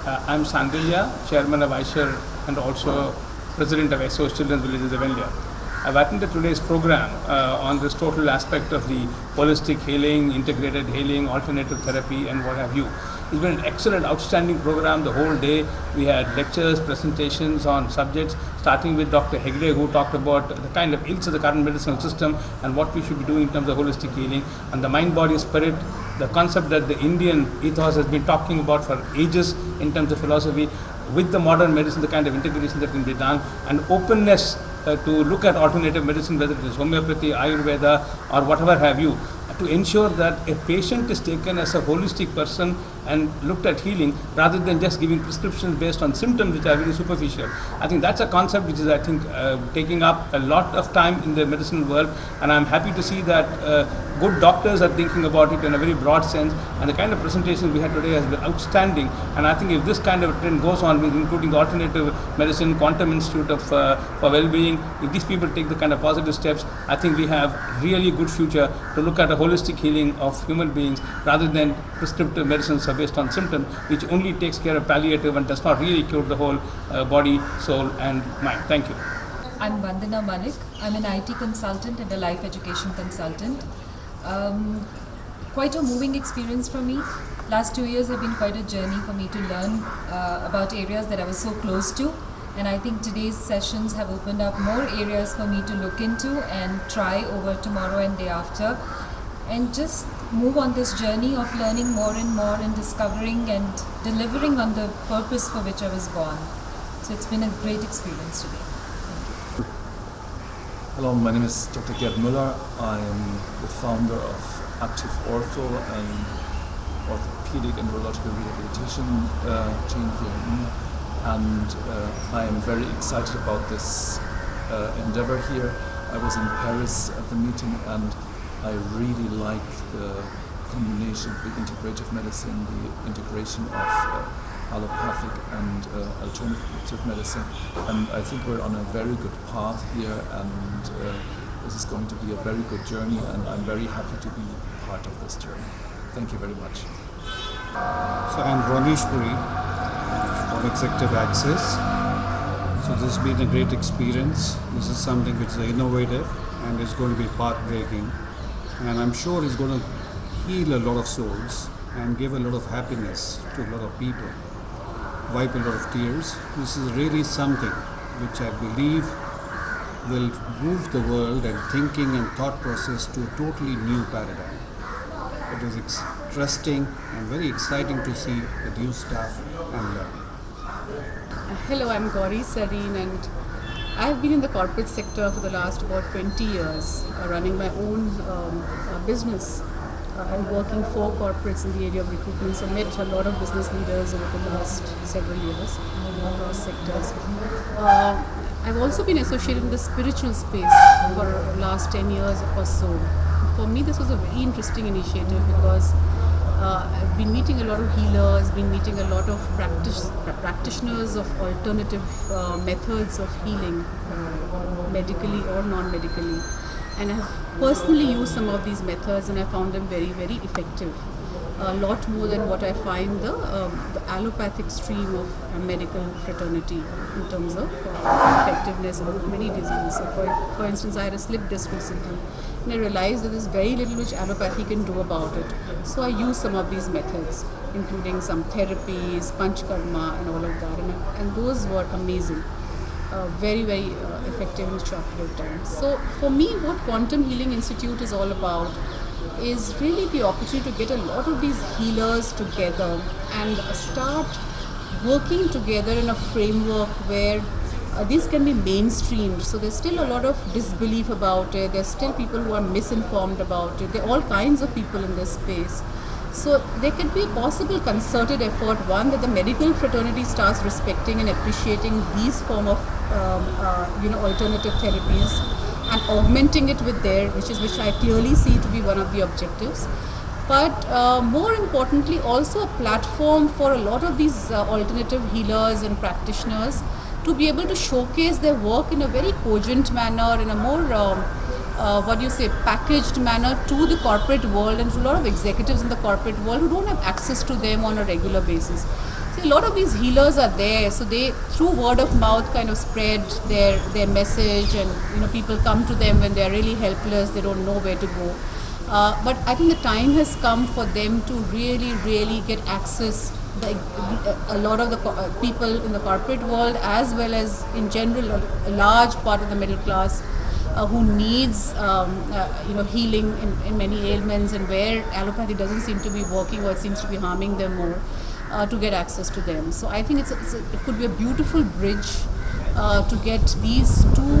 I'm Sandilya, Chairman of Aishar and also President of SOS Children's Villages of India. I've attended today's program on this total aspect of the holistic healing, integrated healing, alternative therapy and what have you. It's been an excellent, outstanding program the whole day. We had lectures, presentations on subjects, starting with Dr. Hegde, who talked about the kind of ills of the current medicinal system and what we should be doing in terms of holistic healing, and the mind, body, spirit, the concept that the Indian ethos has been talking about for ages in terms of philosophy, with the modern medicine, the kind of integration that can be done, and openness to look at alternative medicine, whether it is homeopathy, Ayurveda, or whatever have you, to ensure that a patient is taken as a holistic person and looked at healing rather than just giving prescriptions based on symptoms which are very superficial. I think that's a concept which is, I think, taking up a lot of time in the medicinal world, and I'm happy to see that good doctors are thinking about it in a very broad sense, and the kind of presentations we had today has been outstanding. And I think if this kind of trend goes on, with including the alternative medicine, Quantum Institute of for Well-being, if these people take the kind of positive steps, I think we have really good future to look at a holistic healing of human beings rather than prescriptive medicines based on symptoms, which only takes care of palliative and does not really cure the whole body, soul and mind. Thank you. I'm Vandana Malik. I'm an IT consultant and a life education consultant. Quite a moving experience for me. Last 2 years have been quite a journey for me to learn about areas that I was so close to, and I think today's sessions have opened up more areas for me to look into and try over tomorrow and day after, and just move on this journey of learning more and discovering and delivering on the purpose for which I was born. So it's been a great experience today. Hello, my name is Dr. Gerd Müller. I am the founder of Active Ortho, an orthopedic and neurological rehabilitation chain here in India. And I am very excited about this endeavor here. I was in Paris at the meeting and I really like the combination of the integrative medicine, the integration of allopathic and alternative medicine, and I think we're on a very good path here, and this is going to be a very good journey, and I'm very happy to be part of this journey. Thank you very much. So I'm Ramesh Puri from Executive Access. So this has been a great experience. This is something which is innovative and is going to be path-breaking, and I'm sure it's going to heal a lot of souls and give a lot of happiness to a lot of people, wipe a lot of tears. This is really something which I believe will move the world and thinking and thought process to a totally new paradigm. It is interesting and very exciting to see the new stuff and learn. Hello, I'm Gauri Sareen, and I've been in the corporate sector for the last about 20 years, running my own business and working for corporates in the area of recruitment. So I met a lot of business leaders over the last several years across sectors. I've also been associated in the spiritual space for the last 10 years or so. For me, this was a very interesting initiative because I've been meeting a lot of healers, been meeting a lot of practitioners of alternative methods of healing, medically or non-medically. And I have personally used some of these methods and I found them very, very effective. A lot more than what I find the allopathic stream of medical fraternity in terms of effectiveness of many diseases. So for instance, I had a slip disc recently and I realized that there's very little which allopathy can do about it. So I used some of these methods, including some therapies, panchkarma and all of that, and those were amazing. Very, very effective in a short period of time. So for me, what Quantum Healing Institute is all about is really the opportunity to get a lot of these healers together and start working together in a framework where these can be mainstreamed. So there's still a lot of disbelief about it. There's still people who are misinformed about it. There are all kinds of people in this space. So there could be a possible concerted effort, one, that the medical fraternity starts respecting and appreciating these form of alternative therapies and augmenting it with which I clearly see to be one of the objectives. But more importantly, also a platform for a lot of these alternative healers and practitioners to be able to showcase their work in a very cogent manner, in a more packaged manner to the corporate world and to a lot of executives in the corporate world who don't have access to them on a regular basis. See, a lot of these healers are there, so they, through word of mouth, kind of spread their message, and people come to them when they're really helpless, they don't know where to go. But I think the time has come for them to really get access. A lot of the people in the corporate world, as well as in general a large part of the middle class, who needs healing in many ailments, and where allopathy doesn't seem to be working, or it seems to be harming them more, to get access to them. So I think it could be a beautiful bridge to get these two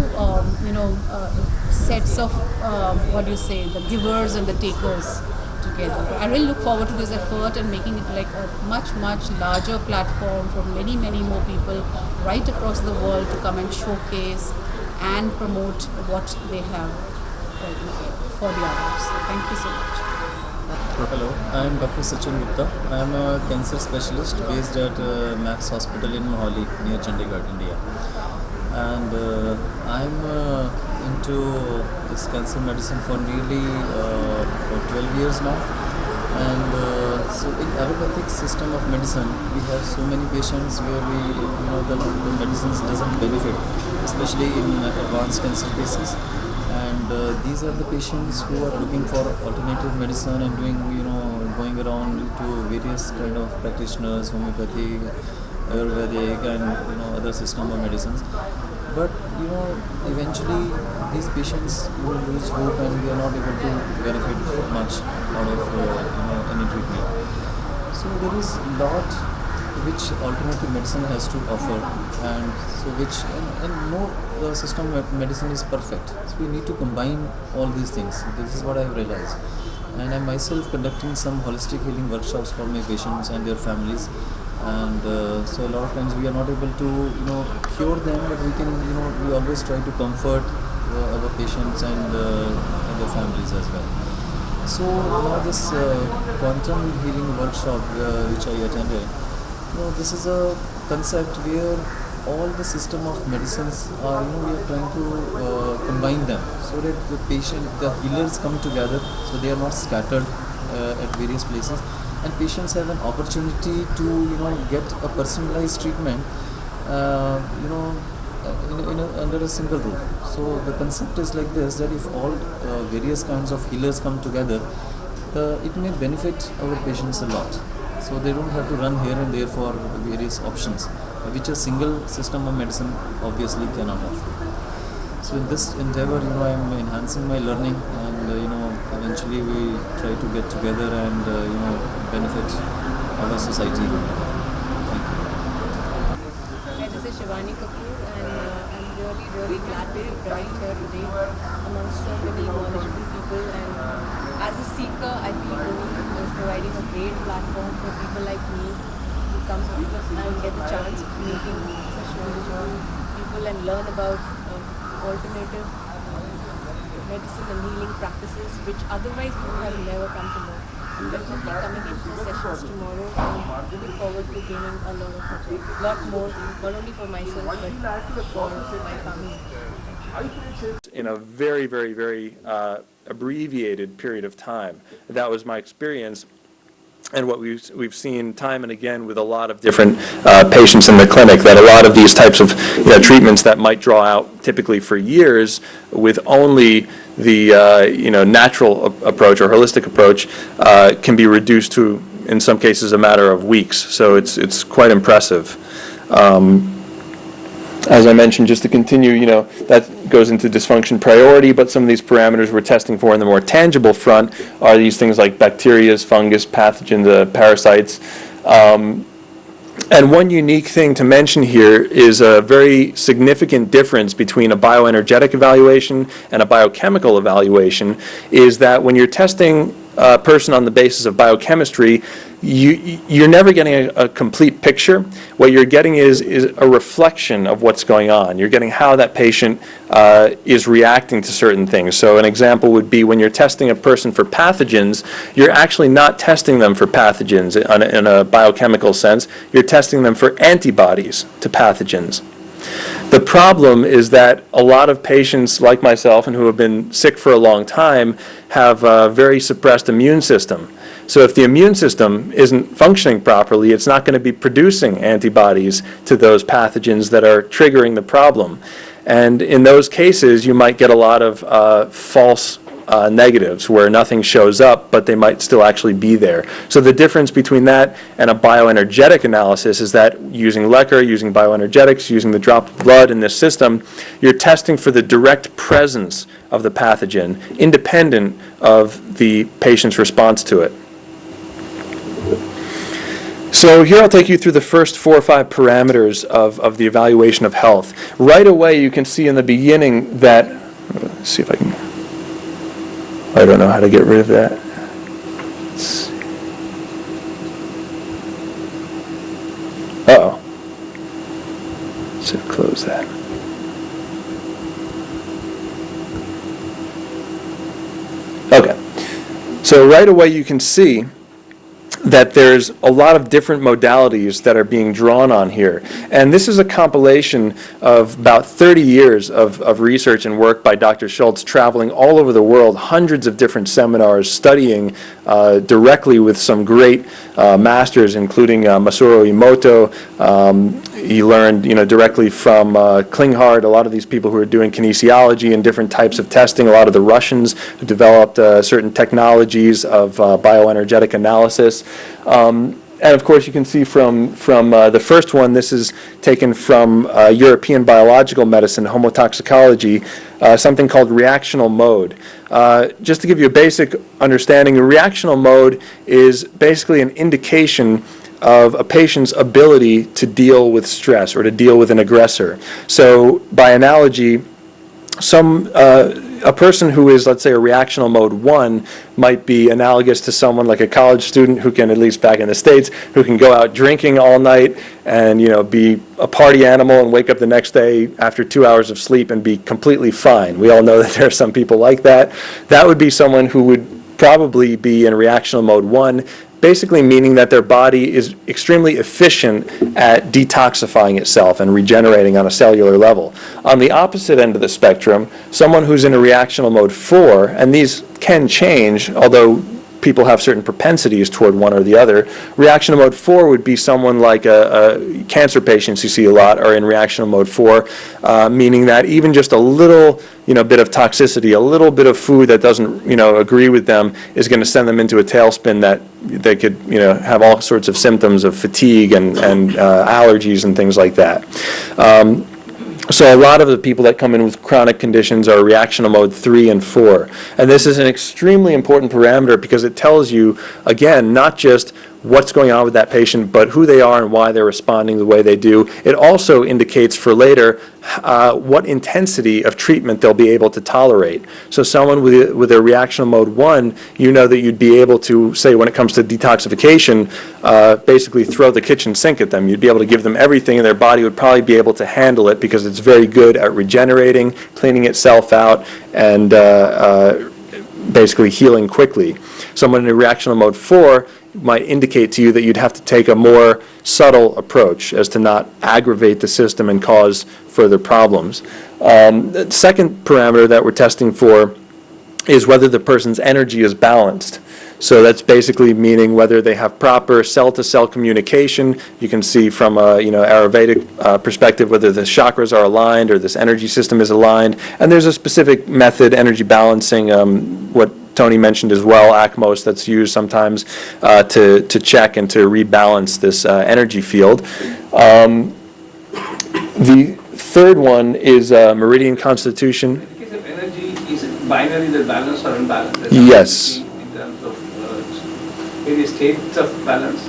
sets of the givers and the takers together. I really look forward to this effort and making it like a much larger platform for many more people right across the world to come and showcase and promote what they have for the others. Thank you so much. Hello, I am Dr. Sachin Gupta. I am a cancer specialist based at Max Hospital in Mohali near Chandigarh, India. And I am into this cancer medicine for nearly 12 years now. And so in allopathic system of medicine, we have so many patients where the medicines doesn't benefit, especially in advanced cancer cases. And these are the patients who are looking for alternative medicine and going around to various kind of practitioners, homeopathy, Ayurvedic, and other system of medicines. But eventually these patients lose hope, and we are not able to benefit much out of any treatment. So there is a lot which alternative medicine has to offer, and so no system of medicine is perfect. So we need to combine all these things. This is what I have realized, and I myself conducting some holistic healing workshops for my patients and their families. And so a lot of times we are not able to cure them, but we can we always try to comfort our patients and their families as well. So now this quantum healing workshop which I attended, this is a concept where all the system of medicines are we are trying to combine them so that the healers come together, so they are not scattered at various places, and patients have an opportunity to get a personalized treatment under a single roof. So the concept is like this, that if all various kinds of healers come together, it may benefit our patients a lot. So they don't have to run here and there for various options, which a single system of medicine obviously cannot offer. So in this endeavor, I am enhancing my learning, and eventually we try to get together and benefit our society. Thank you. Hi, this is Shivani Kapoor, and I'm really glad to be present here today amongst so many knowledgeable people. And as a seeker, I feel Goni is providing a great platform for people like me to come and get the chance of meeting such knowledgeable people and learn about alternative medicine and healing practices which otherwise we would have never come to know. I'm definitely coming in for sessions tomorrow, and looking forward to gaining a lot more, not only for myself but for my family. In a very abbreviated period of time. That was my experience. And what we've seen time and again with a lot of different patients in the clinic, that a lot of these types of treatments that might draw out typically for years with only the natural approach or holistic approach can be reduced to, in some cases, a matter of weeks. So it's quite impressive. As I mentioned, just to continue, that goes into dysfunction priority, but some of these parameters we're testing for in the more tangible front are these things like bacteria, fungus, pathogens, parasites. And one unique thing to mention here is a very significant difference between a bioenergetic evaluation and a biochemical evaluation is that when you're testing a person on the basis of biochemistry, you're never getting a complete picture. What you're getting is a reflection of what's going on. You're getting how that patient is reacting to certain things. So an example would be when you're testing a person for pathogens, you're actually not testing them for pathogens in a biochemical sense. You're testing them for antibodies to pathogens. The problem is that a lot of patients like myself and who have been sick for a long time have a very suppressed immune system. So if the immune system isn't functioning properly, it's not going to be producing antibodies to those pathogens that are triggering the problem. And in those cases, you might get a lot of false negatives where nothing shows up, but they might still actually be there. So the difference between that and a bioenergetic analysis is that using Lecker, using bioenergetics, using the dropped blood in this system, you're testing for the direct presence of the pathogen, independent of the patient's response to it. So here I'll take you through the first 4 or 5 parameters of the evaluation of health. Right away you can see in the beginning that, let's see if I can, I don't know how to get rid of that. Let's see. Uh-oh. So close that. Okay. So right away you can see that there's a lot of different modalities that are being drawn on here. And this is a compilation of about 30 years of research and work by Dr. Schultz, traveling all over the world, hundreds of different seminars, studying directly with some great masters, including Masaru Emoto. He learned, directly from Klinghardt, a lot of these people who are doing kinesiology and different types of testing, a lot of the Russians who developed certain technologies of bioenergetic analysis. And of course, you can see from the first one, this is taken from European biological medicine, homotoxicology, something called reactional mode. Just to give you a basic understanding, a reactional mode is basically an indication of a patient's ability to deal with stress or to deal with an aggressor. So by analogy, a person who is, let's say, a reactional mode 1 might be analogous to someone like a college student who can, at least back in the States, who can go out drinking all night and, be a party animal and wake up the next day after 2 hours of sleep and be completely fine. We all know that there are some people like that. That would be someone who would probably be in reactional mode 1, basically meaning that their body is extremely efficient at detoxifying itself and regenerating on a cellular level. On the opposite end of the spectrum, someone who's in a reactional mode 4, and these can change, although people have certain propensities toward one or the other. Reactional mode 4 would be someone like a cancer patients you see a lot are in reactional mode 4, meaning that even just a little bit of toxicity, a little bit of food that doesn't agree with them is going to send them into a tailspin that they could have all sorts of symptoms of fatigue and allergies and things like that. So a lot of the people that come in with chronic conditions are reactional mode 3 and 4. And this is an extremely important parameter because it tells you, again, not just what's going on with that patient, but who they are and why they're responding the way they do. It also indicates for later what intensity of treatment they'll be able to tolerate. So someone with a reactional mode 1, that you'd be able to, say when it comes to detoxification, basically throw the kitchen sink at them. You'd be able to give them everything and their body would probably be able to handle it because it's very good at regenerating, cleaning itself out, and basically healing quickly. Someone in reactional mode 4 might indicate to you that you'd have to take a more subtle approach as to not aggravate the system and cause further problems. The second parameter that we're testing for is whether the person's energy is balanced. So that's basically meaning whether they have proper cell-to-cell communication. You can see from a Ayurvedic perspective whether the chakras are aligned or this energy system is aligned. And there's a specific method, energy balancing, what Tony mentioned as well, ACMOS, that's used sometimes to check and to rebalance this energy field. The third one is meridian constitution. In the case of energy, is it binary, the balance or unbalanced? Yes. In terms of various states of balance?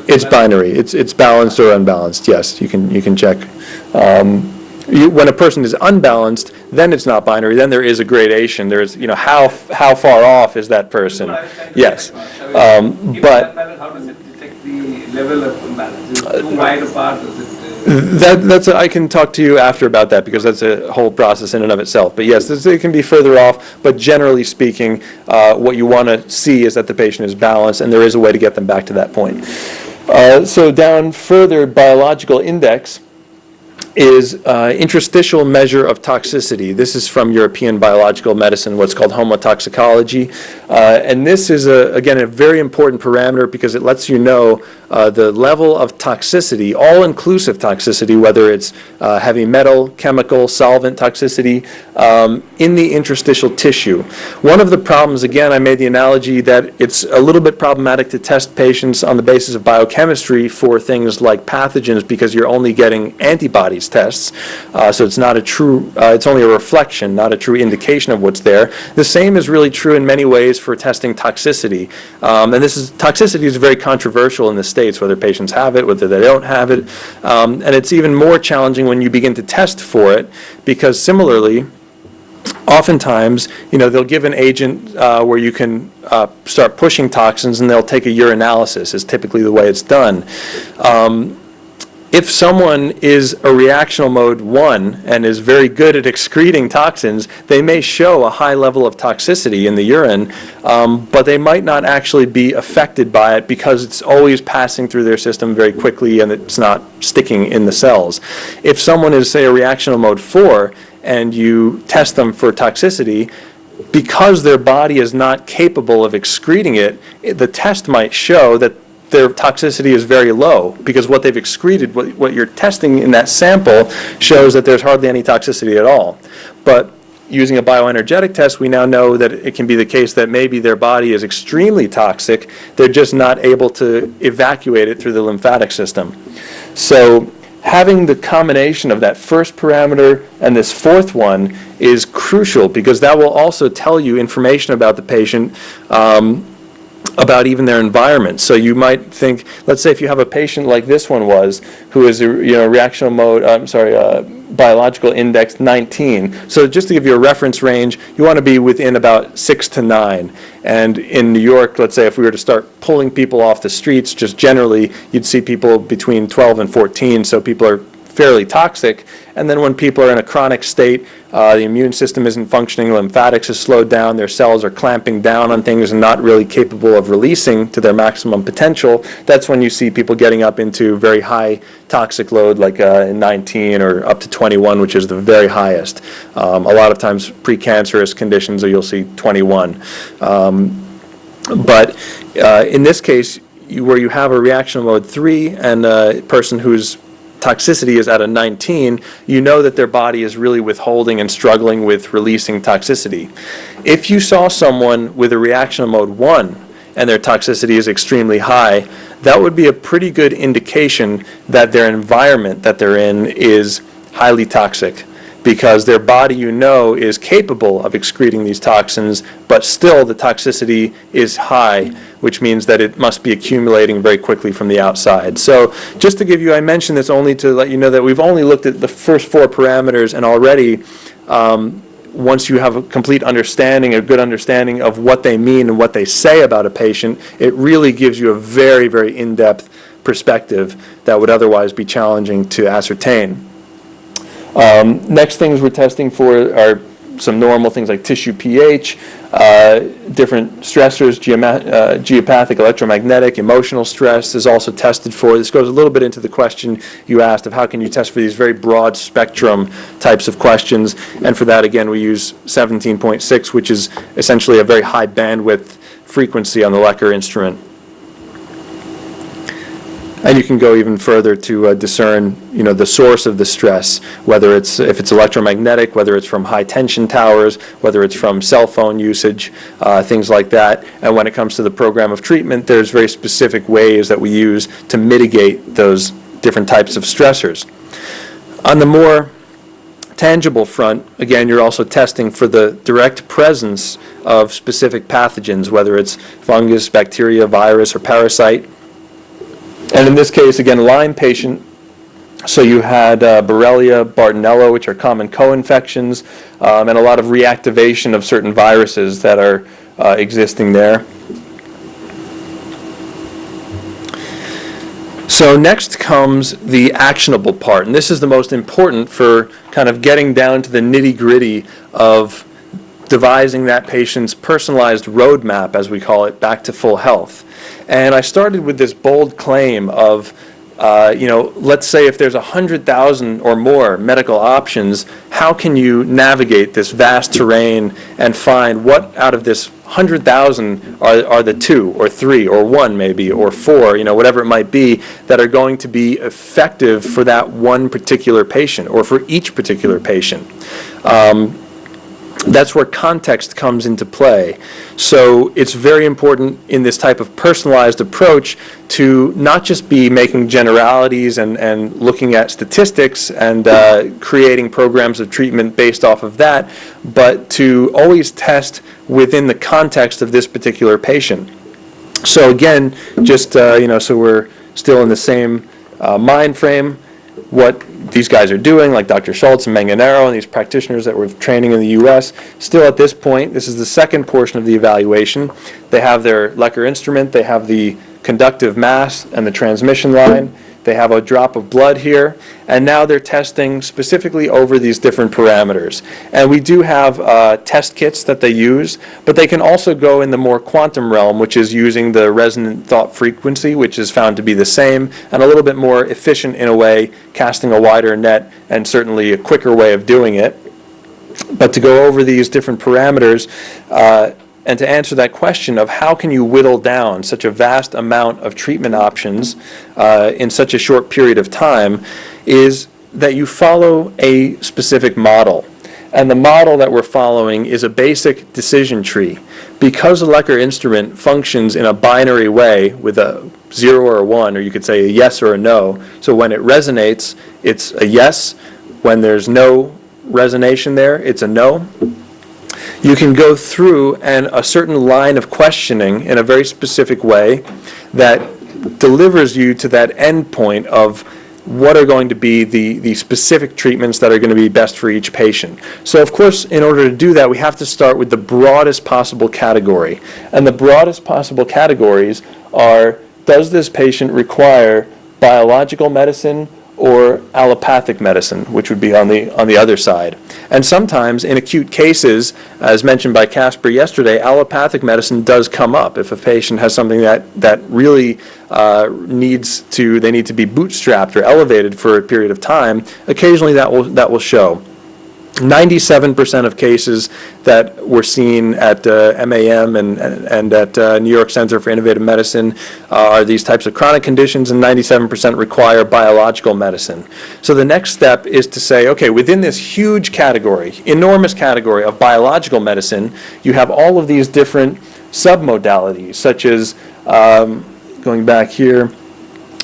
It's binary. It's balanced or unbalanced. Yes, you can check. When a person is unbalanced, then it's not binary. Then there is a gradation. There's how far off is that person? Yes, but how does it detect the level of imbalance? Is it too wide apart? I can talk to you after about that because that's a whole process in and of itself. But yes, it can be further off. But generally speaking, what you want to see is that the patient is balanced, and there is a way to get them back to that point. So down further, biological index. is interstitial measure of toxicity. This is from European biological medicine, what's called homotoxicology. And this is, again, a very important parameter because it lets you know the level of toxicity, all-inclusive toxicity, whether it's heavy metal, chemical, solvent toxicity, in the interstitial tissue. One of the problems, again, I made the analogy that it's a little bit problematic to test patients on the basis of biochemistry for things like pathogens because you're only getting antibodies tests. So it's not a true, it's only a reflection, not a true indication of what's there. The same is really true in many ways for testing toxicity. And toxicity is very controversial in the States, whether patients have it, whether they don't have it. And it's even more challenging when you begin to test for it because similarly, oftentimes, they'll give an agent where you can start pushing toxins and they'll take a urinalysis is typically the way it's done. If someone is a reactional mode 1 and is very good at excreting toxins, they may show a high level of toxicity in the urine, but they might not actually be affected by it because it's always passing through their system very quickly and it's not sticking in the cells. If someone is, say, a reactional mode 4 and you test them for toxicity, because their body is not capable of excreting it, the test might show that their toxicity is very low because what they've excreted, what you're testing in that sample shows that there's hardly any toxicity at all. But using a bioenergetic test, we now know that it can be the case that maybe their body is extremely toxic, they're just not able to evacuate it through the lymphatic system. So having the combination of that first parameter and this fourth one is crucial because that will also tell you information about the patient, about even their environment. So you might think, let's say if you have a patient like this one was, who is a reactional mode, biological index 19. So just to give you a reference range, you want to be within about 6 to 9. And in New York, let's say if we were to start pulling people off the streets, just generally, you'd see people between 12 and 14, so people are fairly toxic. And then when people are in a chronic state, the immune system isn't functioning, lymphatics is slowed down, their cells are clamping down on things and not really capable of releasing to their maximum potential, that's when you see people getting up into very high toxic load, like 19 or up to 21, which is the very highest. A lot of times precancerous conditions, you'll see 21. But in this case, where you have a reactional mode 3 and a person who's toxicity is at a 19, you know that their body is really withholding and struggling with releasing toxicity. If you saw someone with a reactional mode 1 and their toxicity is extremely high, that would be a pretty good indication that their environment that they're in is highly toxic, because their body, is capable of excreting these toxins, but still the toxicity is high, which means that it must be accumulating very quickly from the outside. So just to give you, I mentioned this only to let you know that we've only looked at the first 4 parameters, and already once you have a complete understanding, a good understanding of what they mean and what they say about a patient, it really gives you a very, very in-depth perspective that would otherwise be challenging to ascertain. Next things we're testing for are some normal things like tissue pH, different stressors, geopathic, electromagnetic, emotional stress is also tested for. This goes a little bit into the question you asked of how can you test for these very broad spectrum types of questions. And for that, again, we use 17.6, which is essentially a very high bandwidth frequency on the Lecker instrument. And you can go even further to discern, the source of the stress, whether if it's electromagnetic, whether it's from high tension towers, whether it's from cell phone usage, things like that. And when it comes to the program of treatment, there's very specific ways that we use to mitigate those different types of stressors. On the more tangible front, again, you're also testing for the direct presence of specific pathogens, whether it's fungus, bacteria, virus, or parasite. And in this case, again, Lyme patient, so you had Borrelia, Bartonella, which are common co-infections, and a lot of reactivation of certain viruses that are existing there. So next comes the actionable part, and this is the most important for kind of getting down to the nitty-gritty of devising that patient's personalized roadmap, as we call it, back to full health. And I started with this bold claim of let's say if there's 100,000 or more medical options, how can you navigate this vast terrain and find what out of this 100,000 are the 2 or 3 or 1 maybe or 4, whatever it might be, that are going to be effective for that one particular patient or for each particular patient. That's where context comes into play. So it's very important in this type of personalized approach to not just be making generalities and looking at statistics and creating programs of treatment based off of that, but to always test within the context of this particular patient. So again, just, so we're still in the same mind frame, what these guys are doing, like Dr. Schultz and Manganaro and these practitioners that we're training in the U.S., still at this point, this is the second portion of the evaluation. They have their Lecker instrument, they have the conductive mass and the transmission line, they have a drop of blood here, and now they're testing specifically over these different parameters. And we do have test kits that they use, but they can also go in the more quantum realm, which is using the resonant thought frequency, which is found to be the same, and a little bit more efficient in a way, casting a wider net, and certainly a quicker way of doing it. But to go over these different parameters, and to answer that question of how can you whittle down such a vast amount of treatment options in such a short period of time, is that you follow a specific model. And the model that we're following is a basic decision tree. Because the Lecker instrument functions in a binary way with a 0 or a 1, or you could say a yes or a no, so when it resonates, it's a yes. When there's no resonation there, it's a no. You can go through and a certain line of questioning in a very specific way that delivers you to that end point of what are going to be the specific treatments that are going to be best for each patient. So of course, in order to do that, we have to start with the broadest possible category. And the broadest possible categories are, does this patient require biological medicine or allopathic medicine, which would be on the other side. And sometimes in acute cases, as mentioned by Casper yesterday, allopathic medicine does come up. If a patient has something that really they need to be bootstrapped or elevated for a period of time, occasionally that will show. 97% of cases that were seen at MAM and at New York Center for Innovative Medicine are these types of chronic conditions, and 97% require biological medicine. So the next step is to say, okay, within this huge category, enormous category of biological medicine, you have all of these different submodalities, such as, going back here,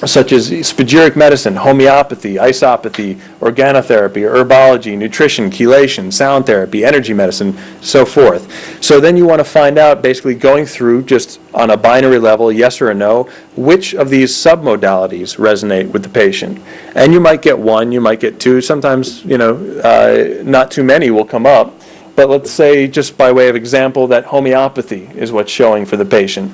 such as spagyric medicine, homeopathy, isopathy, organotherapy, herbology, nutrition, chelation, sound therapy, energy medicine, so forth. So then you want to find out, basically going through just on a binary level, yes or a no, which of these submodalities resonate with the patient. And you might get 1, you might get 2, sometimes, not too many will come up. But let's say, just by way of example, that homeopathy is what's showing for the patient.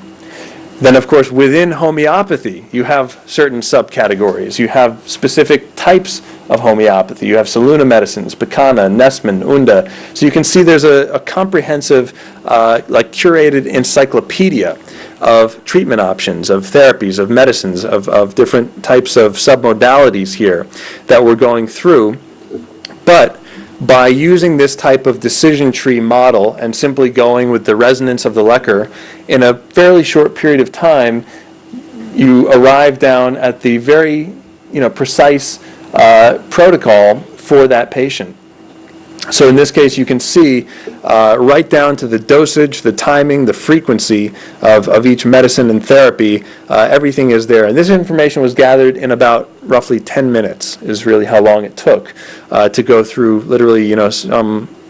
Then, of course, within homeopathy, you have certain subcategories. You have specific types of homeopathy. You have Saluna medicines, Pekana, Nessman, Unda. So you can see there's a comprehensive, curated encyclopedia of treatment options, of therapies, of medicines, of different types of submodalities here that we're going through. But by using this type of decision tree model and simply going with the resonance of the Lecker, in a fairly short period of time, you arrive down at the very precise protocol for that patient. So in this case, you can see right down to the dosage, the timing, the frequency of each medicine and therapy, everything is there. And this information was gathered in about roughly 10 minutes is really how long it took to go through literally,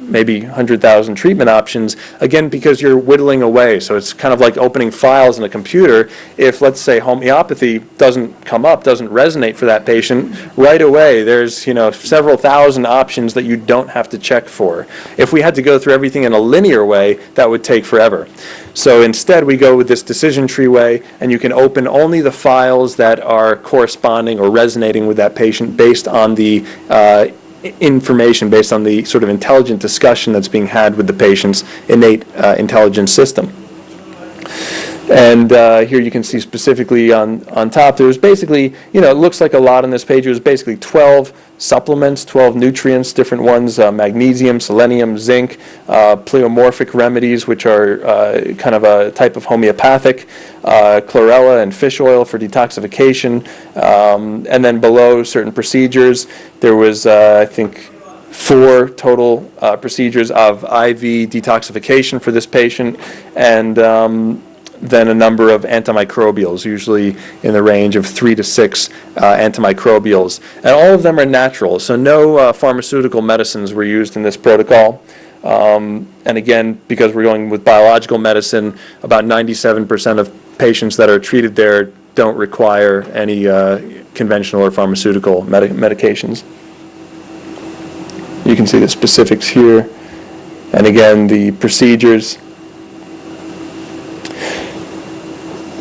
maybe 100,000 treatment options, again, because you're whittling away. So it's kind of like opening files in a computer. If, let's say, homeopathy doesn't come up, doesn't resonate for that patient, right away there's, several thousand options that you don't have to check for. If we had to go through everything in a linear way, that would take forever. So instead, we go with this decision tree way, and you can open only the files that are corresponding or resonating with that patient based on the information, based on the sort of intelligent discussion that's being had with the patient's innate intelligence system. And here you can see specifically on top, there was basically, it looks like a lot on this page. It was basically 12 supplements, 12 nutrients, different ones, magnesium, selenium, zinc, pleomorphic remedies, which are kind of a type of homeopathic, chlorella and fish oil for detoxification, and then below certain procedures. There was, I think, 4 total procedures of IV detoxification for this patient, and then a number of antimicrobials, usually in the range of 3 to 6 antimicrobials. And all of them are natural, so no pharmaceutical medicines were used in this protocol. And again, because we're going with biological medicine, about 97% of patients that are treated there don't require any conventional or pharmaceutical medications. You can see the specifics here. And again, the procedures.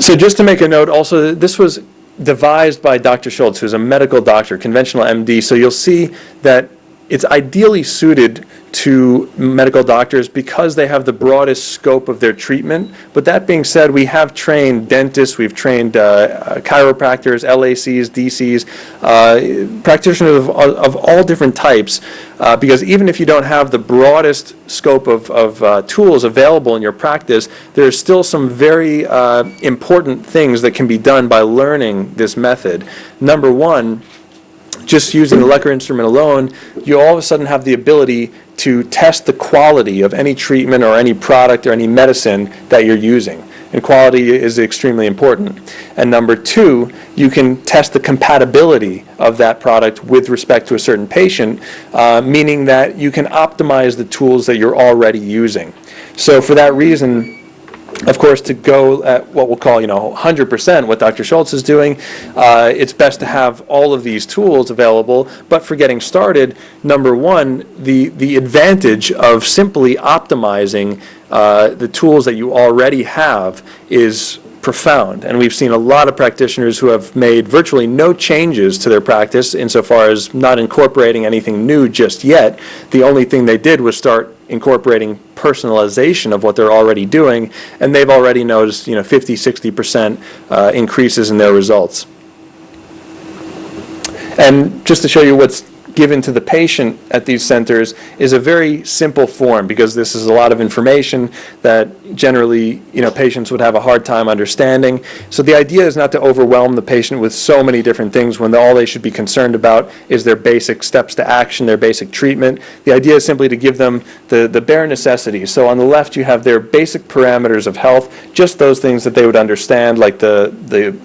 So just to make a note also, this was devised by Dr. Schultz, who's a medical doctor, conventional MD. So you'll see that it's ideally suited to medical doctors because they have the broadest scope of their treatment. But that being said, we have trained dentists, we've trained chiropractors, LACs, DCs, practitioners of all different types, because even if you don't have the broadest scope of tools available in your practice, there are still some very important things that can be done by learning this method. Number one, just using the Lecker instrument alone, you all of a sudden have the ability to test the quality of any treatment or any product or any medicine that you're using. And quality is extremely important. And number two, you can test the compatibility of that product with respect to a certain patient, meaning that you can optimize the tools that you're already using. So for that reason, of course, to go at what we'll call, 100% what Dr. Schultz is doing, it's best to have all of these tools available. But for getting started, number one, the advantage of simply optimizing the tools that you already have is profound. And we've seen a lot of practitioners who have made virtually no changes to their practice insofar as not incorporating anything new just yet. The only thing they did was start incorporating personalization of what they're already doing, and they've already noticed 50-60% increases in their results. And just to show you what's given to the patient at these centers is a very simple form, because this is a lot of information that generally patients would have a hard time understanding. So the idea is not to overwhelm the patient with so many different things when all they should be concerned about is their basic steps to action, their basic treatment. The idea is simply to give them the bare necessities. So on the left you have their basic parameters of health, just those things that they would understand, like the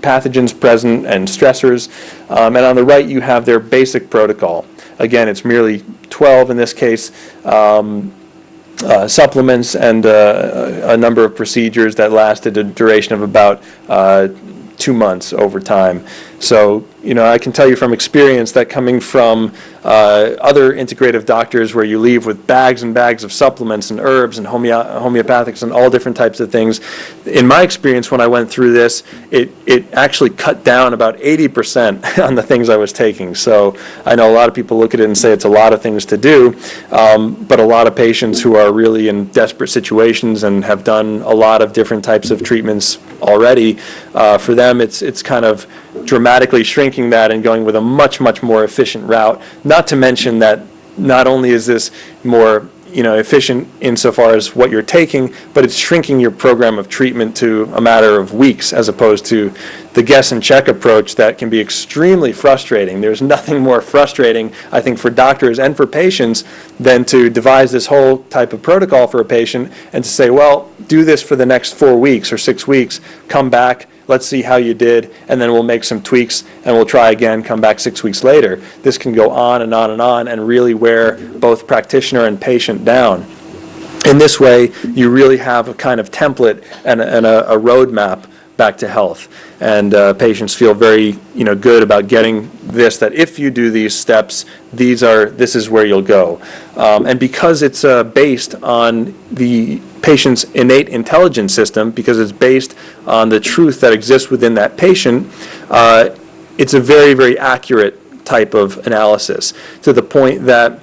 pathogens present and stressors. And on the right you have their basic protocol. Again, it's merely 12 in this case, supplements and a number of procedures that lasted a duration of about 2 months over time. So, I can tell you from experience that coming from other integrative doctors where you leave with bags and bags of supplements and herbs and homeopathics and all different types of things, in my experience when I went through this, it actually cut down about 80% on the things I was taking. So I know a lot of people look at it and say it's a lot of things to do, but a lot of patients who are really in desperate situations and have done a lot of different types of treatments already, for them it's kind of dramatically shrinking that and going with a much, much more efficient route. Not to mention that not only is this more efficient insofar as what you're taking, but it's shrinking your program of treatment to a matter of weeks as opposed to the guess and check approach that can be extremely frustrating. There's nothing more frustrating, I think, for doctors and for patients than to devise this whole type of protocol for a patient and to say, well, do this for the next 4 weeks or 6 weeks, come back, let's see how you did, and then we'll make some tweaks and we'll try again, come back 6 weeks later. This can go on and on and on and really wear both practitioner and patient down. In this way, you really have a kind of template and a roadmap back to health. And patients feel very good about getting this, that if you do these steps, this is where you'll go. And because it's based on the patient's innate intelligence system, because it's based on the truth that exists within that patient, it's a very, very accurate type of analysis, to the point that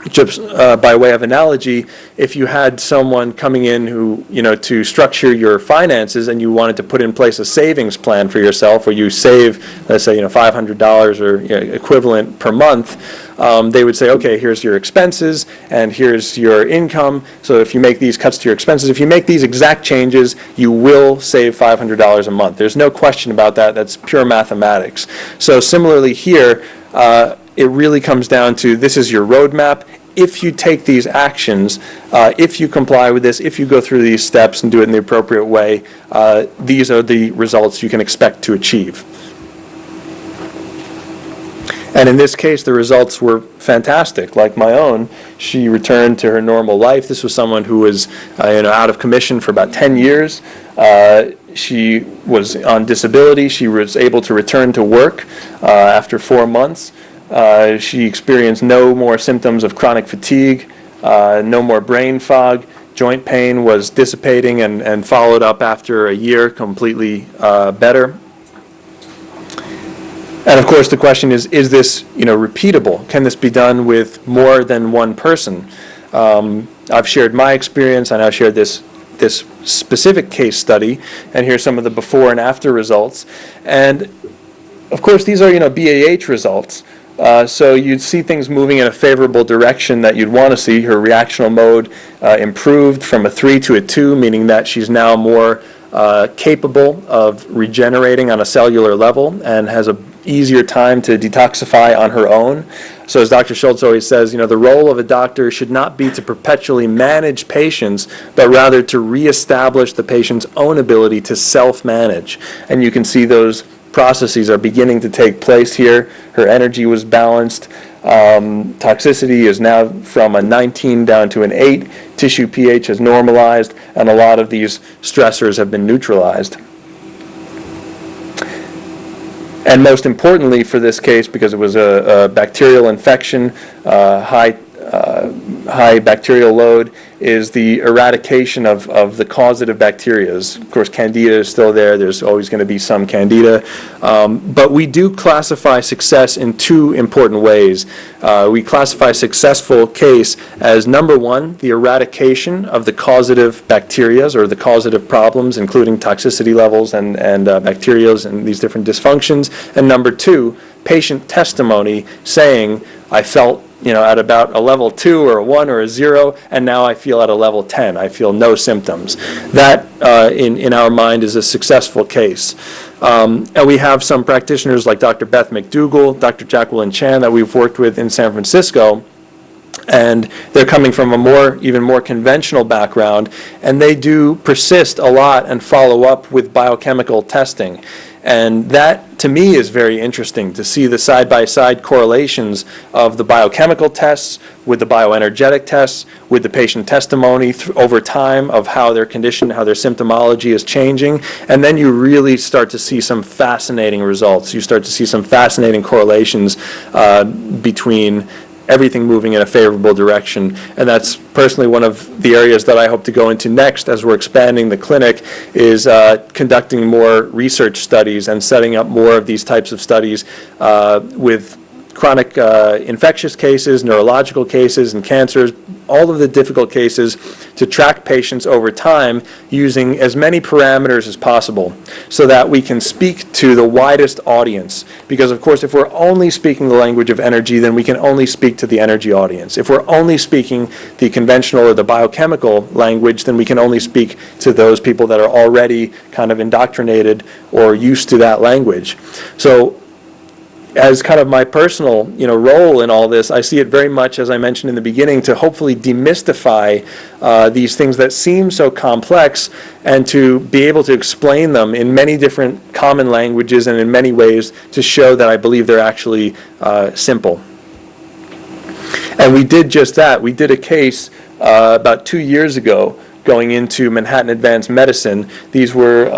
just by way of analogy, if you had someone coming in who, to structure your finances and you wanted to put in place a savings plan for yourself where you save, let's say, $500 or equivalent per month, they would say, okay, here's your expenses and here's your income. So if you make these cuts to your expenses, if you make these exact changes, you will save $500 a month. There's no question about that. That's pure mathematics. So similarly here, it really comes down to this is your roadmap. If you take these actions, if you comply with this, if you go through these steps and do it in the appropriate way, these are the results you can expect to achieve. And in this case, the results were fantastic. Like my own, she returned to her normal life. This was someone who was out of commission for about 10 years. She was on disability. She was able to return to work after 4 months. She experienced no more symptoms of chronic fatigue, no more brain fog. Joint pain was dissipating and followed up after a year completely better. And of course the question is this repeatable? Can this be done with more than one person? I've shared my experience and I've shared this specific case study, and here's some of the before and after results. And of course these are BAH results. So you'd see things moving in a favorable direction that you'd want to see. Her reactional mode improved from a 3 to a 2, meaning that she's now more capable of regenerating on a cellular level and has a easier time to detoxify on her own. So as Dr. Schultz always says, the role of a doctor should not be to perpetually manage patients, but rather to reestablish the patient's own ability to self-manage. And you can see those processes are beginning to take place here. Her energy was balanced. Toxicity is now from a 19 down to an 8. Tissue pH has normalized, and a lot of these stressors have been neutralized. And most importantly for this case, because it was a bacterial infection, high bacterial load, is the eradication of the causative bacteria. Of course, Candida is still there. There's always going to be some Candida. But we do classify success in 2 important ways. We classify successful case as, number 1, the eradication of the causative bacteria or the causative problems, including toxicity levels and bacteria and these different dysfunctions. And number 2, patient testimony saying, I felt at about a level 2 or a 1 or a 0, and now I feel at a level 10. I feel no symptoms. That, in our mind, is a successful case. And we have some practitioners like Dr. Beth McDougall, Dr. Jacqueline Chan that we've worked with in San Francisco, and they're coming from a even more conventional background, and they do persist a lot and follow up with biochemical testing. And that, to me, is very interesting to see the side-by-side correlations of the biochemical tests with the bioenergetic tests, with the patient testimony over time of how their condition, how their symptomology is changing. And then you really start to see some fascinating results. You start to see some fascinating correlations between everything moving in a favorable direction. And that's personally one of the areas that I hope to go into next as we're expanding the clinic, is conducting more research studies and setting up more of these types of studies with chronic infectious cases, neurological cases, and cancers, all of the difficult cases, to track patients over time using as many parameters as possible so that we can speak to the widest audience. Because, of course, if we're only speaking the language of energy, then we can only speak to the energy audience. If we're only speaking the conventional or the biochemical language, then we can only speak to those people that are already kind of indoctrinated or used to that language. So, as kind of my personal, role in all this, I see it very much, as I mentioned in the beginning, to hopefully demystify these things that seem so complex and to be able to explain them in many different common languages and in many ways to show that I believe they're actually simple. And we did just that. We did a case about 2 years ago going into Manhattan Advanced Medicine. These were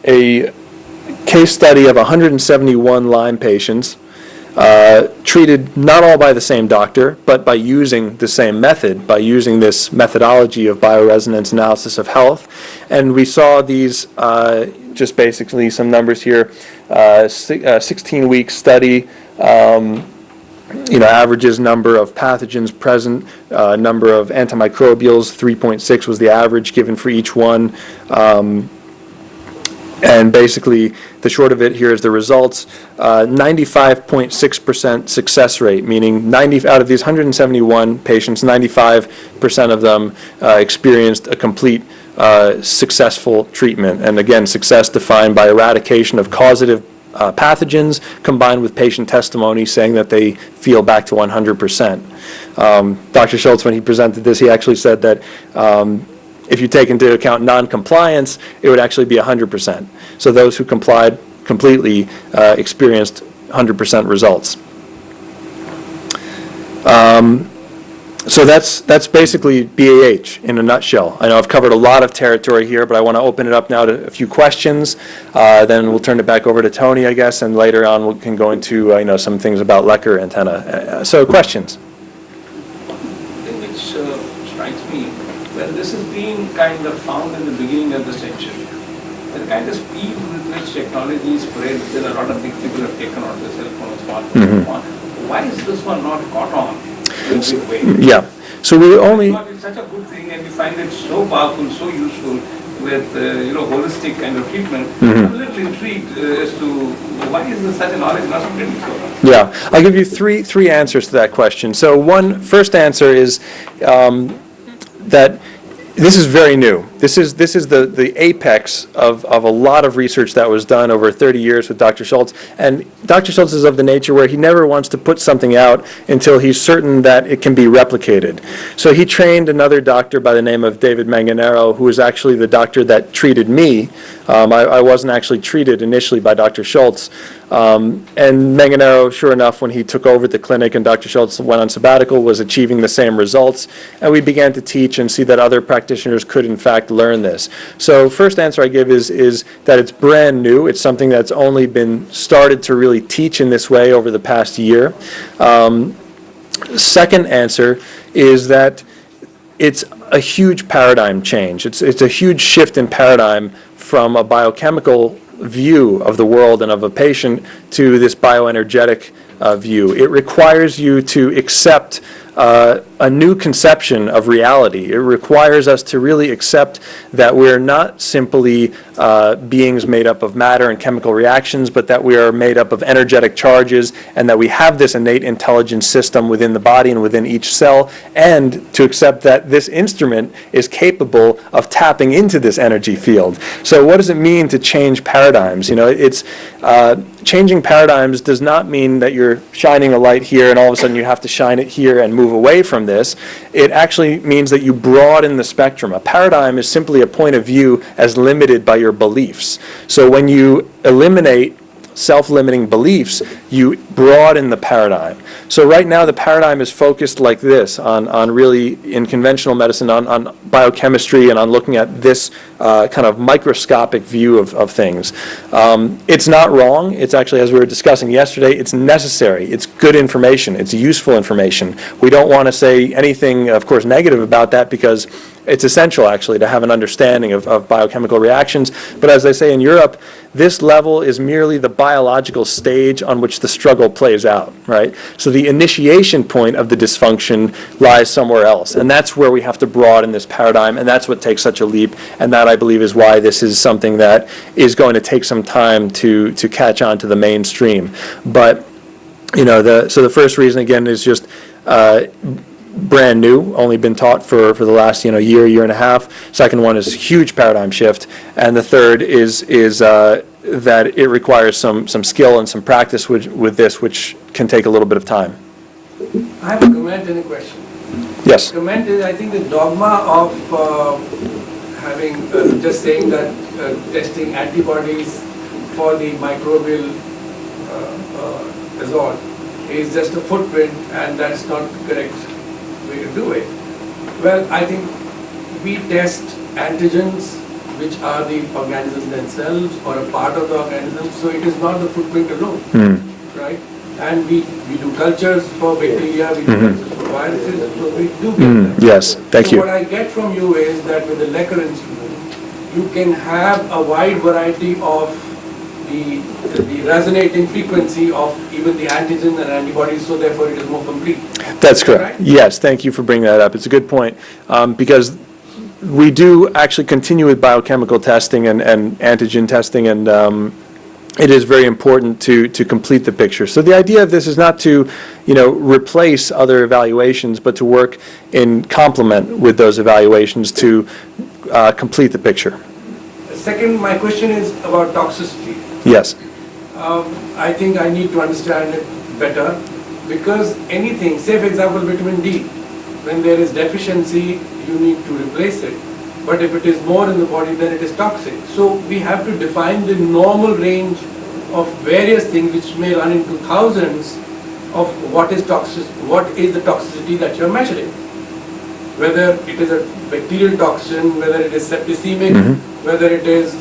a case study of 171 Lyme patients, treated not all by the same doctor, but by using the same method, by using this methodology of bioresonance analysis of health. And we saw these, just basically some numbers here, 16-week study. averages number of pathogens present, number of antimicrobials, 3.6 was the average given for each one. And basically, the short of it here is the results. 95.6% success rate, meaning 90 out of these 171 patients, 95% of them experienced a complete successful treatment. And again, success defined by eradication of causative pathogens combined with patient testimony saying that they feel back to 100%. Dr. Schultz, when he presented this, he actually said that if you take into account non-compliance, it would actually be 100%. So those who complied completely experienced 100% results. So that's basically BAH in a nutshell. I know I've covered a lot of territory here, but I want to open it up now to a few questions. Then we'll turn it back over to Tony, I guess, and later on we can go into some things about Lecker antenna. So questions? Thing which strikes me, well, this has been kind of found in the beginning of the century. The kind of speed with which technology is spread, there are a lot of things people have taken on the cell phone, smartphone. Why is this one not caught on in a big way? Yeah. So we only. It's such a good thing, and we find it so powerful, so useful with holistic kind of treatment. I'm a little intrigued as to why is this such a knowledge not spreading so much? Yeah, I'll give you three answers to that question. So first answer is that this is very new. This is the apex of a lot of research that was done over 30 years with Dr. Schultz. And Dr. Schultz is of the nature where he never wants to put something out until he's certain that it can be replicated. So he trained another doctor by the name of David Manganaro, who was actually the doctor that treated me. I wasn't actually treated initially by Dr. Schultz. And Manganaro, sure enough, when he took over the clinic and Dr. Schultz went on sabbatical, was achieving the same results. And we began to teach and see that other practitioners could, in fact, learn this. So first answer I give is that it's brand new. It's something that's only been started to really teach in this way over the past year. Second answer is that it's a huge paradigm change. It's a huge shift in paradigm from a biochemical view of the world and of a patient to this bioenergetic view. It requires you to accept a new conception of reality. It requires us to really accept that we're not simply beings made up of matter and chemical reactions, but that we are made up of energetic charges, and that we have this innate intelligence system within the body and within each cell, and to accept that this instrument is capable of tapping into this energy field. So what does it mean to change paradigms? It's changing paradigms does not mean that you're shining a light here and all of a sudden you have to shine it here and move away from this. It actually means that you broaden the spectrum. A paradigm is simply a point of view as limited by your beliefs. So when you eliminate self-limiting beliefs, you broaden the paradigm. So right now the paradigm is focused like this on really, in conventional medicine, on biochemistry and on looking at this kind of microscopic view of things. It's not wrong. It's actually, as we were discussing yesterday, it's necessary. It's good information. It's useful information. We don't want to say anything, of course, negative about that, because it's essential, actually, to have an understanding of biochemical reactions. But as they say in Europe, this level is merely the biological stage on which the struggle plays out, right? So the initiation point of the dysfunction lies somewhere else. And that's where we have to broaden this paradigm, and that's what takes such a leap. And that, I believe, is why this is something that is going to take some time to catch on to the mainstream. But, so the first reason, again, is just brand new, only been taught for the last year and a half. Second one is huge paradigm shift, and the third is that it requires some skill and some practice with this, which can take a little bit of time. I have a comment and a question. Yes. Comment is, I think the dogma of having just saying that testing antibodies for the microbial assault is just a footprint, and that's not correct way to do it. Well, I think we test antigens which are the organisms themselves or a part of the organism, so it is not the footprint alone, right? And we do cultures for bacteria, we do cultures for viruses, so we do get that. Yes, thank you. What I get from you is that with the Lecker instrument, you can have a wide variety of the resonating frequency of even the antigen and antibodies, so therefore it is more complete. That's correct. Right? Yes, thank you for bringing that up. It's a good point, because we do actually continue with biochemical testing and antigen testing, and it is very important to complete the picture. So the idea of this is not to, replace other evaluations, but to work in complement with those evaluations to complete the picture. Second, my question is about toxicity. Yes. I think I need to understand it better, because anything, say for example vitamin D, when there is deficiency you need to replace it, but if it is more in the body then it is toxic. So we have to define the normal range of various things which may run into thousands of what is the toxicity that you are measuring. Whether it is a bacterial toxin, whether it is septicemic, whether it is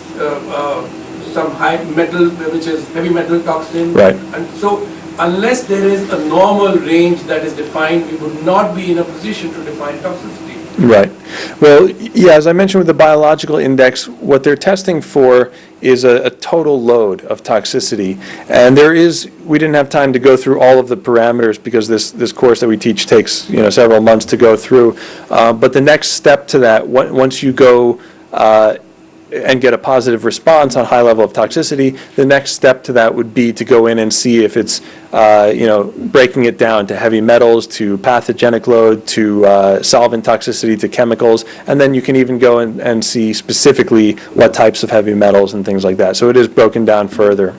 some high metal, which is heavy metal toxin. Right. And so unless there is a normal range that is defined, we would not be in a position to define toxicity. Right. Well, yeah, as I mentioned with the biological index, what they're testing for is a total load of toxicity. And we didn't have time to go through all of the parameters because this course that we teach takes, several months to go through. But the next step to that, once you go and get a positive response on high level of toxicity, the next step to that would be to go in and see if it's, breaking it down to heavy metals, to pathogenic load, to solvent toxicity, to chemicals, and then you can even go and see specifically what types of heavy metals and things like that. So it is broken down further.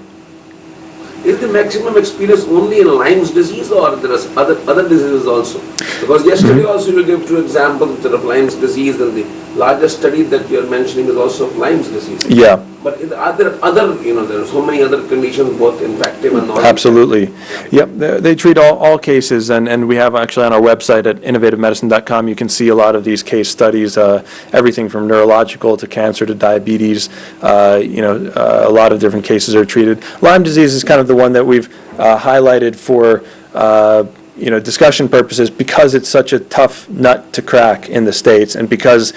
Is the maximum experience only in Lyme's disease, or there is other diseases also? Because yesterday also you gave two examples of Lyme's disease, and the largest study that you are mentioning is also of Lyme's disease. Yeah. But are there other, there are so many other conditions, both infective and non. Absolutely. Yep, they treat all cases, and we have actually on our website at innovativemedicine.com, you can see a lot of these case studies, everything from neurological to cancer to diabetes, a lot of different cases are treated. Lyme disease is kind of the one that we've highlighted for discussion purposes because it's such a tough nut to crack in the States, and because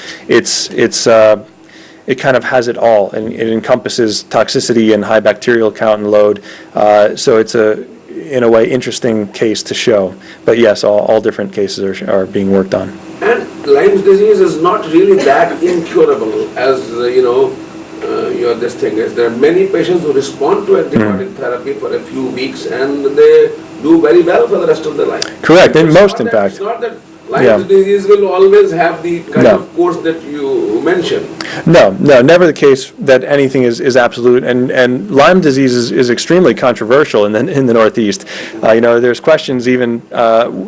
it kind of has it all, and it encompasses toxicity and high bacterial count and load. So it's in a way, interesting case to show. But yes, all different cases are being worked on. And Lyme's disease is not really that incurable as, this thing is. There are many patients who respond to antibiotic therapy for a few weeks and they do very well for the rest of their life. Correct, and most in fact. It's not that Lyme's disease will always have the kind of course that you mentioned. No, never the case that anything is absolute, and Lyme disease is extremely controversial in the Northeast. There's questions even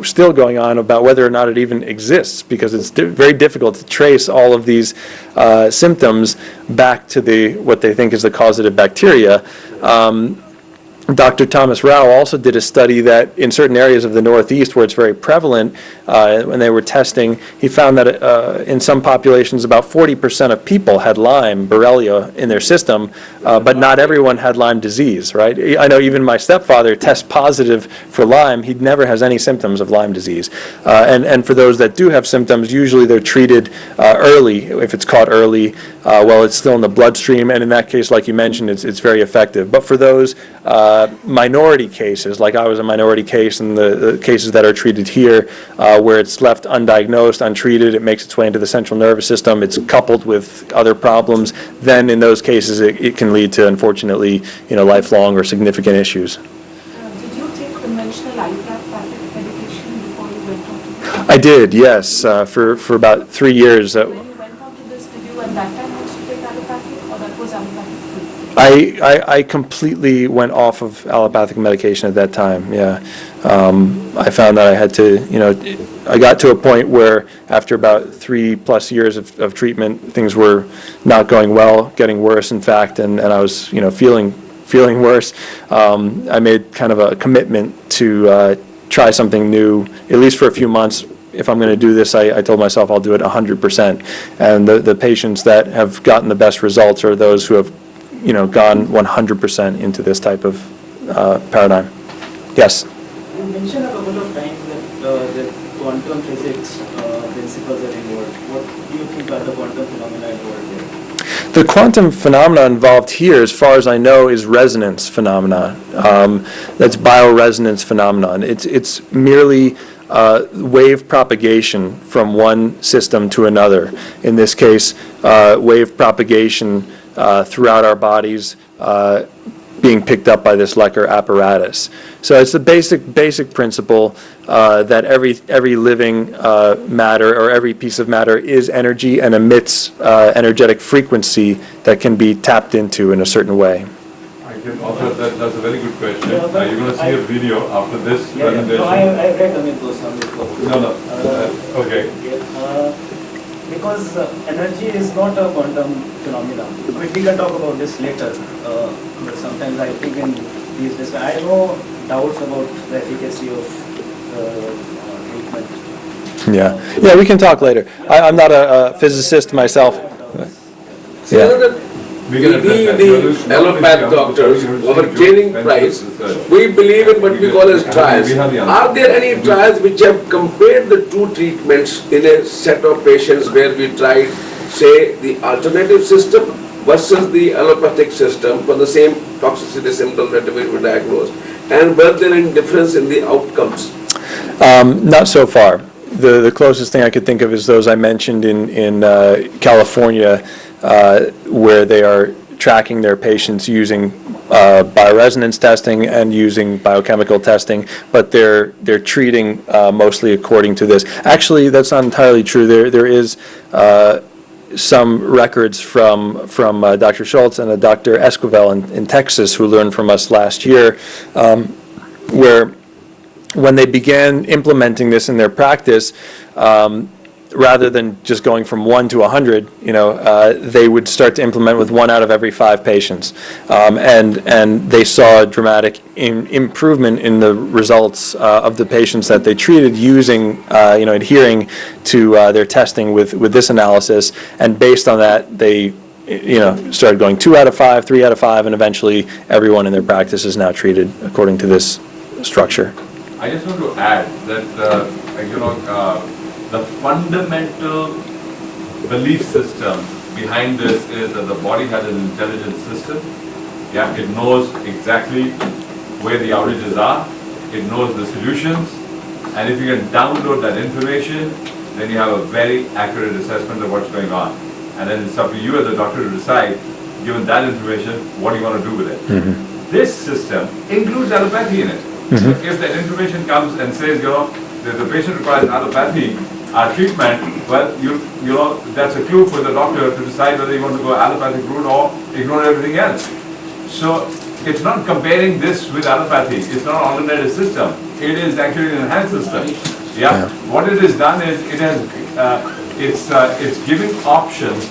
still going on about whether or not it even exists, because it's very difficult to trace all of these symptoms back to what they think is the causative bacteria. Dr. Thomas Rao also did a study that in certain areas of the Northeast where it's very prevalent, when they were testing, he found that in some populations about 40% of people had Lyme, Borrelia in their system, but not everyone had Lyme disease, right? I know even my stepfather tests positive for Lyme. He never has any symptoms of Lyme disease. And for those that do have symptoms, usually they're treated early, if it's caught early, while it's still in the bloodstream, and in that case, like you mentioned, it's very effective. But for those minority cases, like I was a minority case, and the cases that are treated here, where it's left undiagnosed, untreated, it makes its way into the central nervous system, it's coupled with other problems, then in those cases it can lead to, unfortunately, lifelong or significant issues. Did you take conventional allopathic medication before you went on to this? I did, yes, for about 3 years. When you went on to this, did you at that time also take allopathic, or that was allopathic free? I completely went off of allopathic medication at that time, yeah. I found that I had to, I got to a point where after about 3+ years of treatment, things were not going well, getting worse in fact, and I was, feeling worse. I made kind of a commitment to try something new, at least for a few months. If I'm going to do this, I told myself I'll do it 100%. And the patients that have gotten the best results are those who have gone 100% into this type of paradigm. Yes? You mentioned a couple of times that the quantum physics principles are involved. What do you think are the quantum phenomena involved there? The quantum phenomena involved here, as far as I know, is resonance phenomena. That's bioresonance phenomenon. It's merely wave propagation from one system to another. In this case, wave propagation throughout our bodies being picked up by this Lecker apparatus. So it's the basic principle that every living matter or every piece of matter is energy and emits energetic frequency that can be tapped into in a certain way. I can offer that's a very good question. You're going to see a video after this presentation. No, I read those on the book. No. Okay. Because energy is not a quantum phenomenon. I mean, we can talk about this later, but sometimes I think in these days, I have no doubts about the efficacy of treatment. Yeah, we can talk later. I'm not a physicist myself. Yeah. The allopath doctors, our training price, we believe in what we call as trials. Are there any trials which have compared the two treatments in a set of patients where we tried, say, the alternative system versus the allopathic system for the same toxicity symptoms that we were diagnosed? And were there any difference in the outcomes? Not so far. The closest thing I could think of is those I mentioned in California, where they are tracking their patients using bioresonance testing and using biochemical testing, but they're treating mostly according to this. Actually, that's not entirely true. There is some records from Dr. Schultz and Dr. Esquivel in Texas, who learned from us last year, where when they began implementing this in their practice, rather than just going from 1 to 100, they would start to implement with 1 out of every 5 patients, and they saw a dramatic improvement in the results of the patients that they treated using, adhering to their testing with this analysis, and based on that, they started going 2 out of 5, 3 out of 5, and eventually everyone in their practice is now treated according to this structure. I just want to add that the fundamental belief system behind this is that the body has an intelligent system. Yeah, it knows exactly where the outages are. It knows the solutions, and if you can download that information, then you have a very accurate assessment of what's going on. And then it's up to you as a doctor to decide, given that information, what do you want to do with it. Mm-hmm. This system includes allopathy in it. Mm-hmm. So if that information comes and says, that the patient requires allopathy treatment, well, that's a clue for the doctor to decide whether you want to go allopathic route or ignore everything else. So it's not comparing this with allopathy. It's not an alternative system. It is actually an enhanced system. Yeah. What it has done is it has it's giving options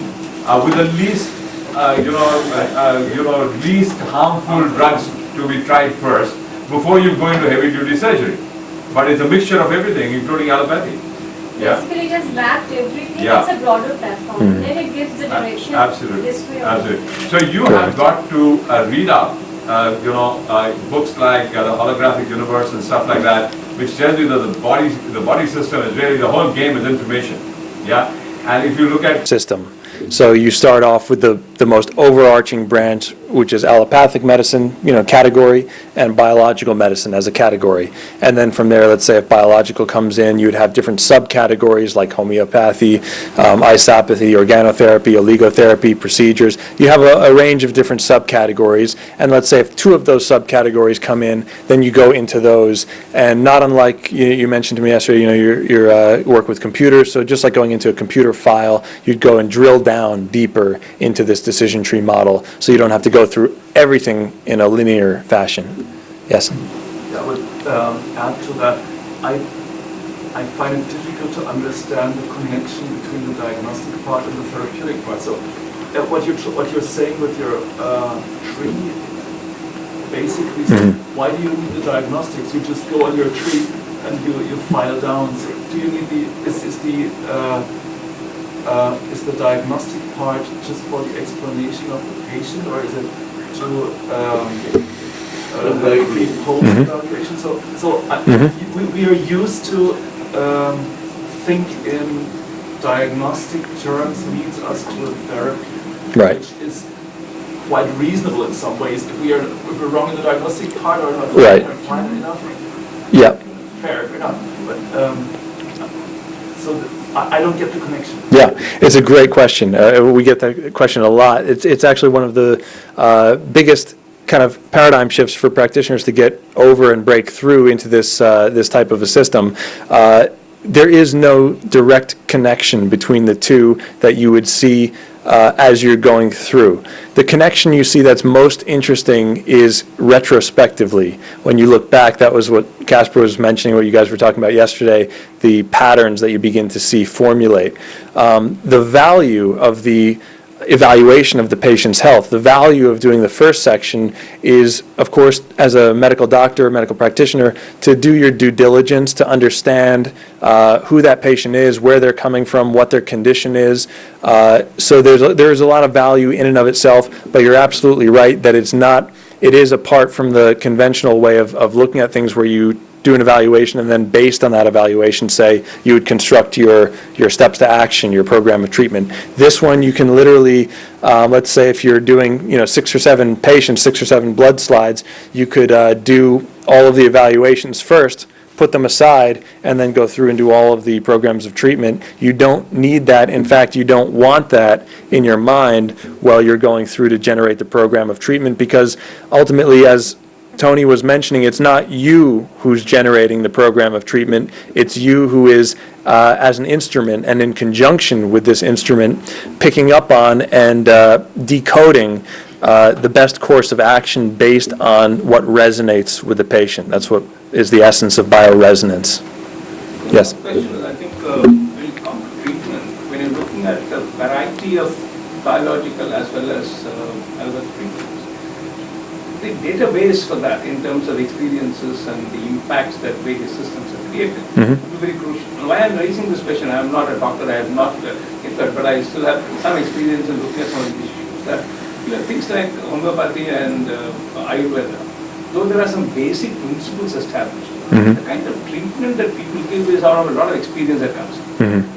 with the least least harmful drugs to be tried first before you go into heavy duty surgery. But it's a mixture of everything, including allopathy. Yeah. Basically, it has mapped everything. Yeah. It's a broader platform. Mm. Then it gives the direction. Absolutely. This way. Absolutely. So you have got to read up, books like the Holographic Universe and stuff like that, which tells you that the body system is really the whole game is information. Yeah. And if you look at system. So you start off with the most overarching branch, which is allopathic medicine, category, and biological medicine as a category. And then from there, let's say if biological comes in, you'd have different subcategories like homeopathy, isopathy, organotherapy, oligotherapy, procedures. You have a range of different subcategories. And let's say if 2 of those subcategories come in, then you go into those. And not unlike you mentioned to me yesterday, your work with computers. So just like going into a computer file, you'd go and drill down deeper into this decision tree model, so you don't have to go through everything in a linear fashion. Yes? I would add to that, I find it difficult to understand the connection between the diagnostic part and the therapeutic part. So what you're saying with your tree, basically, why do you need the diagnostics? You just go on your tree and you file down. So do you need is the diagnostic part just for the explanation of the patient, or is it to pre-post evaluation? We are used to think in diagnostic terms leads us to a therapy. Right. which is quite reasonable in some ways. If we're wrong in the diagnostic part or not Right. fine enough, Yeah. fair enough. But I don't get the connection. Yeah, it's a great question. We get that question a lot. It's actually one of the biggest kind of paradigm shifts for practitioners to get over and break through into this this type of a system. There is no direct connection between the two that you would see as you're going through. The connection you see that's most interesting is retrospectively. When you look back, that was what Casper was mentioning, what you guys were talking about yesterday, the patterns that you begin to see formulate. The value of the evaluation of the patient's health, the value of doing the first section is, of course, as a medical doctor, medical practitioner, to do your due diligence, to understand who that patient is, where they're coming from, what their condition is. So there's a lot of value in and of itself, but you're absolutely right that it is apart from the conventional way of looking at things where you do an evaluation and then based on that evaluation say you would construct your steps to action, your program of treatment. This one you can literally, let's say if you're doing 6 or 7 patients, 6 or 7 blood slides, you could do all of the evaluations first, put them aside, and then go through and do all of the programs of treatment. You don't need that. In fact, you don't want that in your mind while you're going through to generate the program of treatment, because ultimately, as Tony was mentioning, it's not you who's generating the program of treatment, it's you who is, as an instrument and in conjunction with this instrument, picking up on and decoding the best course of action based on what resonates with the patient. That's what is the essence of bioresonance. Yes? The question is, I think, when it comes to treatment, when you're looking at the variety of biological as well as other treatments, the database for that in terms of experiences and the impacts that various systems have created will be very crucial. And why I'm raising this question, I'm not a doctor, I have not but I still have some experience in looking at some of these issues. That things like homeopathy and Ayurveda, though there are some basic principles established, the kind of treatment that people give is out of a lot of experience that comes.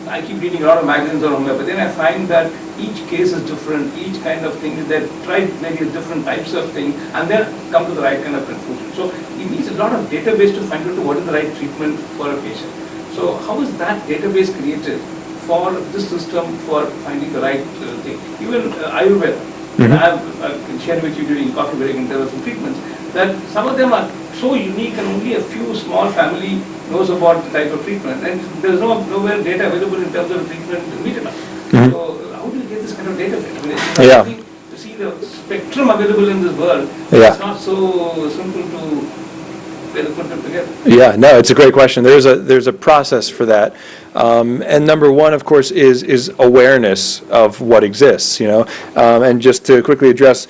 I keep reading a lot of magazines on homeopathy, and I find that each case is different, each kind of thing, they've tried maybe different types of things, and then come to the right kind of conclusion. So it needs a lot of database to find out what is the right treatment for a patient. So how is that database created for this system for finding the right thing? Even Ayurveda, I can share with you during coffee break in terms of some treatments, that some of them are so unique and only a few small family knows about the type of treatment, and there's nowhere data available in terms of treatment meet enough. So how do you get this kind of database? I mean, to see the spectrum available in this world, it's not so simple to put them together. Yeah, no, it's a great question. There's a process for that. And number one, of course, is awareness of what exists, and just to quickly address,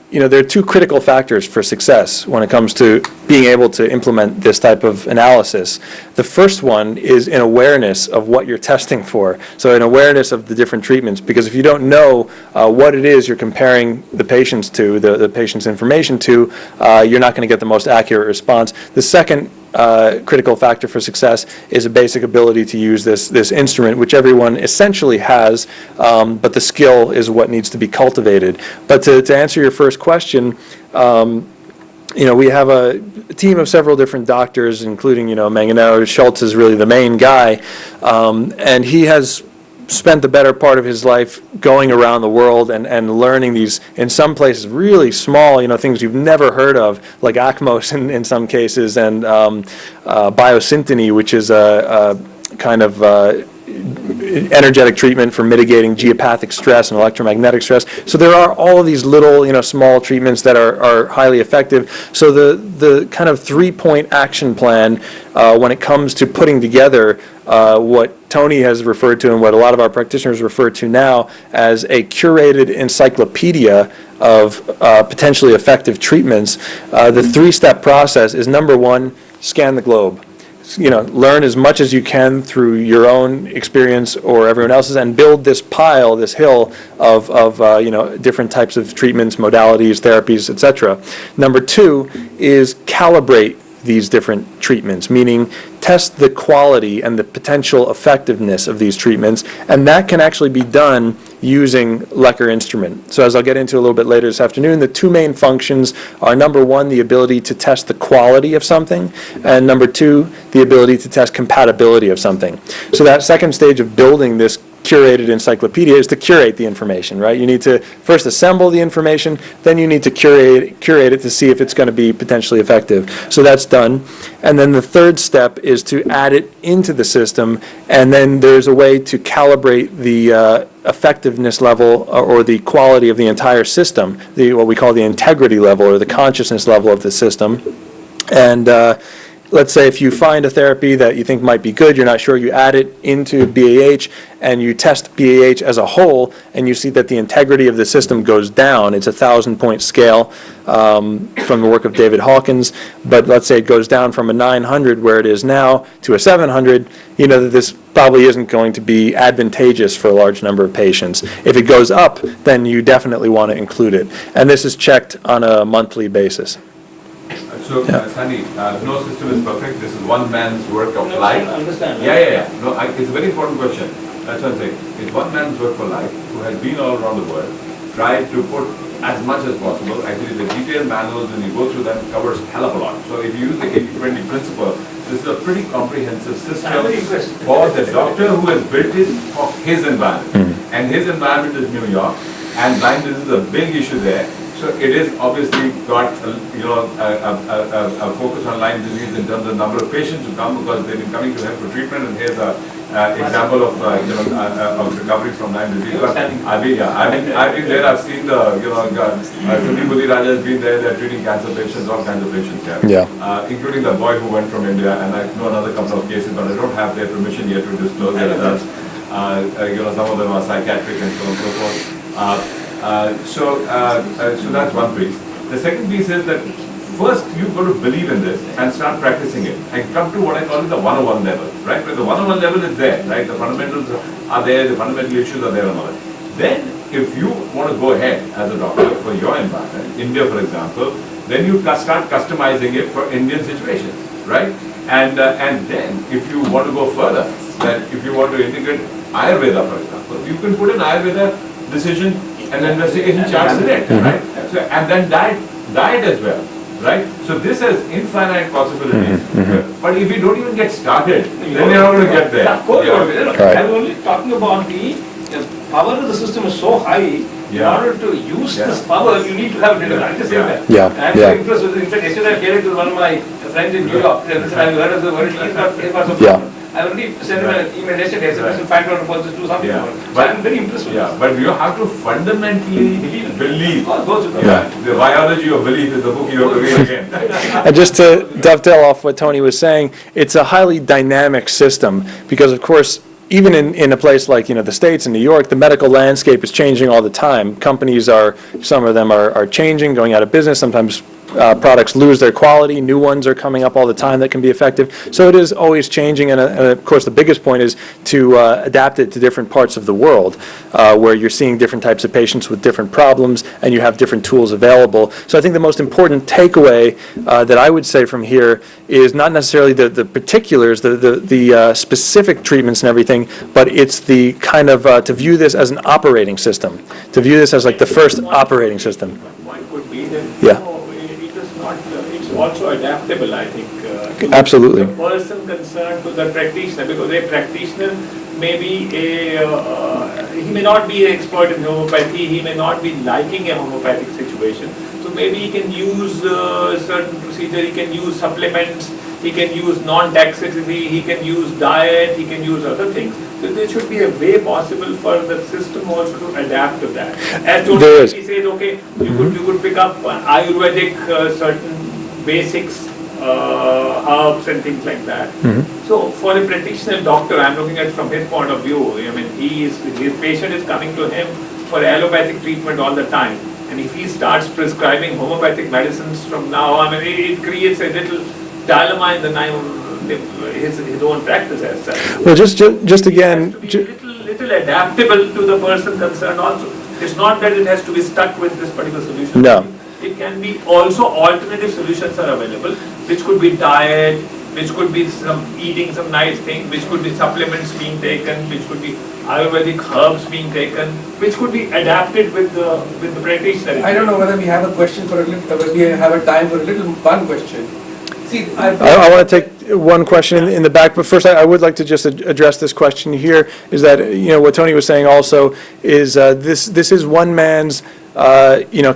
there are 2 critical factors for success when it comes to being able to implement this type of analysis. The first one is an awareness of what you're testing for, so an awareness of the different treatments, because if you don't know what it is you're comparing the patients to, the patient's information to, you're not going to get the most accurate response. The second critical factor for success is a basic ability to use this instrument, which everyone essentially has, but the skill is what needs to be cultivated. But to answer your first question, we have a team of several different doctors, including, Manganello. Schultz is really the main guy, and he has spent the better part of his life going around the world and learning these, in some places, really small, things you've never heard of, like ACMOS in some cases, and biosyntony, which is a kind of energetic treatment for mitigating geopathic stress and electromagnetic stress. So there are all of these little, small treatments that are highly effective. So the kind of 3-point action plan when it comes to putting together what Tony has referred to and what a lot of our practitioners refer to now as a curated encyclopedia of potentially effective treatments. The 3-step process is, number 1, scan the globe. Learn as much as you can through your own experience or everyone else's, and build this pile, this hill of different types of treatments, modalities, therapies, etc. Number 2 is calibrate these different treatments, meaning test the quality and the potential effectiveness of these treatments, and that can actually be done using Lecker instrument. So as I'll get into a little bit later this afternoon, the two main functions are, number one, the ability to test the quality of something, and number two, the ability to test compatibility of something. So that second stage of building this curated encyclopedia is to curate the information, right? You need to first assemble the information, then you need to curate it to see if it's going to be potentially effective. So that's done. And then the third step is to add it into the system, and then there's a way to calibrate the effectiveness level or the quality of the entire system, what we call the integrity level or the consciousness level of the system. And let's say if you find a therapy that you think might be good, you're not sure, you add it into BAH and you test BAH as a whole and you see that the integrity of the system goes down. It's a 1,000-point scale from the work of David Hawkins, but let's say it goes down from a 900 where it is now to a 700, you know that this probably isn't going to be advantageous for a large number of patients. If it goes up, then you definitely want to include it. And this is checked on a monthly basis. So, Sunny, no system is perfect. This is one man's work of life. I understand. Yeah. No, it's a very important question. That's what I'm saying. It's one man's work for life who has been all around the world, tried to put as much as possible. Actually, the detailed manuals, when you go through them, covers hell of a lot. So if you use the 80-20 principle, this is a pretty comprehensive system for the doctor who has built it for his environment. And his environment is New York, and Lyme disease is a big issue there. So it is obviously got a focus on Lyme disease in terms of number of patients who come because they've been coming to him for treatment, and here's an example of of recovery from Lyme disease. But I've been there. I've seen the Sunil Budhi Raja has been there. They're treating cancer patients, all kinds of patients here, including the boy who went from India, and I know another couple of cases, but I don't have their permission yet to disclose their results. Some of them are psychiatric and so on and so forth. So that's one piece. The second piece is that first you've got to believe in this and start practicing it and come to what I call it the 101 level, right? When the 101 level is there, right? The fundamentals are there, the fundamental issues are there and all that. Then if you want to go ahead as a doctor for your environment, India for example, then you start customizing it for Indian situations, right? And then if you want to go further, that if you want to integrate Ayurveda for example, you can put an Ayurveda decision and investigation charts in it, right? So, and then diet as well, right? So this has infinite possibilities. But if you don't even get started, then you're not going to get there. I'm only talking about the power of the system is so high. In order to use this power, you need to have delivery. I'm just saying that. I'm very impressed with it. In fact, yesterday I shared it with one of my friends in New York. I've heard of the word. He's got some. I already sent him an email yesterday. I said, find out about this, do something about it. So I'm very impressed with it. But you have to fundamentally believe. The biology of belief is the book you have to read again. And just to dovetail off what Tony was saying, it's a highly dynamic system because, of course, even in a place like the States and New York, the medical landscape is changing all the time. Companies some of them are changing, going out of business. Sometimes products lose their quality. New ones are coming up all the time that can be effective. So it is always changing, and of course the biggest point is to adapt it to different parts of the world where you're seeing different types of patients with different problems and you have different tools available. So I think the most important takeaway that I would say from here is not necessarily the particulars, the specific treatments and everything, but it's the kind of to view this as an operating system, to view this as like the first operating system. One could be that it's also adaptable, I think. Absolutely. The person concerned to the practitioner, because a practitioner may be he may not be an expert in homeopathy, he may not be liking a homeopathic situation. So maybe he can use certain procedure, he can use supplements, he can use non-toxicity, he can use diet, he can use other things. So there should be a way possible for the system also to adapt to that. As Tony says, okay, you could pick up Ayurvedic certain basics, herbs and things like that. So for a practitioner doctor, I'm looking at from his point of view. I mean, his patient is coming to him for allopathic treatment all the time. And if he starts prescribing homeopathic medicines from now, I mean, it creates a little dilemma in his own practice as such. Well, just again, it has to be little adaptable to the person concerned also. It's not that it has to be stuck with this particular solution. No. It can be also alternative solutions are available, which could be diet, which could be some eating some nice thing, which could be supplements being taken, which could be Ayurvedic herbs being taken, which could be adapted with the practitioner. I don't know whether we have a question for a little, whether we have a time for a little one question. See, I want to take one question in the back, but first I would like to just address this question here, is that, what Tony was saying also is this is one man's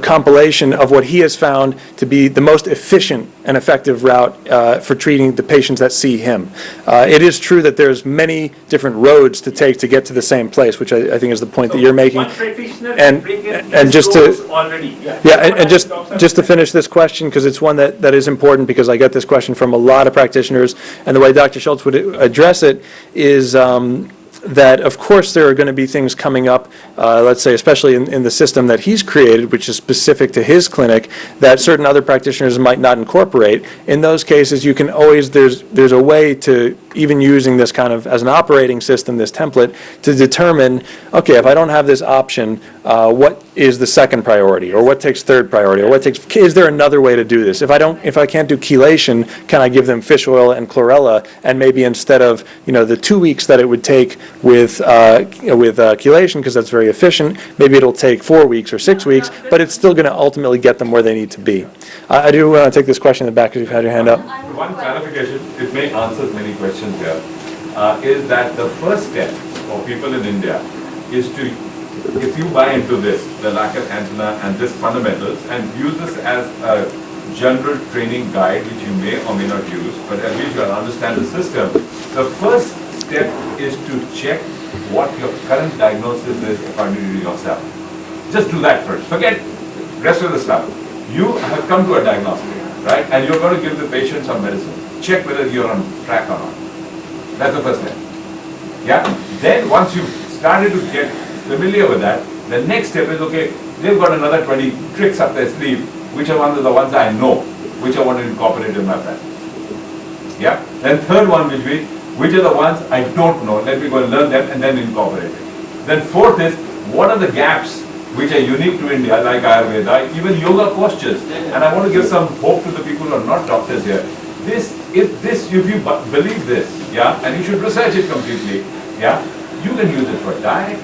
compilation of what he has found to be the most efficient and effective route for treating the patients that see him. It is true that there's many different roads to take to get to the same place, which I think is the point that you're making. One practitioner And- can bring in and his just to- dose already. And just to finish this question, because it's one that is important, because I get this question from a lot of practitioners, and the way Dr. Schultz would address it is that, of course, there are going to be things coming up, let's say, especially in the system that he's created, which is specific to his clinic, that certain other practitioners might not incorporate. In those cases, you can always, there's a way to, even using this kind of as an operating system, this template, to determine, okay, if I don't have this option, what is the second priority, or what takes third priority, or what takes, is there another way to do this? If I can't do chelation, can I give them fish oil and chlorella, and maybe instead of, the 2 weeks that it would take with chelation, because that's very efficient, maybe it'll take 4 weeks or 6 weeks, but it's still going to ultimately get them where they need to be. I do want to take this question in the back, because you've had your hand up. One clarification, it may answer many questions here, is that the first step for people in India is to, if you buy into this, the Lacan antenna and this fundamentals, and use this as a general training guide, which you may or may not use, but at least you understand the system. The first step is to check what your current diagnosis is according to yourself. Just do that first. Forget rest of the stuff. You have come to a diagnostic, right? And you're going to give the patient some medicine. Check whether you're on track or not. That's the first step. Yeah? Then once you've started to get familiar with that, the next step is, okay, they've got another 20 tricks up their sleeve. Which are one of the ones I know, which I want to incorporate in my practice. Yeah? Then third one will be, which are the ones I don't know, let me go and learn them and then incorporate it. Then fourth is, what are the gaps which are unique to India, like Ayurveda, even yoga postures. And I want to give some hope to the people who are not doctors here. If you believe this, yeah, and you should research it completely, yeah, you can use it for diet.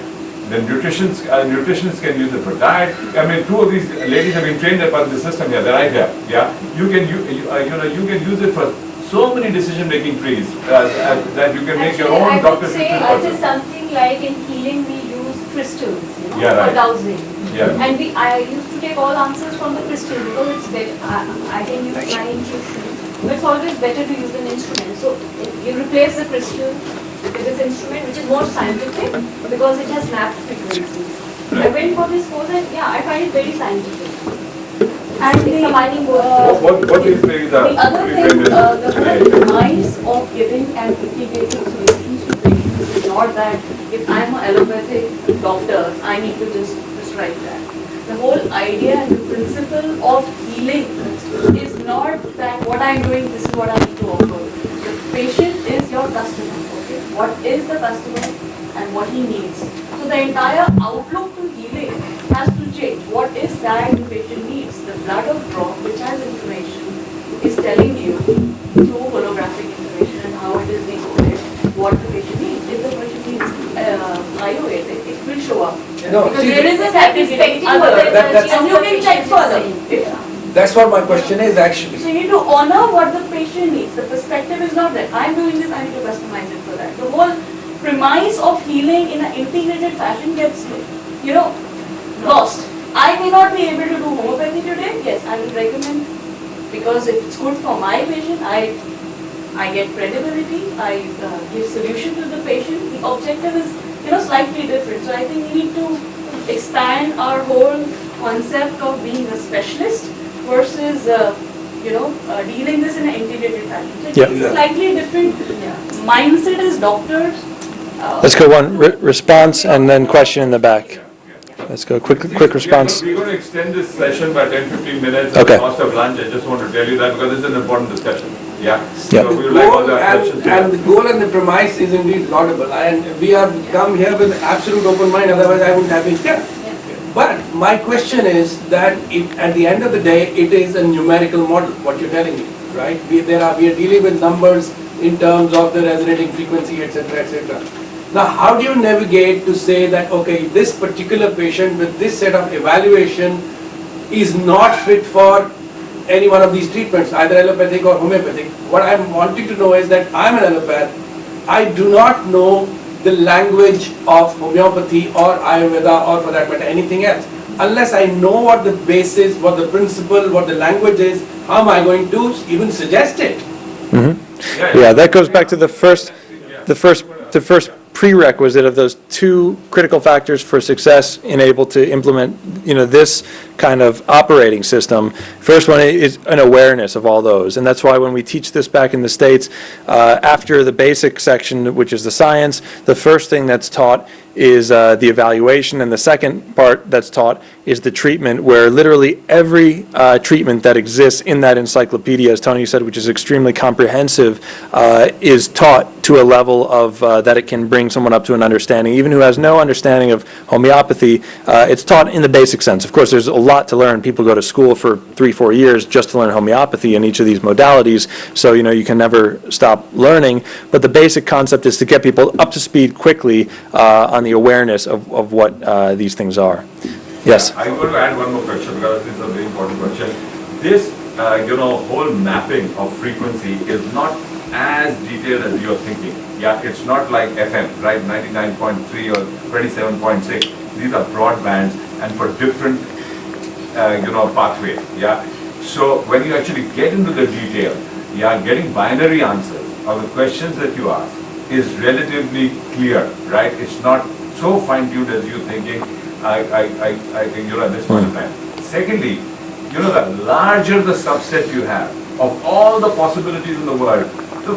The nutritionists can use it for diet. I mean, two of these ladies have been trained by the system here, they're right here. Yeah, you can use it for so many decision-making trees that you can make your own doctor's I would say it is something like in healing we use crystals, for dowsing. Yeah. And I used to take all answers from the crystal because it's better. I can use my intuition, but it's always better to use an instrument. So you replace the crystal with this instrument, which is more scientific because it has mapped frequencies. I went for this course and I find it very scientific. And it's combining both. What is the other thing, the whole premise of giving an integrated solution to patients is not that if I'm an allopathic doctor, I need to just prescribe that. The whole idea and the principle of healing is not that what I'm doing, this is what I need to offer. The patient is your customer. Okay? What is the customer and what he needs? So the entire outlook to healing has to change. What is that the patient needs? The blood of drop, which has information, is telling you through holographic information and how it is being coded what the patient needs. If the patient needs Ayurvedic, it will show up. Because there is a certificate and you can check further. That's what my question is actually. So you need to honor what the patient needs. The perspective is not that I'm doing this, I need to customize it for that. The whole premise of healing in an integrated fashion gets, lost. I may not be able to do homeopathy today. Yes, I will recommend because if it's good for my patient, I get credibility, I give solution to the patient. The objective is, slightly different. So I think we need to expand our whole concept of being a specialist versus, dealing this in an integrated fashion. So it's a slightly different mindset as doctors. Let's go one response and then question in the back. Let's go quick response. We're going to extend this session by 10-15 minutes at the cost of lunch. I just want to tell you that because this is an important discussion. Yeah. So we would like all the questions. And the goal and the premise is indeed laudable. And we have come here with absolute open mind. Otherwise, I wouldn't have been here. But my question is that at the end of the day, it is a numerical model. What you're telling me. right? We are dealing with numbers in terms of the resonating frequency, etc., etc. Now, how do you navigate to say that, okay, this particular patient with this set of evaluation is not fit for any one of these treatments, either allopathic or homeopathic? What I'm wanting to know is that I'm an allopath. I do not know the language of homeopathy or Ayurveda or for that matter anything else. Unless I know what the basis, what the principle, what the language is, how am I going to even suggest it? Yeah, that goes back to the first prerequisite of those two critical factors for success in able to implement, this kind of operating system. First one is an awareness of all those, and that's why when we teach this back in the States, after the basic section, which is the science, the first thing that's taught is the evaluation, and the second part that's taught is the treatment, where literally every treatment that exists in that encyclopedia, as Tony said, which is extremely comprehensive, is taught to a level of that it can bring someone up to an understanding. Even who has no understanding of homeopathy, it's taught in the basic sense. Of course, there's a lot to learn. People go to school for 3-4 years just to learn homeopathy in each of these modalities, so you can never stop learning. But the basic concept is to get people up to speed quickly on the awareness of what these things are. Yes? I'm going to add one more question because this is a very important question. This, whole mapping of frequency is not as detailed as you're thinking. Yeah, it's not like FM, right? 99.3 or 27.6. These are broad bands and for different, pathways. Yeah. So when you actually get into the detail, getting binary answers of the questions that you ask is relatively clear, right? It's not so fine-tuned as you're thinking. At this point in time. Secondly, the larger the subset you have of all the possibilities in the world, the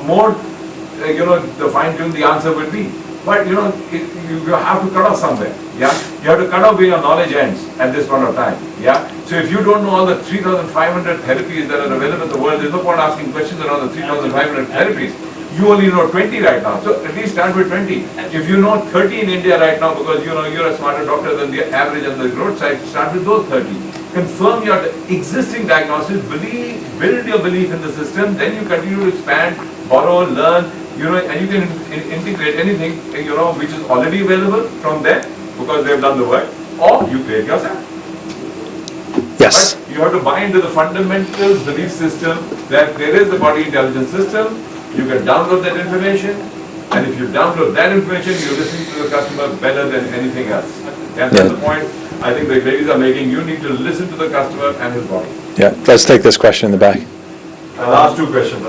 more the fine-tuned the answer will be. But you have to cut off somewhere. Yeah, you have to cut off where your knowledge ends at this point of time. Yeah. So if you don't know all the 3,500 therapies that are available in the world, there's no point asking questions around the 3,500 therapies. You only know 20 right now, so at least start with 20. If you know 30 in India right now, because you're a smarter doctor than the average on the roadside, start with those 30. Confirm your existing diagnosis, build your belief in the system, then you continue to expand, borrow, learn, and you can integrate anything, which is already available from there, because they've done the work, or you create yourself. Yes. But you have to buy into the fundamental belief system that there is a body intelligence system. You can download that information, and if you download that information, you're listening to the customer better than anything else. And that's the point I think the ladies are making. You need to listen to the customer and his body. Yeah, let's take this question in the back. Last two questions.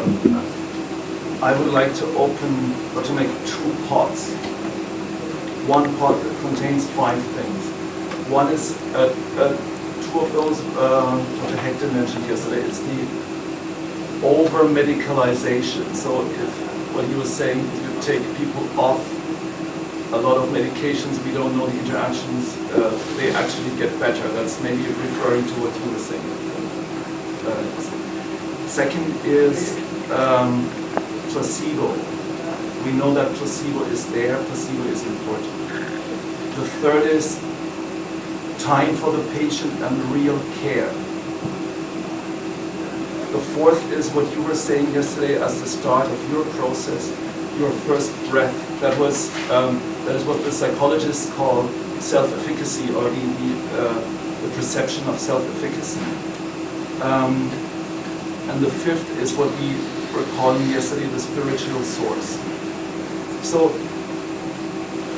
I would like to make 2 pots. One pot that contains 5 things. One is 2 of those Dr. Hector mentioned yesterday. It's the over-medicalization. So if what he was saying, if you take people off a lot of medications, we don't know the interactions, they actually get better. That's maybe referring to what you were saying. Second is placebo. We know that placebo is there, placebo is important. The third is time for the patient and real care. The fourth is what you were saying yesterday as the start of your process, your first breath. That is what the psychologists call self-efficacy, or the perception of self-efficacy. And the fifth is what we were calling yesterday the spiritual source. So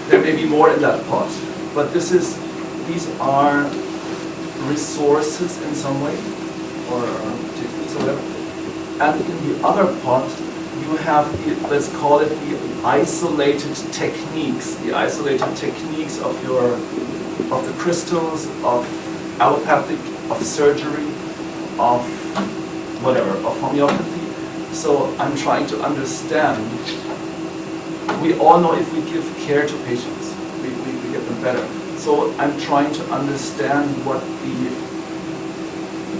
there may be more in that pot, but these are resources in some way, or whatever. And in the other pot, you have let's call it the isolated techniques of the crystals, of allopathic, of surgery, of whatever, of homeopathy. So I'm trying to understand. We all know if we give care to patients, we get them better. So I'm trying to understand what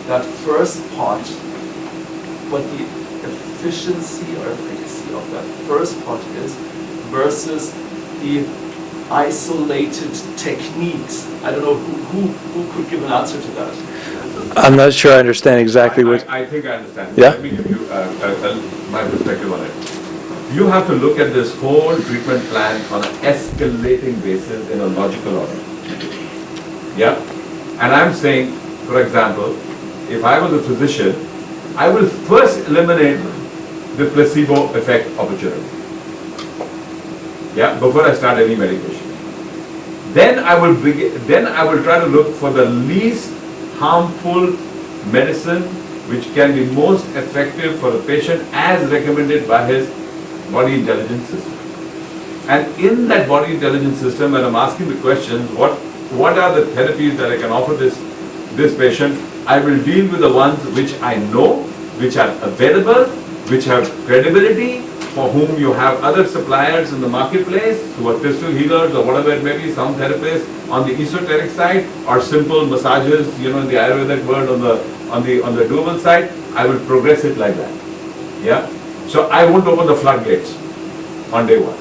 that first pot, what the efficiency or efficacy of that first pot is versus the isolated techniques. I don't know who could give an answer to that. I'm not sure I understand exactly what. I think I understand. Yeah? Let me give you my perspective on it. You have to look at this whole treatment plan on an escalating basis in a logical order. Yeah? And I'm saying, for example, if I was a physician, I will first eliminate the placebo effect opportunity. Yeah, before I start any medication. Then I will try to look for the least harmful medicine which can be most effective for the patient as recommended by his body intelligence system. And in that body intelligence system, when I'm asking the question, what are the therapies that I can offer this patient, I will deal with the ones which I know, which are available, which have credibility, for whom you have other suppliers in the marketplace who are crystal healers or whatever it may be, some therapists on the esoteric side, or simple massages, in the Ayurvedic world on the doable side. I will progress it like that. Yeah. So I won't open the floodgates on day one.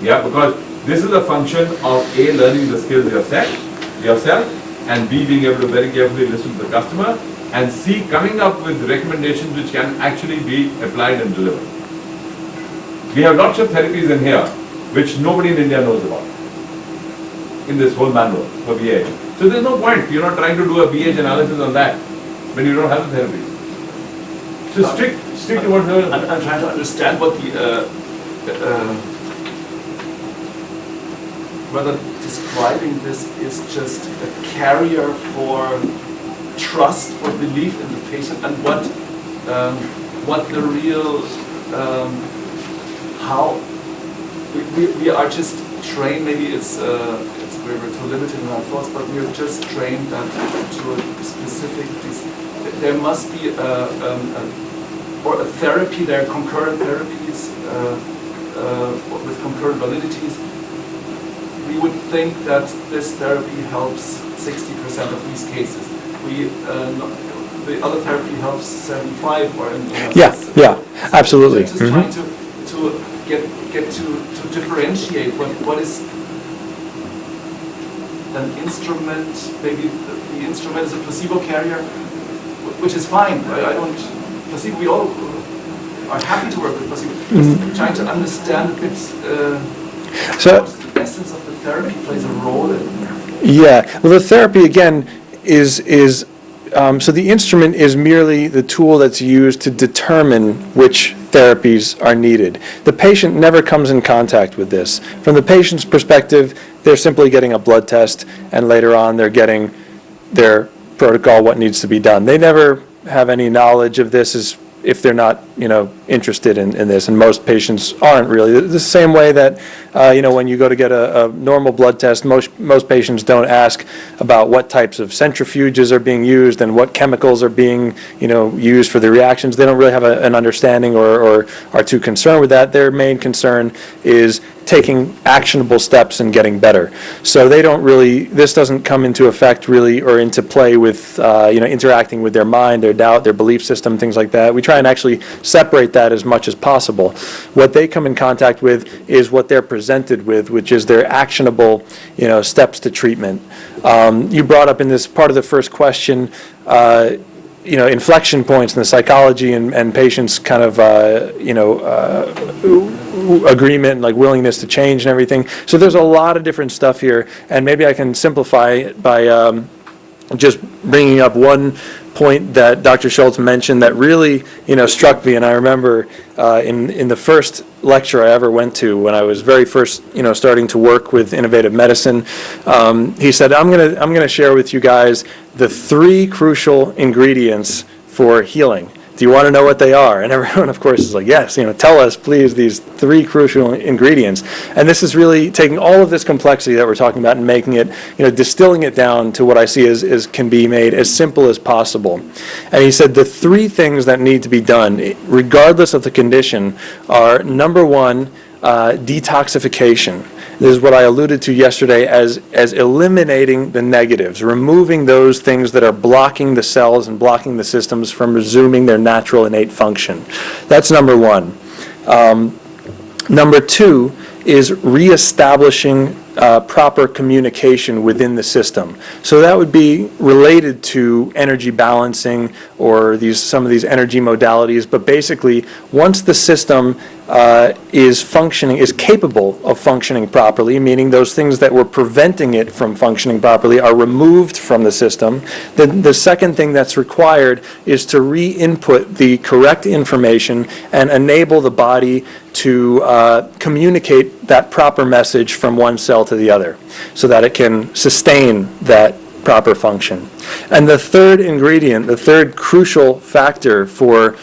Yeah, because this is a function of A, learning the skills yourself, and B, being able to very carefully listen to the customer, and C, coming up with recommendations which can actually be applied and delivered. We have lots of therapies in here which nobody in India knows about in this whole manual for BH. So there's no point, you're not trying to do a BH analysis on that when you don't have the therapies. So stick to what I'm trying to understand what whether describing this is just a carrier for trust, for belief in the patient, and what the real how we are just trained. Maybe it's we're too limited in our thoughts, but we're just trained that to a specific. There must be or a therapy. There are concurrent therapies with concurrent validities. We would think that this therapy helps 60% of these cases. The other therapy helps 75 or in Yeah, absolutely. Just trying to get to differentiate what is an instrument. Maybe the instrument is a placebo carrier, which is fine. I don't placebo. We all are happy to work with placebo. Just trying to understand a bit. So the essence of the therapy plays a role in. Yeah, well, the therapy again is so the instrument is merely the tool that's used to determine which therapies are needed. The patient never comes in contact with this. From the patient's perspective, they're simply getting a blood test, and later on they're getting their protocol, what needs to be done. They never have any knowledge of this as if they're not, interested in this, and most patients aren't really. The same way that, when you go to get a normal blood test, most patients don't ask about what types of centrifuges are being used and what chemicals are being, used for the reactions. They don't really have an understanding or are too concerned with that. Their main concern is taking actionable steps and getting better. So they don't really, this doesn't come into effect really or into play with, interacting with their mind, their doubt, their belief system, things like that. We try and actually separate that as much as possible. What they come in contact with is what they're presented with, which is their actionable, steps to treatment. You brought up in this part of the first question, inflection points in the psychology and patients' kind of, agreement and like willingness to change and everything. So there's a lot of different stuff here, and maybe I can simplify it by just bringing up one point that Dr. Schultz mentioned that really, struck me. And I remember in the first lecture I ever went to when I was very first, starting to work with innovative medicine, he said, I'm gonna share with you guys the 3 crucial ingredients for healing. Do you want to know what they are? And everyone, of course, is like, yes, tell us, please, these 3 crucial ingredients. And this is really taking all of this complexity that we're talking about and making it, distilling it down to what I see as can be made as simple as possible. And he said the 3 things that need to be done, regardless of the condition, are number 1, detoxification. This is what I alluded to yesterday as eliminating the negatives, removing those things that are blocking the cells and blocking the systems from resuming their natural innate function. That's number 1. Number 2 is reestablishing proper communication within the system. So that would be related to energy balancing or some of these energy modalities, but basically once the system is capable of functioning properly, meaning those things that were preventing it from functioning properly are removed from the system, then the second thing that's required is to re-input the correct information and enable the body to communicate that proper message from one cell to the other so that it can sustain that proper function. And the third ingredient, the third crucial factor for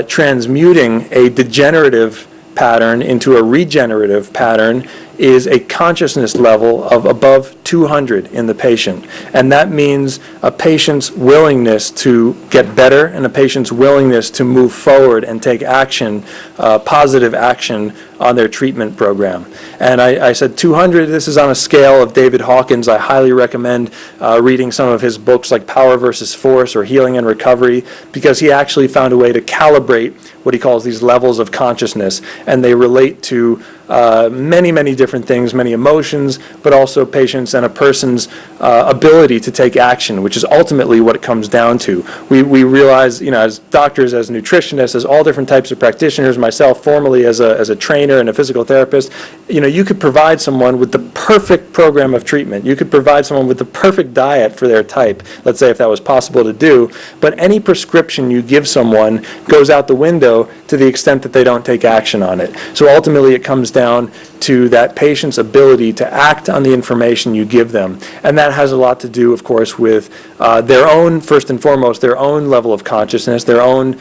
transmuting a degenerative pattern into a regenerative pattern is a consciousness level of above 200 in the patient. And that means a patient's willingness to get better and a patient's willingness to move forward and take action, positive action on their treatment program. And I said 200, this is on a scale of David Hawkins. I highly recommend reading some of his books like Power versus Force or Healing and Recovery, because he actually found a way to calibrate what he calls these levels of consciousness, and they relate to many, many different things, many emotions, but also patients and a person's ability to take action, which is ultimately what it comes down to. We realize, as doctors, as nutritionists, as all different types of practitioners, myself formerly as a trainer and a physical therapist, you could provide someone with the perfect program of treatment. You could provide someone with the perfect diet for their type, let's say if that was possible to do, but any prescription you give someone goes out the window to the extent that they don't take action on it. So ultimately it comes down to that patient's ability to act on the information you give them. And that has a lot to do, of course, with their own, first and foremost, their own level of consciousness, their own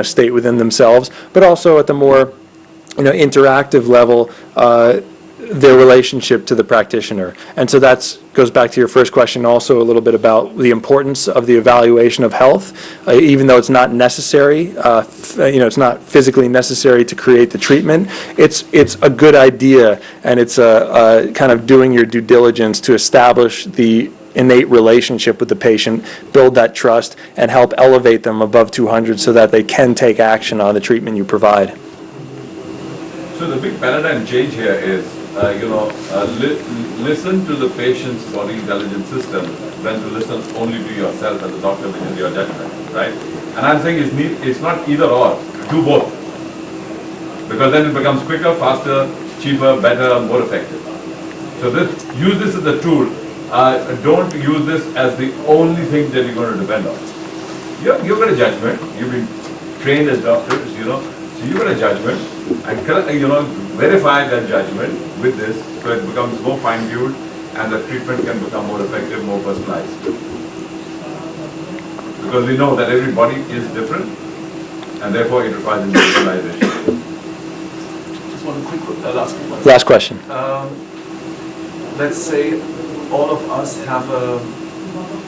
state within themselves, but also at the more interactive level, their relationship to the practitioner. And so that goes back to your first question also a little bit about the importance of the evaluation of health, even though it's not necessary, it's not physically necessary to create the treatment. It's a good idea, and it's a kind of doing your due diligence to establish the innate relationship with the patient, build that trust, and help elevate them above 200 so that they can take action on the treatment you provide. So the big paradigm change here is, listen to the patient's body intelligence system than to listen only to yourself as a doctor, which is your judgment, right? And I'm saying it's not either or, do both. Because then it becomes quicker, faster, cheaper, better, more effective. So use this as a tool. Don't use this as the only thing that you're going to depend on. You've got a judgment. You've been trained as doctors, so you've got a judgment, and verify that judgment with this, so it becomes more fine-tuned and the treatment can become more effective, more personalized. Because we know that every body is different and therefore it requires individualization. Just one quick last question. Let's say all of us have a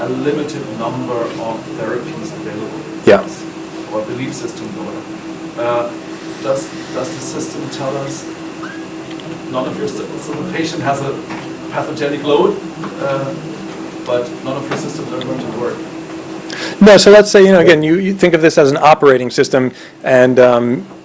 limited number of therapies available. Yeah. Or belief systems or whatever. Does the system tell us none of your so the patient has a pathogenic load, but none of your systems are going to work? No, so let's say, again, you think of this as an operating system, and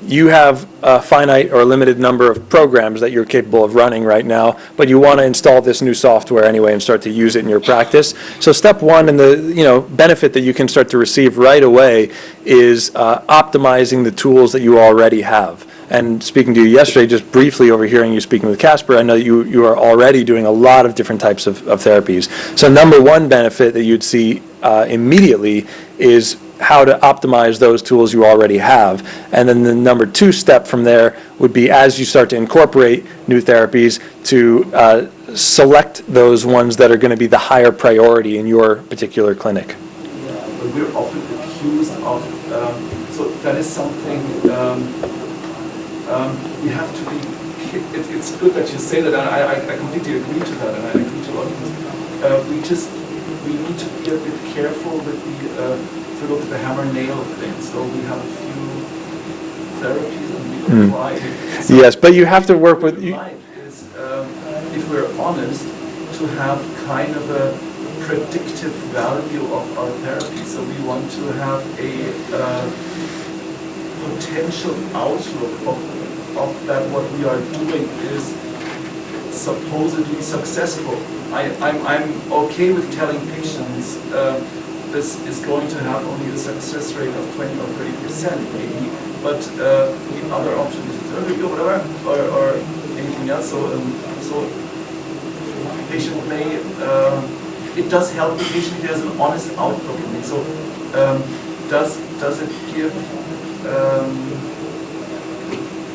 you have a finite or limited number of programs that you're capable of running right now, but you want to install this new software anyway and start to use it in your practice. So step one, and the benefit that you can start to receive right away is optimizing the tools that you already have. And speaking to you yesterday, just briefly overhearing you speaking with Casper, I know you are already doing a lot of different types of therapies. So number one benefit that you'd see immediately is how to optimize those tools you already have. And then the number two step from there would be, as you start to incorporate new therapies, to select those ones that are going to be the higher priority in your particular clinic. But we're often accused of, so that is something we have to be, it's good that you say that, and I completely agree to that, and I agree to a lot of this. We need to be a bit careful with if we look at the hammer nail thing. So we have a few therapies and we apply. So yes, but you have to work with. Is, if we're honest, to have kind of a predictive value of our therapy. So we want to have a potential outlook of of that what we are doing is supposedly successful. I'm okay with telling patients this is going to have only a success rate of 20 or 30% maybe, but the other option is surgery or whatever, or anything else. So the patient may, it does help the patient if there's an honest outlook in it. So does it give,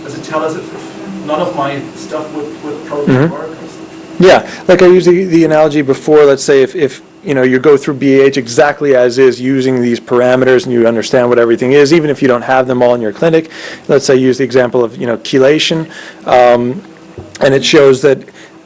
does it tell us if none of my stuff would probably work? Yeah, like I used the analogy before, let's say if you know, you go through BAH exactly as is using these parameters and you understand what everything is, even if you don't have them all in your clinic. Let's say use the example of, you know, chelation, and it shows that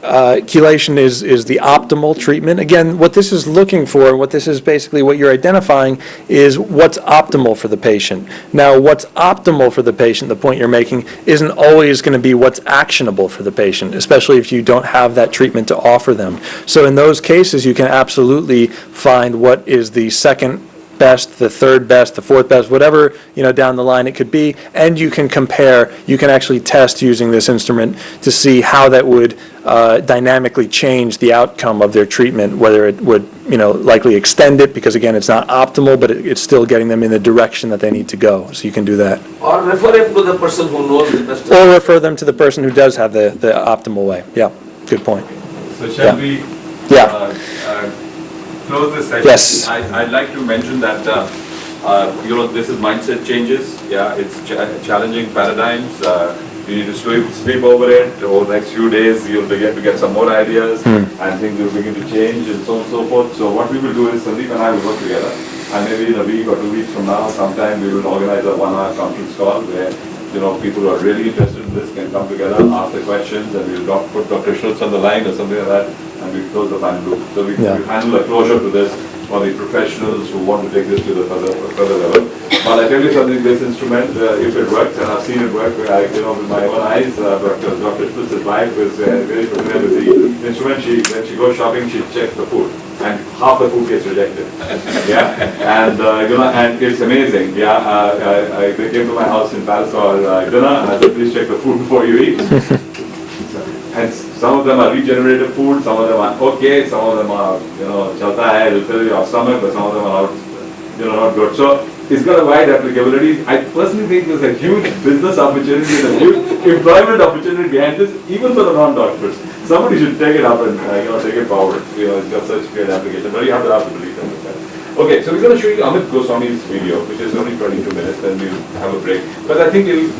chelation is the optimal treatment. Again, what this is looking for, and what this is basically what you're identifying, is what's optimal for the patient. Now, what's optimal for the patient, the point you're making, isn't always going to be what's actionable for the patient, especially if you don't have that treatment to offer them. So in those cases, you can absolutely find what is the second best, the third best, the fourth best, whatever, you know, down the line it could be, and you can compare, you can actually test using this instrument to see how that would dynamically change the outcome of their treatment, whether it would, you know, likely extend it, because again, it's not optimal, but it's still getting them in the direction that they need to go, so you can do that. Or refer him to the person who knows the best. Or refer them to the person who does have the optimal way. Yeah, good point. So shall we close this session? Yes. I'd like to mention that you know, this is mindset changes. Yeah, it's challenging paradigms. You need to sleep over it. Over the next few days, you'll begin to get some more ideas, and things will begin to change, and so on and so forth. So what we will do is Sandeep and I will work together, and maybe in a week or 2 weeks from now, sometime we will organize a 1-hour conference call where, you know, people who are really interested in this can come together, ask the questions, and we'll put Dr. Schultz on the line or something like that, and we'll close the final loop. So we handle a closure to this for the professionals who want to take this to the further level. But I tell you something, this instrument, if it works, and I've seen it work, you know, with my own eyes, Dr. Schultz's wife is very familiar with the instrument. When she goes shopping, she checks the food, and half the food gets rejected. Yeah, and you know, and it's amazing. Yeah, they came to my house in Paris for dinner, and I said, please check the food before you eat. And some of them are regenerative food, some of them are okay, some of them are, you know, chalta hai, it'll fill your stomach, but some of them are not, you know, not good. So it's got a wide applicability. I personally think there's a huge business opportunity and a huge employment opportunity behind this, even for the non-doctors. Somebody should take it up and you know, take it forward. You know, it's got such great application, but you have to have to believe that. Okay, so we're going to show you Amit Goswami's video, which is only 22 minutes, then we'll have a break. But I think it'll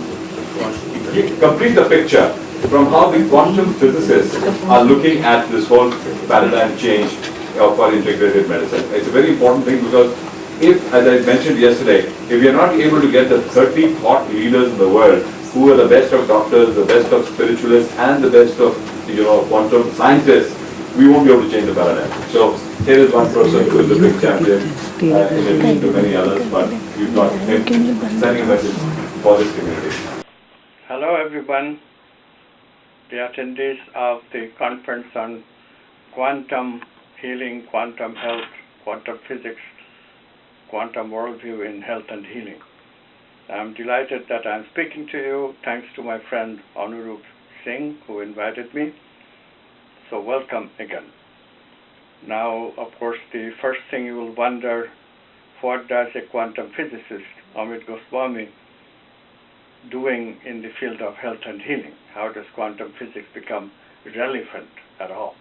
complete the picture from how the quantum physicists are looking at this whole paradigm change for integrated medicine. It's a very important thing, because if, as I mentioned yesterday, if we are not able to get the 30 thought leaders in the world who are the best of doctors, the best of spiritualists, and the best of, you know, quantum scientists, we won't be able to change the paradigm. So here is one person who is a big champion, in addition to many others, but you've got him sending a message for this community. Hello everyone, the attendees of the conference on quantum healing, quantum health, quantum physics, quantum worldview in health and healing. I'm delighted that I'm speaking to you, thanks to my friend Anurup Singh who invited me. So welcome again. Now, of course, the first thing you will wonder, what does a quantum physicist, Amit Goswami, doing in the field of health and healing? How does quantum physics become relevant at all?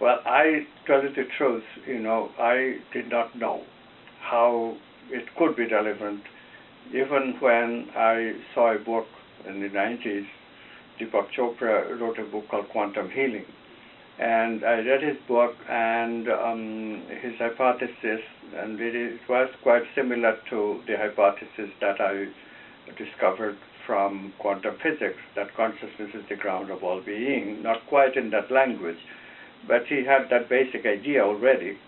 Well, I tell you the truth, you know, I did not know how it could be relevant, even when I saw a book in the 90s. Deepak Chopra wrote a book called Quantum Healing, and I read his book and his hypothesis, and it was quite similar to the hypothesis that I discovered from quantum physics, that consciousness is the ground of all being, not quite in that language, but he had that basic idea already.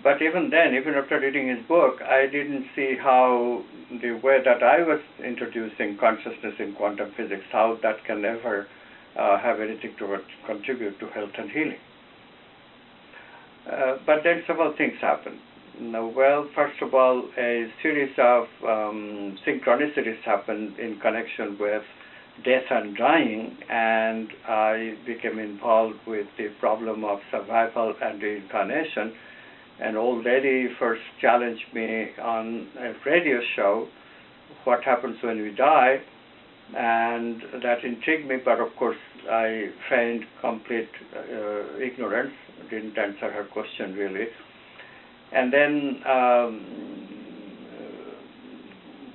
But even then, even after reading his book, I didn't see how the way that I was introducing consciousness in quantum physics, how that can ever have anything to contribute to health and healing. But then several things happened. Well, first of all, a series of synchronicities happened in connection with death and dying, and I became involved with the problem of survival and reincarnation. And old lady first challenged me on a radio show, what happens when we die, and that intrigued me, but of course I feigned complete ignorance, didn't answer her question really. And then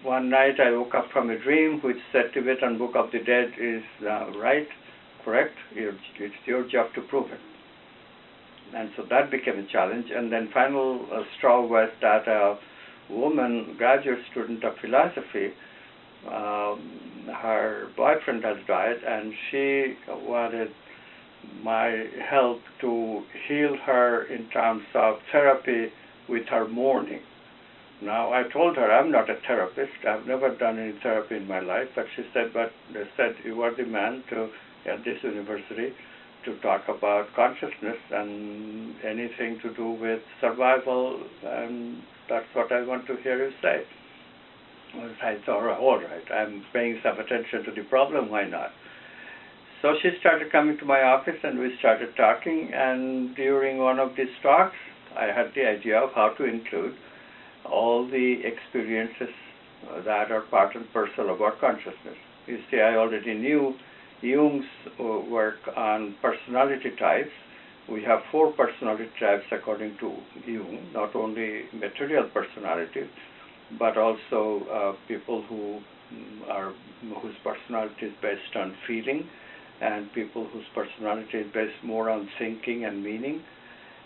one night I woke up from a dream which said Tibetan Book of the Dead is right, correct, it's your job to prove it. And so that became a challenge. And then final straw was that a woman, graduate student of philosophy, her boyfriend has died, and she wanted my help to heal her in terms of therapy with her mourning. Now, I told her I'm not a therapist. I've never done any therapy in my life. But she said, but they said you are the man at this university to talk about consciousness and anything to do with survival, and that's what I want to hear you say. I thought, all right, I'm paying some attention to the problem, why not? So she started coming to my office and we started talking, and during one of these talks, I had the idea of how to include all the experiences that are part and parcel of our consciousness. You see, I already knew Jung's work on personality types. We have 4 personality types according to Jung, not only material personality, but also people whose personality is based on feeling, and people whose personality is based more on thinking and meaning,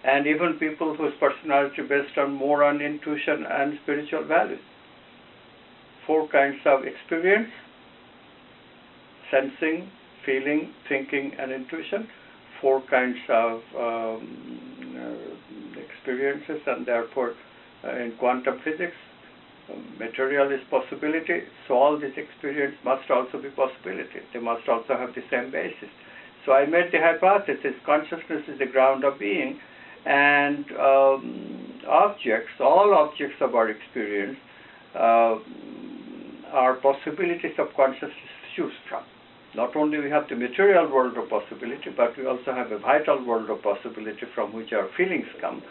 and even people whose personality is based on more on intuition and spiritual values. 4 kinds of experience: sensing, feeling, thinking, and intuition. 4 kinds of experiences, and therefore in quantum physics, material is possibility, so all these experiences must also be possibility. They must also have the same basis. So I made the hypothesis, consciousness is the ground of being, and objects, all objects of our experience are possibilities of consciousness to choose from. Not only we have the material world of possibility, but we also have a vital world of possibility from which our feelings come.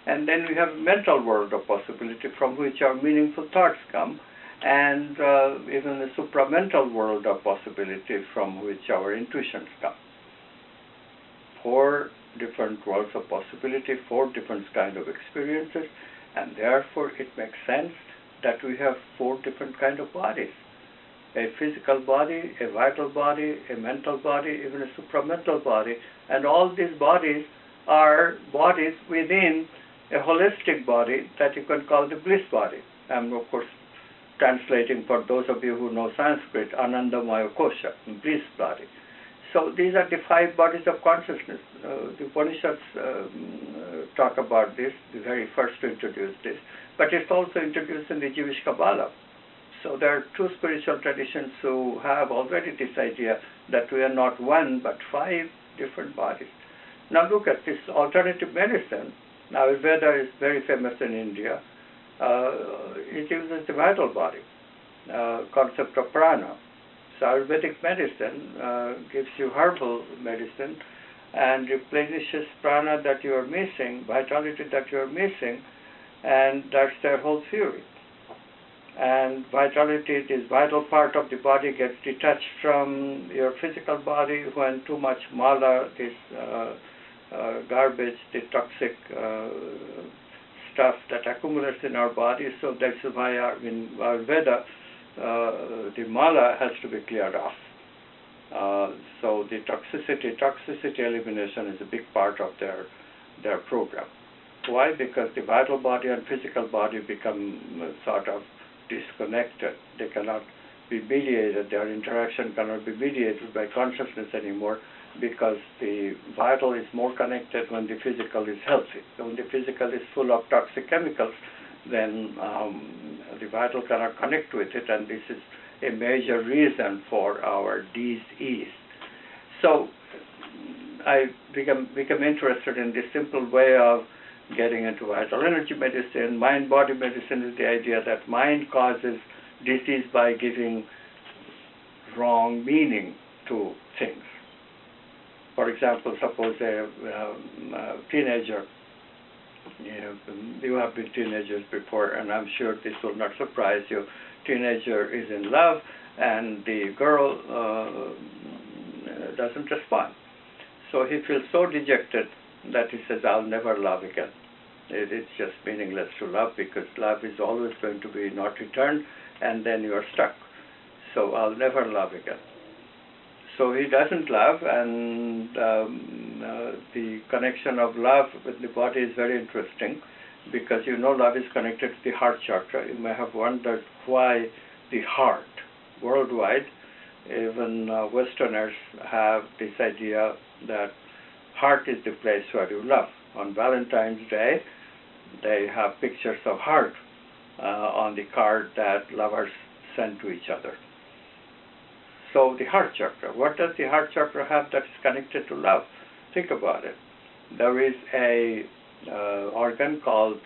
And then we have a mental world of possibility from which our meaningful thoughts come, and even a supramental world of possibility from which our intuitions come. 4 different worlds of possibility, 4 different kinds of experiences, and therefore it makes sense that we have 4 different kinds of bodies. A physical body, a vital body, a mental body, even a supramental body, and all these bodies are bodies within a holistic body that you can call the bliss body. I'm of course translating for those of you who know Sanskrit, Anandamaya Kosha, bliss body. So these are the 5 bodies of consciousness. The Upanishads talk about this, the very first to introduce this, but it's also introduced in the Jewish Kabbalah. So there are 2 spiritual traditions who have already this idea that we are not one, but 5 different bodies. Now look at this alternative medicine. Ayurveda is very famous in India. It uses the vital body, concept of prana. So Ayurvedic medicine gives you herbal medicine and replenishes prana that you are missing, vitality that you are missing, and that's their whole theory. And vitality, this vital part of the body, gets detached from your physical body when too much mala, this garbage, the toxic stuff that accumulates in our body. So that's why in Ayurveda, the mala has to be cleared off. So the toxicity elimination is a big part of their program. Why? Because the vital body and physical body become sort of disconnected. They cannot be mediated. Their interaction cannot be mediated by consciousness anymore, because the vital is more connected when the physical is healthy. When the physical is full of toxic chemicals, then the vital cannot connect with it, and this is a major reason for our disease. So I became interested in this simple way of getting into vital energy medicine. Mind-body medicine is the idea that mind causes disease by giving wrong meaning to things. For example, suppose a teenager, you have been teenagers before, and I'm sure this will not surprise you. Teenager is in love, and the girl doesn't respond. So he feels so dejected that he says, I'll never love again. It's just meaningless to love, because love is always going to be not returned, and then you are stuck. So I'll never love again. So he doesn't love, and the connection of love with the body is very interesting, because love is connected to the heart chakra. You may have wondered why the heart. Worldwide, even Westerners have this idea that heart is the place where you love. On Valentine's Day, they have pictures of heart on the card that lovers send to each other. So the heart chakra, what does the heart chakra have that is connected to love? Think about it. There is a organ called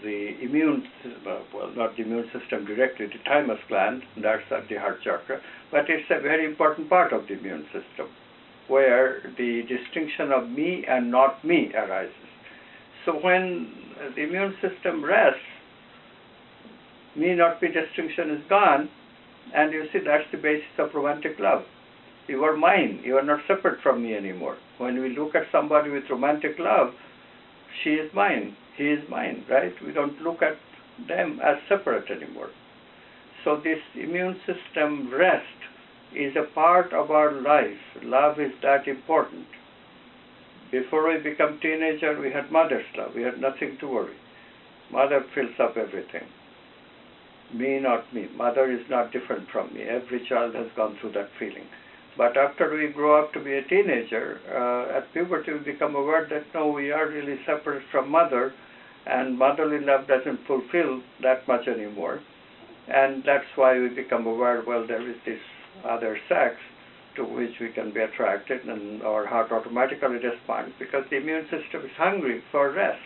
the immune, well, not the immune system directly, the thymus gland, that's at the heart chakra, but it's a very important part of the immune system, where the distinction of me and not me arises. So when the immune system rests, me not me distinction is gone, and you see that's the basis of romantic love. You are mine, you are not separate from me anymore. When we look at somebody with romantic love, she is mine, he is mine, right? We don't look at them as separate anymore. So this immune system rest is a part of our life. Love is that important. Before we become teenager, we had mother's love. We had nothing to worry. Mother fills up everything. Me, not me. Mother is not different from me. Every child has gone through that feeling. But after we grow up to be a teenager, at puberty we become aware that no, we are really separate from mother, and motherly love doesn't fulfill that much anymore. And that's why we become aware, well, there is this other sex to which we can be attracted, and our heart automatically responds, because the immune system is hungry for rest.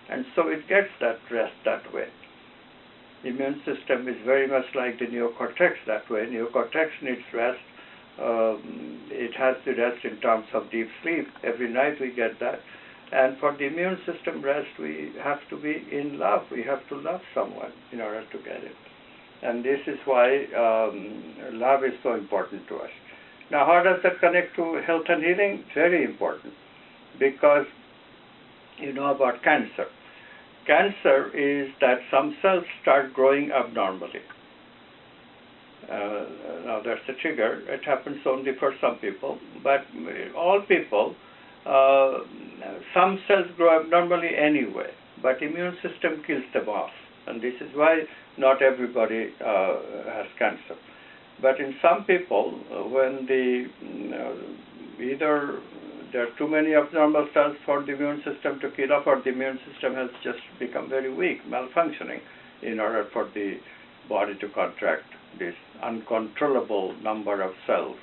And so it gets that rest that way. The immune system is very much like the neocortex that way. Neocortex needs rest. It has the rest in terms of deep sleep. Every night we get that. And for the immune system rest, we have to be in love. We have to love someone in order to get it. And this is why love is so important to us. Now, how does that connect to health and healing? Very important, because you know about cancer. Cancer is that some cells start growing abnormally. Now, that's a trigger. It happens only for some people, but all people, some cells grow abnormally anyway, but immune system kills them off. And this is why not everybody has cancer. But in some people, when either there are too many abnormal cells for the immune system to kill off, or the immune system has just become very weak, malfunctioning, in order for the body to contract this uncontrollable number of cells,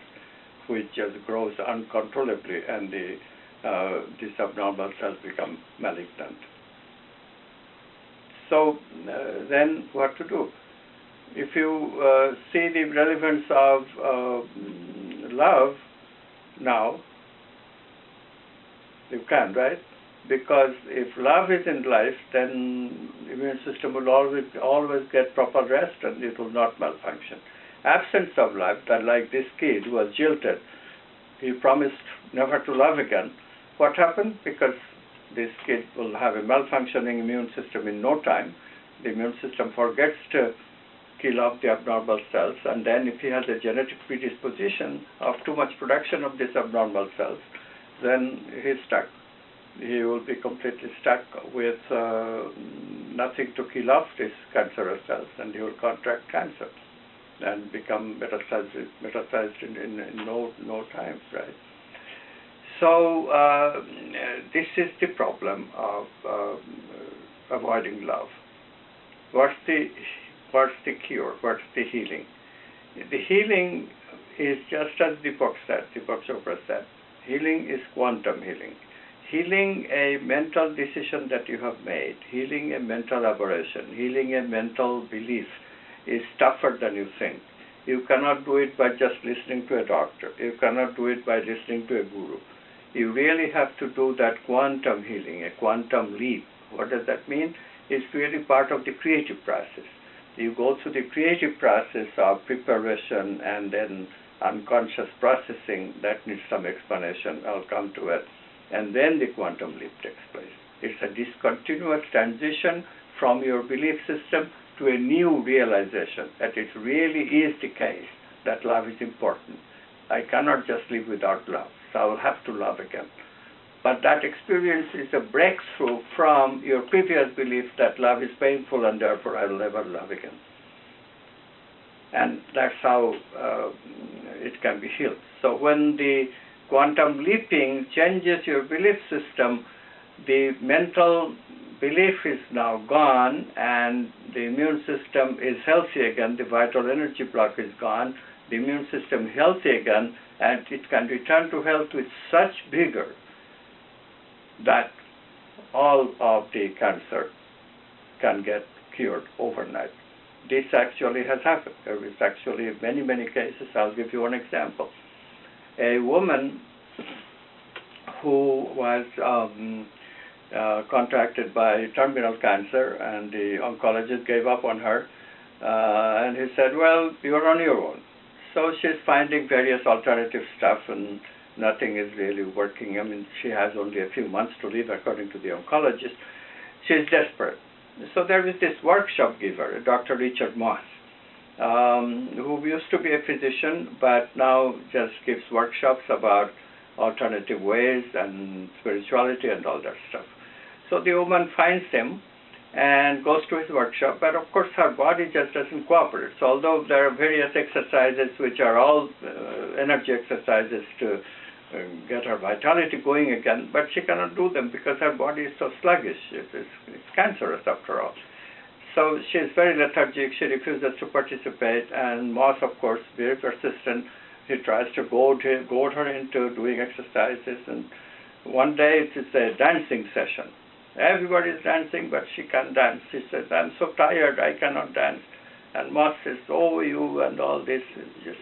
which just grows uncontrollably, and these abnormal cells become malignant. So then what to do? If you see the relevance of love now, you can, right? Because if love is in life, then the immune system will always get proper rest, and it will not malfunction. Absence of love, like this kid who was jilted, he promised never to love again. What happened? Because this kid will have a malfunctioning immune system in no time. The immune system forgets to kill off the abnormal cells, and then if he has a genetic predisposition of too much production of these abnormal cells, then he's stuck. He will be completely stuck with nothing to kill off these cancerous cells, and he will contract cancer and become metastasized in no time, right? So this is the problem of avoiding love. What's the cure? What's the healing? The healing is just as Deepak Chopra said. Healing is quantum healing. Healing a mental decision that you have made, healing a mental aberration, healing a mental belief is tougher than you think. You cannot do it by just listening to a doctor. You cannot do it by listening to a guru. You really have to do that quantum healing, a quantum leap. What does that mean? It's really part of the creative process. You go through the creative process of preparation and then unconscious processing. That needs some explanation. I'll come to it. And then the quantum leap takes place. It's a discontinuous transition from your belief system to a new realization that it really is the case that love is important. I cannot just live without love, so I will have to love again. But that experience is a breakthrough from your previous belief that love is painful and therefore I will never love again. And that's how it can be healed. So when the quantum leaping changes your belief system, the mental belief is now gone and the immune system is healthy again, the vital energy block is gone, the immune system healthy again, and it can return to health with such vigor that all of the cancer can get cured overnight. This actually has happened. There is actually many, many cases. I'll give you one example. A woman who was contracted by terminal cancer, and the oncologist gave up on her, and he said, well, you're on your own. So she's finding various alternative stuff, and nothing is really working. I mean, she has only a few months to live, according to the oncologist. She's desperate. So there is this workshop giver, Dr. Richard Moss, who used to be a physician, but now just gives workshops about alternative ways and spirituality and all that stuff. So the woman finds him and goes to his workshop, but of course her body just doesn't cooperate. So although there are various exercises which are all energy exercises to get her vitality going again, but she cannot do them because her body is so sluggish. It's cancerous after all. So she is very lethargic. She refuses to participate, and Moss, of course, very persistent. He tries to goad her into doing exercises, and one day it is a dancing session. Everybody is dancing, but she can't dance. She says, I'm so tired, I cannot dance. And Moss says, oh, you and all this, just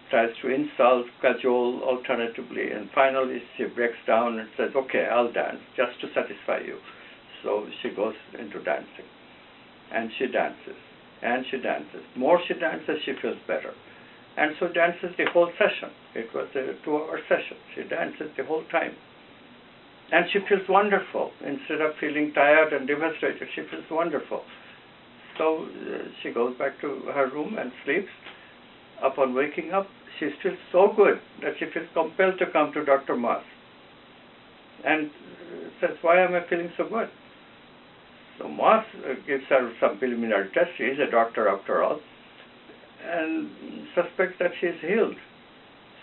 tries to insult, cajole alternatively, and finally she breaks down and says, okay, I'll dance, just to satisfy you. So she goes into dancing, and she dances, and she dances. More she dances, she feels better. And so dances the whole session. It was a 2-hour session. She dances the whole time. And she feels wonderful. Instead of feeling tired and devastated, she feels wonderful. So she goes back to her room and sleeps. Upon waking up, she feels so good that she feels compelled to come to Dr. Moss. And says, why am I feeling so good? So Moss gives her some preliminary tests. She is a doctor after all, and suspects that she is healed.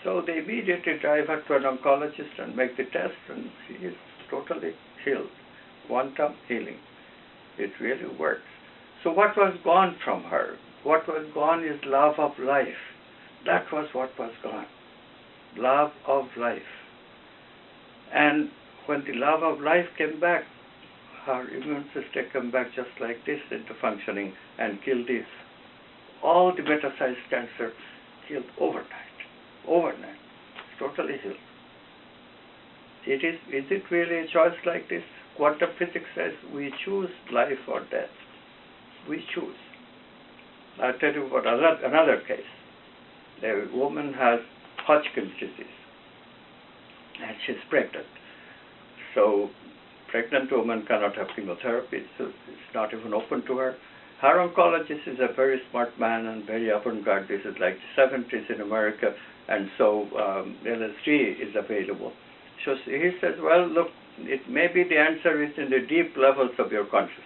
So they immediately drive her to an oncologist and make the test, and she is totally healed. Quantum healing. It really works. So what was gone from her? What was gone is love of life. That was what was gone. Love of life. And when the love of life came back, her immune system came back just like this into functioning and killed this. All the metasized cancer killed overnight. Overnight. It's totally healed. Is it really a choice like this? Quantum physics says we choose life or death. We choose. I'll tell you about another case. A woman has Hodgkin's disease, and she's pregnant. So pregnant woman cannot have chemotherapy, so it's not even open to her. Her oncologist is a very smart man and very avant-garde. This is like the 70s in America, and so LSD is available. So he says, well, look, it may be the answer is in the deep levels of your consciousness.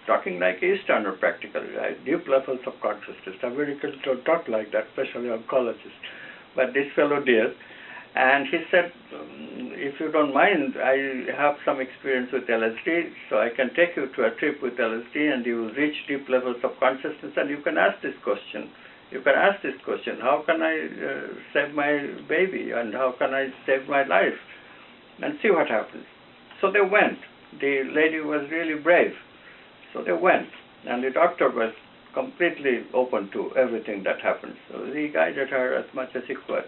Talking like Easterner practically, right? Deep levels of consciousness. Americans don't talk like that, especially oncologists. But this fellow did. And he said, if you don't mind, I have some experience with LSD, so I can take you to a trip with LSD and you will reach deep levels of consciousness, and you can ask this question. You can ask this question, how can I save my baby, and how can I save my life? And see what happens. So they went. The lady was really brave. So they went, and the doctor was completely open to everything that happens. So he guided her as much as he could.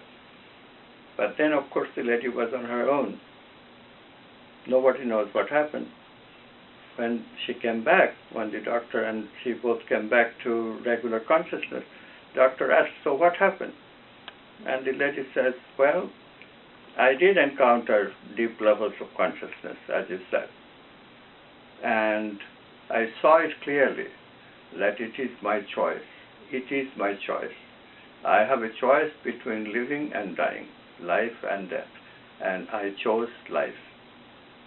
But then, of course, the lady was on her own. Nobody knows what happened. When she came back, when the doctor and she both came back to regular consciousness, doctor asked, so what happened? And the lady says, well, I did encounter deep levels of consciousness, as you said. And I saw it clearly that it is my choice. It is my choice. I have a choice between living and dying, life and death. And I chose life.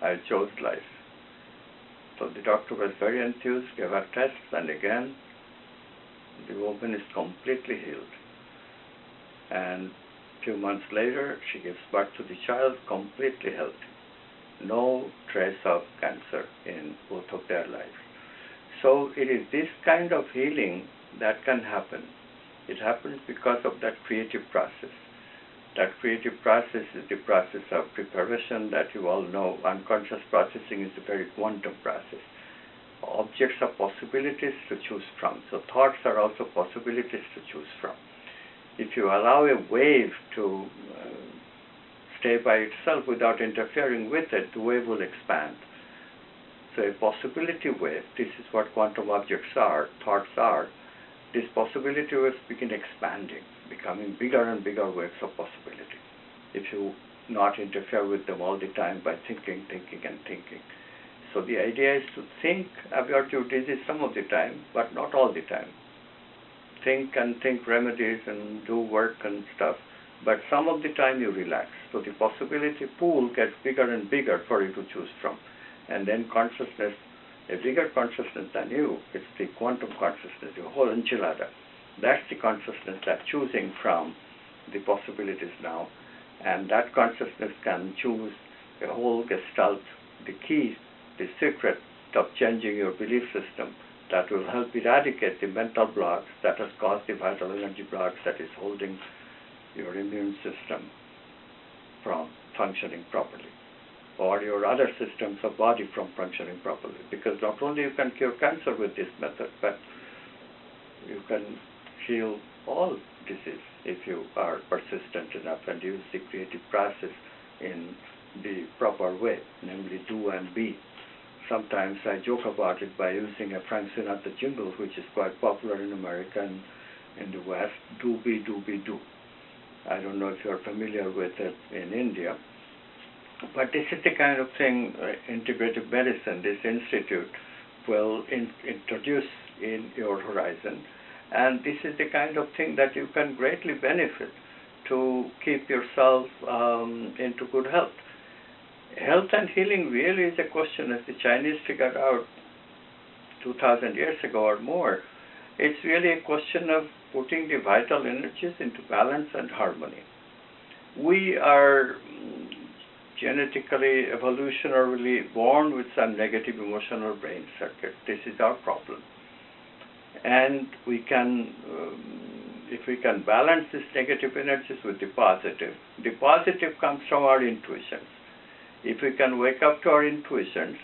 I chose life. So the doctor was very enthused, gave her tests, and again, the woman is completely healed. And a few months later, she gives birth to the child completely healthy. No trace of cancer in both of their lives. So it is this kind of healing that can happen. It happens because of that creative process. That creative process is the process of preparation that you all know. Unconscious processing is a very quantum process. Objects are possibilities to choose from. So thoughts are also possibilities to choose from. If you allow a wave to stay by itself without interfering with it, the wave will expand. So a possibility wave, this is what quantum objects are, thoughts are. These possibility waves begin expanding, becoming bigger and bigger waves of possibility, if you not interfere with them all the time by thinking. So the idea is to think about your disease some of the time, but not all the time. Think remedies and do work and stuff, but some of the time you relax. So the possibility pool gets bigger and bigger for you to choose from. And then consciousness, a bigger consciousness than you, it's the quantum consciousness, the whole enchilada. That's the consciousness that's choosing from the possibilities now. And that consciousness can choose a whole gestalt, the key, the secret of changing your belief system that will help eradicate the mental blocks that has caused the vital energy blocks that is holding your immune system from functioning properly, or your other systems of body from functioning properly. Because not only you can cure cancer with this method, but you can heal all disease if you are persistent enough and use the creative process in the proper way, namely do and be. Sometimes I joke about it by using a Frank Sinatra jingle, which is quite popular in America and in the West, do, be, do, be, do. I don't know if you're familiar with it in India, but this is the kind of thing integrative medicine, this institute, will introduce in your horizon. And this is the kind of thing that you can greatly benefit to keep yourself into good health. Health and healing really is a question, as the Chinese figured out 2,000 years ago or more. It's really a question of putting the vital energies into balance and harmony. We are genetically, evolutionarily born with some negative emotional brain circuit. This is our problem. And we can, if we can balance these negative energies with the positive comes from our intuitions. If we can wake up to our intuitions,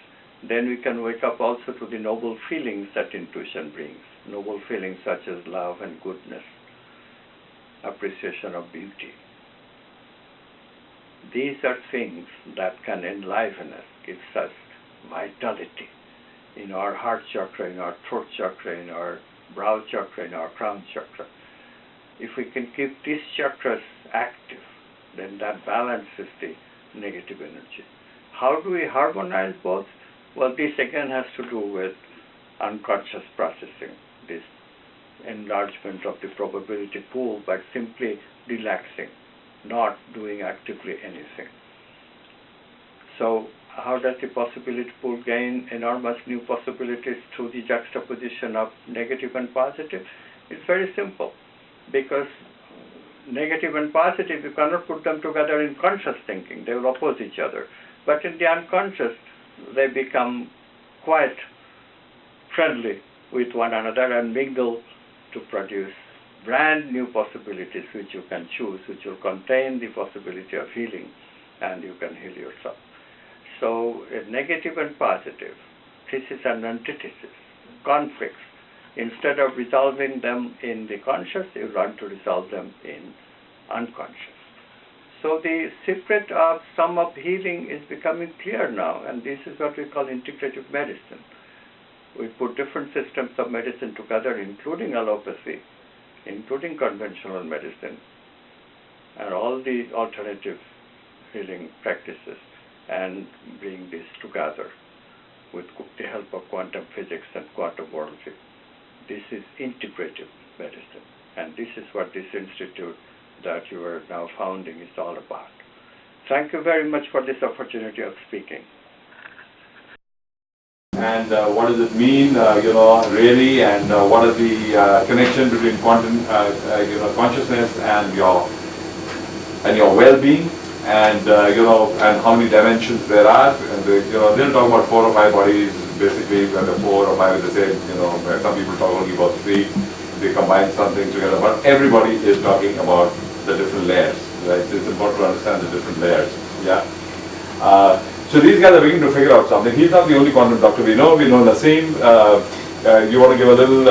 then we can wake up also to the noble feelings that intuition brings. Noble feelings such as love and goodness, appreciation of beauty. These are things that can enliven us, gives us vitality in our heart chakra, in our throat chakra, in our brow chakra, in our crown chakra. If we can keep these chakras active, then that balances the negative energy. How do we harmonize both? Well, this again has to do with unconscious processing, this enlargement of the probability pool by simply relaxing, not doing actively anything. So how does the possibility pool gain enormous new possibilities through the juxtaposition of negative and positive? It's very simple, because negative and positive, you cannot put them together in conscious thinking. They will oppose each other. But in the unconscious, they become quite friendly with one another and mingle to produce brand new possibilities which you can choose, which will contain the possibility of healing, and you can heal yourself. So negative and positive, this is an antithesis, conflicts Instead of resolving them in the conscious, you learn to resolve them in unconscious. So the secret of sum of healing is becoming clear now, and this is what we call integrative medicine. We put different systems of medicine together, including allopathy, including conventional medicine, and all the alternative healing practices, and bring this together with the help of quantum physics and quantum worldview. This is integrative medicine, and this is what this institute that you are now founding is all about. Thank you very much for this opportunity of speaking. And what does it mean, really, and what is the connection between quantum, consciousness and your well-being, and and how many dimensions there are, and they'll talk about 4 or 5 bodies, basically, whether 4 or 5 is the same. Some people talk only about 3. They combine something together, but everybody is talking about the different layers, right? So it's important to understand the different layers. Yeah. So these guys are beginning to figure out something. He's not the only quantum doctor we know. We know Nassim. You want to give a little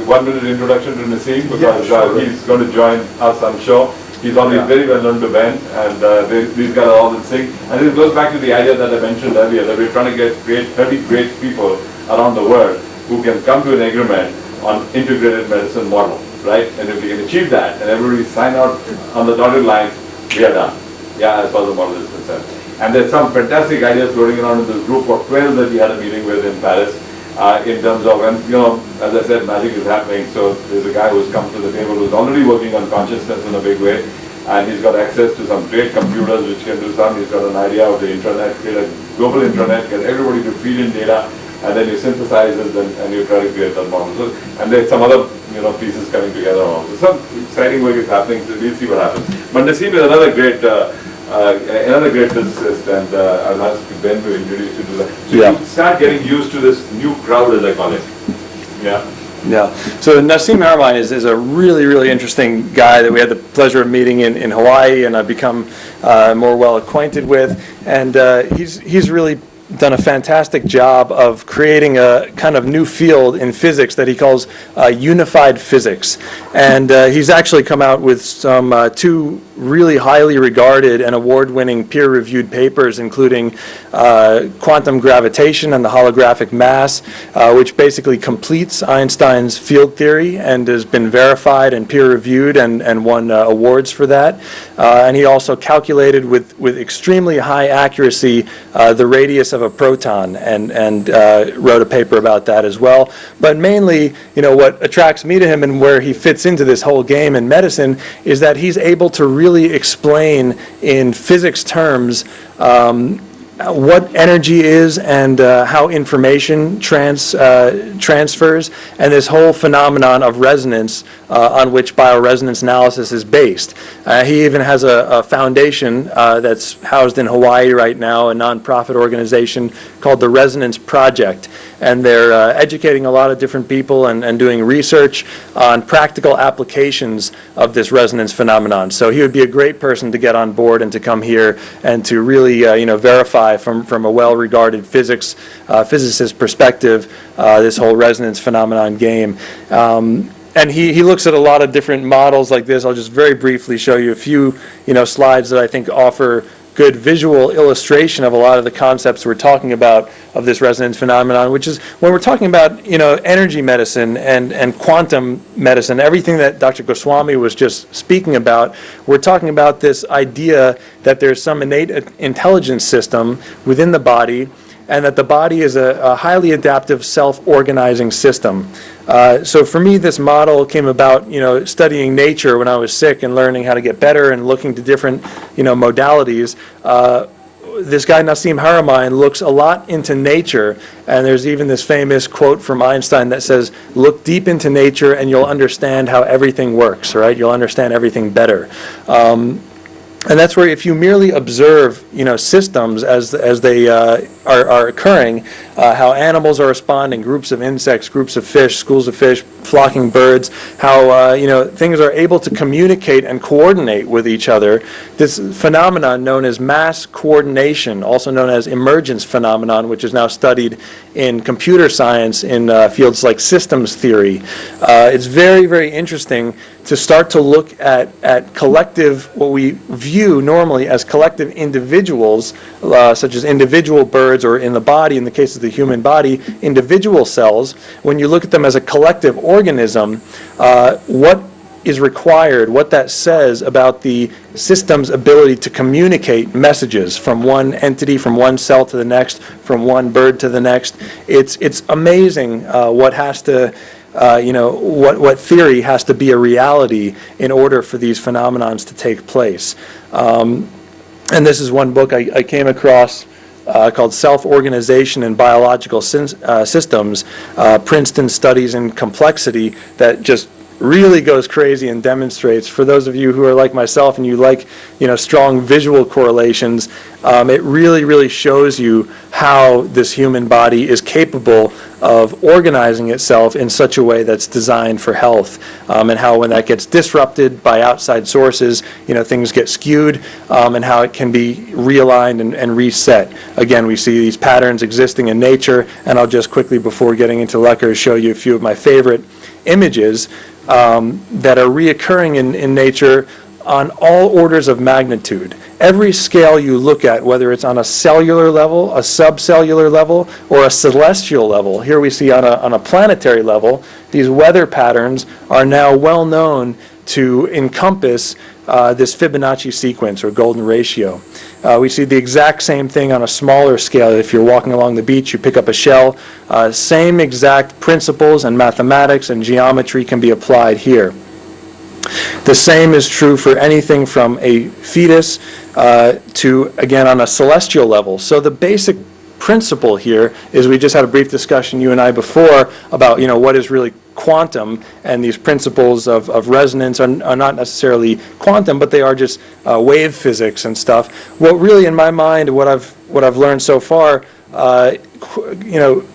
1-minute introduction to Nassim, because he's going to join us, I'm sure. He's already very well known to Ben, and these guys are all in sync. And this goes back to the idea that I mentioned earlier, that we're trying to create 30 great people around the world who can come to an agreement on integrated medicine model, right? And if we can achieve that, and everybody sign out on the dotted line, we are done. Yeah, as far as the model is concerned. And there's some fantastic ideas floating around in this group of 12 that we had a meeting with in Paris, in terms of, and as I said, magic is happening. So there's a guy who's come to the table who's already working on consciousness in a big way, and he's got access to some great computers which can do some. He's got an idea of the intranet, create a global intranet, get everybody to feed in data, and then you synthesize it and you try to create that model. So, and there's some other pieces coming together also. Some exciting work is happening, so we'll see what happens. But Nassim is another great physicist, and I'll ask Ben to introduce you to that. So you start getting used to this new crowd, as I call it. Yeah. Yeah. So Nassim Haramein is a really, really interesting guy that we had the pleasure of meeting in Hawaii, and I've become more well acquainted with. And he's really done a fantastic job of creating a kind of new field in physics that he calls unified physics. And he's actually come out with some 2 really highly regarded and award-winning peer-reviewed papers, including quantum gravitation and the holographic mass, which basically completes Einstein's field theory and has been verified and peer-reviewed and won awards for that. And he also calculated with extremely high accuracy the radius of a proton, and wrote a paper about that as well. But mainly, what attracts me to him and where he fits into this whole game in medicine is that he's able to really explain in physics terms what energy is and how information transfers, and this whole phenomenon of resonance on which bioresonance analysis is based. He even has a foundation that's housed in Hawaii right now, a nonprofit organization called the Resonance Project, and they're educating a lot of different people and doing research on practical applications of this resonance phenomenon. So he would be a great person to get on board and to come here and to really verify from a well-regarded physicist perspective this whole resonance phenomenon game. And he looks at a lot of different models like this. I'll just very briefly show you a few slides that I think offer good visual illustration of a lot of the concepts we're talking about of this resonance phenomenon, which is when we're talking about energy medicine and quantum medicine, everything that Dr. Goswami was just speaking about, we're talking about this idea that there's some innate intelligence system within the body, and that the body is a highly adaptive self-organizing system. So for me, this model came about, studying nature when I was sick and learning how to get better and looking to different, modalities. This guy, Nassim Haramein, looks a lot into nature, and there's even this famous quote from Einstein that says, "Look deep into nature and you'll understand how everything works," right? You'll understand everything better. And that's where if you merely observe, systems as they are occurring, how animals are responding, groups of insects, groups of fish, schools of fish, flocking birds, how things are able to communicate and coordinate with each other. This phenomenon known as mass coordination, also known as emergence phenomenon, which is now studied in computer science in fields like systems theory. It's very, very interesting to start to look at collective, what we view normally as collective individuals, such as individual birds, or in the body, in the case of the human body, individual cells. When you look at them as a collective organism, what is required, what that says about the system's ability to communicate messages from one entity, from one cell to the next, from one bird to the next. It's amazing what has to what theory has to be a reality in order for these phenomenons to take place. And this is one book I came across called Self-Organization in Biological Systems, Princeton Studies in Complexity, that just really goes crazy and demonstrates, for those of you who are like myself and you like strong visual correlations, it really shows you how this human body is capable of organizing itself in such a way that's designed for health, and how when that gets disrupted by outside sources, things get skewed, and how it can be realigned and reset. Again, we see these patterns existing in nature, and I'll just quickly, before getting into Lecker, show you a few of my favorite images that are reoccurring in nature on all orders of magnitude. Every scale you look at, whether it's on a cellular level, a subcellular level, or a celestial level, here we see on a planetary level, these weather patterns are now well known to encompass this Fibonacci sequence, or golden ratio. We see the exact same thing on a smaller scale. If you're walking along the beach, you pick up a shell. Same exact principles and mathematics and geometry can be applied here. The same is true for anything from a fetus to, again, on a celestial level. So the basic principle here is, we just had a brief discussion, you and I, before, about what is really quantum, and these principles of resonance are not necessarily quantum, but they are just wave physics and stuff. What really, in my mind, what I've learned so far,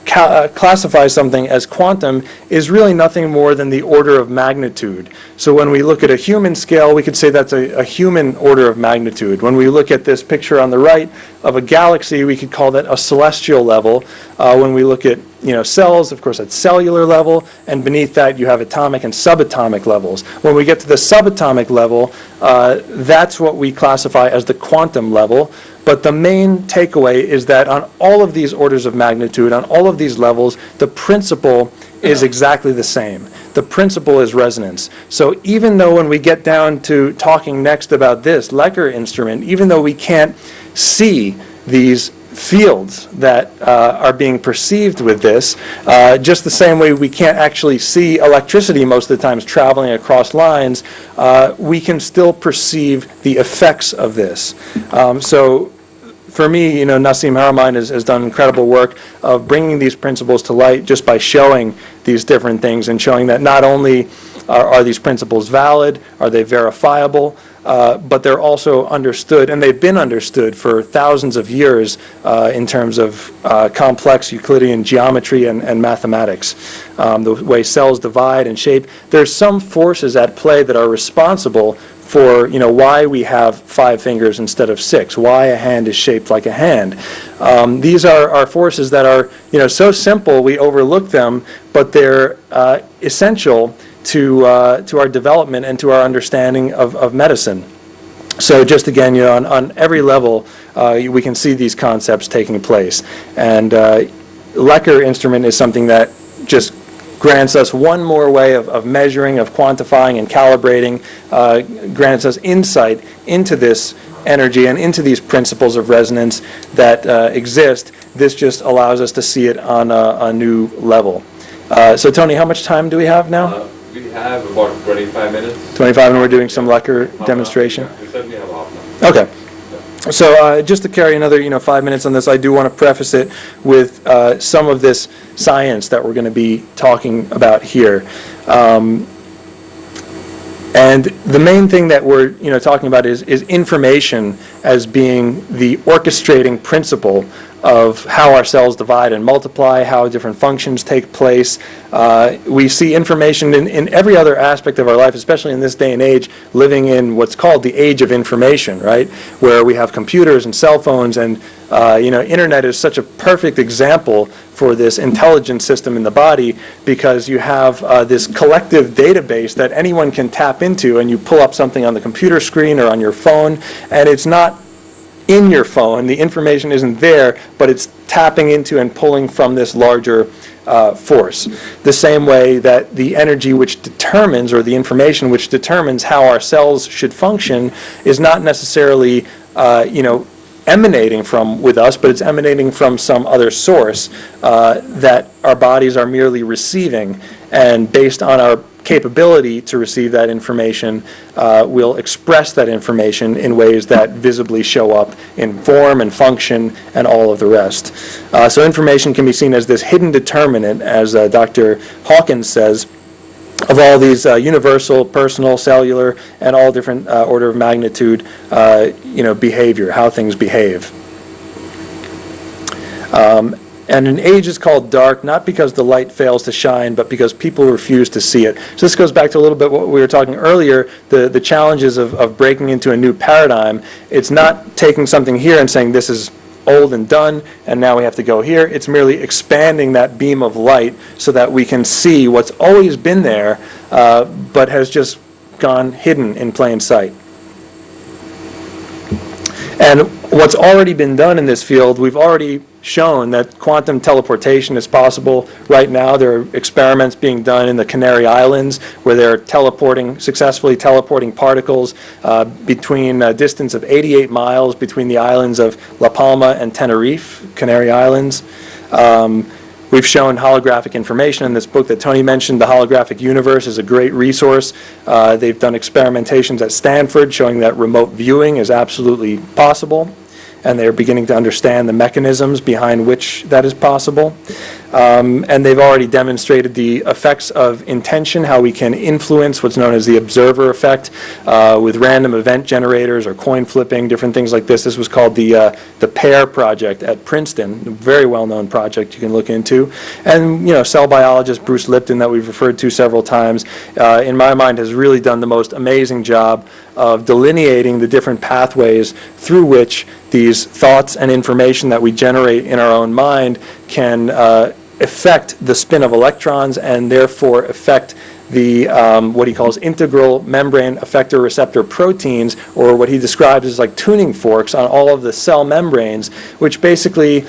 classifies something as quantum is really nothing more than the order of magnitude. So when we look at a human scale, we could say that's a human order of magnitude. When we look at this picture on the right of a galaxy, we could call that a celestial level. When we look at cells, of course, at cellular level, and beneath that you have atomic and subatomic levels. When we get to the subatomic level, that's what we classify as the quantum level. But the main takeaway is that on all of these orders of magnitude, on all of these levels, the principle is exactly the same. The principle is resonance. So even though when we get down to talking next about this Lecker instrument, even though we can't see these fields that are being perceived with this, just the same way we can't actually see electricity most of the times traveling across lines, we can still perceive the effects of this. So for me, Nassim Haramein has done incredible work of bringing these principles to light just by showing these different things, and showing that not only are these principles valid, are they verifiable, but they're also understood, and they've been understood for thousands of years in terms of complex Euclidean geometry and mathematics. The way cells divide and shape, there's some forces at play that are responsible for why we have 5 fingers instead of 6, why a hand is shaped like a hand. These are forces that are so simple we overlook them, but they're essential to our development and to our understanding of medicine. So just again, on every level, we can see these concepts taking place. And Lecker instrument is something that just grants us one more way of measuring, of quantifying and calibrating, grants us insight into this energy and into these principles of resonance that exist. This just allows us to see it on a new level. So Tony, how much time do we have now? We have about 25 minutes. 25, and we're doing some Lecker demonstration? We certainly have half an hour. Okay. So just to carry another 5 minutes on this, I do want to preface it with some of this science that we're going to be talking about here. And the main thing that we're talking about is information as being the orchestrating principle of how our cells divide and multiply, how different functions take place. We see information in every other aspect of our life, especially in this day and age, living in what's called the age of information, right? Where we have computers and cell phones, and internet is such a perfect example for this intelligence system in the body, because you have this collective database that anyone can tap into, and you pull up something on the computer screen or on your phone, and it's not in your phone, the information isn't there, but it's tapping into and pulling from this larger force. The same way that the energy which determines, or the information which determines how our cells should function, is not necessarily emanating from with us, but it's emanating from some other source that our bodies are merely receiving, and based on our capability to receive that information, we'll express that information in ways that visibly show up in form and function and all of the rest. So information can be seen as this hidden determinant, as Dr. Hawkins says, of all these universal, personal, cellular, and all different order of magnitude, behavior, how things behave. And an age is called dark, not because the light fails to shine, but because people refuse to see it. So this goes back to a little bit what we were talking earlier, the challenges of breaking into a new paradigm. It's not taking something here and saying this is old and done, and now we have to go here. It's merely expanding that beam of light so that we can see what's always been there, but has just gone hidden in plain sight. And what's already been done in this field, we've already shown that quantum teleportation is possible. Right now there are experiments being done in the Canary Islands where they're successfully teleporting particles between a distance of 88 miles between the islands of La Palma and Tenerife, Canary Islands. We've shown holographic information in this book that Tony mentioned. The Holographic Universe is a great resource. They've done experimentations at Stanford showing that remote viewing is absolutely possible, and they're beginning to understand the mechanisms behind which that is possible. And they've already demonstrated the effects of intention, how we can influence what's known as the observer effect with random event generators or coin flipping, different things like this. This was called the PAIR project at Princeton, a very well-known project you can look into. And cell biologist Bruce Lipton, that we've referred to several times, in my mind has really done the most amazing job of delineating the different pathways through which these thoughts and information that we generate in our own mind can affect the spin of electrons, and therefore affect the what he calls integral membrane effector receptor proteins, or what he describes as like tuning forks on all of the cell membranes, which basically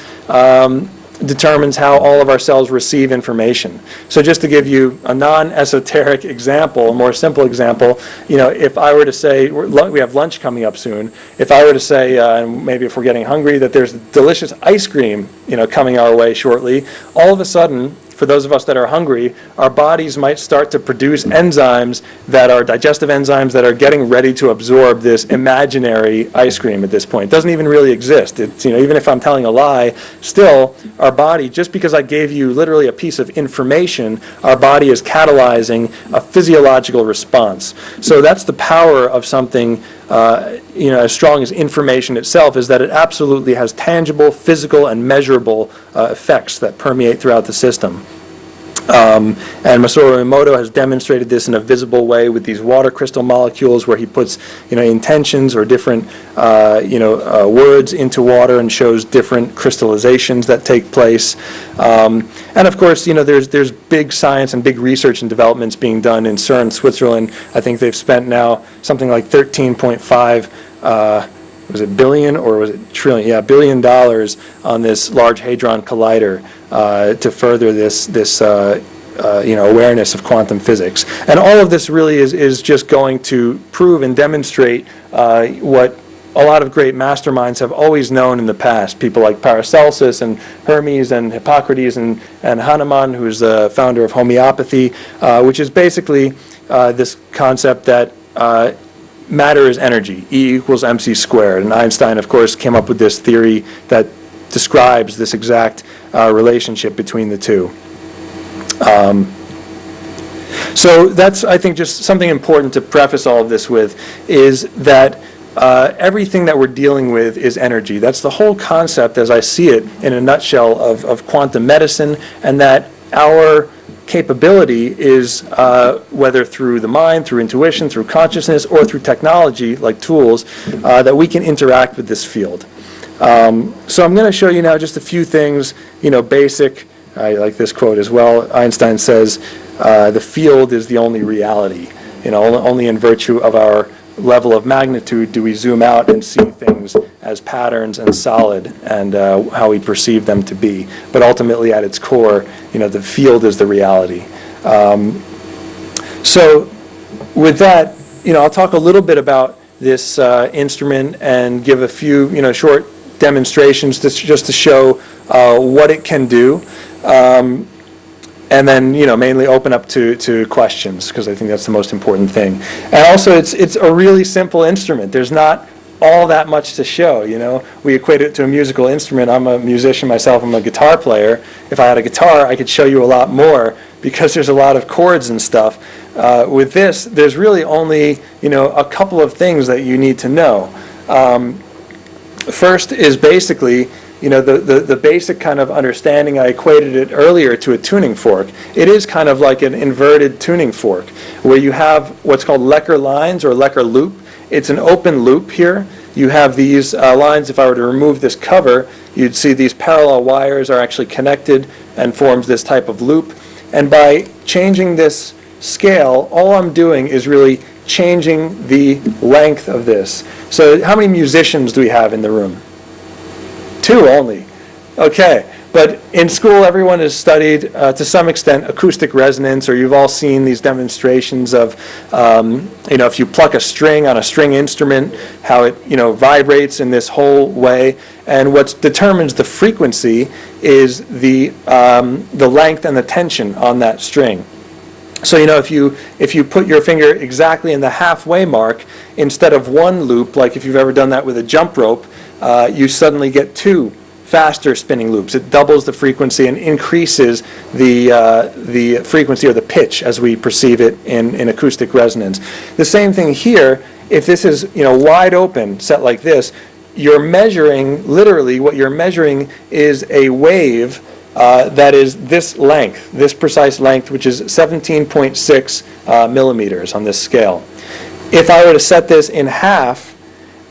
determines how all of our cells receive information. So just to give you a non-esoteric example, a more simple example, if I were to say, we have lunch coming up soon, if I were to say, and maybe if we're getting hungry, that there's delicious ice cream, coming our way shortly, all of a sudden, for those of us that are hungry, our bodies might start to produce enzymes that are digestive enzymes that are getting ready to absorb this imaginary ice cream at this point. It doesn't even really exist. It's, even if I'm telling a lie, still our body, just because I gave you literally a piece of information, our body is catalyzing a physiological response. So that's the power of something as strong as information itself, is that it absolutely has tangible, physical, and measurable effects that permeate throughout the system. And Masaru Emoto has demonstrated this in a visible way with these water crystal molecules, where he puts intentions or different words into water and shows different crystallizations that take place. And of course, there's big science and big research and developments being done in CERN, Switzerland. I think they've spent now something like 13.5 was it billion or was it trillion? Yeah, $1 billion on this Large Hadron Collider to further this awareness of quantum physics. And all of this really is just going to prove and demonstrate what a lot of great masterminds have always known in the past. People like Paracelsus and Hermes and Hippocrates and Hahnemann, who's the founder of homeopathy, which is basically this concept that matter is energy, E equals mc squared. And Einstein, of course, came up with this theory that describes this exact relationship between the two. So that's, I think, just something important to preface all of this with, is that everything that we're dealing with is energy. That's the whole concept, as I see it, in a nutshell, of quantum medicine, and that our capability is, whether through the mind, through intuition, through consciousness, or through technology, like tools, that we can interact with this field. So I'm going to show you now just a few things, basic. I like this quote as well. Einstein says, the field is the only reality. Only in virtue of our level of magnitude do we zoom out and see things as patterns and solid, and how we perceive them to be. But ultimately, at its core, the field is the reality. So with that, I'll talk a little bit about this instrument and give a few, short demonstrations just to show what it can do. And then, mainly open up to questions, because I think that's the most important thing. And also, it's a really simple instrument. There's not all that much to show, We equate it to a musical instrument. I'm a musician myself. I'm a guitar player. If I had a guitar, I could show you a lot more, because there's a lot of chords and stuff. With this, there's really only, a couple of things that you need to know. First is basically, the basic kind of understanding. I equated it earlier to a tuning fork. It is kind of like an inverted tuning fork, where you have what's called Lecker lines or Lecker loop. It's an open loop here. You have these lines. If I were to remove this cover, you'd see these parallel wires are actually connected and forms this type of loop. And by changing this scale, all I'm doing is really changing the length of this. So how many musicians do we have in the room? 2 only. Okay. But in school, everyone has studied, to some extent, acoustic resonance, or you've all seen these demonstrations of, if you pluck a string on a string instrument, how it, vibrates in this whole way. And what determines the frequency is the length and the tension on that string. So, if you put your finger exactly in the halfway mark, instead of 1 loop, like if you've ever done that with a jump rope, you suddenly get 2 faster spinning loops. It doubles the frequency and increases the frequency or the pitch as we perceive it in acoustic resonance. The same thing here. If this is wide open, set like this, you're measuring, literally what you're measuring is a wave that is this length, this precise length, which is 17.6 millimeters on this scale. If I were to set this in half,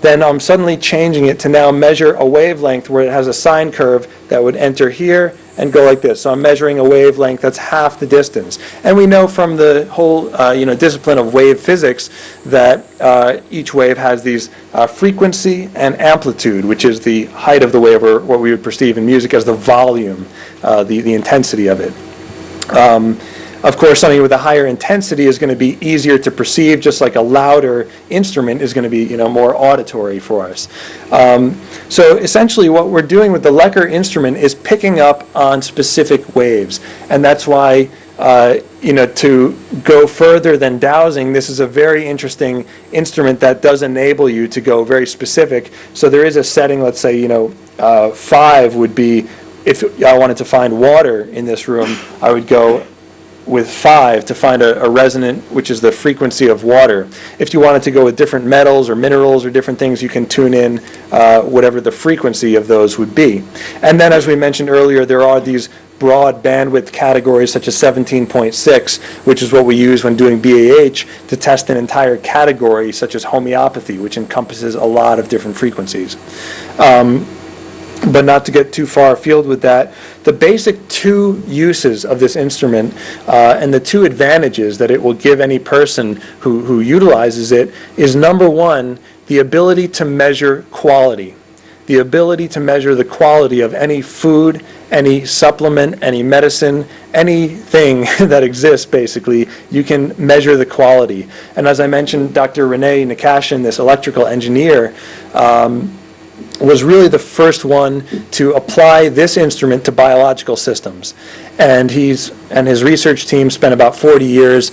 then I'm suddenly changing it to now measure a wavelength where it has a sine curve that would enter here and go like this. So I'm measuring a wavelength that's half the distance. And we know from the whole discipline of wave physics that each wave has these frequency and amplitude, which is the height of the wave, or what we would perceive in music as the volume, the intensity of it. Of course, something with a higher intensity is going to be easier to perceive, just like a louder instrument is going to be, more auditory for us. So essentially what we're doing with the Lecker instrument is picking up on specific waves. And that's why, to go further than dowsing, this is a very interesting instrument that does enable you to go very specific. So there is a setting, let's say, 5 would be, if I wanted to find water in this room, I would go with 5 to find a resonant, which is the frequency of water. If you wanted to go with different metals or minerals or different things, you can tune in whatever the frequency of those would be. And then, as we mentioned earlier, there are these broad bandwidth categories such as 17.6, which is what we use when doing BAH to test an entire category such as homeopathy, which encompasses a lot of different frequencies. But not to get too far afield with that, the basic 2 uses of this instrument and the 2 advantages that it will give any person who utilizes it is, number 1, the ability to measure quality. The ability to measure the quality of any food, any supplement, any medicine, anything that exists, basically, you can measure the quality. And as I mentioned, Dr. Renee Nikashin, this electrical engineer, was really the first one to apply this instrument to biological systems. And his research team spent about 40 years,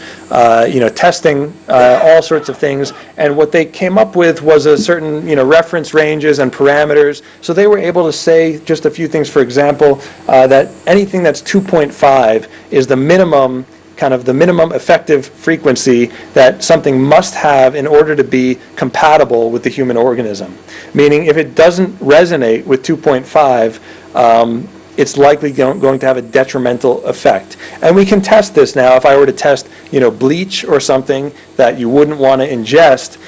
testing all sorts of things. And what they came up with was a certain, reference ranges and parameters. So they were able to say just a few things. For example, that anything that's 2.5 is the minimum kind of the minimum effective frequency that something must have in order to be compatible with the human organism. Meaning if it doesn't resonate with 2.5, it's likely going to have a detrimental effect. And we can test this now. If I were to test, bleach or something that you wouldn't want to ingest,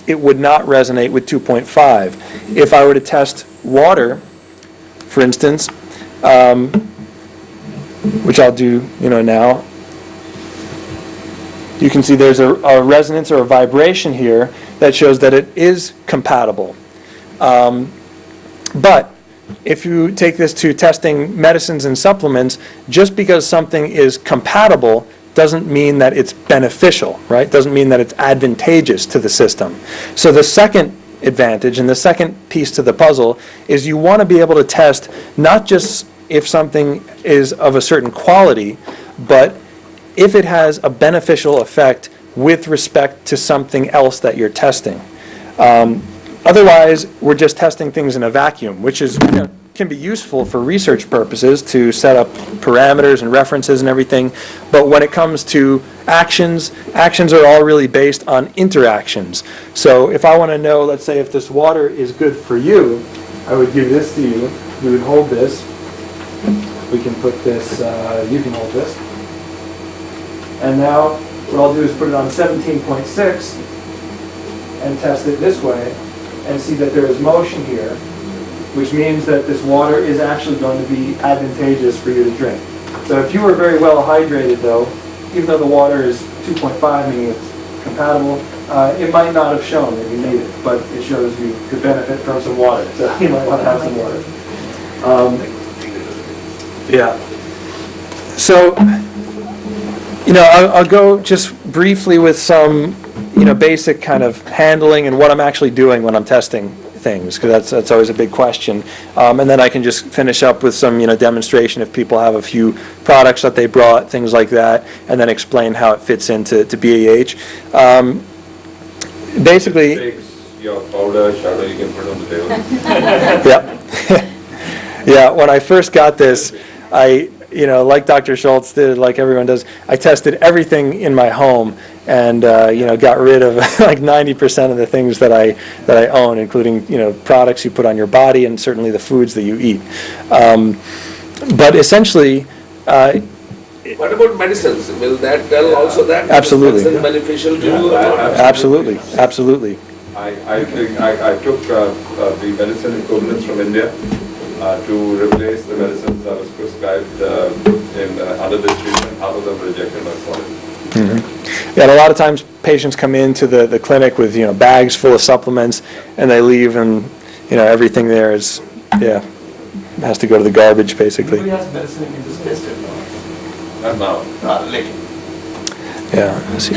it would not resonate with 2.5. If I were to test water, for instance, which I'll do, now, you can see there's a resonance or a vibration here that shows that it is compatible. But if you take this to testing medicines and supplements, just because something is compatible doesn't mean that it's beneficial, right? Doesn't mean that it's advantageous to the system. So the second advantage and the second piece to the puzzle is you want to be able to test not just if something is of a certain quality, but if it has a beneficial effect with respect to something else that you're testing. Otherwise, we're just testing things in a vacuum, which is can be useful for research purposes to set up parameters and references and everything. But when it comes to actions are all really based on interactions. So if I want to know, let's say, if this water is good for you, I would give this to you. You would hold this. We can put this, you can hold this. And now what I'll do is put it on 17.6 and test it this way and see that there is motion here, which means that this water is actually going to be advantageous for you to drink. So if you were very well hydrated though, even though the water is 2.5, meaning it's compatible, it might not have shown that you need it, but it shows you could benefit from some water. So you might want to have some water. Yeah. So, I'll go just briefly with some, basic kind of handling and what I'm actually doing when I'm testing things, because that's always a big question. And then I can just finish up with some, demonstration if people have a few products that they brought, things like that, and then explain how it fits into BAH. Basically, Takes your powder, shadow, you can put on the table. Yeah. Yeah, when I first got this, I, like Dr. Schultz did, like everyone does, I tested everything in my home and, got rid of like 90% of the things that I own, including, products you put on your body and certainly the foods that you eat. But essentially... what about medicines? Will that tell also that? Absolutely. Is medicine beneficial to you? Absolutely. Absolutely. I think I took the medicine equivalents from India to replace the medicines that was prescribed under this treatment. Half of them rejected my product. Mm-hmm. Yeah, and a lot of times patients come into the clinic with bags full of supplements, and they leave, and everything there is has to go to the garbage basically. Nobody has medicine you can just taste it now. And now. Later. Yeah, I see.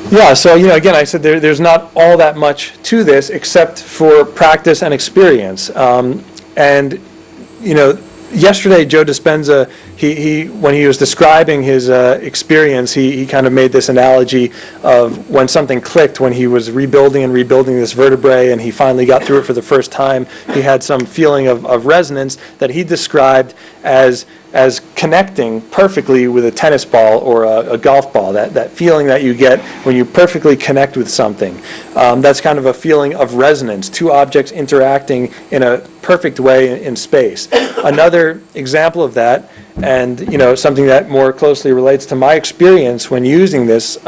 Yeah, so again, I said there's not all that much to this except for practice and experience. And yesterday Joe Dispenza, he when he was describing his experience, he kind of made this analogy of when something clicked, when he was rebuilding this vertebrae, and he finally got through it for the first time. He had some feeling of resonance that he described as connecting perfectly with a tennis ball or a golf ball, that feeling that you get when you perfectly connect with something. That's kind of a feeling of resonance, two objects interacting in a perfect way in space. Another example of that, and something that more closely relates to my experience when using this,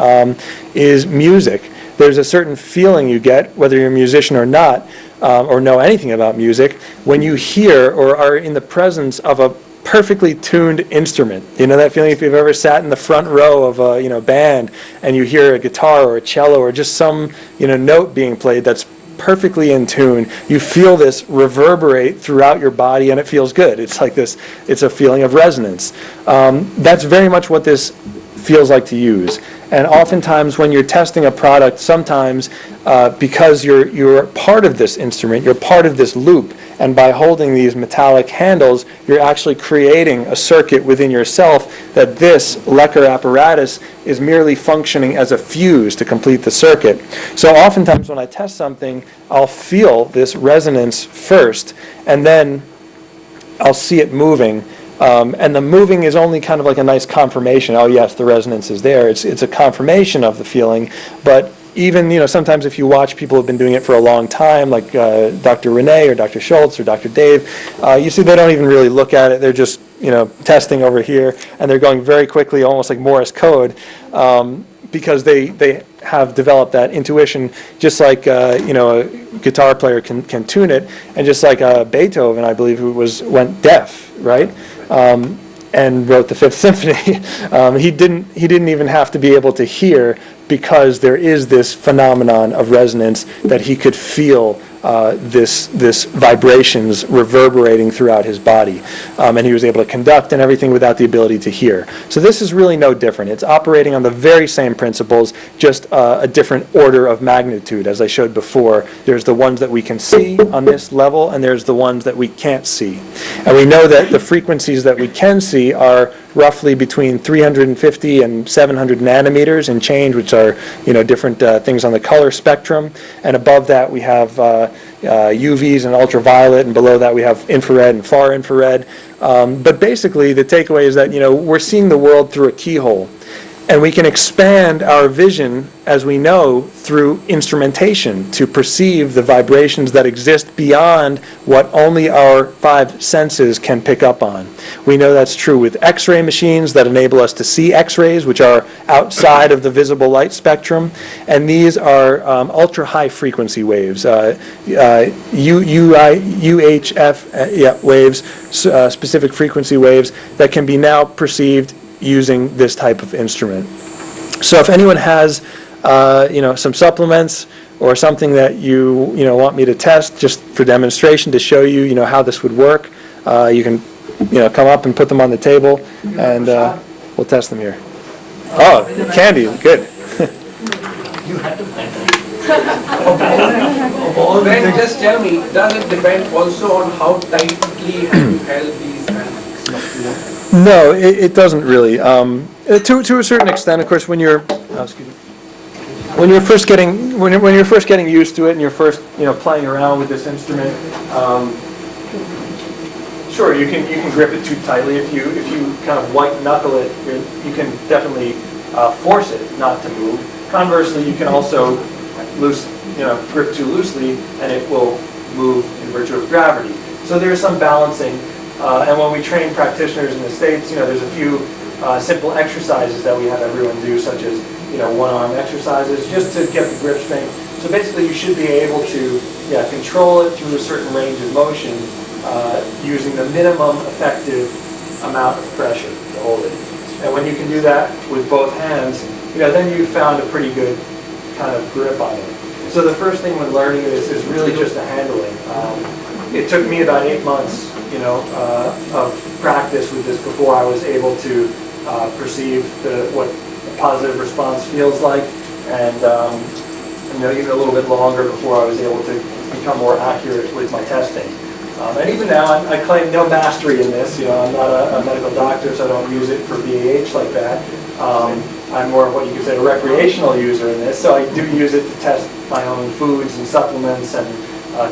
is music. There's a certain feeling you get, whether you're a musician or not, or know anything about music, when you hear or are in the presence of a perfectly tuned instrument. That feeling if you've ever sat in the front row of a band and you hear a guitar or a cello or just some note being played that's perfectly in tune. You feel this reverberate throughout your body and it feels good. It's like this. It's a feeling of resonance. That's very much what this feels like to use. And oftentimes when you're testing a product, sometimes because you're part of this instrument, you're part of this loop, and by holding these metallic handles, you're actually creating a circuit within yourself that this Lecker apparatus is merely functioning as a fuse to complete the circuit. So oftentimes when I test something, I'll feel this resonance first, and then I'll see it moving. And the moving is only kind of like a nice confirmation. Oh yes, the resonance is there. It's a confirmation of the feeling. But even, sometimes if you watch people who have been doing it for a long time, like Dr. Renee or Dr. Schultz or Dr. Dave, you see they don't even really look at it. They're just, testing over here, and they're going very quickly, almost like Morse code, because they have developed that intuition, just like, a guitar player can tune it, and just like Beethoven, I believe, who went deaf, right? And wrote the Fifth Symphony. He didn't even have to be able to hear, because there is this phenomenon of resonance that he could feel this vibrations reverberating throughout his body, and he was able to conduct and everything without the ability to hear. So this is really no different. It's operating on the very same principles, just a different order of magnitude. As I showed before, there's the ones that we can see on this level, and there's the ones that we can't see. And we know that the frequencies that we can see are roughly between 350 and 700 nanometers in change, which are different things on the color spectrum. And above that we have UVs and ultraviolet, and below that we have infrared and far infrared. But basically the takeaway is that we're seeing the world through a keyhole. And we can expand our vision, as we know, through instrumentation to perceive the vibrations that exist beyond what only our 5 senses can pick up on. We know that's true with X-ray machines that enable us to see X-rays, which are outside of the visible light spectrum. And these are ultra-high frequency waves, UHF waves, specific frequency waves that can be now perceived using this type of instrument. So if anyone has some supplements or something that you want me to test just for demonstration to show you how this would work, you can come up and put them on the table, and we'll test them here. Oh, candy, good. Then just tell me, does it depend also on how tightly have you held these hands? No, it doesn't really. To a certain extent, of course, when you're first getting used to it, and you're first playing around with this instrument, sure, you can grip it too tightly. If you kind of white knuckle it, you can definitely force it not to move. Conversely, you can also grip too loosely, and it will move in virtue of gravity. So there's some balancing. And when we train practitioners in the States, there's a few simple exercises that we have everyone do, such as one-arm exercises, just to get the grip strength. So basically, you should be able to control it through a certain range of motion, using the minimum effective amount of pressure to hold it. And when you can do that with both hands, then you've found a pretty good kind of grip on it. So the first thing when learning this is really just the handling. It took me about 8 months, of practice with this before I was able to perceive what a positive response feels like, and even a little bit longer before I was able to become more accurate with my testing. And even now, I claim no mastery in this. I'm not a medical doctor, so I don't use it for BAH like that. I'm more of what you could say a recreational user in this, so I do use it to test my own foods and supplements and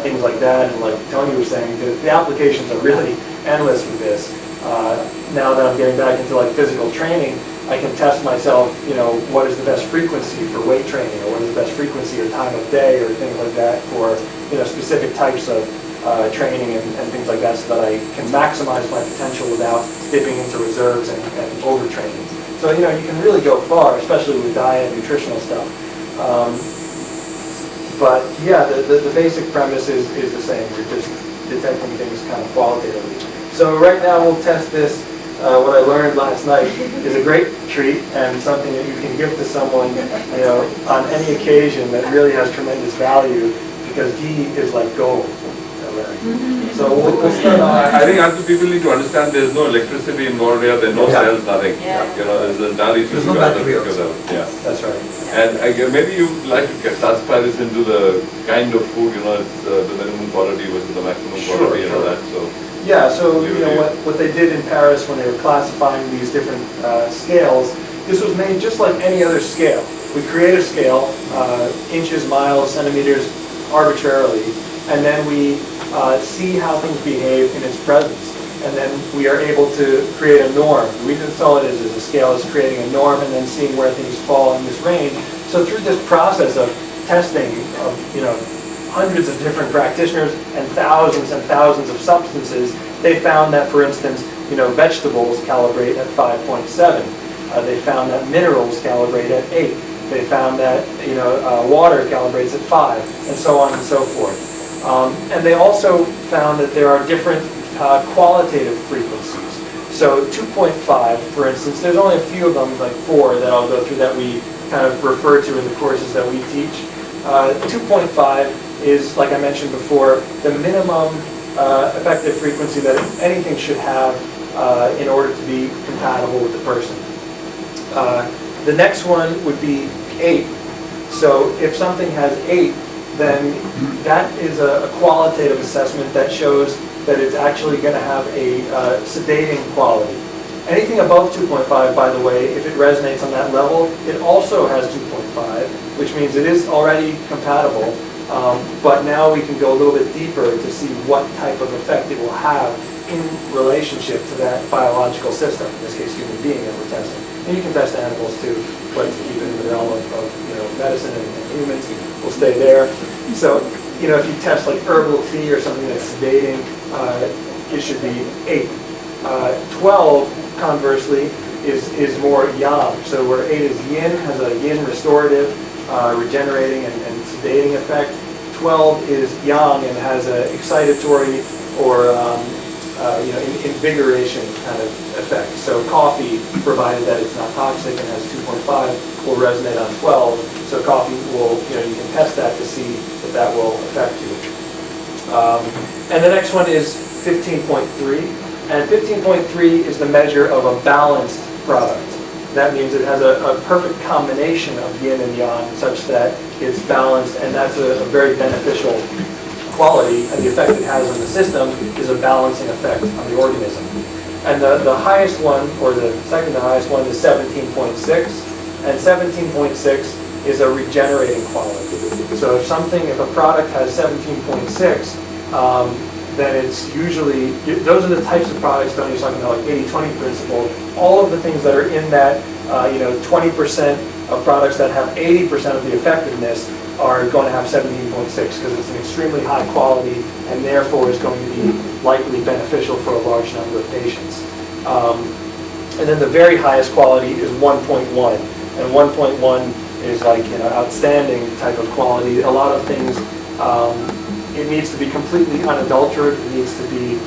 things like that. And like Tony was saying, the applications are really endless with this. Now that I'm getting back into like physical training, I can test myself, what is the best frequency for weight training, or what is the best frequency or time of day, or things like that for specific types of training and things like that, so that I can maximize my potential without dipping into reserves and overtraining. So you can really go far, especially with diet and nutritional stuff. But yeah, the basic premise is the same. You're just detecting things kind of qualitatively. So right now we'll test this. What I learned last night is a great treat and something that you can give to someone, on any occasion that really has tremendous value, because ghee is like gold. So we'll start. I think as people need to understand, there's no electricity involved here. There are no cells, nothing. There's the entirely physical. Yeah, that's right. And maybe you'd like to classify this into the kind of food. It's the minimum quality versus the maximum quality, that. So. Yeah, so what they did in Paris when they were classifying these different scales, this was made just like any other scale. We create a scale, inches, miles, centimeters, arbitrarily, and then we see how things behave in its presence. and then we are able to create a norm. We install it as a scale as creating a norm and then seeing where things fall in this range. So through this process of testing of hundreds of different practitioners and thousands of substances, they found that, for instance, vegetables calibrate at 5.7. They found that minerals calibrate at 8. They found that water calibrates at 5, and so on and so forth. And they also found that there are different qualitative frequencies. So 2.5, for instance, there's only a few of them, like 4 that I'll go through that we kind of refer to in the courses that we teach. 2.5 is, like I mentioned before, the minimum effective frequency that anything should have in order to be compatible with the person. The next one would be 8. So if something has 8, then that is a qualitative assessment that shows that it's actually going to have a sedating quality. Anything above 2.5, by the way, if it resonates on that level, it also has 2.5, which means it is already compatible. But now we can go a little bit deeper to see what type of effect it will have in relationship to that biological system, in this case human being that we're testing. And you can test animals too, but to keep it in the realm of medicine and humans, we'll stay there. So, if you test like herbal tea or something that's sedating, it should be 8. 12, conversely, is more yang. So where 8 is yin, has a yin restorative, regenerating and sedating effect. 12 is yang and has an excitatory or invigoration kind of effect. So coffee, provided that it's not toxic and has 2.5, will resonate on 12. So coffee will, you can test that to see if that will affect you. And the next one is 15.3. And 15.3 is the measure of a balanced product. That means it has a perfect combination of yin and yang such that it's balanced, and that's a very beneficial quality, and the effect it has on the system is a balancing effect on the organism. And the highest one, or the second to highest one, is 17.6, and 17.6 is a regenerating quality. So if a product has 17.6, then it's usually, those are the types of products, Tony's talking about, like 80-20 principle. All of the things that are in that, 20% of products that have 80% of the effectiveness are going to have 17.6 because it's an extremely high quality and therefore is going to be likely beneficial for a large number of patients. And then the very highest quality is 1.1, and 1.1 is like outstanding type of quality. A lot of things. It needs to be completely unadulterated. It needs to be,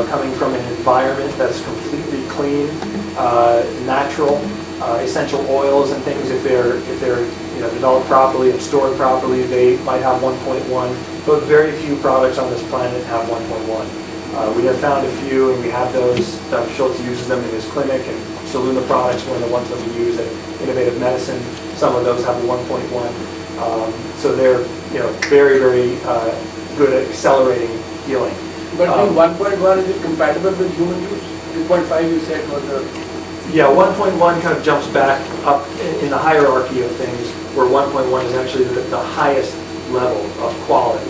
coming from an environment that's completely clean, natural, essential oils and things. If they're developed properly and stored properly, they might have 1.1. But very few products on this planet have 1.1. We have found a few, and we have those. Dr. Schultz uses them in his clinic, and Soluna products, one of the ones that we use at Innovative Medicine. Some of those have a 1.1. So they're, very, very good at accelerating healing. But I think 1.1, is it compatible with human use? 2.5 you said was the... Yeah, 1.1 kind of jumps back up in the hierarchy of things, where 1.1 is actually the highest level of quality.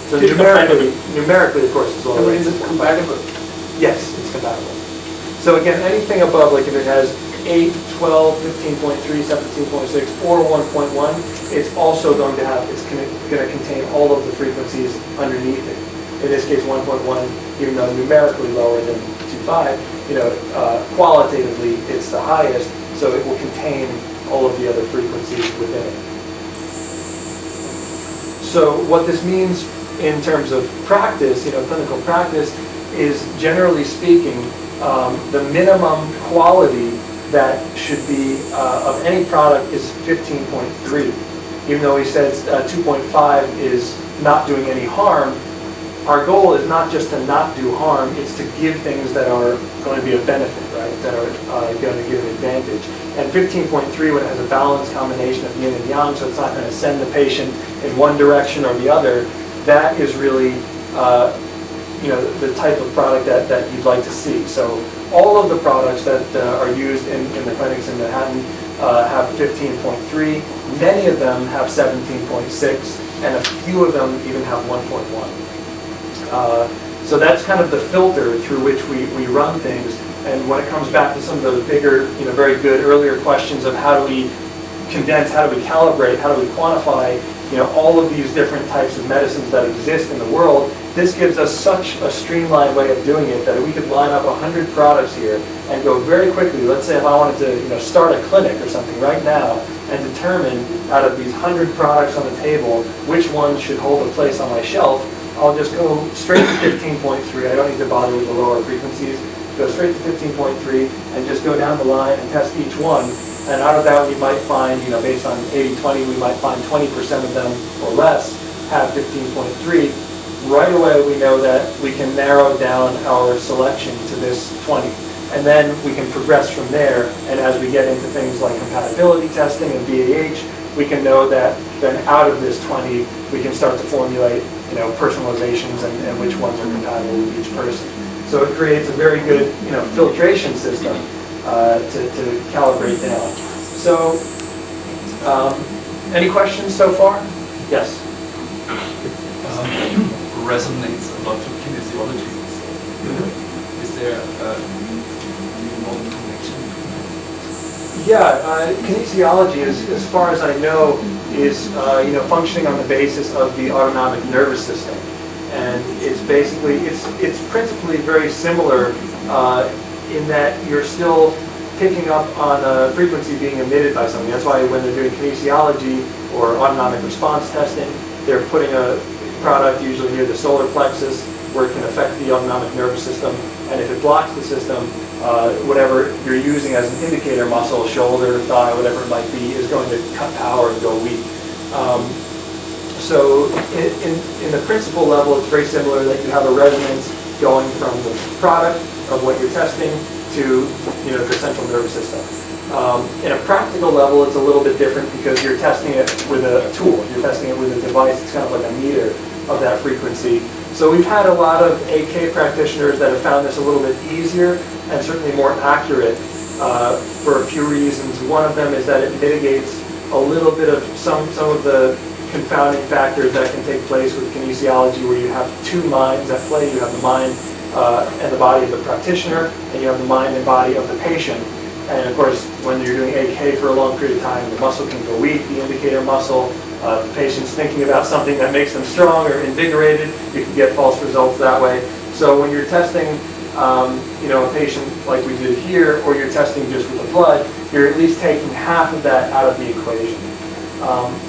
So numerically, of course, it's all. So is it compatible? Yes, it's compatible. So again, anything above, like if it has 8, 12, 15.3, 17.6, or 1.1, it's also going to have, it's going to contain all of the frequencies underneath it. In this case, 1.1, even though numerically lower than 2.5, qualitatively it's the highest, so it will contain all of the other frequencies within it. So what this means in terms of practice, clinical practice, is generally speaking, the minimum quality that should be of any product is 15.3. Even though he says 2.5 is not doing any harm, our goal is not just to not do harm, it's to give things that are going to be a benefit, right? That are going to give an advantage. And 15.3, when it has a balanced combination of yin and yang, so it's not going to send the patient in one direction or the other, that is really the type of product that you'd like to see. So all of the products that are used in the clinics in Manhattan have 15.3. Many of them have 17.6, and a few of them even have 1.1. So that's kind of the filter through which we run things. And when it comes back to some of those bigger, very good earlier questions of how do we condense, how do we calibrate, how do we quantify, all of these different types of medicines that exist in the world, this gives us such a streamlined way of doing it that we could line up 100 products here and go very quickly. Let's say if I wanted to start a clinic or something right now and determine out of these 100 products on the table which ones should hold a place on my shelf, I'll just go straight to 15.3. I don't need to bother with the lower frequencies. Go straight to 15.3 and just go down the line and test each one. And out of that we might find, based on 80-20, we might find 20% of them or less have 15.3. Right away we know that we can narrow down our selection to this 20. And then we can progress from there. And as we get into things like compatibility testing and BAH, we can know that then out of this 20, we can start to formulate, personalizations and which ones are compatible with each person. So it creates a very good, filtration system to calibrate down. So, any questions so far? Yes. Resonates a lot with kinesiology. Is there a modern connection? Yeah, kinesiology, as far as I know, is functioning on the basis of the autonomic nervous system, and it's basically it's principally very similar in that you're still picking up on a frequency being emitted by something. That's why when they're doing kinesiology or autonomic response testing, they're putting a product usually near the solar plexus where it can affect the autonomic nervous system, and if it blocks the system, whatever you're using as an indicator muscle, shoulder, thigh, whatever it might be, is going to cut power and go weak. So in the principal level, it's very similar that you have a resonance going from the product of what you're testing to the central nervous system. In a practical level, it's a little bit different because you're testing it with a tool. You're testing it with a device. It's kind of like a meter of that frequency. So we've had a lot of AK practitioners that have found this a little bit easier and certainly more accurate for a few reasons. One of them is that it mitigates a little bit of some of the confounding factors that can take place with kinesiology, where you have two minds at play. You have the mind and the body of the practitioner, and you have the mind and body of the patient. And of course, when you're doing AK for a long period of time, the muscle can go weak, the indicator muscle. The patient's thinking about something that makes them strong or invigorated. You can get false results that way. So when you're testing, a patient like we did here, or you're testing just with the blood, you're at least taking half of that out of the equation.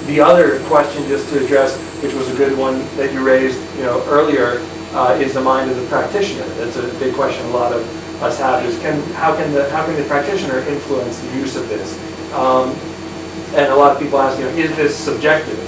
The other question, just to address, which was a good one that you raised, earlier, is the mind of the practitioner. That's a big question a lot of us have: is how can the practitioner influence the use of this? And a lot of people ask, is this subjective?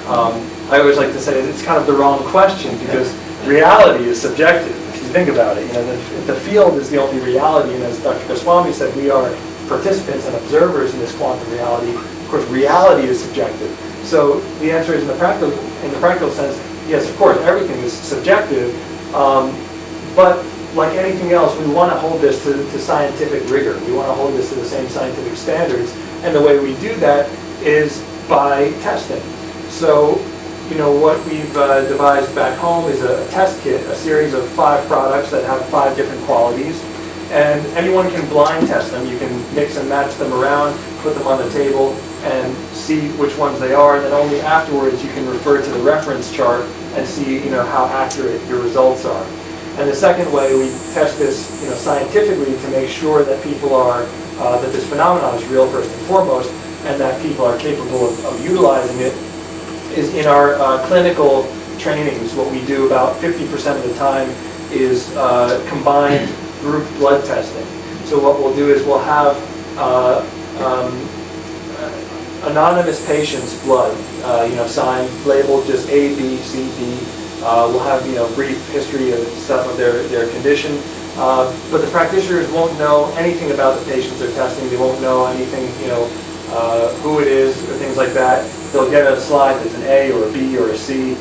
I always like to say it's kind of the wrong question, because reality is subjective. If you think about it, if the field is the only reality, and as Dr. Goswami said, we are participants and observers in this quantum reality. Of course, reality is subjective. So the answer is, in the practical sense, yes, of course, everything is subjective. But like anything else, we want to hold this to scientific rigor. We want to hold this to the same scientific standards. And the way we do that is by testing. So, what we've devised back home is a test kit, a series of 5 products that have 5 different qualities. And anyone can blind test them. You can mix and match them around, put them on the table, and see which ones they are. And then only afterwards you can refer to the reference chart and see, how accurate your results are. And the second way we test this, scientifically, to make sure that people are, that this phenomenon is real first and foremost, and that people are capable of utilizing it, is in our clinical trainings. What we do about 50% of the time is combined group blood testing. So what we'll do is we'll have anonymous patients' blood, signed, labeled just A, B, C, D. We'll have brief history of some of their condition, but the practitioners won't know anything about the patients they're testing. They won't know anything, who it is or things like that. They'll get a slide that's an A or a B or a C,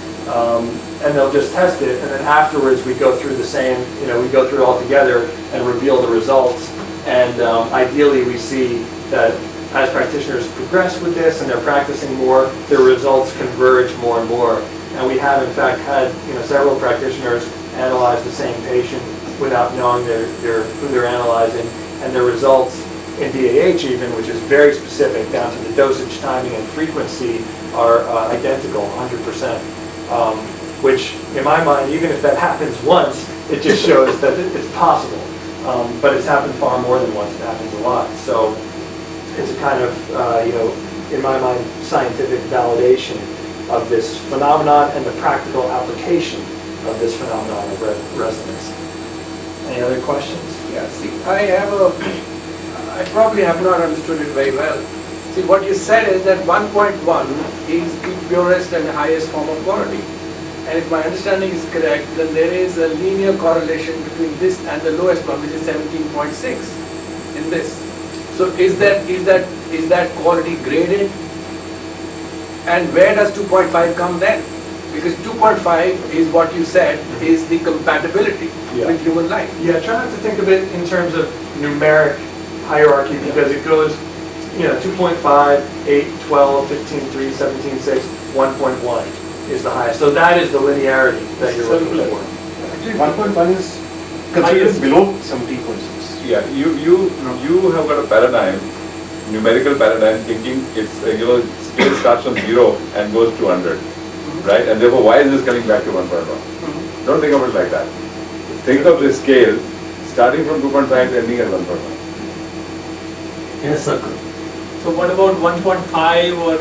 and they'll just test it. And then afterwards, we go through the same. We go through it all together and reveal the results. And ideally, we see that as practitioners progress with this and they're practicing more, their results converge more and more. And we have, in fact, had several practitioners analyze the same patient without knowing who they're analyzing, and the results in DAH even, which is very specific down to the dosage, timing, and frequency, are identical, 100%. Which, in my mind, even if that happens once, it just shows that it's possible. But it's happened far more than once. It happens a lot. So it's a kind of, in my mind, scientific validation of this phenomenon and the practical application of this phenomenon of resonance. Any other questions? Yeah, see, I probably have not understood it very well. See, what you said is that 1.1 is the purest and highest form of quality. And if my understanding is correct, then there is a linear correlation between this and the lowest one, which is 17.6 in this. So is that quality graded? And where does 2.5 come then? Because 2.5 is what you said is the compatibility with human life. Yeah, try not to think of it in terms of numeric hierarchy, because it goes, 2.5, 8, 12, 15, 3, 17, 6, 1.1 is the highest. So that is the linearity that you're looking for. Actually, 1.1 is considered below 17.6. Yeah, you have got a paradigm, numerical paradigm, thinking it's scale starts from 0 and goes to 100, right? And therefore, why is this coming back to 1.1? Don't think of it like that. Think of the scale starting from 2.5 and ending at 1.1. In a circle. So what about 1.5 or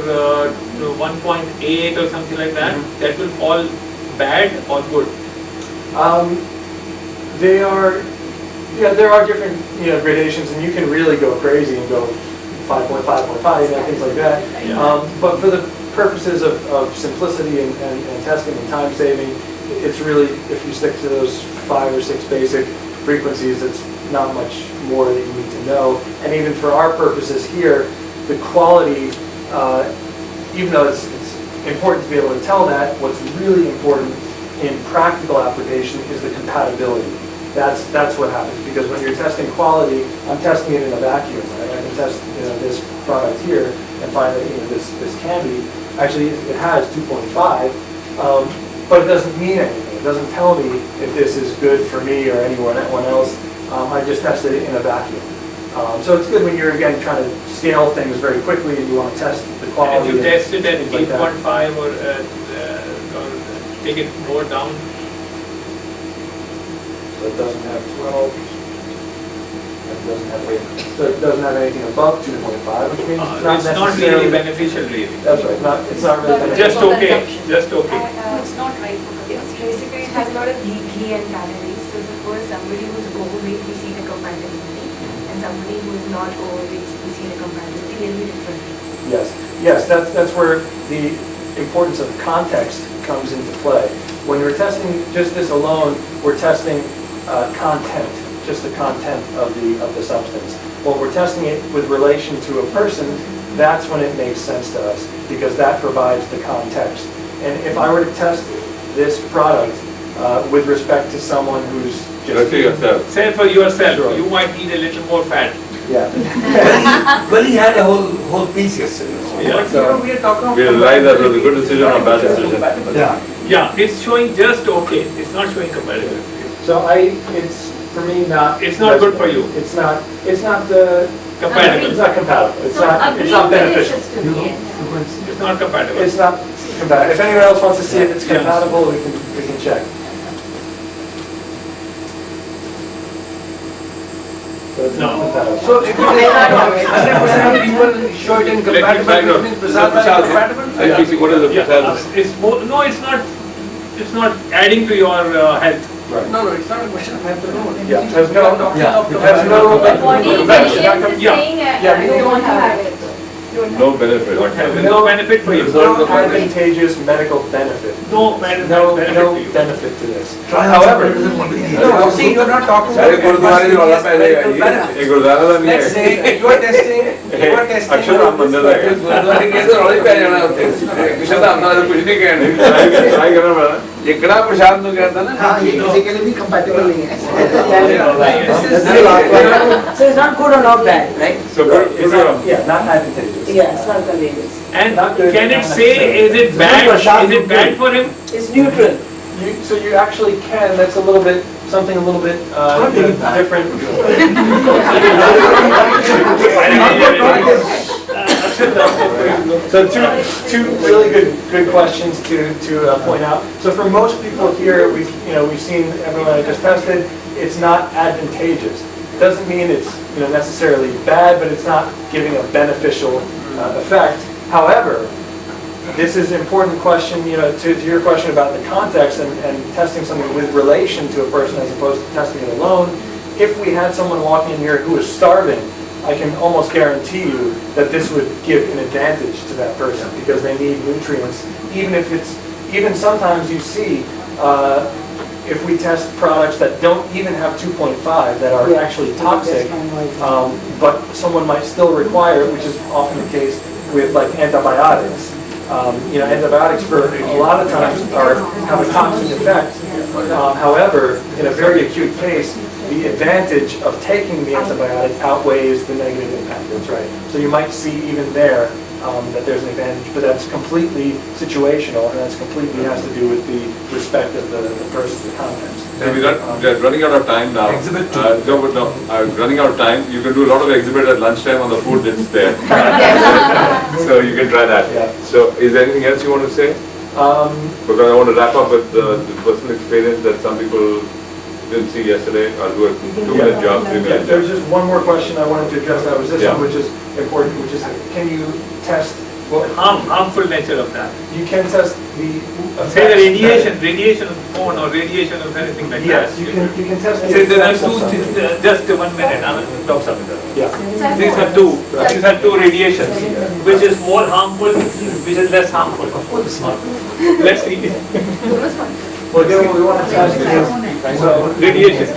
1.8 or something like that? That will fall bad or good? There are different gradations, and you can really go crazy and go 5.5, 5.5, things like that. But for the purposes of simplicity and testing and time saving, it's really, if you stick to those 5 or 6 basic frequencies, it's not much more that you need to know. And even for our purposes here, the quality, even though it's important to be able to tell that, what's really important in practical application is the compatibility. That's what happens, because when you're testing quality, I'm testing it in a vacuum, right? I can test this product here and find that this candy, actually it has 2.5, but it doesn't mean anything. It doesn't tell me if this is good for me or anyone else. I just tested it in a vacuum. So it's good when you're, again, trying to scale things very quickly and you want to test the quality. And if you test it at 8.5 like or take it more down? So it doesn't have 12. It doesn't have 8. So it doesn't have anything above 2.5, which means it's not it's not necessarily really beneficial, really. That's right. It's not really beneficial. Just okay. Just okay. It's not right for consumption. Basically, it has a lot of ghee and calories. So suppose somebody who's overweight, we see the compatibility, and somebody who's not overweight, we see the compatibility. They'll be different. Yes. That's where the importance of context comes into play. When we're testing just this alone, we're testing content, just the content of the substance. When we're testing it with relation to a person, that's when it makes sense to us, because that provides the context. And if I were to test this product with respect to someone who's just... Say for yourself, Sure. you might need a little more fat. Yeah. Well, he had a whole piece yesterday. Yeah. So, we are talking We realize that was a good decision or bad decision. Yeah, it's showing just okay. It's not showing compatibility. So it's for me not. It's not good for you. It's not Compatible. It's not compatible. It's not beneficial. It's not compatible. It's not compatible. If anyone else wants to see if it's compatible, we can check. So it's not compatible. So if you take 100% of people show it incompatible, it means Prasad is compatible? What is the Yeah, it's more, no, it's not. It's not adding to your health. Right. No, it's not a question of health alone. Yeah, there's no. There's But what he is Yeah. saying, Yeah, I don't want to have it. No benefit. Don't have it. No benefit for you. No advantageous medical benefit. No benefit No for you. benefit to this. however, No, see, you're not talking Saरे about गुरुद्वारे वाला पहले medical benefits. ये गुरुद्वारा तो नहीं Let's है say you are testing अक्षर राम मंदिर है गुरुद्वारे के तो रोले पे जाना होते हैं कुछ तो अपना तो कुछ नहीं कहने ट्राई करना पड़ा ये कड़ा प्रसाद तो कहता ना हाँ ये physically भी compatible नहीं है. Yeah. So it's not good or not bad, right? so good Yeah, not advantageous. Yeah, it's not convenient. And can it say, is it bad? Is it bad for him? It's neutral. So you actually can, that's a little bit, something a little bit different. So two really good questions to point out. So for most people here, we've seen everyone I just tested, it's not advantageous. It doesn't mean it's necessarily bad, but it's not giving a beneficial effect. However, this is an important question, to your question about the context and testing something with relation to a person as opposed to testing it alone. If we had someone walking in here who was starving, I can almost guarantee you that this would give an advantage to that person because they need nutrients. Even sometimes you see, if we test products that don't even have 2.5 that are actually toxic, but someone might still require it, which is often the case with like antibiotics. Antibiotics for a lot of times have a toxic effect. However, in a very acute case, the advantage of taking the antibiotic outweighs the negative impact. That's right. So you might see even there that there's an advantage, but that's completely situational, and that's completely has to do with the respect of the person, the context. We're running out of time now. Exhibit two. Running out of time. You can do a lot of exhibit at lunchtime on the food that's there. So you can try that. Yeah. So is there anything else you want to say? Because I want to wrap up with the personal experience that some people didn't see yesterday or do a 2-minute job, 3-minute job. There's just one more question I wanted to address. That was this one, which is important, which is can you test harmful nature of that? You can test the say the radiation of the phone or radiation of anything like yes, that. Yes, you can test the say there are just 1 minute, Dr. Yeah. These are two radiations. Which is more harmful, which is less harmful? Let's see. Well, again, what we want to test is radiation.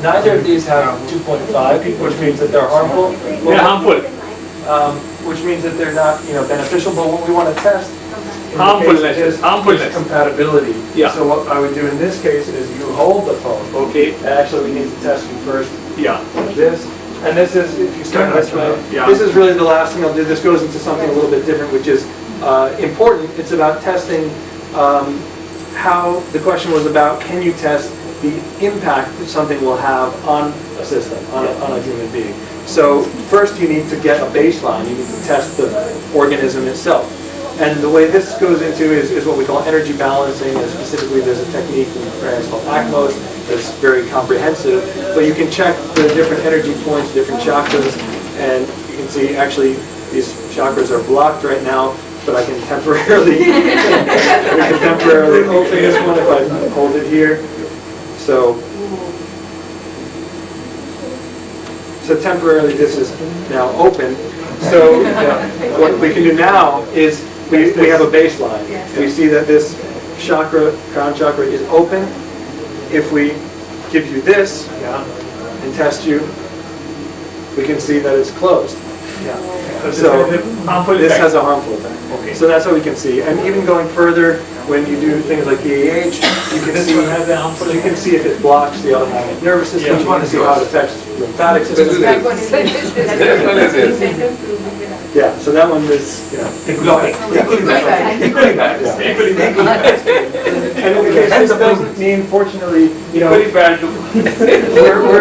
Neither of these have 2.5, which means that they're harmful. They're harmful. Which means that they're not, beneficial. But what we want to test harmfulness is compatibility. Yeah. So what I would do in this case is you hold the phone. Okay. And actually, we need to test you first. Yeah. This. And this is, if you start this way, this is really the last thing I'll do. This goes into something a little bit different, which is important. It's about testing how the question was about, can you test the impact that something will have on a system, on a human being. So first you need to get a baseline. You need to test the organism itself. And the way this goes into is what we call energy balancing, and specifically there's a technique in France called ACMOS that's very comprehensive. But you can check the different energy points, different chakras, and you can see actually these chakras are blocked right now, but I can temporarily open this one if I hold it here. So temporarily this is now open. So what we can do now is we have a baseline. We see that this chakra, crown chakra, is open. If we give you this and test you, we can see that it's closed. So this has a harmful effect. Okay. So that's what we can see. And even going further, when you do things like BAH, you can see if it blocks the autonomic nervous system. You want to see how it affects the lymphatic system. Yeah, so that one is, equally bad. And in the case, this doesn't mean, fortunately, we're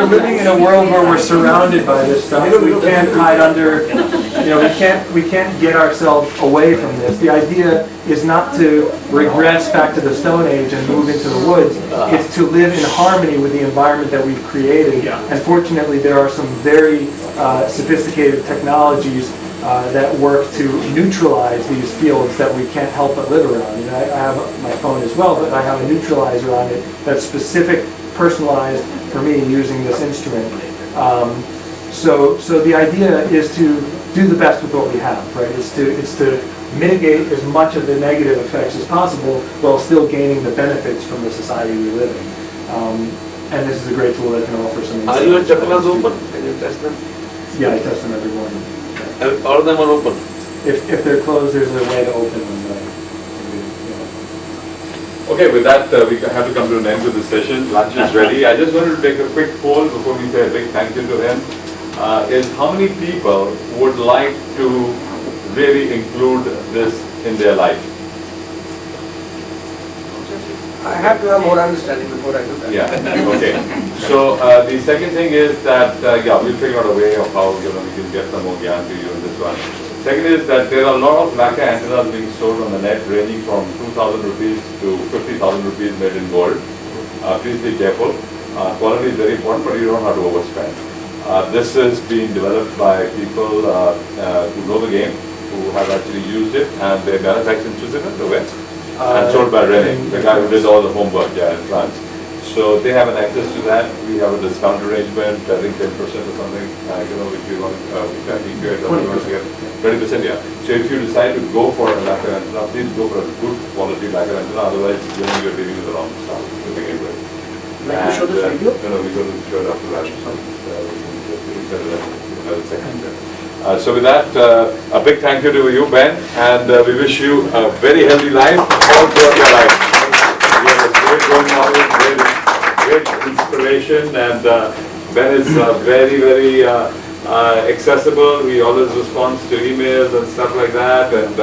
living in a world where we're surrounded by this stuff. We can't hide under, we can't get ourselves away from this. The idea is not to regress back to the Stone Age and move into the woods. It's to live in harmony with the environment that we've created. And fortunately, there are some very sophisticated technologies that work to neutralize these fields that we can't help but live around. I have my phone as well, but I have a neutralizer on it that's specific, personalized for me using this instrument. So the idea is to do the best with what we have, right? It's to mitigate as much of the negative effects as possible while still gaining the benefits from the society we live in. And this is a great tool that can offer some insight. Are your chakras open? Can you test them? Yeah, I test them every morning. All of them are open? If they're closed, there's a way to open them. Okay, with that, we have to come to an end to the session. Lunch is ready. I just wanted to take a quick poll before we say a big thank you to him. Is how many people would like to really include this in their life? I have to have more understanding before I do that. Yeah, okay. So the second thing is that, we'll figure out a way of how, we can get some more gyan to you in this one. Second is that there are a lot of lacquer antennas being sold on the net ranging from 2,000 rupees to 50,000 rupees made in gold. Please be careful. Quality is very important, but you don't have to overspend. This is being developed by people who know the game, who have actually used it, and they manufacture in Switzerland, the West, and sold by Reframing, the guy who did all the homework in France. So they have an access to that. We have a discount arrangement, I think 10% or something, which we want, TQIW wants to get 20%, yeah. So if you decide to go for a lacquer antenna, please go for a good quality lacquer antenna, otherwise you're dealing with the wrong stuff to begin with. Like to show this video? No, we're going to show it after that. So with that, a big thank you to you, Ben, and we wish you a very healthy life all throughout your life. You have a great role model, great inspiration, and Ben is very, very accessible. He always responds to emails and stuff like that, and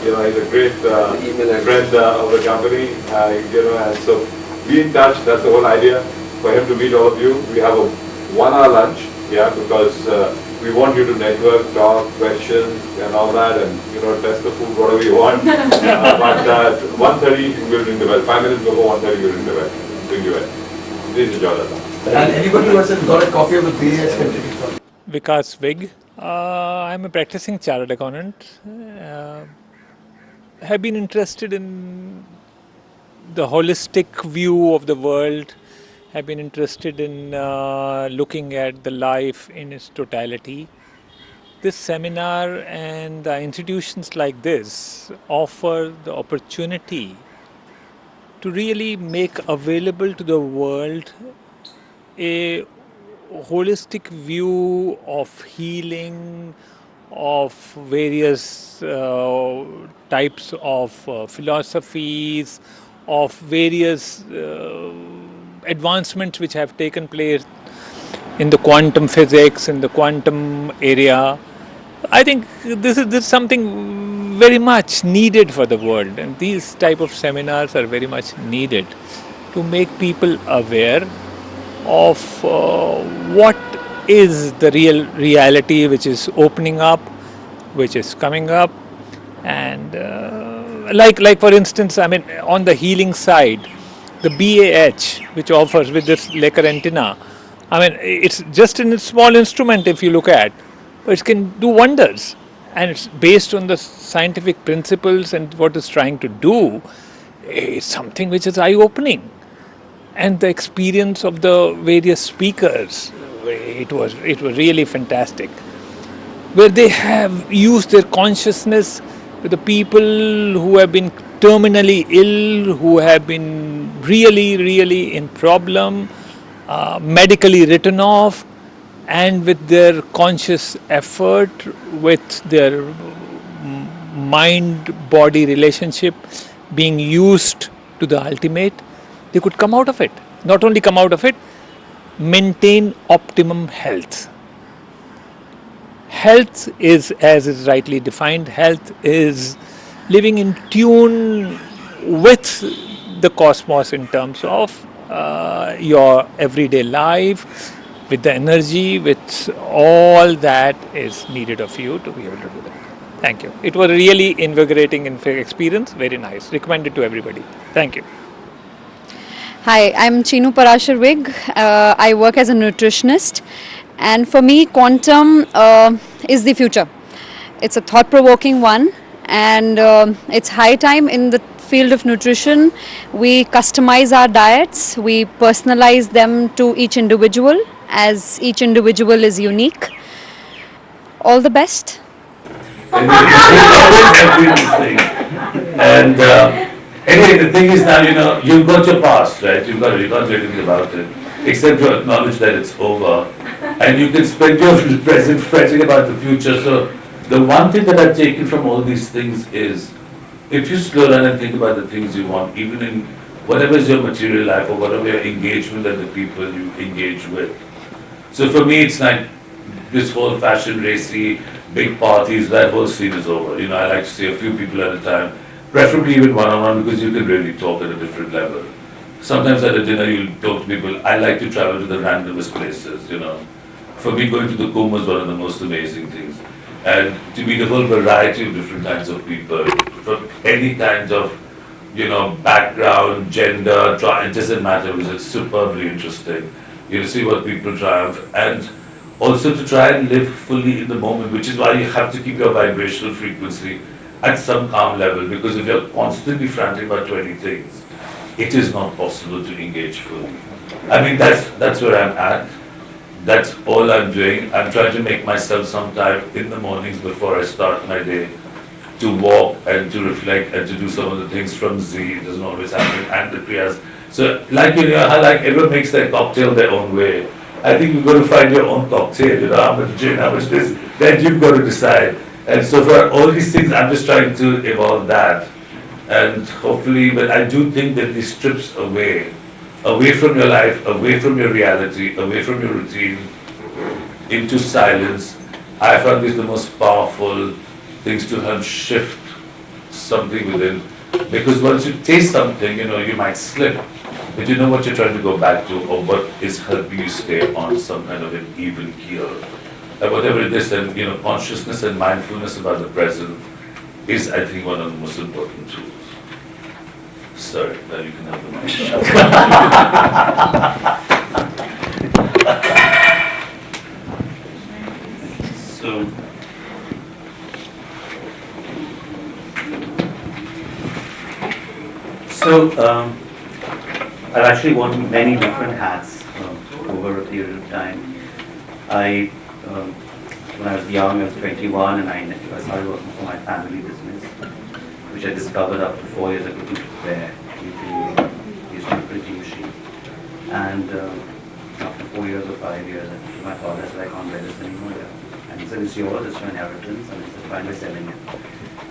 he's a great friend of the company. And so be in touch. That's the whole idea, for him to meet all of you. We have a 1-hour lunch, because we want you to network, talk, questions, and all that, and test the food, whatever you want. But 1:30 we'll ring the bell. 5 minutes before 1:30 we'll ring the bell. Bring you in. Please enjoy that. And anybody who hasn't got a copy of the PAS can take it. Vikas Vig. I'm a practicing chartered accountant. Have been interested in the holistic view of the world. Have been interested in looking at the life in its totality. This seminar and institutions like this offer the opportunity to really make available to the world a holistic view of healing, of various types of philosophies, of various advancements which have taken place in the quantum physics, in the quantum area. I think this is something very much needed for the world, and these type of seminars are very much needed to make people aware of what is the real reality which is opening up, which is coming up, and like for instance, I mean, on the healing side, the BAH, which offers with this lacquer antenna, I mean, it's just in a small instrument if you look at, but it can do wonders, and it's based on the scientific principles and what it's trying to do. It's something which is eye-opening, and the experience of the various speakers, it was really fantastic, where they have used their consciousness with the people who have been terminally ill, who have been really in problem, medically written off, and with their conscious effort, with their mind-body relationship being used to the ultimate, they could come out of it. Not only come out of it, maintain optimum health. Health is, as is rightly defined, health is living in tune with the cosmos in terms of your everyday life, with the energy, with all that is needed of you to be able to do that. Thank you. It was really invigorating experience, very nice. Recommended to everybody. Thank you. Hi, I'm Chinu Parashar Vig. I work as a nutritionist, and for me, quantum is the future. It's a thought-provoking one, and it's high time in the field of nutrition. We customize our diets, we personalize them to each individual, as each individual is unique. All the best. And anyway, the thing is now, you've got your past, right? You can't do anything about it, except to acknowledge that it's over. And you can spend your present fretting about the future. So the one thing that I've taken from all these things is, if you slow down and think about the things you want, even in whatever is your material life or whatever your engagement and the people you engage with. So for me, it's like this whole fashion racy, big parties, that whole scene is over. I like to see a few people at a time, preferably even one-on-one, because you can really talk at a different level. sometimes at a dinner you'll talk to people, I like to travel to the randomest places, For me, going to the Kumbh was one of the most amazing things. And to meet a whole variety of different kinds of people, from any kinds of, background, gender, it doesn't matter, because it's superbly interesting. You see what people triumph, and also to try and live fully in the moment, which is why you have to keep your vibrational frequency at some calm level, because if you're constantly frantic about 20 things, it is not possible to engage fully. I mean, that's where I'm at. That's all I'm doing. I'm trying to make myself some time in the mornings before I start my day to walk and to reflect and to do some of the things from Z. It doesn't always happen, and the prayers. So, like everyone makes their cocktail their own way. I think you've got to find your own cocktail, how much gin, how much this, then you've got to decide. And so for all these things, I'm just trying to evolve that. And hopefully, but I do think that these strips away from your life, away from your reality, away from your routine, into silence, I found these the most powerful things to help shift something within. Because once you taste something, you might slip, but you know what you're trying to go back to, or what is helping you stay on some kind of an even keel. And whatever it is, then consciousness and mindfulness about the present is, I think, one of the most important tools. Sorry, now you can have the mic. So, I've actually worn many different hats over a period of time. When I was young, I was 21, and I started working for my family business, which I discovered after 4 years I couldn't bear. Used to be pretty mushy. And after 4 years or 5 years, I told my father, I said, I can't bear this anymore. And he said, it's yours, it's your inheritance. And I said, fine, we're selling it.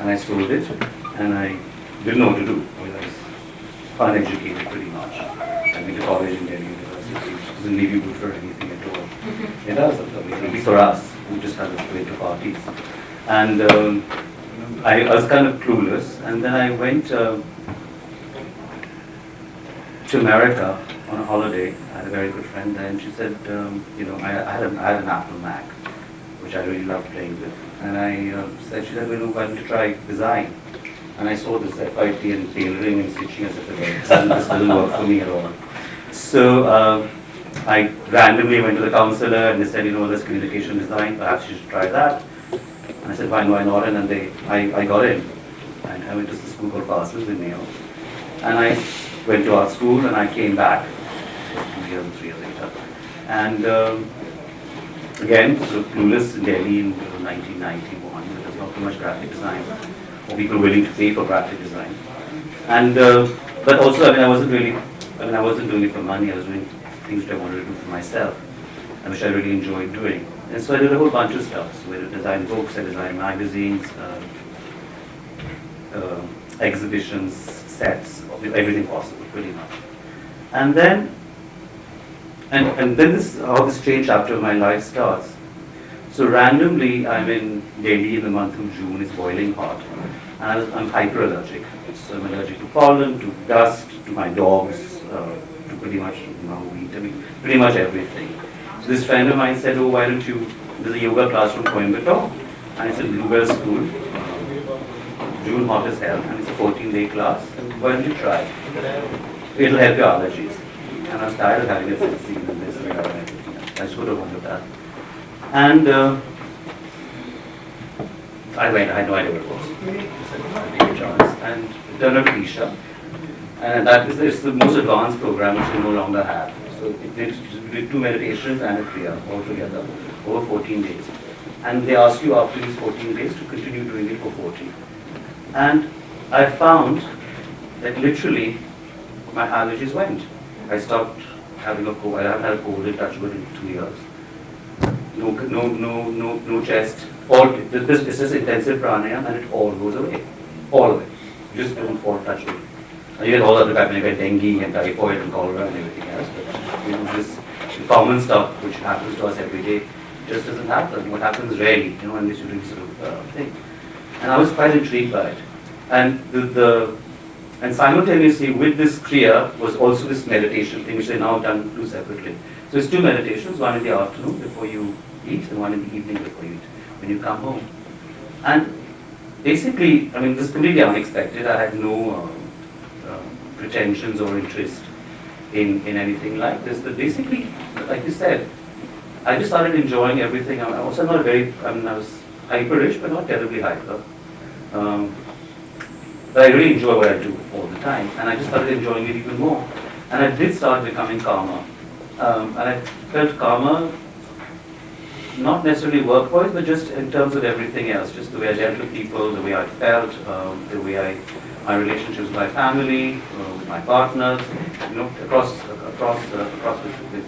And I sold it, and I didn't know what to do. I was uneducated pretty much. I've been to college in Delhi University, which doesn't leave you good for anything at all. It does, at least for us, who just kind of went to parties. And I was kind of clueless, and then I went to America on a holiday. I had a very good friend there, and she said, I had an Apple Mac, which I really loved playing with. And she said, why don't you try design? And I saw this FIT and tailoring and stitching as if this doesn't work for me at all. So I randomly went to the counselor, and they said, there's communication design, perhaps you should try that. And I said, why not? And then I got in. And I went to the school called Parsons in New York. And I went to art school, and I came back 2 years or 3 years later. And again, sort of clueless in Delhi in 1991, there's not too much graphic design, or people willing to pay for graphic design. And but also, I wasn't doing it for money. I was doing things which I wanted to do for myself, and which I really enjoyed doing. And so I did a whole bunch of stuff. So I designed books, I designed magazines, exhibitions, sets, everything possible, pretty much. And then, and then how this strange chapter of my life starts. So randomly, I'm in Delhi in the month of June. It's boiling hot, and I'm hyperallergic. So I'm allergic to pollen, to dust, to my dogs, to pretty much wheat. Pretty much everything. So this friend of mine said, why don't you, there's a yoga class from Coimbatore, and it's a Bluebell school, June hot as hell, and it's a 14-day class. Why don't you try? It'll help your allergies. And I was tired of having a scene in this and everything else. I just could have wanted that. And I went, I had no idea what it was. I took a chance, and it turned out to be Isha. And that is the most advanced program which we no longer have. So it did 2 meditations and a kriya all together over 14 days. And they ask you after these 14 days to continue doing it for 40. And I found that literally my allergies went. I stopped having a cold. I haven't had a cold in touch wood in 2 years. No chest. This is intensive pranayama, and it all goes away. All of it. You just don't fall touch wood. You get all other types, you get dengue and typhoid and cholera and everything else, but this common stuff which happens to us every day just doesn't happen. What happens rarely, unless you do this sort of thing. And I was quite intrigued by it. And And simultaneously with this Kriya was also this meditation thing, which they now do separately. So it's 2 meditations, one in the afternoon before you eat and one in the evening before you eat, when you come home. And basically, I mean, this is completely unexpected. I had no pretensions or interest in anything like this. But basically, like you said, I just started enjoying everything. I was not very, I was hyperish, but not terribly hyper. But I really enjoy what I do all the time, and I just started enjoying it even more. And I did start becoming calmer. And I felt calmer, not necessarily work-wise, but just in terms of everything else, just the way I dealt with people, the way I felt, the way my relationships with my family, with my partners, across with.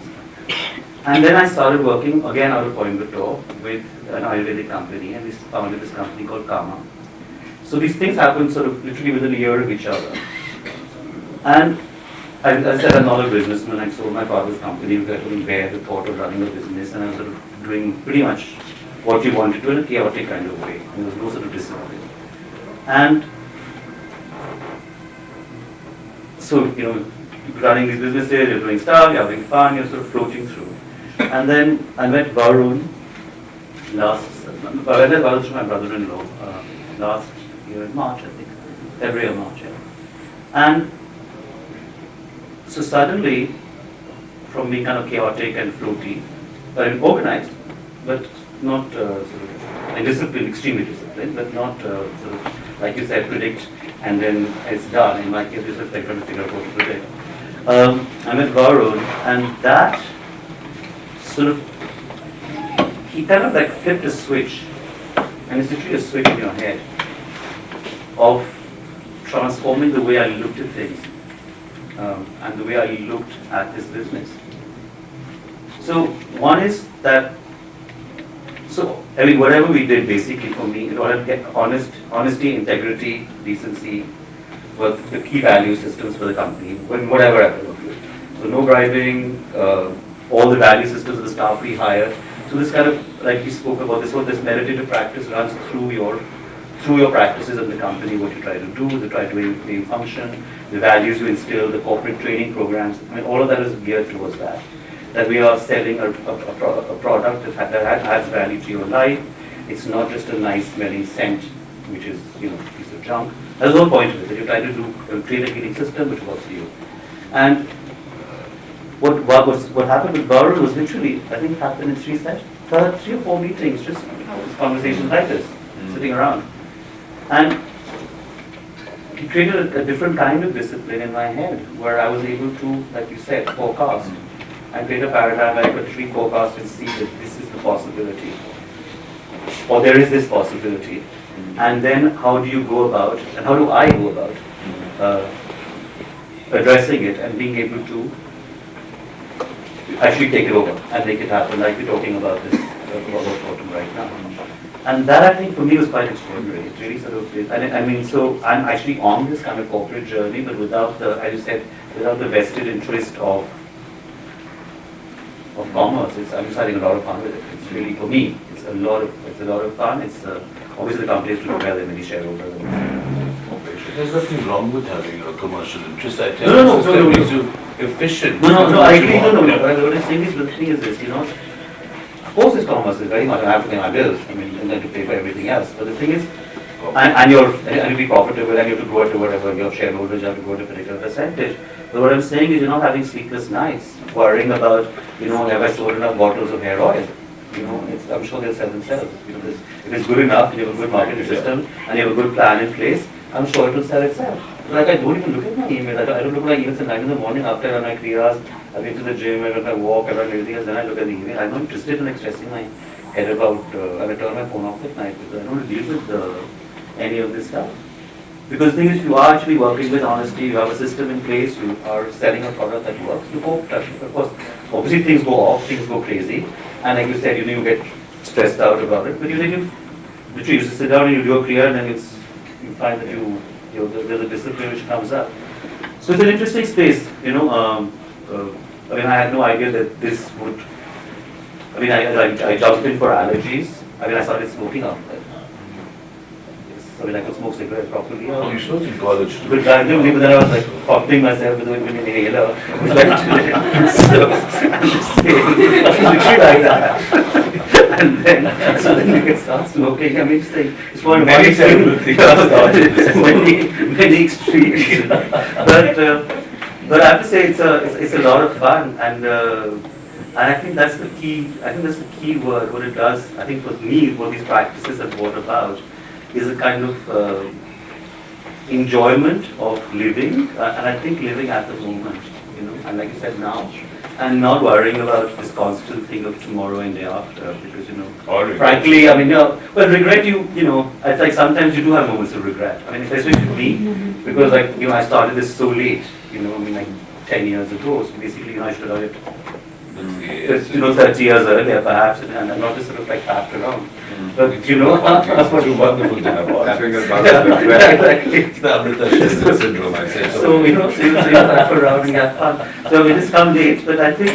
And then I started working again out of Coimbatore with an Ayurvedic company, and we founded this company called Karma. So these things happened sort of literally within a year of each other. And I said I'm not a businessman. I sold my father's company because I couldn't bear the thought of running a business, and I was sort of doing pretty much what you want to do in a chaotic kind of way. There was no sort of discipline. And so, running these businesses, you're doing stuff, you're having fun, you're sort of floating through. And then I met Varun Varun my brother-in-law last year in March, I think, February or March. Yeah. And so suddenly, from being kind of chaotic and floaty, organized, but not and disciplined, extremely disciplined, but not sort of, like you said, predict and then it's done. In my case, it's just like trying to figure out what to predict. I met Varun, and that sort of, he kind of like flipped a switch, and it's literally a switch in your head of transforming the way I looked at things and the way I looked at this business. So one is that, whatever we did basically for me, in order to get honesty, integrity, decency were the key value systems for the company, whatever I could do. So no bribing, all the value systems of the staff we hired. So this kind of, like we spoke about, this meditative practice runs through your practices of the company, what you try to do, the try to way you function, the values you instill, the corporate training programs. All of that is geared towards that. That we are selling a product that adds value to your life. It's not just a nice smelling scent, which is a piece of junk. That's the whole point of it, that you try to create a healing system which works for you. And what happened with Varun was literally, I think it happened in 3 or 4 meetings, just conversations like this, sitting around. And he created a different kind of discipline in my head, where I was able to, like you said, forecast. And create a paradigm where I could actually forecast and see that this is the possibility, or there is this possibility. And then how do you go about, and how do I go about addressing it and being able to actually take it over and make it happen, like we're talking about this about right now. And that, I think, for me was quite extraordinary. It really sort of did. So I'm actually on this kind of corporate journey, but without the, as you said, without the vested interest of commerce. I'm just having a lot of fun with it. It's really, for me, it's a lot of fun. It's obviously the company has to do well, and many shareholders. There's nothing wrong with having a commercial interest. I think no. makes you efficient. No, I agree. No. What I'm saying is, the thing is this, of course this commerce is very much, I have to pay my bills, and then to pay for everything else. But the thing is, and you'll be profitable, and you have to grow it to whatever, your shareholders have to grow at a particular percentage. But what I'm saying is, you're not having sleepless nights, worrying about, have I sold enough bottles of hair oil? I'm sure they'll sell themselves. If it's good enough, and you have a good marketing system, and you have a good plan in place, I'm sure it will sell itself. Like, I don't even look at my email. I don't look at my emails at 9 in the morning after I run my kriyas. I went to the gym, I went my walk, I run everything else, then I look at the email. I'm not interested in stressing my head about, I turn my phone off at night because I don't want to deal with any of this stuff. Because the thing is, if you are actually working with honesty, you have a system in place, you are selling a product that works, you go touch it. Of course, obviously things go off, things go crazy, and like you said, you get stressed out about it, but you just sit down and you do a kriya, and then you find that there's a discipline which comes up. So it's an interesting space, I had no idea that this would, I jumped in for allergies, I started smoking after that. I mean, I could smoke cigarettes properly. Oh, you smoked in college too. But randomly, but then I was like popping myself with an inhaler. It was like, so, I'm just saying, literally like that. And then, so then you can start smoking. I mean, it's for Many terrible things many extremes. But I have to say, it's a lot of fun, and I think that's the key. I think that's the key word. What it does, I think for me, what these practices have brought about is a kind of enjoyment of living, and I think living at the moment, and like you said, now, and not worrying about this constant thing of tomorrow and day after, because frankly, I mean, well, regret, it's like sometimes you do have moments of regret. I mean, especially with me, because like I started this so late, I mean, like 10 years ago, so basically, I should have done it 30 years earlier perhaps, and not just sort of like tapped around. But it's too wonderful to have tapping around. It's the Amrita syndrome, I say. So you tap around and have fun. So we just come late, but I think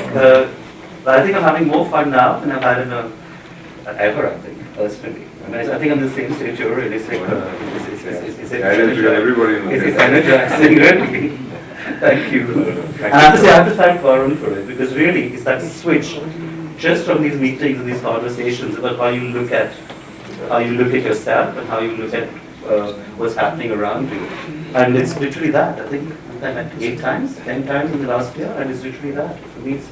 I'm having more fun now than I've had in ever. I think personally. I mean, I think I'm the same stage you're in. It's like it's energizing, really. Thank you. And I have to thank Varun for it, because really it's that switch just from these meetings and these conversations about how you look at yourself and how you look at what's happening around you. And it's literally that. I think I met 8 times, 10 times in the last year, and it's literally that. For me, it's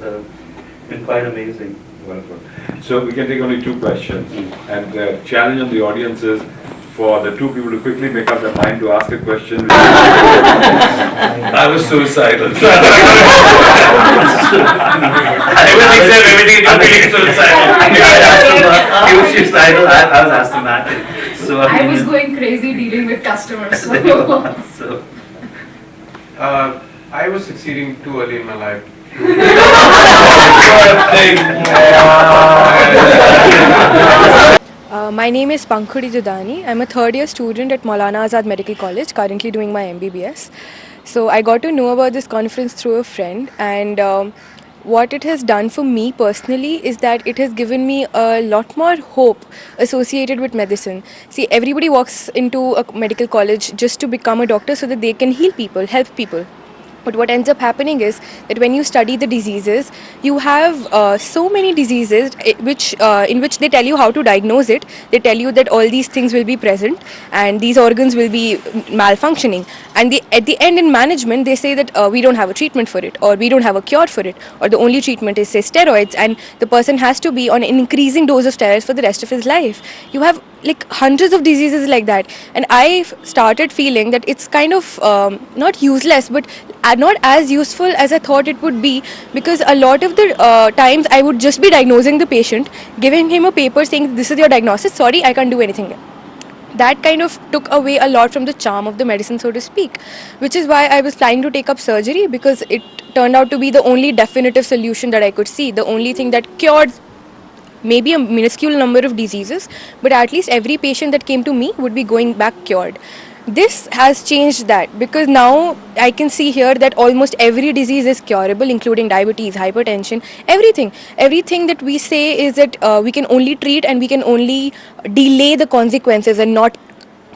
been quite amazing. Wonderful. So we can take only 2 questions, and the challenge on the audience is for the 2 people to quickly make up their mind to ask a question. I was suicidal. Everything said everything is feeling suicidal. He was suicidal, I was asthmatic. So I was going crazy dealing with customers. So. I was succeeding too early in my life. My name is Pankhudi Jadani. I'm a 3rd year student at Maulana Azad Medical College, currently doing my MBBS. So I got to know about this conference through a friend, and what it has done for me personally is that it has given me a lot more hope associated with medicine. See, everybody walks into a medical college just to become a doctor so that they can heal people, help people. But what ends up happening is that when you study the diseases, you have so many diseases in which they tell you how to diagnose it. They tell you that all these things will be present and these organs will be malfunctioning. And at the end in management, they say that we don't have a treatment for it, or we don't have a cure for it, or the only treatment is, say, steroids, and the person has to be on an increasing dose of steroids for the rest of his life. You have like hundreds of diseases like that, and I started feeling that it's kind of not useless, but not as useful as I thought it would be, because a lot of the times I would just be diagnosing the patient, giving him a paper saying this is your diagnosis, sorry, I can't do anything. That kind of took away a lot from the charm of the medicine, so to speak, which is why I was planning to take up surgery, because it turned out to be the only definitive solution that I could see, the only thing that cured maybe a minuscule number of diseases, but at least every patient that came to me would be going back cured. This has changed that, because now I can see here that almost every disease is curable, including diabetes, hypertension, everything. Everything that we say is that we can only treat and we can only delay the consequences and not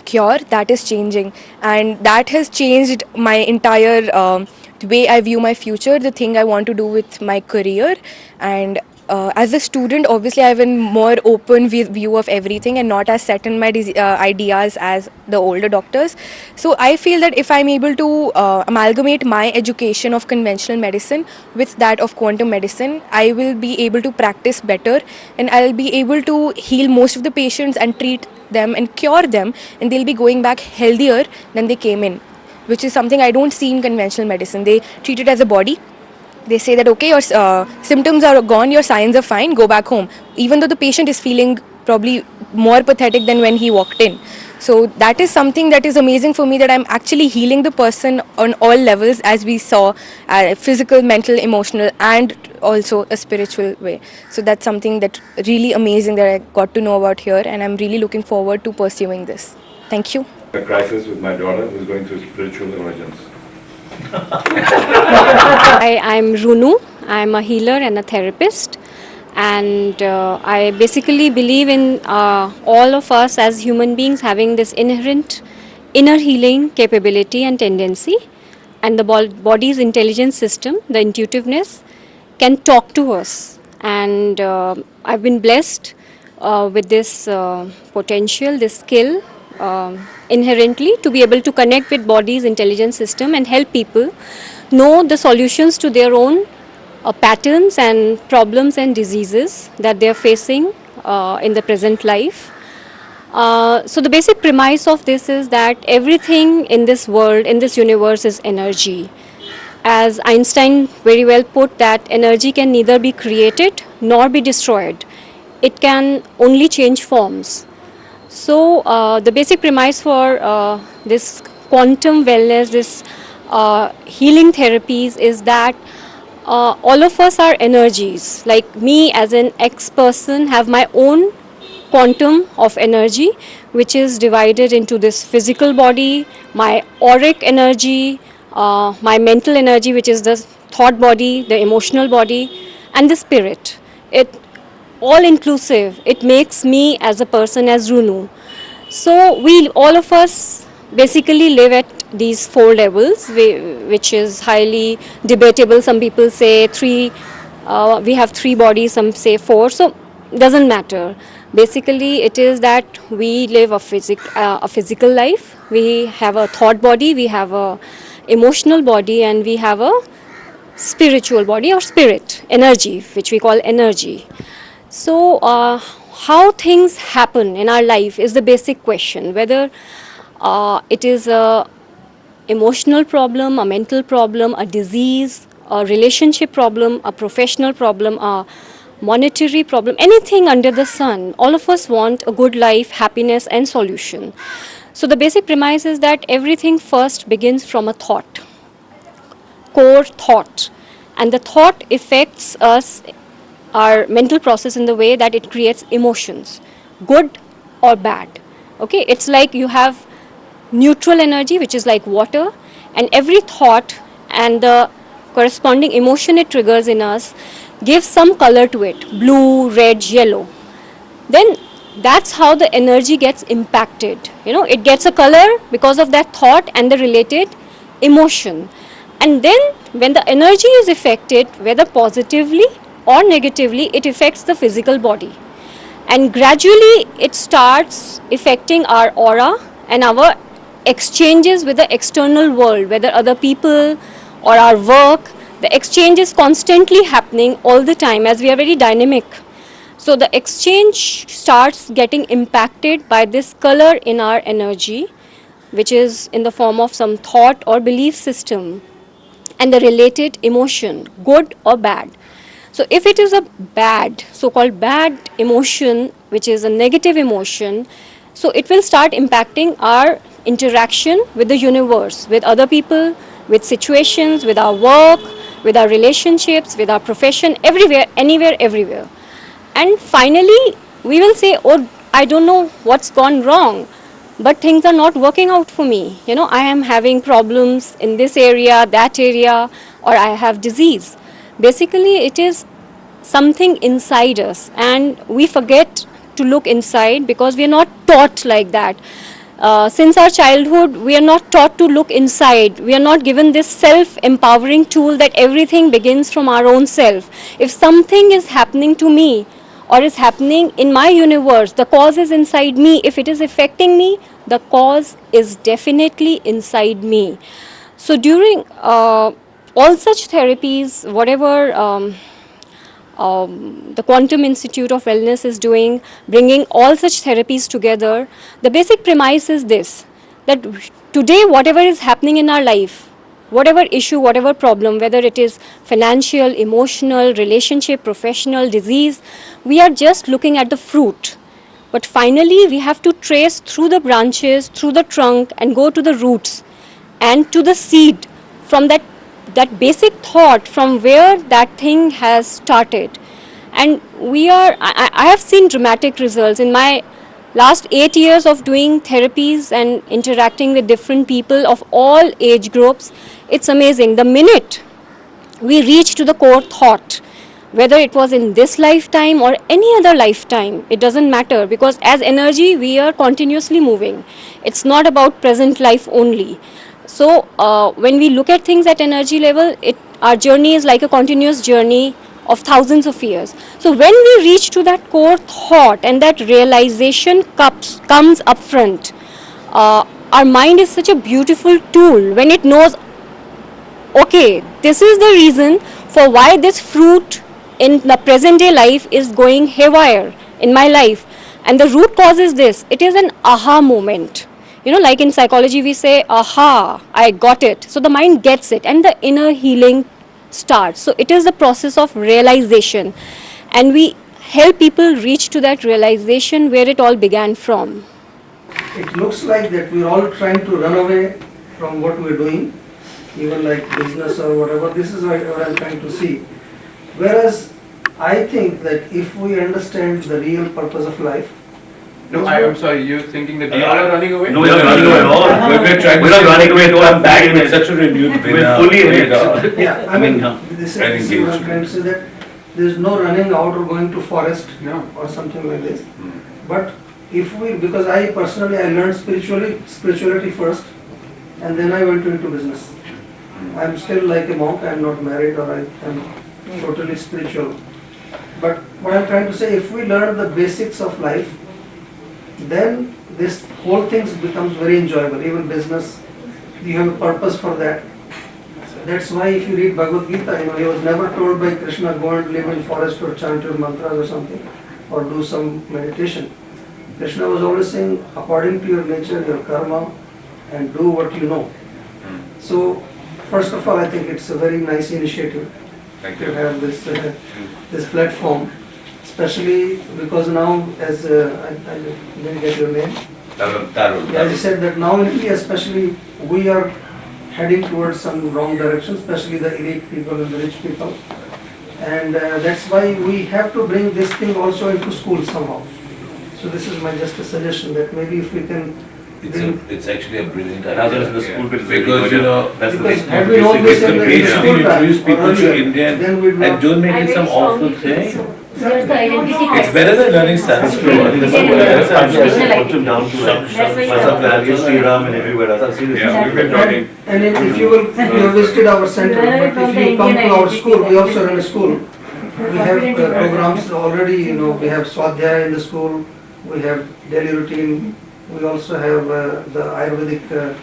cure. That is changing, and that has changed my entire the way I view my future, the thing I want to do with my career. And as a student, obviously I have a more open view of everything and not as set in my ideas as the older doctors. So I feel that if I'm able to amalgamate my education of conventional medicine with that of quantum medicine, I will be able to practice better, and I'll be able to heal most of the patients and treat them and cure them, and they'll be going back healthier than they came in, which is something I don't see in conventional medicine. They treat it as a body. They say that, okay, your symptoms are gone, your signs are fine, go back home, even though the patient is feeling probably more pathetic than when he walked in. So that is something that is amazing for me, that I'm actually healing the person on all levels, as we saw, physical, mental, emotional, and also a spiritual way. So that's something that really amazing that I got to know about here, and I'm really looking forward to pursuing this. Thank you. A crisis with my daughter who's going through spiritual emergence. I'm Runu. I'm a healer and a therapist, And I basically believe in all of us as human beings having this inherent inner healing capability and tendency, and the body's intelligence system, the intuitiveness, can talk to us. And I've been blessed with this potential, this skill inherently to be able to connect with body's intelligence system and help people know the solutions to their own patterns and problems and diseases that they are facing in the present life. So the basic premise of this is that everything in this world, in this universe, is energy. As Einstein very well put, that energy can neither be created nor be destroyed. It can only change forms. So the basic premise for this quantum wellness, this healing therapies, is that all of us are energies. Like me as an ex-person have my own quantum of energy, which is divided into this physical body, my auric energy, my mental energy, which is the thought body, the emotional body, and the spirit. It all inclusive. It makes me as a person, as Runu. So we, all of us, basically live at these 4 levels, which is highly debatable. Some people say 3, we have 3 bodies, some say 4. So doesn't matter. Basically, it is that we live a physical life. We have a thought body, we have a emotional body, and we have a spiritual body or spirit, energy, which we call energy. So how things happen in our life is the basic question. Whether it is a emotional problem, a mental problem, a disease, a relationship problem, a professional problem, a monetary problem, anything under the sun, all of us want a good life, happiness, and solution. So the basic premise is that everything first begins from a thought, core thought, and the thought affects us, our mental process, in the way that it creates emotions, good or bad. Okay, it's like you have neutral energy, which is like water, and every thought and the corresponding emotion it triggers in us gives some color to it, blue, red, yellow. Then that's how the energy gets impacted. It gets a color because of that thought and the related emotion. And then when the energy is affected, whether positively or negatively, it affects the physical body. And gradually it starts affecting our aura and our exchanges with the external world, whether other people or our work. The exchange is constantly happening all the time, as we are very dynamic. So the exchange starts getting impacted by this color in our energy, which is in the form of some thought or belief system, and the related emotion, good or bad. So if it is a bad, so-called bad emotion, which is a negative emotion, so it will start impacting our interaction with the universe, with other people, with situations, with our work, with our relationships, with our profession, everywhere, anywhere, everywhere. And finally, we will say, oh, I don't know what's gone wrong, but things are not working out for me. I am having problems in this area, that area, or I have disease. Basically, it is something inside us, and we forget to look inside because we are not taught like that. Since our childhood, we are not taught to look inside. We are not given this self-empowering tool that everything begins from our own self. If something is happening to me or is happening in my universe, the cause is inside me. If it is affecting me, the cause is definitely inside me. So during all such therapies, whatever the Quantum Institute of Wellness is doing, bringing all such therapies together, the basic premise is this, that today whatever is happening in our life, whatever issue, whatever problem, whether it is financial, emotional, relationship, professional, disease, we are just looking at the fruit. But finally we have to trace through the branches, through the trunk, and go to the roots and to the seed, from that basic thought, from where that thing has started. And I have seen dramatic results in my last 8 years of doing therapies and interacting with different people of all age groups. It's amazing. The minute we reach to the core thought, whether it was in this lifetime or any other lifetime, it doesn't matter, because as energy we are continuously moving. It's not about present life only. So when we look at things at energy level, our journey is like a continuous journey of thousands of years. So when we reach to that core thought and that realization comes up front, our mind is such a beautiful tool when it knows, okay, this is the reason for why this fruit in the present day life is going haywire in my life, and the root cause is this. It is an aha moment. Like in psychology we say, aha, I got it. So the mind gets it and the inner healing starts. So it is the process of realization, and we help people reach to that realization where it all began from. It looks like that we're all trying to run away from what we're doing, even like business or whatever. This is what I'm trying to see. Whereas I think that if we understand the real purpose of life. No, I'm sorry, you're thinking that we all are running away? No, we're not running away at all. We're not running away at all. I'm back in such a renewed way. We're fully in it. Yeah, I mean, this is what I'm trying to say, that there's no running out or going to forest or something like this. But if we, because I personally, I learned spirituality first, and then I went into business. I'm still like a monk, I'm not married, or I'm totally spiritual. But what I'm trying to say, if we learn the basics of life, then this whole thing becomes very enjoyable. Even business, you have a purpose for that. That's why if you read Bhagavad Gita, he was never told by Krishna, go and live in forest or chant your mantras or something, or do some meditation. Krishna was always saying, according to your nature, your karma, and do what you know. So, first of all, I think it's a very nice initiative to have this platform, especially because now, as I didn't get your name. As you said, that now in India, especially, we are heading towards some wrong direction, especially the elite people and the rich people. And that's why we have to bring this thing also into school somehow. So this is my just a suggestion that maybe if we can. It's actually a brilliant idea. Now the school because that's because the had we known this in the school introduce time people or to earlier, Indian then we'd and don't make it some awful thing. There's the identity It's better than learning Sanskrit. Quantum down to like Sri Ram and everywhere else. Yeah, we've been talking. And if you will, you have visited our center, but if you come to our school, we also run a school. We have programs already, we have Swadhyaya in the school, we have daily routine, we also have the Ayurvedic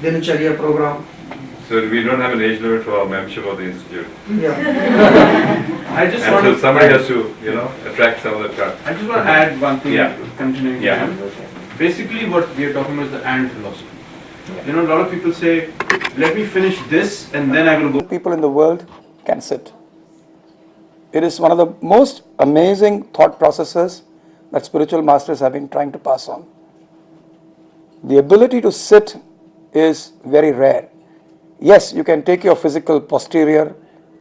Dinacharya program. So we don't have an age limit for our membership of the institute. Yeah. I just And want so to somebody has to, attract some of that crowd. I just want to add one thing, continuing. Yeah. Basically what we are talking about is the and philosophy. A lot of people say, let me finish this and then I will go. People in the world can sit. It is one of the most amazing thought processes that spiritual masters have been trying to pass on. The ability to sit is very rare. Yes, you can take your physical posterior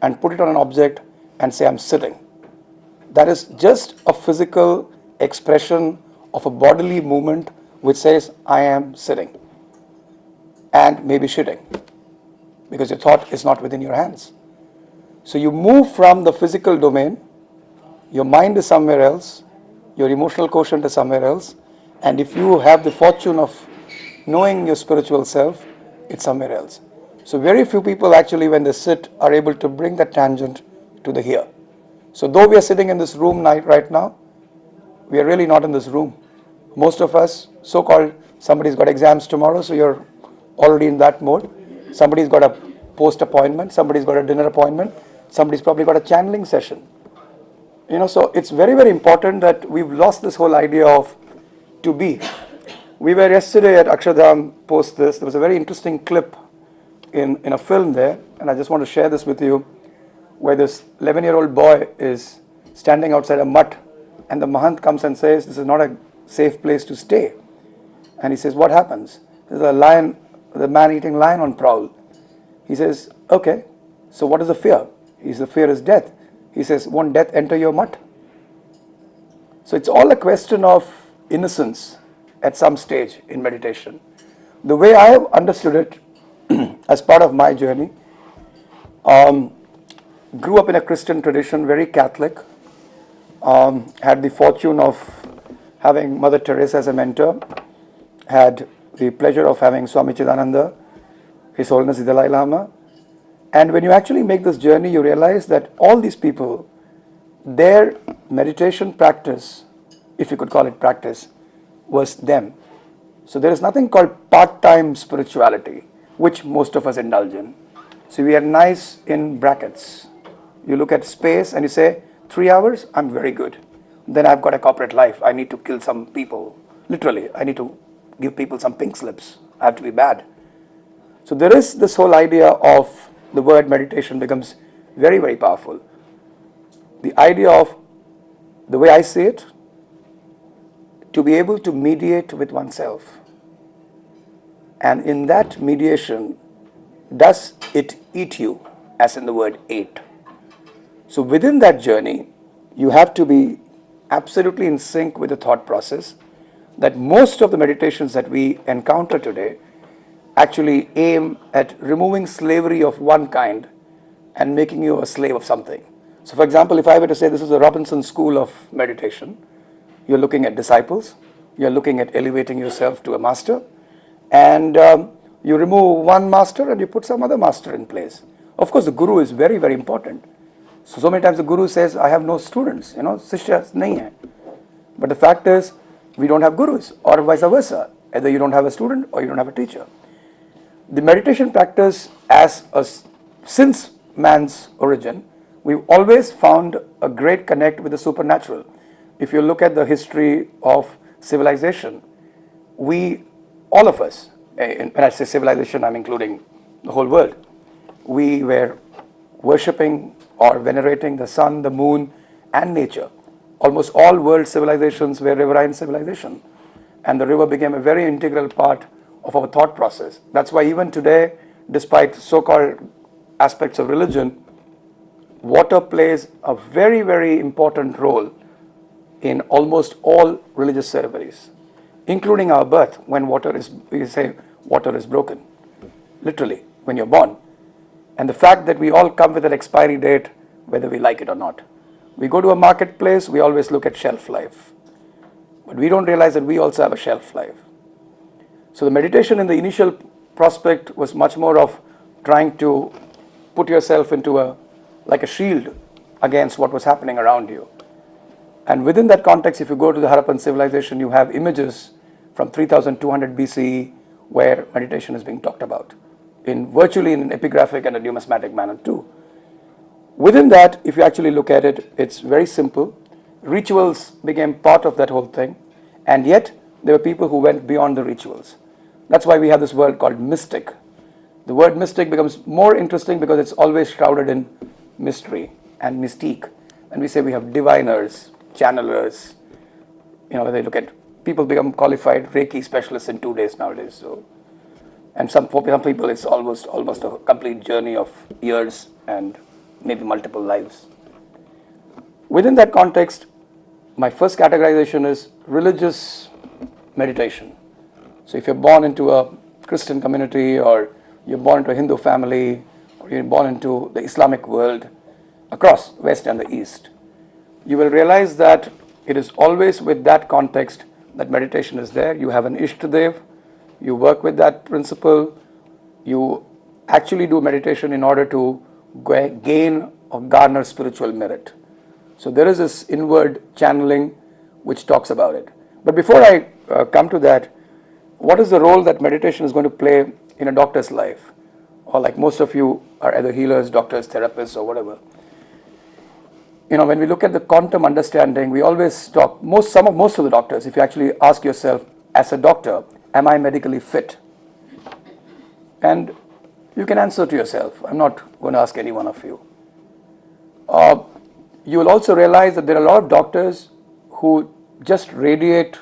and put it on an object and say, I'm sitting. That is just a physical expression of a bodily movement which says, I am sitting. And maybe shitting, because your thought is not within your hands. So you move from the physical domain, your mind is somewhere else, your emotional quotient is somewhere else, and if you have the fortune of knowing your spiritual self, it's somewhere else. So very few people actually, when they sit, are able to bring that tangent to the here. So though we are sitting in this room right now, we are really not in this room. Most of us, so-called, somebody's got exams tomorrow, so you're already in that mode. Somebody's got a post appointment, somebody's got a dinner appointment, somebody's probably got a channeling session. So it's very, very important that we've lost this whole idea of to be. We were yesterday at Akshardham post this. There was a very interesting clip in a film there, and I just want to share this with you, where this 11-year-old boy is standing outside a mutt, and the Mahant comes and says, this is not a safe place to stay. And he says, what happens? There's a lion, the man eating lion on prowl. He says, okay, so what is the fear? The fear is death. He says, won't death enter your mutt? So it's all a question of innocence at some stage in meditation. The way I have understood it as part of my journey, grew up in a Christian tradition, very Catholic, had the fortune of having Mother Teresa as a mentor, had the pleasure of having Swami Chidananda, His Holiness the Dalai Lama. And when you actually make this journey, you realize that all these people, their meditation practice, if you could call it practice, was them. So there is nothing called part-time spirituality, which most of us indulge in. So we are nice in brackets. You look at space and you say, 3 hours, I'm very good. Then I've got a corporate life. I need to kill some people. Literally, I need to give people some pink slips. I have to be bad. So there is this whole idea of the word meditation becomes very, very powerful. The idea of, the way I see it, to be able to mediate with oneself. And in that mediation, does it eat you, as in the word ate? So within that journey, you have to be absolutely in sync with the thought process that most of the meditations that we encounter today actually aim at removing slavery of one kind and making you a slave of something. So for example, if I were to say this is a Robinson school of meditation, you're looking at disciples, you're looking at elevating yourself to a master, and you remove one master and you put some other master in place. Of course, the guru is very, very important. So many times the guru says, I have no students, sishyas nahi hai. But the fact is, we don't have gurus, or vice versa. Either you don't have a student or you don't have a teacher. The meditation practice, since man's origin, we've always found a great connect with the supernatural. If you look at the history of civilization, all of us, when I say civilization, I'm including the whole world, we were worshipping or venerating the sun, the moon, and nature. Almost all world civilizations were riverine civilization, and the river became a very integral part of our thought process. That's why even today, despite so-called aspects of religion, water plays a very, very important role in almost all religious ceremonies, including our birth, when we say water is broken, literally, when you're born. And the fact that we all come with an expiry date, whether we like it or not. We go to a marketplace, we always look at shelf life. But we don't realize that we also have a shelf life. So the meditation in the initial prospect was much more of trying to put yourself into like a shield against what was happening around you. And within that context, if you go to the Harappan civilization, you have images from 3200 BCE where meditation is being talked about, virtually in an epigraphic and a numismatic manner too. Within that, if you actually look at it, it's very simple. Rituals became part of that whole thing, and yet there were people who went beyond the rituals. That's why we have this word called mystic. The word mystic becomes more interesting because it's always shrouded in mystery and mystique. And we say we have diviners, channelers, when they look at, people become qualified Reiki specialists in 2 days nowadays. So, and for some people it's almost a complete journey of years and maybe multiple lives. Within that context, my first categorization is religious meditation. So if you're born into a Christian community, or you're born into a Hindu family, or you're born into the Islamic world, across West and the East, you will realize that it is always with that context that meditation is there. You have an Ishtadev, you work with that principle, you actually do meditation in order to gain or garner spiritual merit. So there is this inward channeling which talks about it. But before I come to that, what is the role that meditation is going to play in a doctor's life? Or like most of you are either healers, doctors, therapists, or whatever. When we look at the quantum understanding, we always talk, most of the doctors, if you actually ask yourself, as a doctor, am I medically fit? And you can answer to yourself. I'm not going to ask any one of you. You will also realize that there are a lot of doctors who just radiate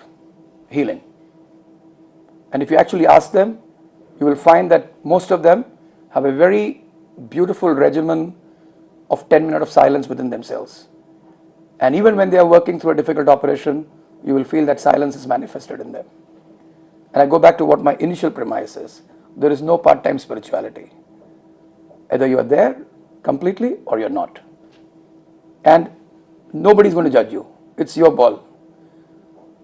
healing. And if you actually ask them, you will find that most of them have a very beautiful regimen of 10 minutes of silence within themselves. And even when they are working through a difficult operation, you will feel that silence is manifested in them. And I go back to what my initial premise is. There is no part-time spirituality. Either you are there completely or you're not. And nobody's going to judge you. It's your ball.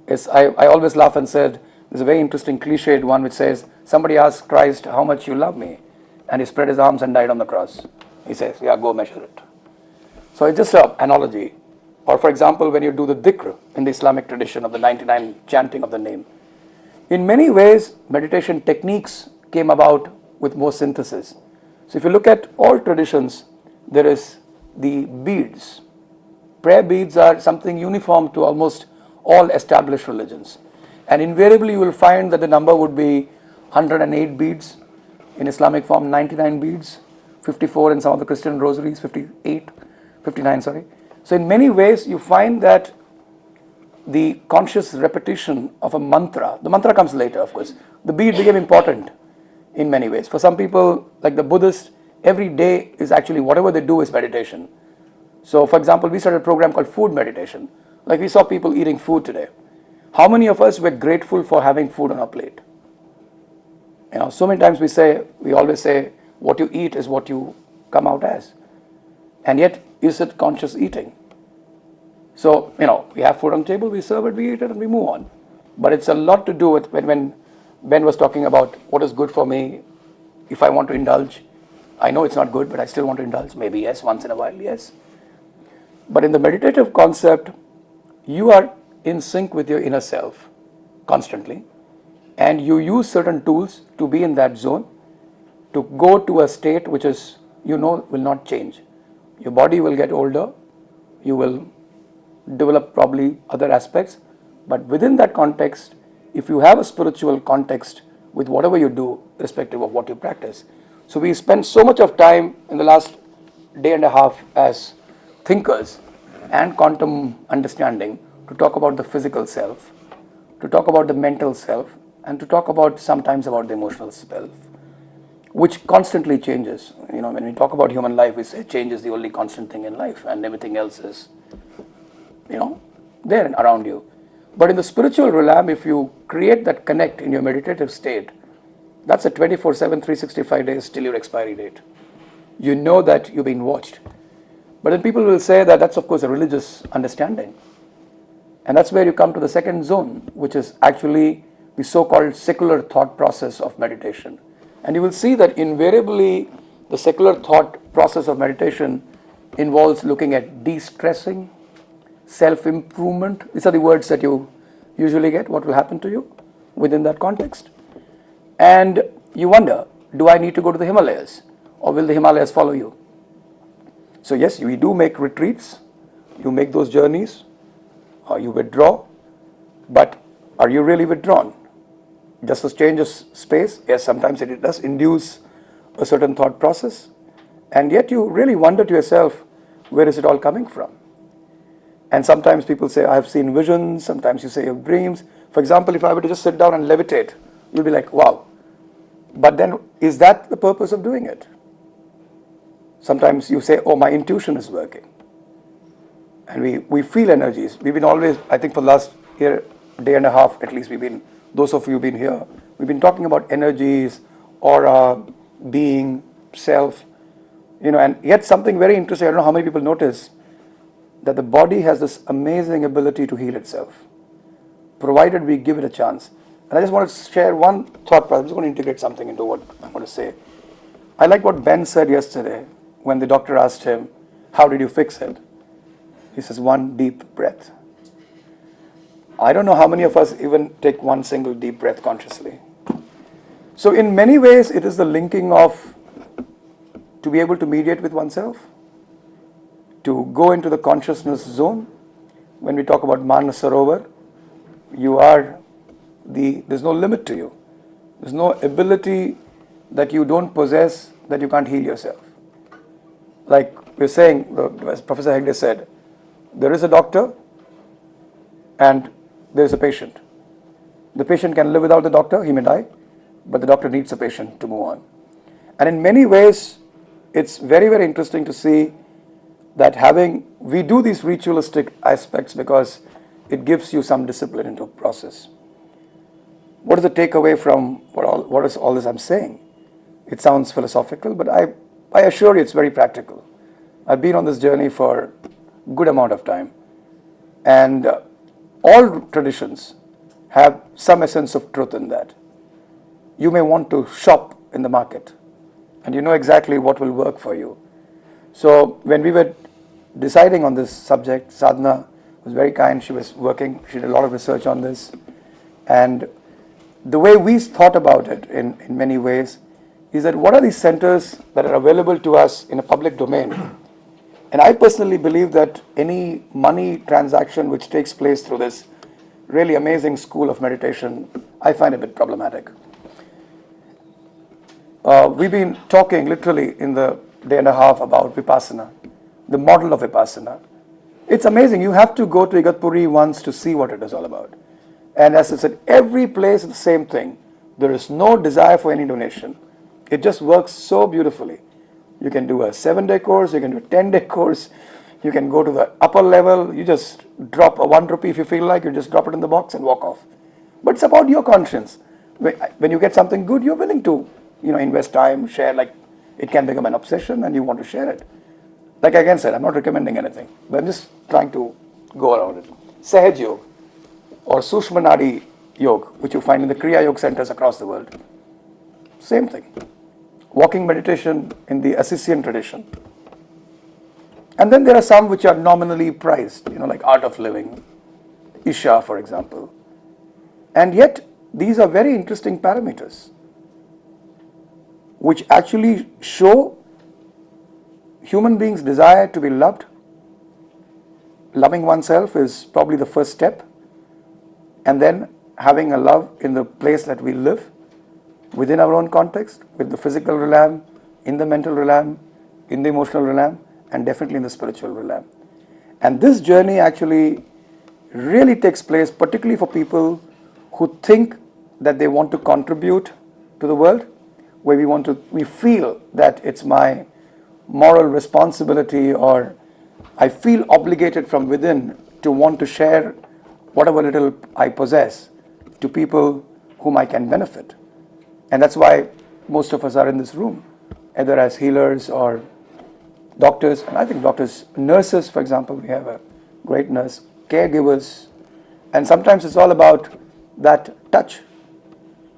I always laugh and said, there's a very interesting cliched one which says, somebody asked Christ, how much you love me? And he spread his arms and died on the cross. He says, yeah, go measure it. So it's just an analogy. Or for example, when you do the dhikr in the Islamic tradition of the 99 chanting of the name. In many ways, meditation techniques came about with more synthesis. So if you look at all traditions, there is the beads. Prayer beads are something uniform to almost all established religions. And invariably you will find that the number would be 108 beads, in Islamic form 99 beads, 54 in some of the Christian rosaries, 59, sorry. So in many ways you find that the conscious repetition of a mantra, the mantra comes later of course, the bead became important in many ways. For some people, like the Buddhists, every day is actually whatever they do is meditation. So for example, we started a program called food meditation. Like we saw people eating food today. How many of us were grateful for having food on our plate? You know, so many times we always say, what you eat is what you come out as. And yet, is it conscious eating? So, you know, we have food on the table, we serve it, we eat it, and we move on. But it's a lot to do with when Ben was talking about what is good for me, if I want to indulge. I know it's not good, but I still want to indulge. Maybe yes, once in a while, yes. But in the meditative concept, you are in sync with your inner self constantly, and you use certain tools to be in that zone, to go to a state which is, you know, will not change. Your body will get older, you will develop probably other aspects, but within that context, if you have a spiritual context with whatever you do, irrespective of what you practice. So we spend so much of time in the last day and a half as thinkers and quantum understanding to talk about the physical self, to talk about the mental self, and to talk about sometimes about the emotional self, which constantly changes. You know, when we talk about human life, we say change is the only constant thing in life and everything else is, you know, there and around you. But in the spiritual realm, if you create that connect in your meditative state, that's a 24/7, 365 days till your expiry date. You know that you've been watched. But then people will say that that's of course a religious understanding. And that's where you come to the second zone, which is actually the so-called secular thought process of meditation. And you will see that invariably the secular thought process of meditation involves looking at de-stressing, self-improvement. These are the words that you usually get, what will happen to you within that context. And you wonder, do I need to go to the Himalayas or will the Himalayas follow you? So yes, we do make retreats, you make those journeys, or you withdraw, but are you really withdrawn? Does this change of space? Yes, sometimes it does induce a certain thought process, and yet you really wonder to yourself, where is it all coming from? And sometimes people say, I have seen visions, sometimes you say you have dreams. For example, if I were to just sit down and levitate, you'll be like, wow. But then, is that the purpose of doing it? Sometimes you say, oh, my intuition is working. And we feel energies. We've been always, I think for the last year, day and a half at least, those of you who've been here, we've been talking about energies, aura, being, self, you know, and yet something very interesting, I don't know how many people notice, that the body has this amazing ability to heal itself, provided we give it a chance. And I just want to share one thought process. I'm just going to integrate something into what I'm going to say. I like what Ben said yesterday when the doctor asked him, how did you fix it? He says, one deep breath. I don't know how many of us even take one single deep breath consciously. So in many ways, it is the linking of to be able to mediate with oneself, to go into the consciousness zone. When we talk about Manasarovar, there's no limit to you. There's no ability that you don't possess that you can't heal yourself. Like we're saying, as Professor Hegde said, there is a doctor and there is a patient. The patient can live without the doctor, he may die, but the doctor needs the patient to move on. And in many ways, it's very, very interesting to see that we do these ritualistic aspects because it gives you some discipline into a process. What is the takeaway from what is all this I'm saying? It sounds philosophical, but I assure you it's very practical. I've been on this journey for a good amount of time. And all traditions have some essence of truth in that. You may want to shop in the market and you know exactly what will work for you. So when we were deciding on this subject, Sadhana was very kind. She was working, she did a lot of research on this. And the way we thought about it in many ways is that what are these centers that are available to us in a public domain? And I personally believe that any money transaction which takes place through this really amazing school of meditation, I find a bit problematic. We've been talking literally in the day and a half about Vipassana, the model of Vipassana. It's amazing. You have to go to Igatpuri once to see what it is all about. And as I said, every place is the same thing. There is no desire for any donation. It just works so beautifully. You can do a 7-day course, you can do a 10-day course, you can go to the upper level, you just drop a 1 rupee if you feel like, you just drop it in the box and walk off. But it's about your conscience. When you get something good, you're willing to, invest time, share, like it can become an obsession and you want to share it. Like I again said, I'm not recommending anything, but I'm just trying to go around it. Sahaj Yoga or Sushma Nadi Yoga, which you find in the Kriya Yoga centers across the world. Same thing. Walking meditation in the Assisian tradition. And then there are some which are nominally priced, like Art of Living, Isha, for example. And yet, these are very interesting parameters, which actually show human beings' desire to be loved. Loving oneself is probably the first step. And then having a love in the place that we live, within our own context, with the physical realm, in the mental realm, in the emotional realm, and definitely in the spiritual realm. And this journey actually really takes place, particularly for people who think that they want to contribute to the world, where we feel that it's my moral responsibility, or I feel obligated from within to want to share whatever little I possess to people whom I can benefit. And that's why most of us are in this room, either as healers or doctors, and I think doctors, nurses, for example, we have a great nurse, caregivers, and sometimes it's all about that touch.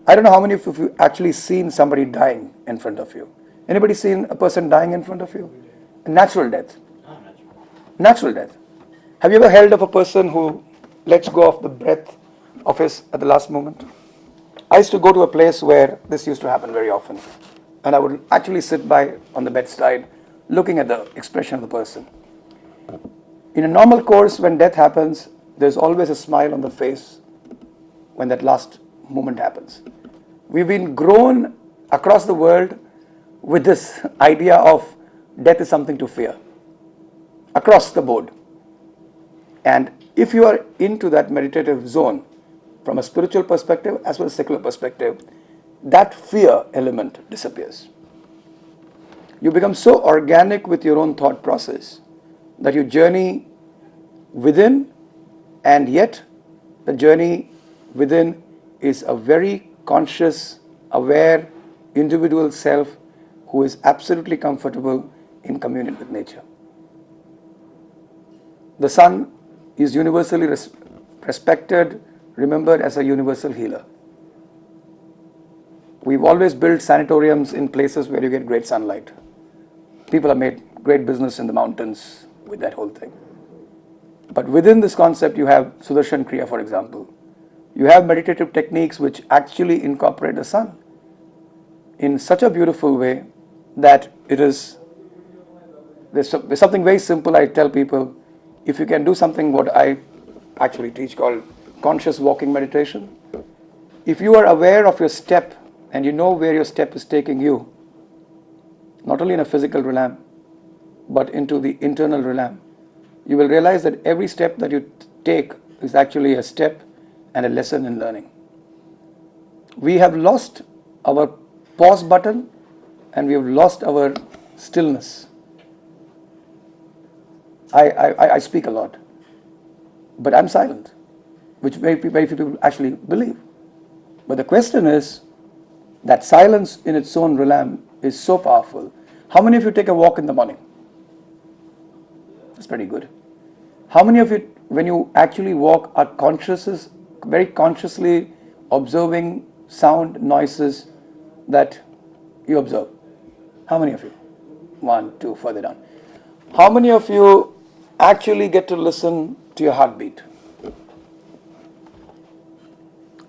I don't know how many of you have actually seen somebody dying in front of you. Anybody seen a person dying in front of you? A natural death. Natural death. Have you ever held of a person who lets go of the breath of his at the last moment? I used to go to a place where this used to happen very often, and I would actually sit by on the bedside looking at the expression of the person. In a normal course, when death happens, there's always a smile on the face when that last moment happens. We've been grown across the world with this idea of death is something to fear, across the board. And if you are into that meditative zone, from a spiritual perspective as well as secular perspective, that fear element disappears. You become so organic with your own thought process that you journey within, and yet the journey within is a very conscious, aware, individual self who is absolutely comfortable in communion with nature. The sun is universally respected, remembered as a universal healer. We've always built sanatoriums in places where you get great sunlight. People have made great business in the mountains with that whole thing. But within this concept, you have Sudarshan Kriya, for example. You have meditative techniques which actually incorporate the sun in such a beautiful way that there's something very simple I tell people. If you can do something what I actually teach called conscious walking meditation, if you are aware of your step and you know where your step is taking you, not only in a physical realm, but into the internal realm, you will realize that every step that you take is actually a step and a lesson in learning. We have lost our pause button and we have lost our stillness. I speak a lot, but I'm silent, which very few people actually believe. But the question is that silence in its own realm is so powerful How many of you take a walk in the morning? That's pretty good. How many of you, when you actually walk, are very consciously observing sound, noises that you observe? How many of you? 1, 2, further down. How many of you actually get to listen to your heartbeat?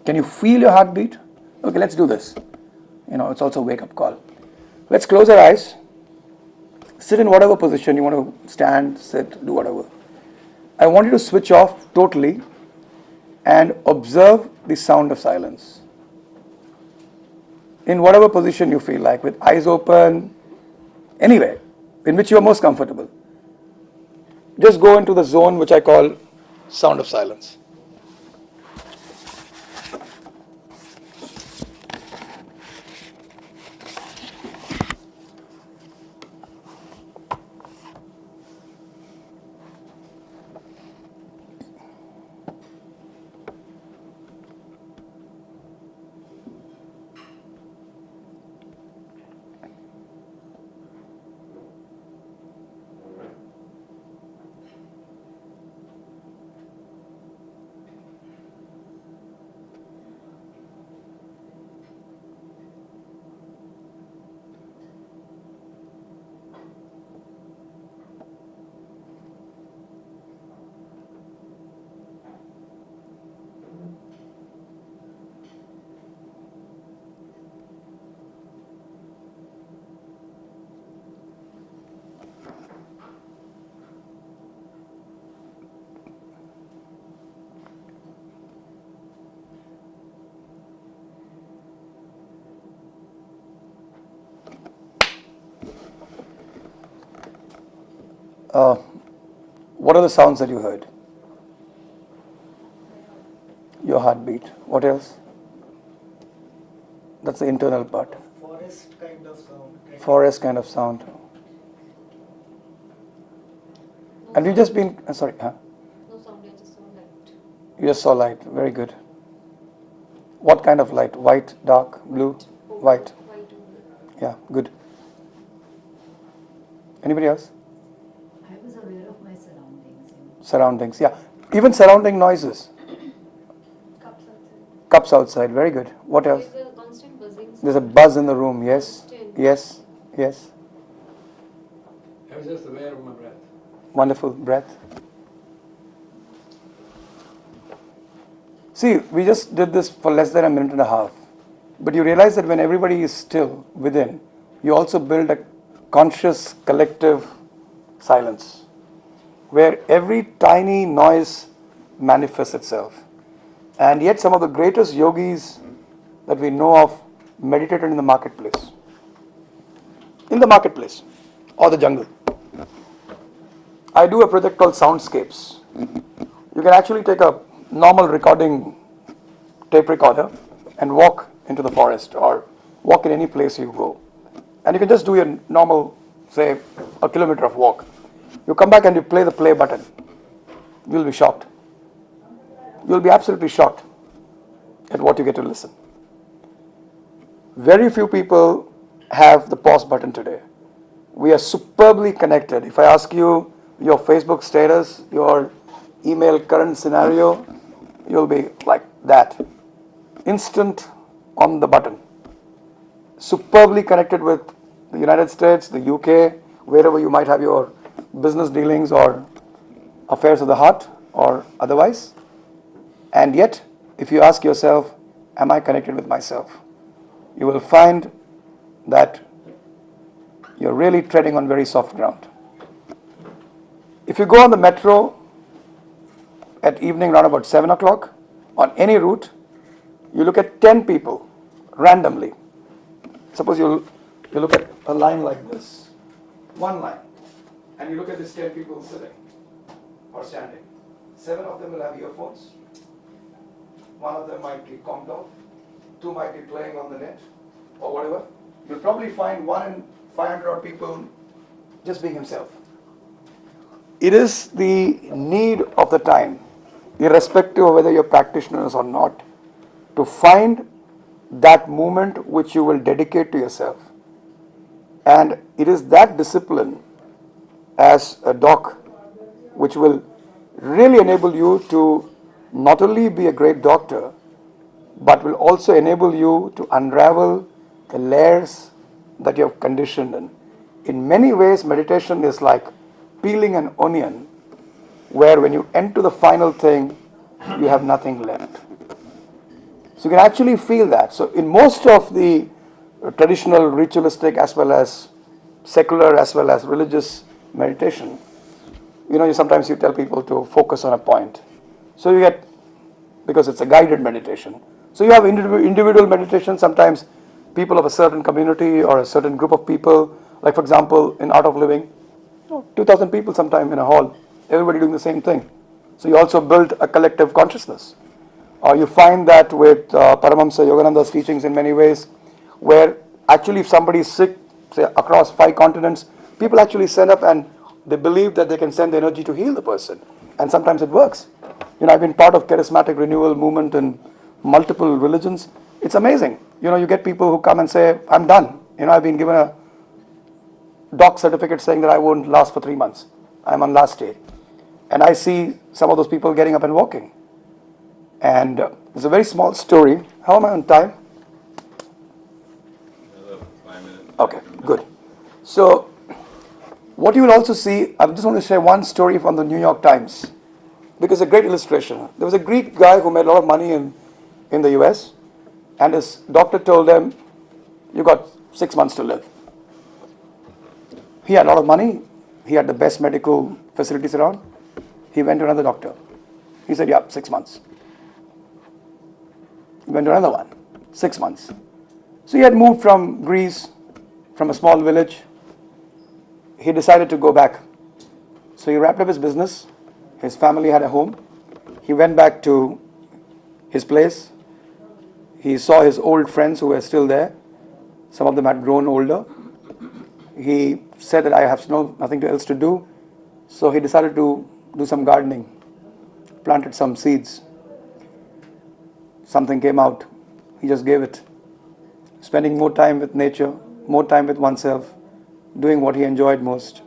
Can you feel your heartbeat? Okay, let's do this. It's also a wake-up call. Let's close our eyes. Sit in whatever position you want to stand, sit, do whatever. I want you to switch off totally and observe the sound of silence. In whatever position you feel like, with eyes open, anywhere in which you are most comfortable. Just go into the zone which I call sound of silence. What are the sounds that you heard? Your heartbeat. What else? That's the internal part. Forest kind of sound. Forest kind of sound. And you've just been, sorry, huh? No sound, I just saw light. You just saw light. Very good. What kind of light? White, dark, blue? White. Yeah, good. Anybody else? I was aware of my surroundings. Surroundings, yeah. Even surrounding noises. Cups outside, very good. What else? There's a constant buzzing. There's a buzz in the room, yes. Yes, yes. I was just aware of my breath. Wonderful, breath. See, we just did this for less than a minute and a half. But you realize that when everybody is still within, you also build a conscious, collective silence, where every tiny noise manifests itself. And yet some of the greatest yogis that we know of meditated in the marketplace. In the marketplace or the jungle. I do a project called Soundscapes. You can actually take a normal recording tape recorder and walk into the forest or walk in any place you go. And you can just do your normal, say, a kilometer of walk. You come back and you play the play button. You'll be shocked. You'll be absolutely shocked at what you get to listen. Very few people have the pause button today. We are superbly connected. If I ask you your Facebook status, your email current scenario, you'll be like that. Instant on the button. Superbly connected with the United States, the UK, wherever you might have your business dealings or affairs of the heart or otherwise. And yet, if you ask yourself, am I connected with myself? You will find that you're really treading on very soft ground. If you go on the metro at evening around about 7 o'clock, on any route, you look at 10 people randomly. Suppose you look at a line like this, one line, and you look at these 10 people sitting or standing. 7 of them will have earphones. 1 of them might be comped off. 2 might be playing on the net or whatever. You'll probably find 1 in 500 odd people just being himself. It is the need of the time, irrespective of whether you're practitioners or not, to find that moment which you will dedicate to yourself And it is that discipline as a doc which will really enable you to not only be a great doctor, but will also enable you to unravel the layers that you have conditioned in. In many ways, meditation is like peeling an onion, where when you enter the final thing, you have nothing left. So you can actually feel that. So in most of the traditional ritualistic as well as secular as well as religious meditation, sometimes you tell people to focus on a point. So you get, because it's a guided meditation. So you have individual meditation, sometimes people of a certain community or a certain group of people, like for example, in Art of Living, 2,000 people sometime in a hall, everybody doing the same thing. So you also build a collective consciousness. You find that with Paramahamsa Yogananda's teachings in many ways, where actually if somebody is sick, say across 5 continents, people actually send up and they believe that they can send the energy to heal the person. And sometimes it works. I've been part of charismatic renewal movement in multiple religions. It's amazing. You get people who come and say, I'm done. I've been given a doc certificate saying that I won't last for 3 months. I'm on last day. And I see some of those people getting up and walking. And it's a very small story. How am I on time? Another 5 minutes. Okay, good. So, what you will also see, I just want to share one story from the New York Times, because it's a great illustration. There was a Greek guy who made a lot of money in the US, and his doctor told him, you got 6 months to live. He had a lot of money. He had the best medical facilities around. He went to another doctor. He said, yeah, 6 months. He went to another one, 6 months. So he had moved from Greece, from a small village. He decided to go back. So he wrapped up his business. His family had a home. He went back to his place. He saw his old friends who were still there. Some of them had grown older. He said that I have nothing else to do. So he decided to do some gardening, planted some seeds. Something came out. He just gave it. Spending more time with nature, more time with oneself, doing what he enjoyed most.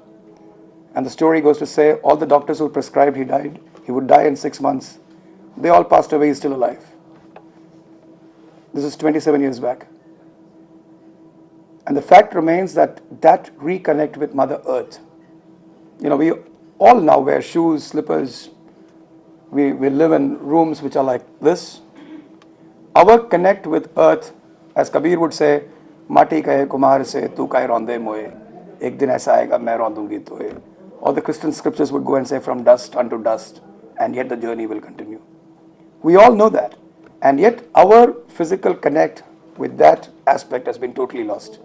And the story goes to say all the doctors who prescribed he would die in 6 months. They all passed away, he's still alive. This is 27 years back. And the fact remains that reconnect with Mother Earth. We all now wear shoes, slippers. We live in rooms which are like this. Our connect with Earth, as Kabir would say, Mati kahe kumar se, tu kai ronde moe, ek din aisa aega, main rondungi toye. Or the Christian scriptures would go and say, from dust unto dust, and yet the journey will continue. We all know that. And yet our physical connect with that aspect has been totally lost.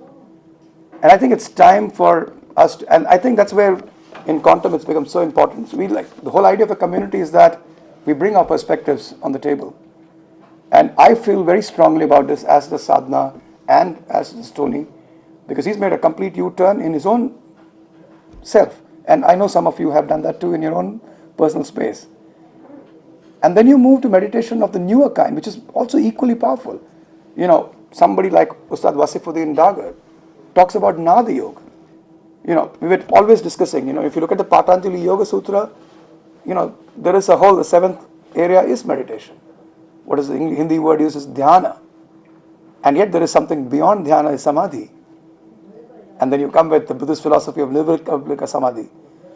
And I think it's time for us to, and I think that's where in quantum it's become so important. So the whole idea of a community is that we bring our perspectives on the table. And I feel very strongly about this as the sadhana and as does Tony, because he's made a complete U-turn in his own self. And I know some of you have done that too in your own personal space. And then you move to meditation of the newer kind, which is also equally powerful. Somebody like Ustad Wasifuddin Dagar talks about Nada Yoga. We were always discussing, if you look at the Patanjali Yoga Sutra, there is the 7th area is meditation. What is the Hindi word used is dhyana. And yet there is something beyond dhyana is samadhi. And then you come with the Buddhist philosophy of nirvikalpa samadhi.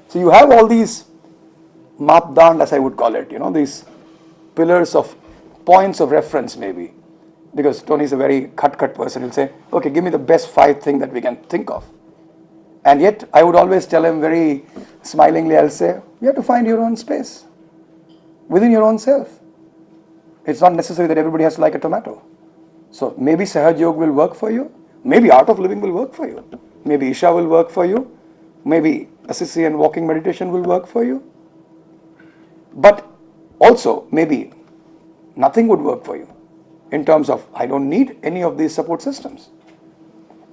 So you have all these mapdand, as I would call it, these pillars of points of reference maybe. Because Tony is a very cut person. He'll say, okay, give me the best 5 things that we can think of. And yet I would always tell him very smilingly, I'll say, you have to find your own space within your own self. It's not necessary that everybody has to like a tomato. So maybe Sahaj Yoga will work for you. Maybe Art of Living will work for you. Maybe Isha will work for you. Maybe assisi and walking meditation will work for you. But also maybe nothing would work for you in terms of I don't need any of these support systems.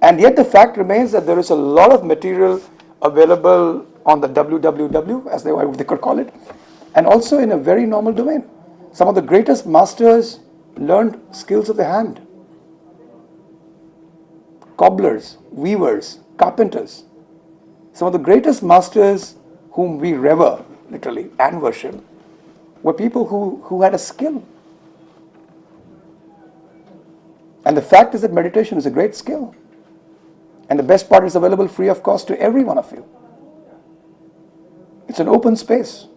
And yet the fact remains that there is a lot of material available on the www, as they could call it, and also in a very normal domain. Some of the greatest masters learned skills of the hand. Cobblers, weavers, carpenters. Some of the greatest masters whom we revere, literally, and worship, were people who had a skill. And the fact is that meditation is a great skill. And the best part is available free of cost to every one of you. It's an open space.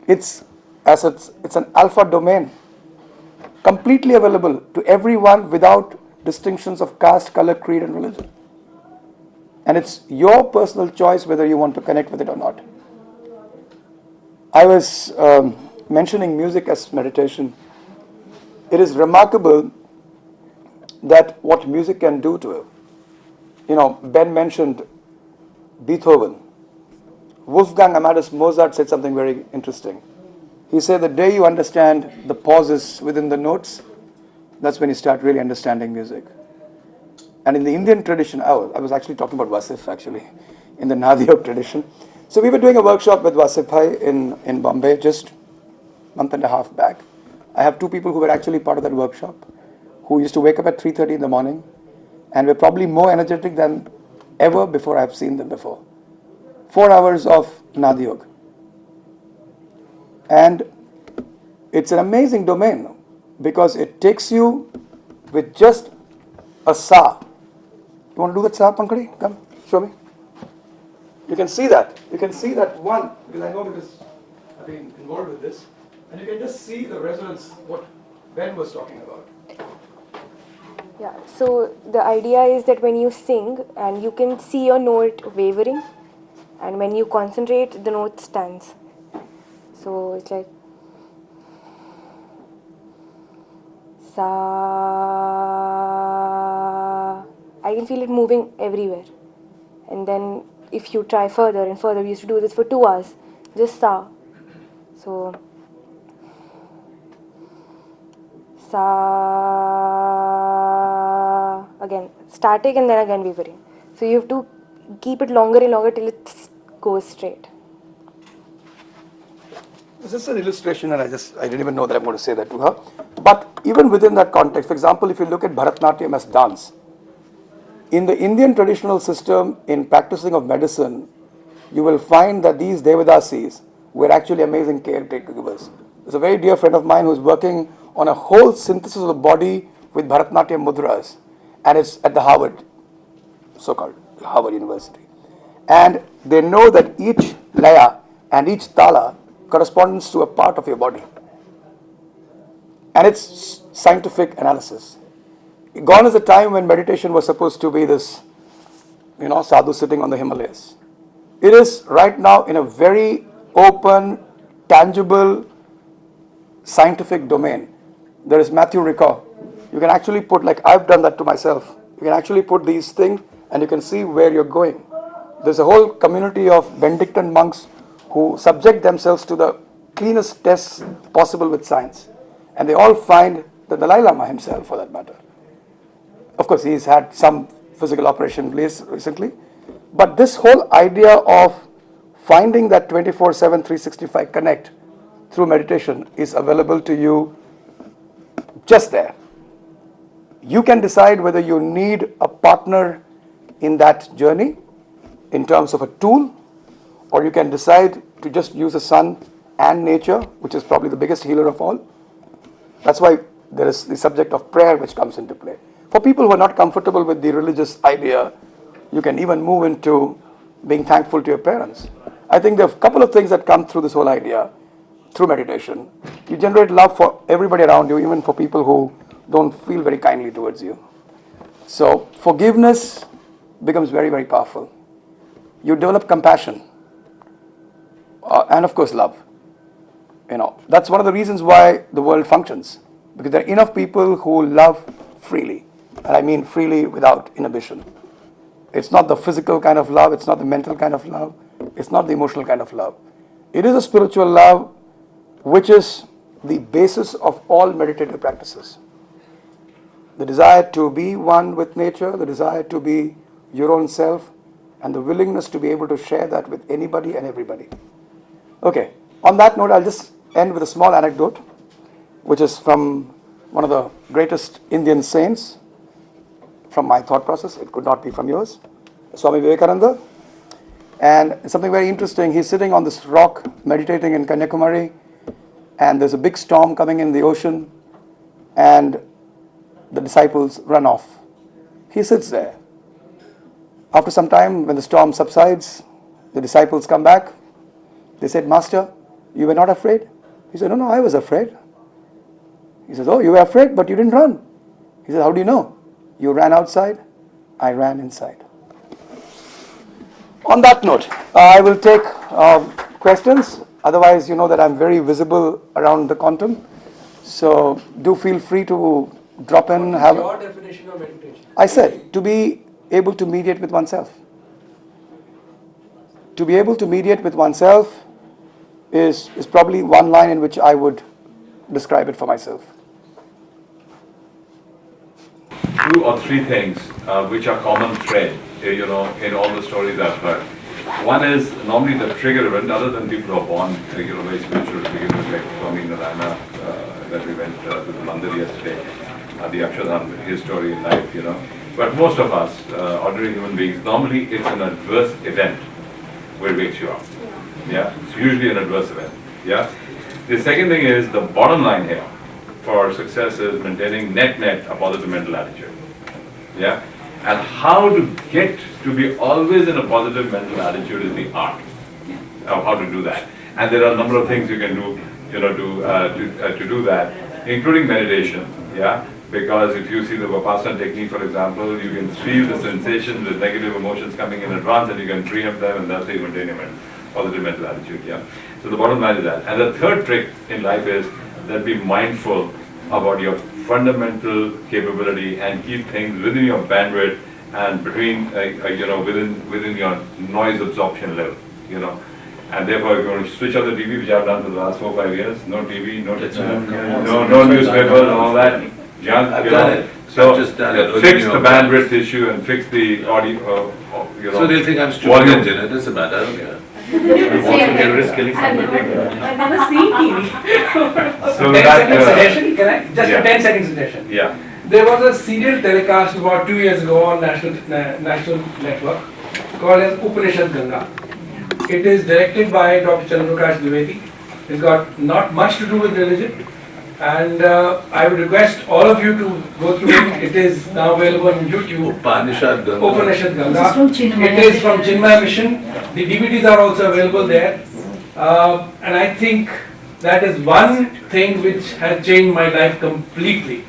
It's an alpha domain, completely available to everyone without distinctions of caste, color, creed, and religion. And it's your personal choice whether you want to connect with it or not. I was mentioning music as meditation. It is remarkable that what music can do to you. You know, Ben mentioned Beethoven. Wolfgang Amadeus Mozart said something very interesting. He said the day you understand the pauses within the notes, that's when you start really understanding music. And in the Indian tradition, I was actually talking about Vasif actually, in the Nadiyog tradition. So we were doing a workshop with Vasif Bhai in Bombay just a month and a half back. I have two people who were actually part of that workshop, who used to wake up at 3:30 in the morning and were probably more energetic than ever before I've seen them before. 4 hours of Nadiyog. And it's an amazing domain because it takes you with just a sa. You want to do that sa, Pankadi? Come, show me. You can see that. You can see that one, because I know because I've been involved with this, and you can just see the resonance, what Ben was talking about. Yeah, so the idea is that when you sing and you can see your note wavering, and when you concentrate, the note stands. So it's like sa. I can feel it moving everywhere. And then if you try further and further, we used to do this for 2 hours, just sa. So sa, again static and then again wavering. So you have to keep it longer and longer till it goes straight. This is an illustration, and I didn't even know that I'm going to say that to her. But even within that context, for example, if you look at Bharatanatyam as dance, in the Indian traditional system, in practicing of medicine, you will find that these Devadasis were actually amazing caretakers. There's a very dear friend of mine who's working on a whole synthesis of the body with Bharatanatyam mudras, and it's at the Harvard, so-called Harvard University. And they know that each laya and each tala corresponds to a part of your body. And it's scientific analysis. Gone is the time when meditation was supposed to be this, sadhu sitting on the Himalayas. It is right now in a very open, tangible, scientific domain. There is Matthew Ricaud. You can actually put, like I've done that to myself, you can actually put these things and you can see where you're going. There's a whole community of Benedictine monks who subject themselves to the cleanest tests possible with science. And they all find the Dalai Lama himself, for that matter. Of course, he's had some physical operation recently. But this whole idea of finding that 24/7, 365 connect through meditation is available to you just there. You can decide whether you need a partner in that journey in terms of a tool, or you can decide to just use the sun and nature, which is probably the biggest healer of all. That's why there is the subject of prayer which comes into play. For people who are not comfortable with the religious idea, you can even move into being thankful to your parents. I think there are a couple of things that come through this whole idea, through meditation. You generate love for everybody around you, even for people who don't feel very kindly towards you. So forgiveness becomes very, very powerful. You develop compassion, and of course love. That's one of the reasons why the world functions, because there are enough people who love freely, and I mean freely without inhibition. It's not the physical kind of love, it's not the mental kind of love, it's not the emotional kind of love. It is a spiritual love which is the basis of all meditative practices. The desire to be one with nature, the desire to be your own self, and the willingness to be able to share that with anybody and everybody. Okay, on that note, I'll just end with a small anecdote, which is from one of the greatest Indian saints, from my thought process. It could not be from yours. Swami Vivekananda. And something very interesting, he's sitting on this rock meditating in Kanyakumari, and there's a big storm coming in the ocean, and the disciples run off. He sits there. After some time, when the storm subsides, the disciples come back. They said, Master, you were not afraid? He said, no, I was afraid. He says, oh, you were afraid, but you didn't run. He said, how do you know? You ran outside, I ran inside. On that note, I will take questions. Otherwise, you know that I'm very visible around the quantum. So do feel free to drop in. What is your definition of meditation? I said, to be able to mediate with oneself. To be able to mediate with oneself is probably one line in which I would describe it for myself. 2 or 3 things which are common thread, in all the stories I've heard. One is normally the trigger event, other than people who are born, very spiritual to begin with, like Swami Narayana that we went to the Mandir yesterday, the Akshadham, his story in life, But most of us, ordinary human beings, normally it's an adverse event where it wakes you up. Yeah, it's usually an adverse event. Yeah. The second thing is the bottom line here for success is maintaining net a positive mental attitude. Yeah, and how to get to be always in a positive mental attitude is the art of how to do that. And there are a number of things you can do, to do that, including meditation. Yeah, because if you see the Vipassana technique, for example, you can feel the sensation, the negative emotions coming in advance, and you can preempt them, and that's how you maintain your positive mental attitude. Yeah. So the bottom line is that. And the third trick in life is that be mindful about your fundamental capability and keep things within your bandwidth and between, within your noise absorption level, And therefore, if you want to switch off the TV, which I've done for the last 4 or 5 years, no TV, no newspaper, and all that junk, I've done it. So I've just done it. fix the bandwidth issue and fix the audio, So they'll think I'm stupid engineer, it doesn't matter, I don't care. I've never seen TV. So 10 that, seconds suggestion, can I? Just yeah. a 10 second suggestion. Yeah. There was a serial telecast about 2 years ago on national network called as Upanishad Ganga. It is directed by Dr. Chandraprakash Dwivedi. It's got not much to do with religion, and I would request all of you to go through it. It is now available on YouTube. Upanishad Ganga. Upanishad Ganga. This is from Chinmaya. It is from Chinmaya Mission. The DVDs are also available there, and I think that is one thing which has changed my life completely.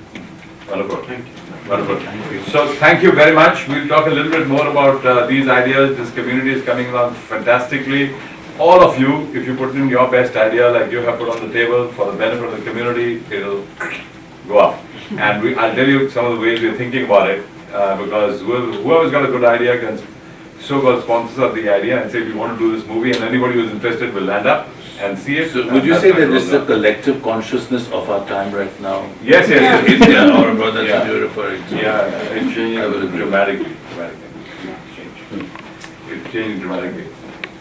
Wonderful. Thank you. Wonderful. Thank you. So thank you very much. We'll talk a little bit more about these ideas. This community is coming along fantastically. All of you, if you put in your best idea like you have put on the table for the benefit of the community, it'll go up. And I'll tell you some of the ways we're thinking about it, because whoever's got a good idea can so-called sponsors of the idea and say we want to do this movie, and anybody who's interested will land up and see it. So would you say that this is a collective consciousness of our time right now? Yes. India, or what that's what you're referring to? Yeah, it's changing dramatically. It's changing dramatically.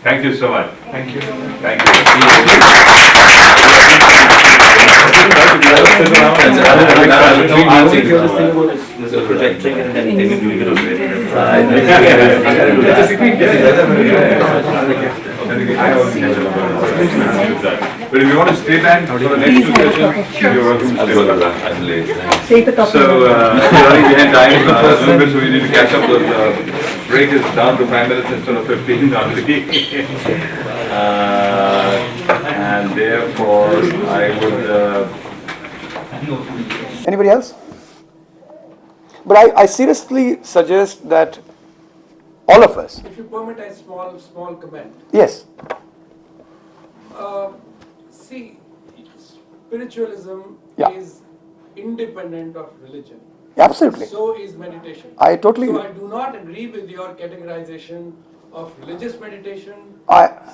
Thank you so much. Thank you. Thank you. Projecting and then doing But if you want to stay back for the next 2 sessions, you're welcome to stay back. I'm late. Take the couple. So, we're running behind time a little bit, so we need to catch up. The break is down to 5 minutes instead of 15 already. And therefore, I would... Anybody else? But I seriously suggest that all of us. If you permit a small comment. Yes. See, spiritualism Yeah. is independent of religion. Absolutely. So is meditation. I totally So agree. I do not agree with your categorization of religious meditation,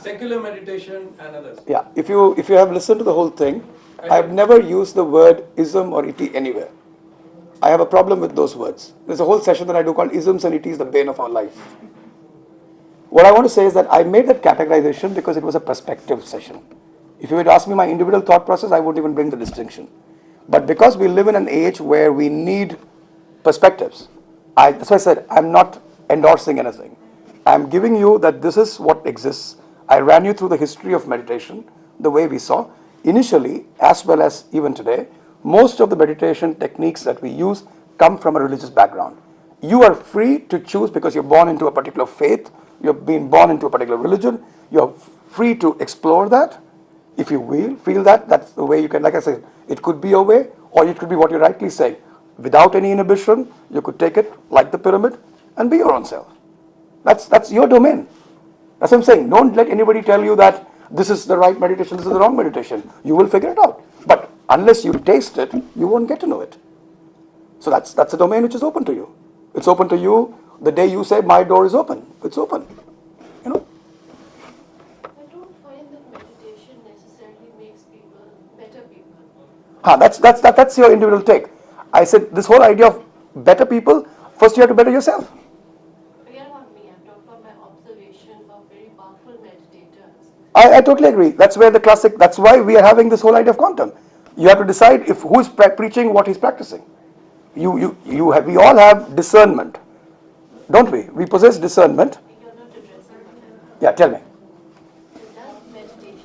secular meditation, and others. Yeah, if you have listened to the whole thing, I've never used the word ism or iti anywhere. I have a problem with those words. There's a whole session that I do called Isms and Itis, the bane of our life. What I want to say is that I made that categorization because it was a perspective session. If you were to ask me my individual thought process, I wouldn't even bring the distinction. But because we live in an age where we need perspectives, that's why I said I'm not endorsing anything. I'm giving you that this is what exists. I ran you through the history of meditation, the way we saw. Initially, as well as even today, most of the meditation techniques that we use come from a religious background. You are free to choose because you're born into a particular faith, you've been born into a particular religion, you're free to explore that. If you will feel that, that's the way you can, like I said, it could be your way, or it could be what you're rightly saying. Without any inhibition, you could take it like the pyramid and be your own self. That's your domain. That's what I'm saying. Don't let anybody tell you that this is the right meditation, this is the wrong meditation. You will figure it out. But unless you taste it, you won't get to know it. So that's a domain which is open to you. It's open to you the day you say, my door is open. It's open. You know? I don't find that meditation necessarily makes people better people. That's your individual take. I said this whole idea of better people, first you have to better yourself. Forget about me. I'm talking about my observation of very powerful meditators. I totally agree. That's why we are having this whole idea of quantum. You have to decide if who's preaching what he's practicing. We all have discernment, don't we? We possess discernment. Yeah, tell me. Does meditation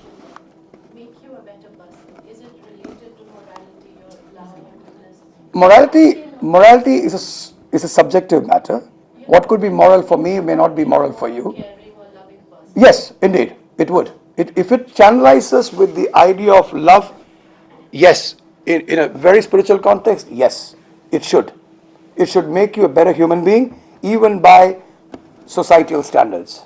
make you a better person? Is it related to morality or love and goodness? Morality is a subjective matter. What could be moral for me may not be moral for you. Yes, indeed, it would. If it channelizes with the idea of love, yes. In a very spiritual context, yes, it should. It should make you a better human being, even by societal standards.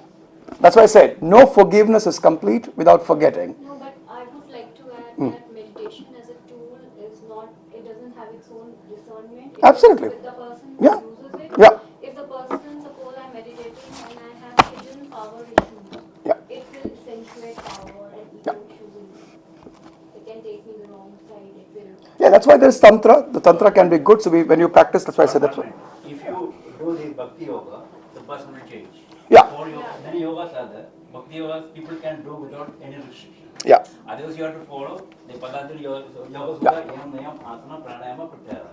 That's why I said, no forgiveness is complete without forgetting. No, but I would like to add that meditation as a tool is not, it doesn't have its own discernment. It Absolutely. is with the person Yeah. who uses it. Yeah. If the person, suppose I'm meditating and I have hidden power issues, it will accentuate power and ego issues. It can take me the wrong side. It will. Yeah, that's why there's Tantra. The Tantra can be good. So when you practice, that's why I said that's why. If you do the Bhakti Yoga, the person will change. Yeah. For yoga, many yogas are there. Bhakti Yogas people can do without any restriction. Yeah. Otherwise you have to follow the Patanjali Yoga Yoga Yeah. Sutta, Yam, Niyam, Asana, Pranayama, Pratyahara.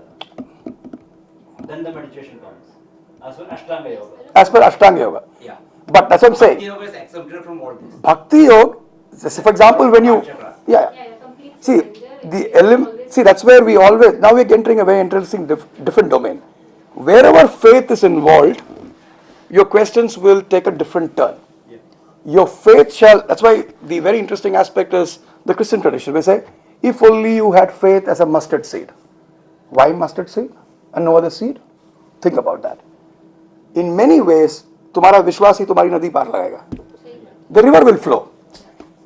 Then the meditation comes. As well Ashtanga Yoga. As per Ashtanga Yoga. Yeah. But that's what I'm saying. Bhakti Yoga is exempted from all this. Bhakti Yoga, for example, when you, see, that's where we always, now we're entering a very interesting different domain. Wherever faith is involved, your questions will take a different turn. Your faith shall, that's why the very interesting aspect is the Christian tradition. We say, if only you had faith as a mustard seed. Why mustard seed and no other seed? Think about that. In many ways, तुम्हारा विश्वास ही तुम्हारी नदी पार लगाएगा. The river will flow.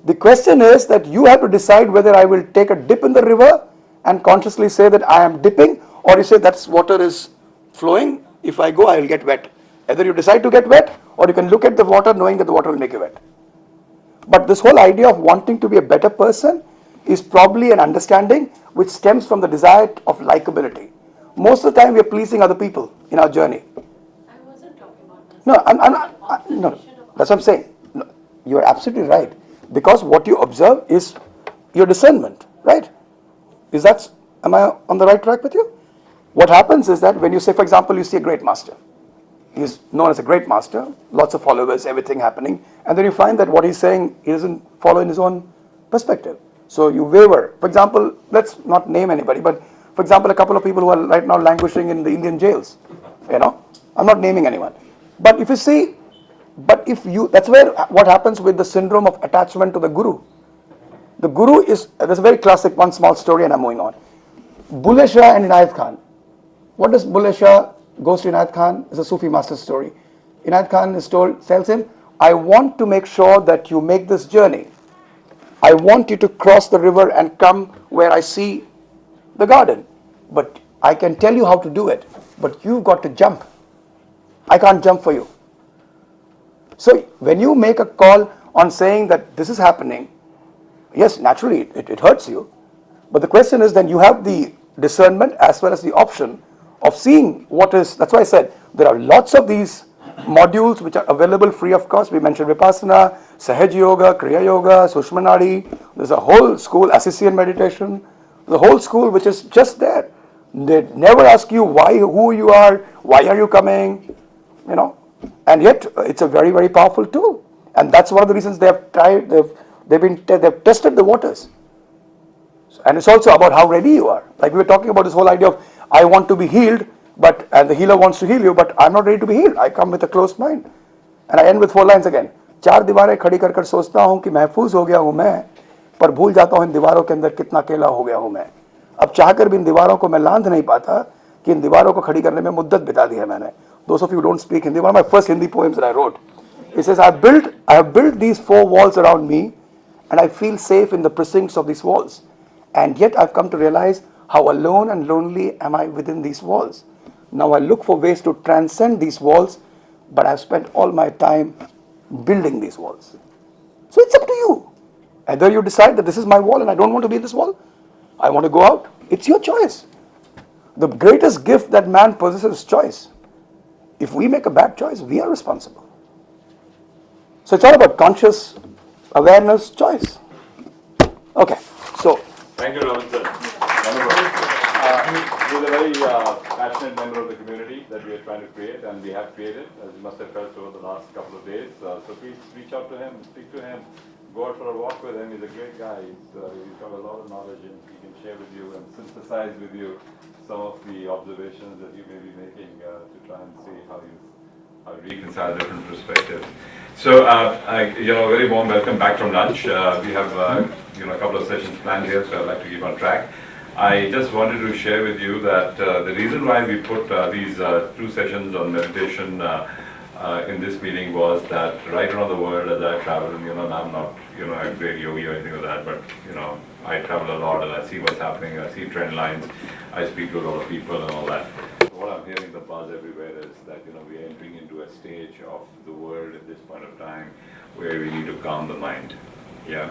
The question is that you have to decide whether I will take a dip in the river and consciously say that I am dipping, or you say that's water is flowing. If I go, I will get wet. Either you decide to get wet, or you can look at the water knowing that the water will make you wet. But this whole idea of wanting to be a better person is probably an understanding which stems from the desire of likability. Most of the time we are pleasing other people in our journey. I wasn't talking about No, that's what I'm saying. No, you are absolutely right. Because what you observe is your discernment, right? Am I on the right track with you? What happens is that when you say, for example, you see a great master. He's known as a great master, lots of followers, everything happening. And then you find that what he's saying, he doesn't follow in his own perspective. So you waver. For example, let's not name anybody, but for example, a couple of people who are right now languishing in the Indian jails. I'm not naming anyone. But if you see, that's where what happens with the syndrome of attachment to the guru. The guru is, there's a very classic, one small story and I'm moving on. Bulleh Shah and Inayat Khan. What does Bulleh Shah goes to Inayat Khan? It's a Sufi master story. Inayat Khan tells him, I want to make sure that you make this journey. I want you to cross the river and come where I see the garden. But I can tell you how to do it. But you've got to jump. I can't jump for you. So when you make a call on saying that this is happening, yes, naturally it hurts you. But the question is then you have the discernment as well as the option of seeing what is, that's why I said there are lots of these modules which are available free of cost. We mentioned Vipassana, Sahaj Yoga, Kriya Yoga, Sushma Nadi. There's a whole school, Assisian meditation. The whole school which is just there. They never ask you who you are, why are you coming, And yet, it's a very, very powerful tool. And that's one of the reasons they have tried, they've tested the waters. And it's also about how ready you are. Like we were talking about this whole idea of, I want to be healed, and the healer wants to heal you, but I'm not ready to be healed. I come with a closed mind. And I end with 4 lines again. 4 दीवारें खड़ी कर सोचता हूँ कि महफूज हो गया हूँ मैं, पर भूल जाता हूँ इन दीवारों के अंदर कितना अकेला हो गया हूँ मैं. अब चाहकर भी इन दीवारों को मैं लांघ नहीं पाता कि इन दीवारों को खड़ी करने में मुद्दत बिता दी है मैंने. Those of you who don't speak Hindi, one of my first Hindi poems that I wrote. It says, I have built these 4 walls around me, and I feel safe in the precincts of these walls. And yet I've come to realize how alone and lonely am I within these walls. Now I look for ways to transcend these walls, but I've spent all my time building these walls. So it's up to you. Either you decide that this is my wall and I don't want to be in this wall, I want to go out. It's your choice. The greatest gift that man possesses is choice. If we make a bad choice, we are responsible. So it's all about conscious awareness, choice. Okay, so. Thank you, Raman sir. He's a very passionate member of the community that we are trying to create, and we have created, as you must have felt over the last couple of days. So please reach out to him, speak to him, go out for a walk with him. He's a great guy. He's got a lot of knowledge, and he can share with you and synthesize with you some of the observations that you may be making to try and see how you reconcile different perspectives. So, a very warm welcome back from lunch. We have a couple of sessions planned here, so I'd like to keep on track. I just wanted to share with you that the reason why we put these 2 sessions on meditation in this meeting was that right around the world as I travel, and I'm not a great yogi or anything like that, but I travel a lot and I see what's happening, I see trend lines, I speak to a lot of people and all that. So what I'm hearing the buzz everywhere is that we are entering into a stage of the world at this point of time where we need to calm the mind. Yeah.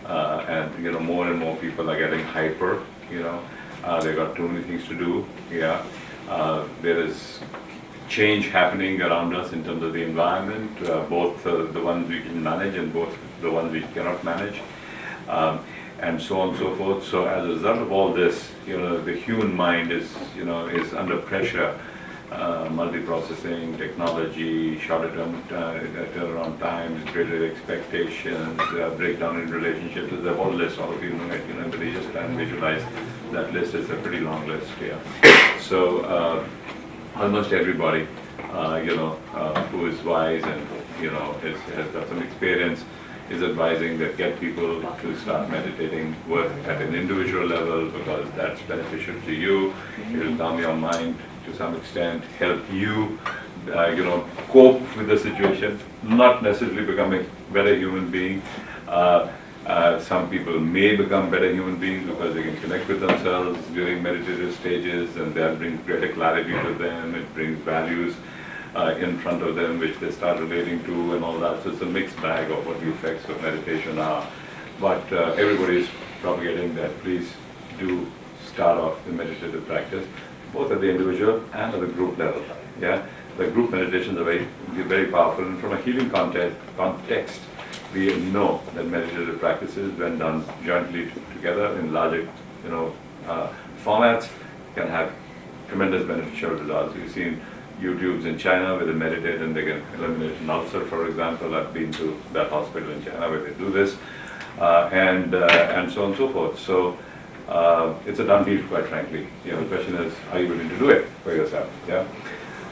And more and more people are getting hyper. They've got too many things to do. Yeah. There is change happening around us in terms of the environment, both the ones we can manage and both the ones we cannot manage, and so on and so forth. So as a result of all this, the human mind is under pressure. Multiprocessing, technology, shorter term turnaround times, greater expectations, breakdown in relationships. There's a whole list. All of you know it, but they just try and visualize that list. It's a pretty long list. Yeah. So almost everybody, who is wise and has got some experience, is advising that get people to start meditating, work at an individual level because that's beneficial to you. It will calm your mind to some extent, help you, cope with the situation, not necessarily become a better human being. Some people may become better human beings because they can connect with themselves during meditative stages, and that brings greater clarity to them. It brings values in front of them which they start relating to and all that. So it's a mixed bag of what the effects of meditation are. But everybody is propagating that please do start off the meditative practice, both at the individual and at the group level. Yeah, the group meditations are very, very powerful, and from a healing context, we know that meditative practices, when done jointly together in larger, formats, can have tremendous beneficial results. You've seen YouTubes in China where they meditate and they can eliminate an ulcer, for example. I've been to that hospital in China where they do this, and so on and so forth. So. It's a done deal, quite frankly. The question is, are you willing to do it for yourself? Yeah.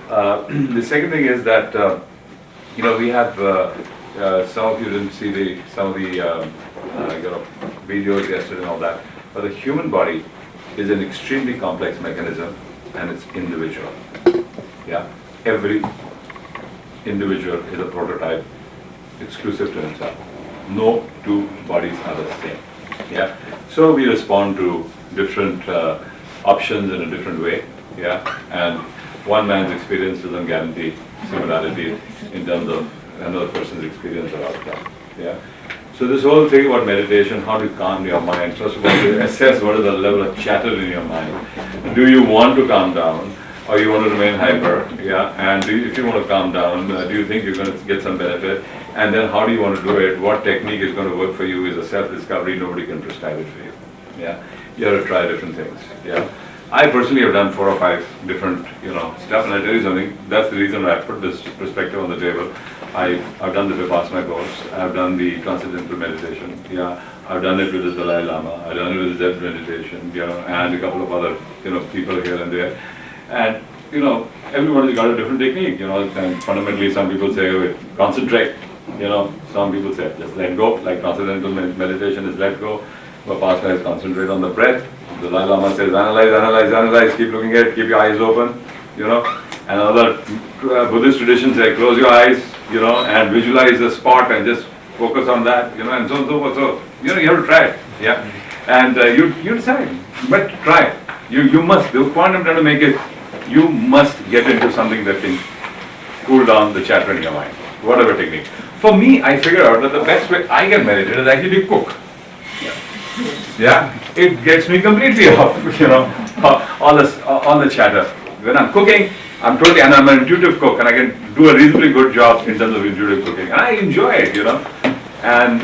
The second thing is that we have some of you didn't see some of the videos yesterday and all that, but the human body is an extremely complex mechanism, and it's individual. Yeah. Every individual is a prototype, exclusive to himself. No 2 bodies are the same. Yeah, so we respond to different options in a different way. Yeah, and one man's experience doesn't guarantee similarity in terms of another person's experience or outcome. Yeah, so this whole thing about meditation, how to calm your mind. First of all, to assess what is the level of chatter in your mind. Do you want to calm down, or you want to remain hyper? Yeah, and if you want to calm down, do you think you're going to get some benefit? And then how do you want to do it? What technique is going to work for you is a self-discovery. Nobody can prescribe it for you. Yeah, you have to try different things. Yeah, I personally have done 4 or 5 different, stuff, and I tell you something, that's the reason why I put this perspective on the table. I've done the Vipassana course, I've done the Transcendental Meditation, I've done it with the Dalai Lama, I've done it with the Zen meditation, and a couple of other, people here and there. And, everybody's got a different technique, and fundamentally some people say, oh, concentrate, some people say, just let go, like Transcendental Meditation is let go, Vipassana is concentrate on the breath, the Dalai Lama says, analyze, keep looking at it, keep your eyes open, and other Buddhist traditions say, close your eyes, and visualize the spot and just focus on that, and so on and so forth. So, you have to try it, and you decide, but try it. You must, the point I'm trying to make is, you must get into something that can cool down the chatter in your mind, whatever technique. For me, I figured out that the best way I can meditate is actually to cook. It gets me completely off, all the chatter. When I'm cooking, I'm an intuitive cook, and I can do a reasonably good job in terms of intuitive cooking. And I enjoy it, And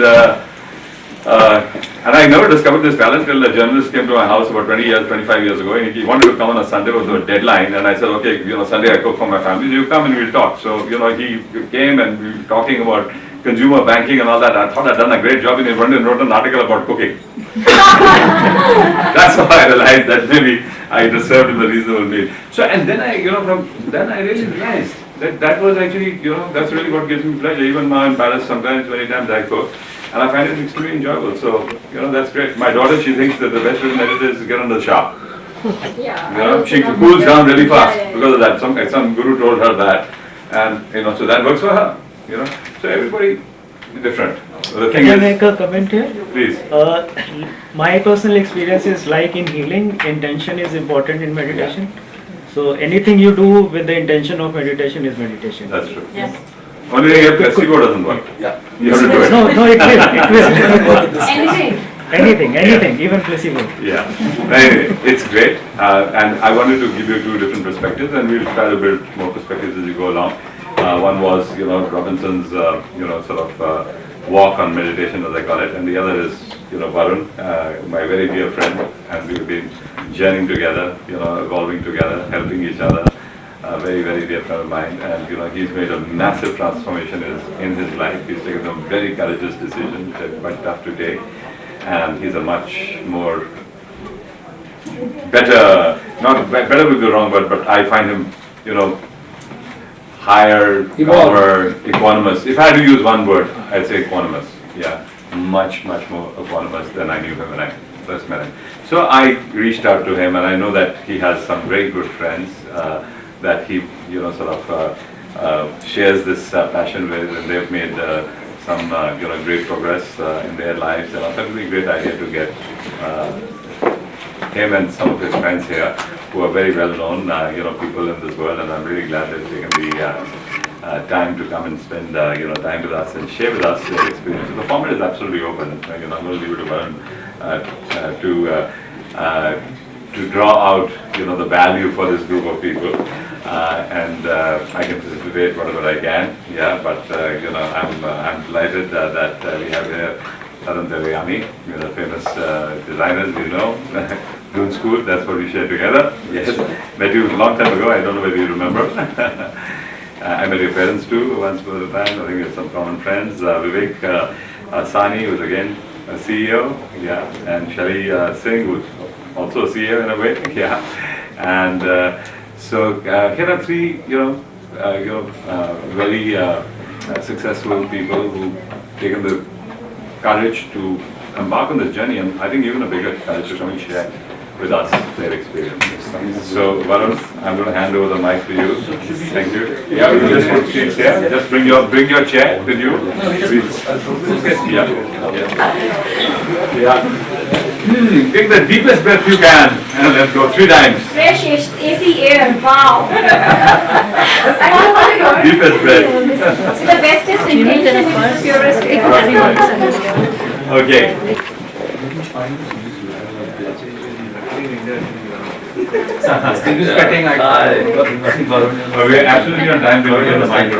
I never discovered this talent till a journalist came to my house about 25 years ago, and he wanted to come on a Sunday, was a deadline, and I said, okay, Sunday I cook for my family, you come and we'll talk. So, he came and we were talking about consumer banking and all that. I thought I'd done a great job, and he wrote an article about cooking. That's how I realized that maybe I deserved him a reasonable meal. So, and then I, from then I really realized that was actually, that's really what gives me pleasure. Even now in Paris, sometimes, many times I cook, and I find it extremely enjoyable. So, that's great. My daughter, she thinks that the best way to meditate is to get on the shop. She cools down really fast because of that. Some guru told her that, and so that works for her. So everybody is different. So the thing Can I is, make a comment here? Please. My personal experience is like in healing, intention is important in meditation. So anything you do with the intention of meditation is meditation. That's true. Yes. Only thing is placebo doesn't work. You have to do it. No, it will. Anything, even placebo. Anyway, it's great, and I wanted to give you 2 different perspectives, and we'll try to build more perspectives as we go along. One was, Robinson's, sort of walk on meditation, as I call it, and the other is, Varun, my very dear friend, and we've been journeying together, evolving together, helping each other. Very, very dear friend of mine, and he's made a massive transformation in his life. He's taken some very courageous decisions that are quite tough to take, and he's a much more better, not better would be the wrong word, but I find him, higher, calmer, equanimous. If I had to use one word, I'd say equanimous. Much more equanimous than I knew him when I first met him. So I reached out to him, and I know that he has some very good friends that he, shares this passion with, and they've made some, great progress in their lives. And I thought it would be a great idea to get him and some of his friends here, who are very well known, people in this world, and I'm really glad they've taken the time to come and spend, time with us and share with us their experience. So the format is absolutely open. I'm going to leave it to Varun to draw out, the value for this group of people, and I can facilitate whatever I can. But I'm delighted that we have here Tarun Devyani, famous designers, Dune School. That's what we shared together. Yes, met you a long time ago. I don't know whether you remember. I met your parents too once upon a time. I think we have some common friends. Vivek Sani, who's again a CEO, and Shali Singh, who's also a CEO in a way, And so here are 3, very successful people who've taken the courage to embark on this journey, and I think even a bigger courage to come and share with us their experiences. So Varun, I'm going to hand over the mic to you. Thank you. You just put seats here. Just bring your chair with you. Take the deepest breath you can, and let's go 3 times. Fresh AC air, wow. Deepest breath. It's the bestest intention, it's the purest. Okay. We're absolutely on time to get the mic to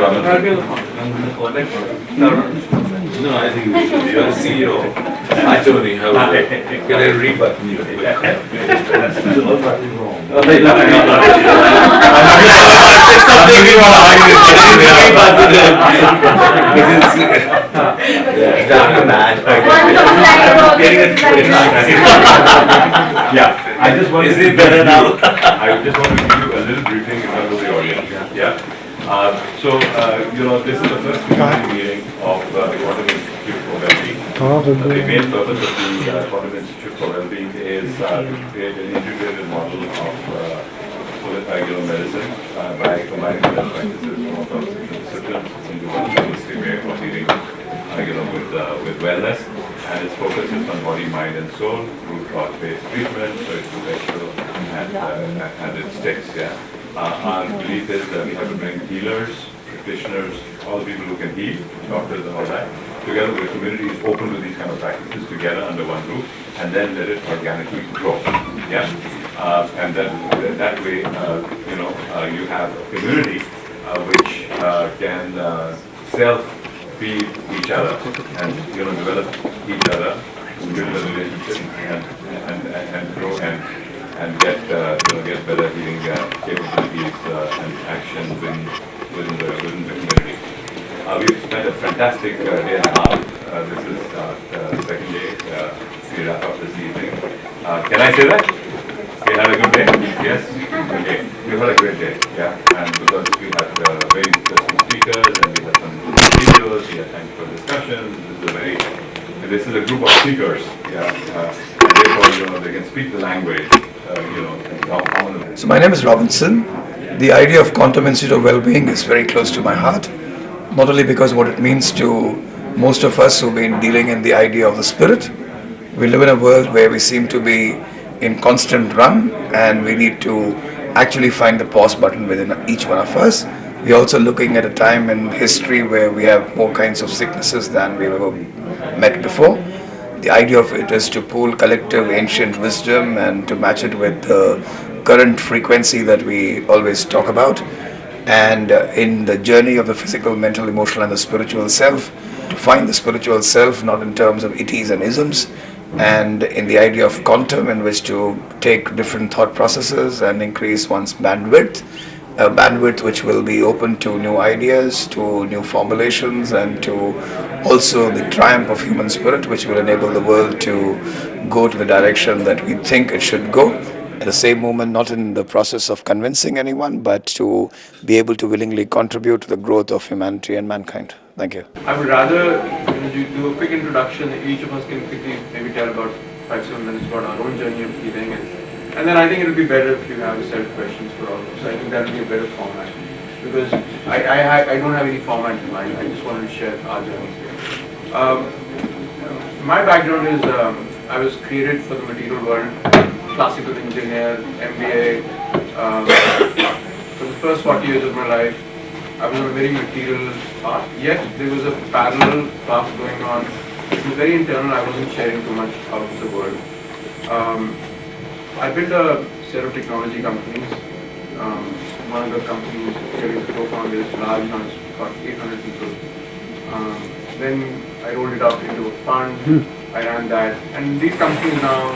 No, I think we should. You're CEO. Attorney, how can I rebut you? Something we want to argue with. Yeah, I just want to. Is it better now? I just want to give you a little briefing in front of the audience. Yeah. This is the first community meeting of the Quantum Institute for Wellbeing. The main purpose of the Quantum Institute for Wellbeing is to create an integrated model of medicine by combining the best practices from across different disciplines into one holistic way of dealing with wellness. And its focus is on body, mind, and soul, root cause-based treatment, so it's contextual and it sticks. Yeah. Our belief is that we have to bring healers, practitioners, all the people who can heal, doctors and all that, together with the community is open to these kind of practices together under one roof, and then let it organically grow. Yeah, and then that way, you have a community which can self-feed each other and develop each other, build a relationship, and grow and get better healing capabilities and actions within the community. We've spent a fantastic day and a half. This is our second day. We wrap up this evening. Can I say that? We had a good day? Yes? Okay. We had a great day. Yeah. And because we had very interesting speakers and we had some videos, we had time for discussions. This is a group of speakers. Yeah. And therefore, they can speak the language. So my name is Robinson. The idea of Quantum Institute of Wellbeing is very close to my heart, not only because what it means to most of us who've been dealing in the idea of the spirit. We live in a world where we seem to be in constant run, and we need to actually find the pause button within each one of us. We're also looking at a time in history where we have more kinds of sicknesses than we've ever met before. The idea of it is to pool collective ancient wisdom and to match it with the current frequency that we always talk about. And in the journey of the physical, mental, emotional, and the spiritual self, to find the spiritual self not in terms of itis and isms, and in the idea of quantum, in which to take different thought processes and increase one's bandwidth, a bandwidth which will be open to new ideas, to new formulations, and to also the triumph of human spirit, which will enable the world to go to the direction that we think it should go. At the same moment, not in the process of convincing anyone, but to be able to willingly contribute to the growth of humanity and mankind. Thank you. I would rather do a quick introduction. Each of us can quickly maybe tell about 5-7 minutes about our own journey of healing, and then I think it would be better if you have a set of questions for all of us. I think that would be a better format, because I don't have any format in mind. I just wanted to share our journeys here. My background is I was created for the material world, classical engineer, MBA. For the first 40 years of my life, I was on a very material path, yet there was a parallel path going on. It was very internal. I wasn't sharing too much out of the world. I built a set of technology companies. One of the companies, really the co-founder, is large now, it's got 800 people. Then I rolled it up into a fund. I ran that, and these companies now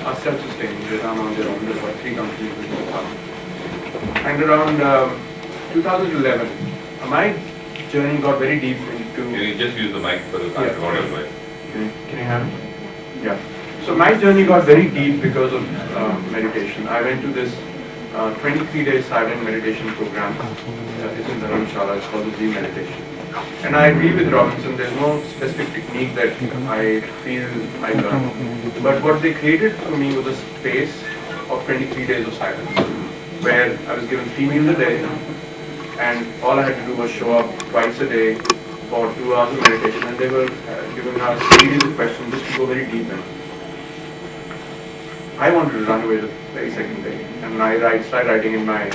are self-sustaining. They run on their own. There are 3 companies within the fund. And around 2011, my journey got very deep into... Can you just use the mic for the audio mic? Can you hear me? Yeah. So my journey got very deep because of meditation. I went to this 23-day silent meditation program. It's in Dharamshala. It's called the Zen meditation. And I agree with Robinson. There's no specific technique that I feel I learned. But what they created for me was a space of 23 days of silence, where I was given 3 meals a day, and all I had to do was show up twice a day for 2 hours of meditation, and they were giving us a series of questions just to go very deep in. I wanted to run away the very second day, and I started writing in my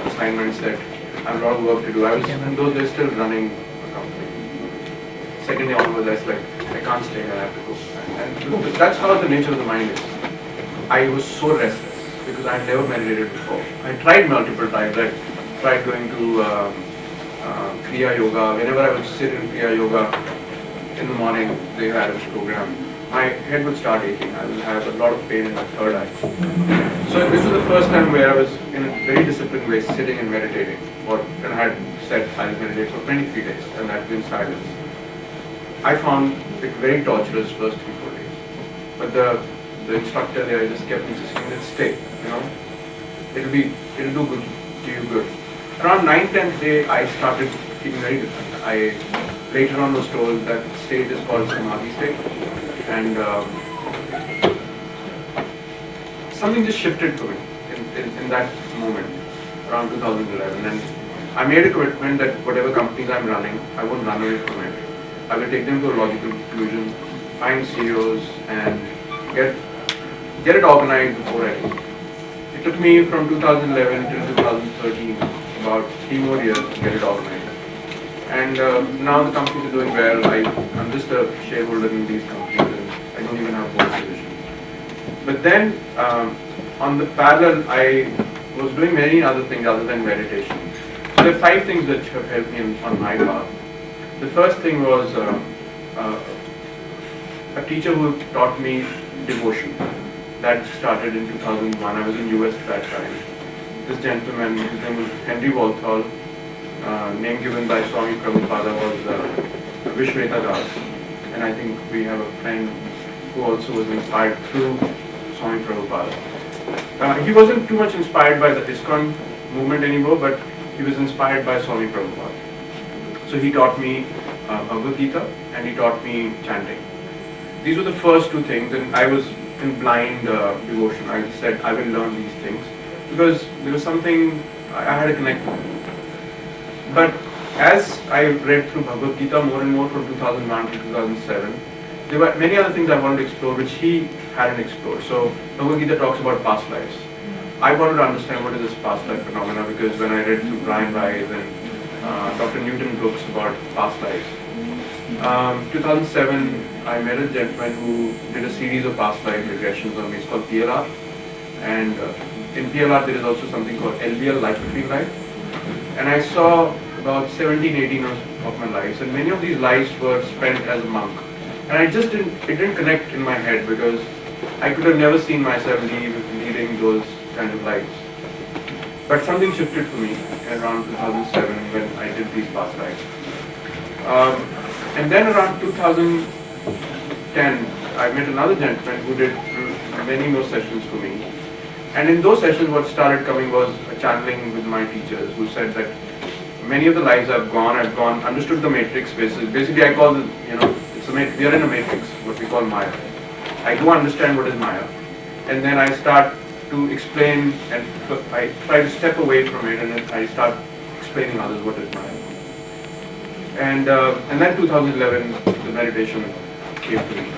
assignments that I have a lot of work to do. I was in those days still running a company. Second day onwards, I was like, I can't stay here, I have to go. And that's how the nature of the mind is. I was so restless because I had never meditated before. I tried multiple times. I tried going to Kriya Yoga. Whenever I would sit in Kriya Yoga in the morning, they had a program. my head would start aching. I will have a lot of pain in my third eye. So this was the first time where I was in a very disciplined way sitting and meditating. And I had said I'll meditate for 23 days and that in silence. I found it very torturous first 3-4 days. But the instructor there just kept insisting that stay, it'll do good to you good. Around 9th-10th day I started feeling very different. I later on was told that state is called Samadhi state, and something just shifted for me in that moment, around 2011, and I made a commitment that whatever companies I'm running, I won't run away from it. I will take them to a logical conclusion, find CEOs, and get it organized before I leave. It took me from 2011 till 2013, about 3 more years to get it organized. And now the companies are doing well. I'm just a shareholder in these companies and I don't even have board position. But then on the parallel, I was doing many other things other than meditation. So there are 5 things that have helped me on my path. The first thing was a teacher who taught me devotion. That started in 2001. I was in US at that time. This gentleman, his name was Henry Walthall, name given by Swami Prabhupada was Vishweta Das. And I think we have a friend who also was inspired through Swami Prabhupada. He wasn't too much inspired by the ISKCON movement anymore, but he was inspired by Swami Prabhupada. So he taught me Bhagavad Gita and he taught me chanting. These were the first 2 things, and I was in blind devotion. I said I will learn these things because there was something I had to connect with. But as I read through Bhagavad Gita more and more from 2001 to 2007, there were many other things I wanted to explore which he hadn't explored. So Bhagavad Gita talks about past lives. I wanted to understand what is this past life phenomena because when I read through Brian Weiss and Dr. Newton books about past lives. 2007, I met a gentleman who did a series of past life regressions on me. It's called PLR. And in PLR, there is also something called LBL, life between life. And I saw about 17, 18 of my lives. And many of these lives were spent as a monk. And it didn't connect in my head because I could have never seen myself leading those kind of lives. But something shifted for me around 2007 when I did these past lives. And then around 2010, I met another gentleman who did many more sessions for me. And in those sessions, what started coming was a channeling with my teachers who said that many of the lives I've gone, understood the matrix. Basically, I call it, we are in a matrix, what we call Maya. I do understand what is Maya. And then I start to explain and I try to step away from it and then I start explaining others what is Maya. And then 2011, the meditation came to me.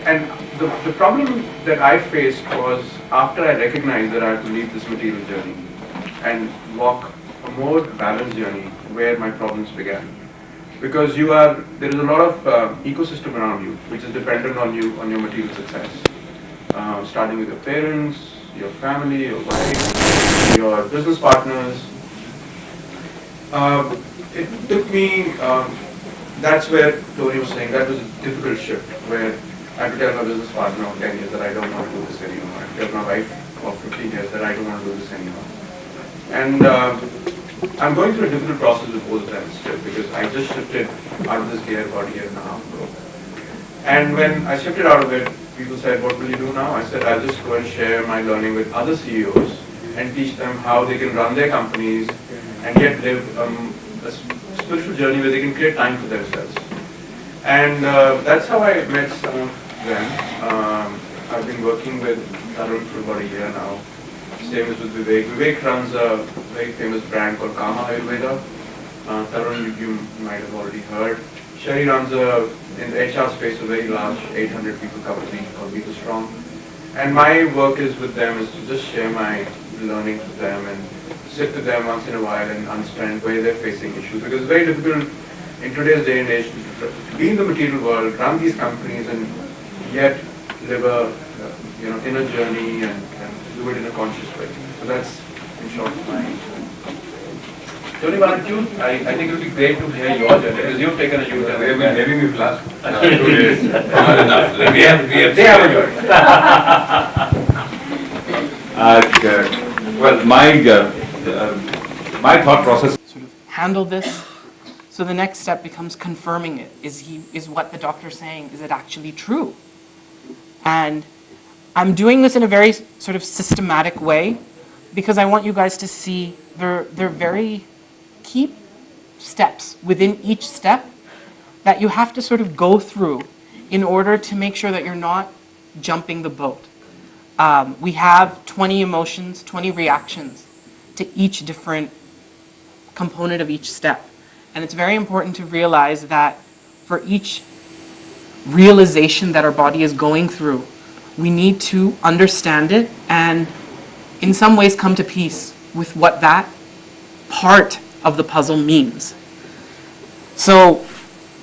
And the problem that I faced was after I recognized that I had to leave this material journey and walk a more balanced journey where my problems began. Because there is a lot of ecosystem around you which is dependent on you, on your material success. Starting with your parents, your family, your wife, your business partners. It took me, that's where Tony was saying, that was a difficult shift where I had to tell my business partner of 10 years that I don't want to do this anymore. I had to tell my wife of 15 years that I don't want to do this anymore. And I'm going through a difficult process with both of them still because I just shifted out of this gear about a year and a half ago. And when I shifted out of it, people said, what will you do now? I said, I'll just go and share my learning with other CEOs and teach them how they can run their companies and yet live a spiritual journey where they can create time for themselves. And that's how I met some of them. I've been working with Tarun for about a year now. Same as with Vivek. Vivek runs a very famous brand called Kama Ayurveda. Tarun, you might have already heard. Sherry runs in the HR space, a very large 800 people company called People Strong. And my work is with them is to just share my learning with them and sit with them once in a while and understand where they're facing issues. Because it's very difficult in today's day and age to be in the material world, run these companies and yet live a inner journey and do it in a conscious way. So that's in short my Tony, why don't you? I think it would be great to hear your journey because you've taken a U-turn. They've been having me flash. 2 days. Not enough. We have they have a journey. Well, my thought process. Sort of handle this. So the next step becomes confirming it. Is what the doctor's saying, is it actually true? And I'm doing this in a very sort of systematic way because I want you guys to see they're very key steps within each step that you have to sort of go through in order to make sure that you're not jumping the boat. We have 20 emotions, 20 reactions to each different component of each step. And it's very important to realize that for each realization that our body is going through, we need to understand it and in some ways come to peace with what that part of the puzzle means. So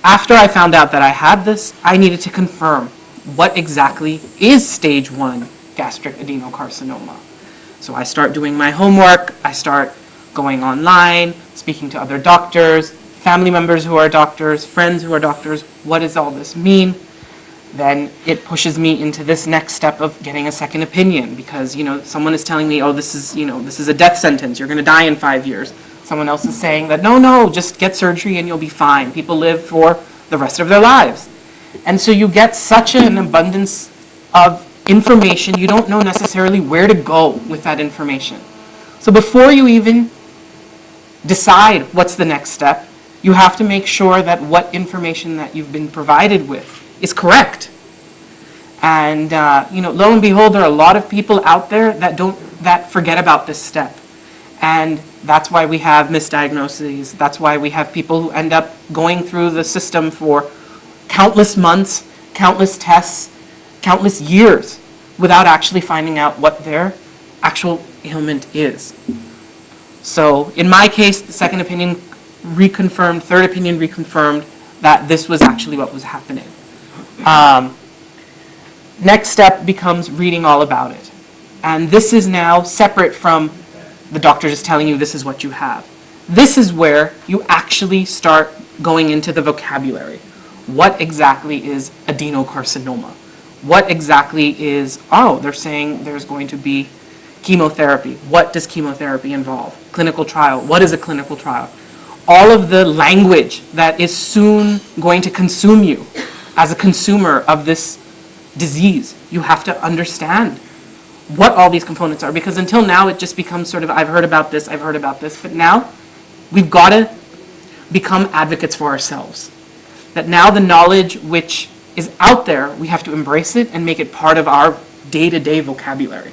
after I found out that I had this, I needed to confirm what exactly is stage 1 gastric adenocarcinoma. So I start doing my homework, I start going online, speaking to other doctors, family members who are doctors, friends who are doctors, what does all this mean? Then it pushes me into this next step of getting a second opinion because, someone is telling me, oh, this is a death sentence, you're going to die in 5 years. Someone else is saying that, no, just get surgery and you'll be fine. People live for the rest of their lives. And so you get such an abundance of information, you don't know necessarily where to go with that information. So before you even decide what's the next step, you have to make sure that what information that you've been provided with is correct. And lo and behold, there are a lot of people out there that forget about this step. And that's why we have misdiagnoses. That's why we have people who end up going through the system for countless months, countless tests, countless years without actually finding out what their actual ailment is. So in my case, the second opinion reconfirmed, third opinion reconfirmed that this was actually what was happening. Next step becomes reading all about it. And this is now separate from the doctor just telling you this is what you have. This is where you actually start going into the vocabulary. What exactly is adenocarcinoma? What exactly is, they're saying there's going to be chemotherapy. What does chemotherapy involve? Clinical trial. What is a clinical trial? All of the language that is soon going to consume you as a consumer of this disease. You have to understand what all these components are, because until now it just becomes sort of, I've heard about this, but now we've got to become advocates for ourselves. That now the knowledge which is out there, we have to embrace it and make it part of our day-to-day vocabulary.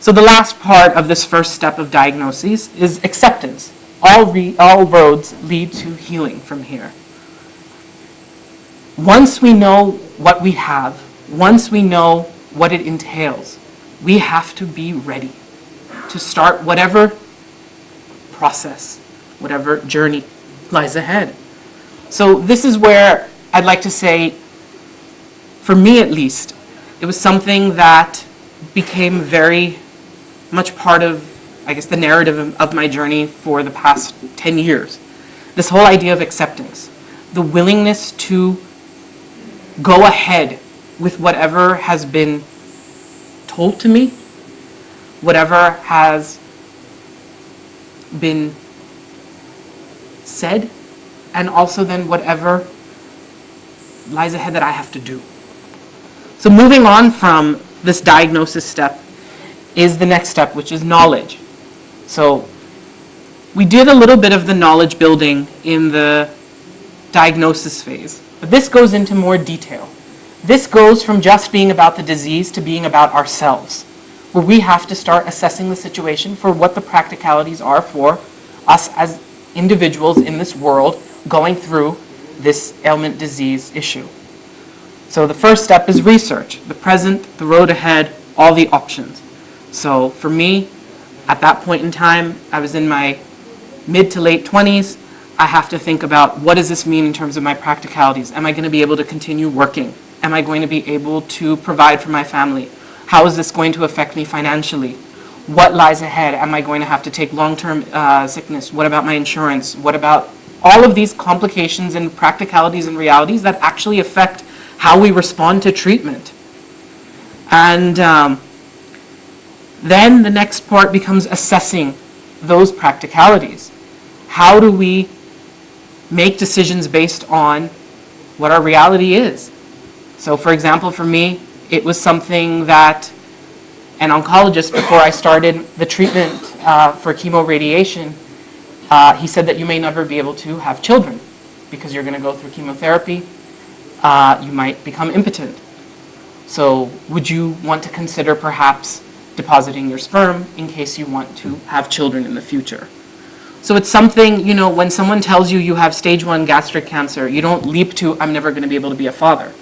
So the last part of this first step of diagnoses is acceptance. All roads lead to healing from here. Once we know what we have, once we know what it entails, we have to be ready to start whatever process, whatever journey lies ahead. So this is where I'd like to say, for me at least, it was something that became very much part of, I guess, the narrative of my journey for the past 10 years. This whole idea of acceptance, the willingness to go ahead with whatever has been told to me, whatever has been said, and also then whatever lies ahead that I have to do. So moving on from this diagnosis step is the next step, which is knowledge. So we did a little bit of the knowledge building in the diagnosis phase, but this goes into more detail. This goes from just being about the disease to being about ourselves, where we have to start assessing the situation for what the practicalities are for us as individuals in this world going through this ailment disease issue. So the first step is research, the present, the road ahead, all the options. So for me, at that point in time, I was in my mid to late 20s. I have to think about, what does this mean in terms of my practicalities? Am I going to be able to continue working? Am I going to be able to provide for my family? How is this going to affect me financially? What lies ahead? Am I going to have to take long-term sickness? What about my insurance? What about all of these complications and practicalities and realities that actually affect how we respond to treatment? And then the next part becomes assessing those practicalities. How do we make decisions based on what our reality is? So for example, for me, it was something that an oncologist, before I started the treatment for chemoradiation, he said that you may never be able to have children because you're going to go through chemotherapy. You might become impotent. So would you want to consider perhaps depositing your sperm in case you want to have children in the future? So it's something, you know, when someone tells you you have stage 1 gastric cancer, you don't leap to, I'm never going to be able to be a father.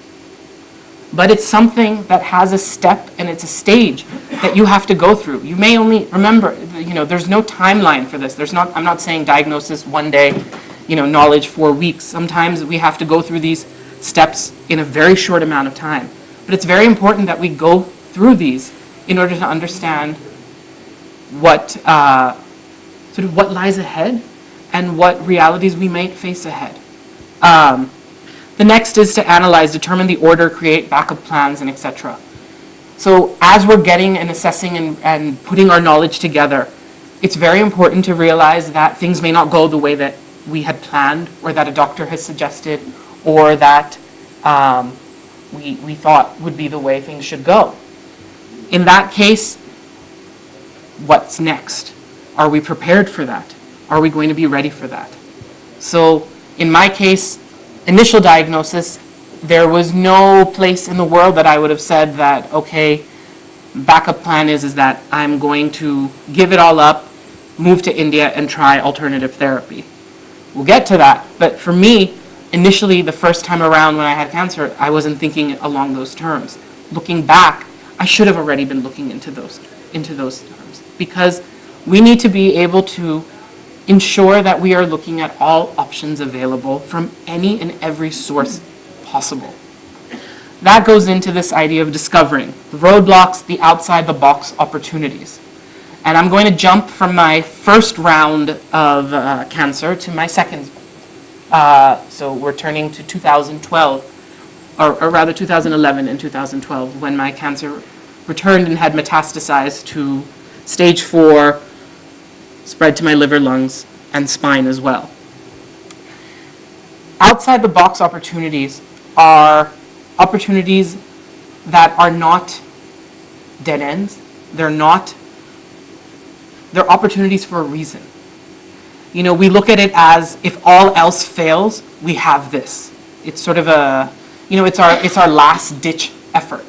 But it's something that has a step and it's a stage that you have to go through. You may only remember, you know, there's no timeline for this. I'm not saying diagnosis one day, you know, knowledge 4 weeks. Sometimes we have to go through these steps in a very short amount of time. But it's very important that we go through these in order to understand what sort of what lies ahead and what realities we might face ahead. The next is to analyze, determine the order, create backup plans, and etc. So as we're getting and assessing and putting our knowledge together, it's very important to realize that things may not go the way that we had planned or that a doctor has suggested or that we thought would be the way things should go. In that case, what's next? Are we prepared for that? Are we going to be ready for that? So in my case, initial diagnosis, there was no place in the world that I would have said that, okay, backup plan is that I'm going to give it all up, move to India and try alternative therapy. We'll get to that. But for me, initially, the first time around when I had cancer, I wasn't thinking along those terms. Looking back, I should have already been looking into those terms, because we need to be able to ensure that we are looking at all options available from any and every source possible. That goes into this idea of discovering the roadblocks, the outside the box opportunities. And I'm going to jump from my first round of cancer to my second. So we're turning to 2012, or rather 2011 and 2012, when my cancer returned and had metastasized to stage 4, spread to my liver, lungs, and spine as well. Outside the box opportunities are opportunities that are not dead ends. They're opportunities for a reason. You know, we look at it as if all else fails, we have this. It's sort of a, you know, it's our last ditch effort.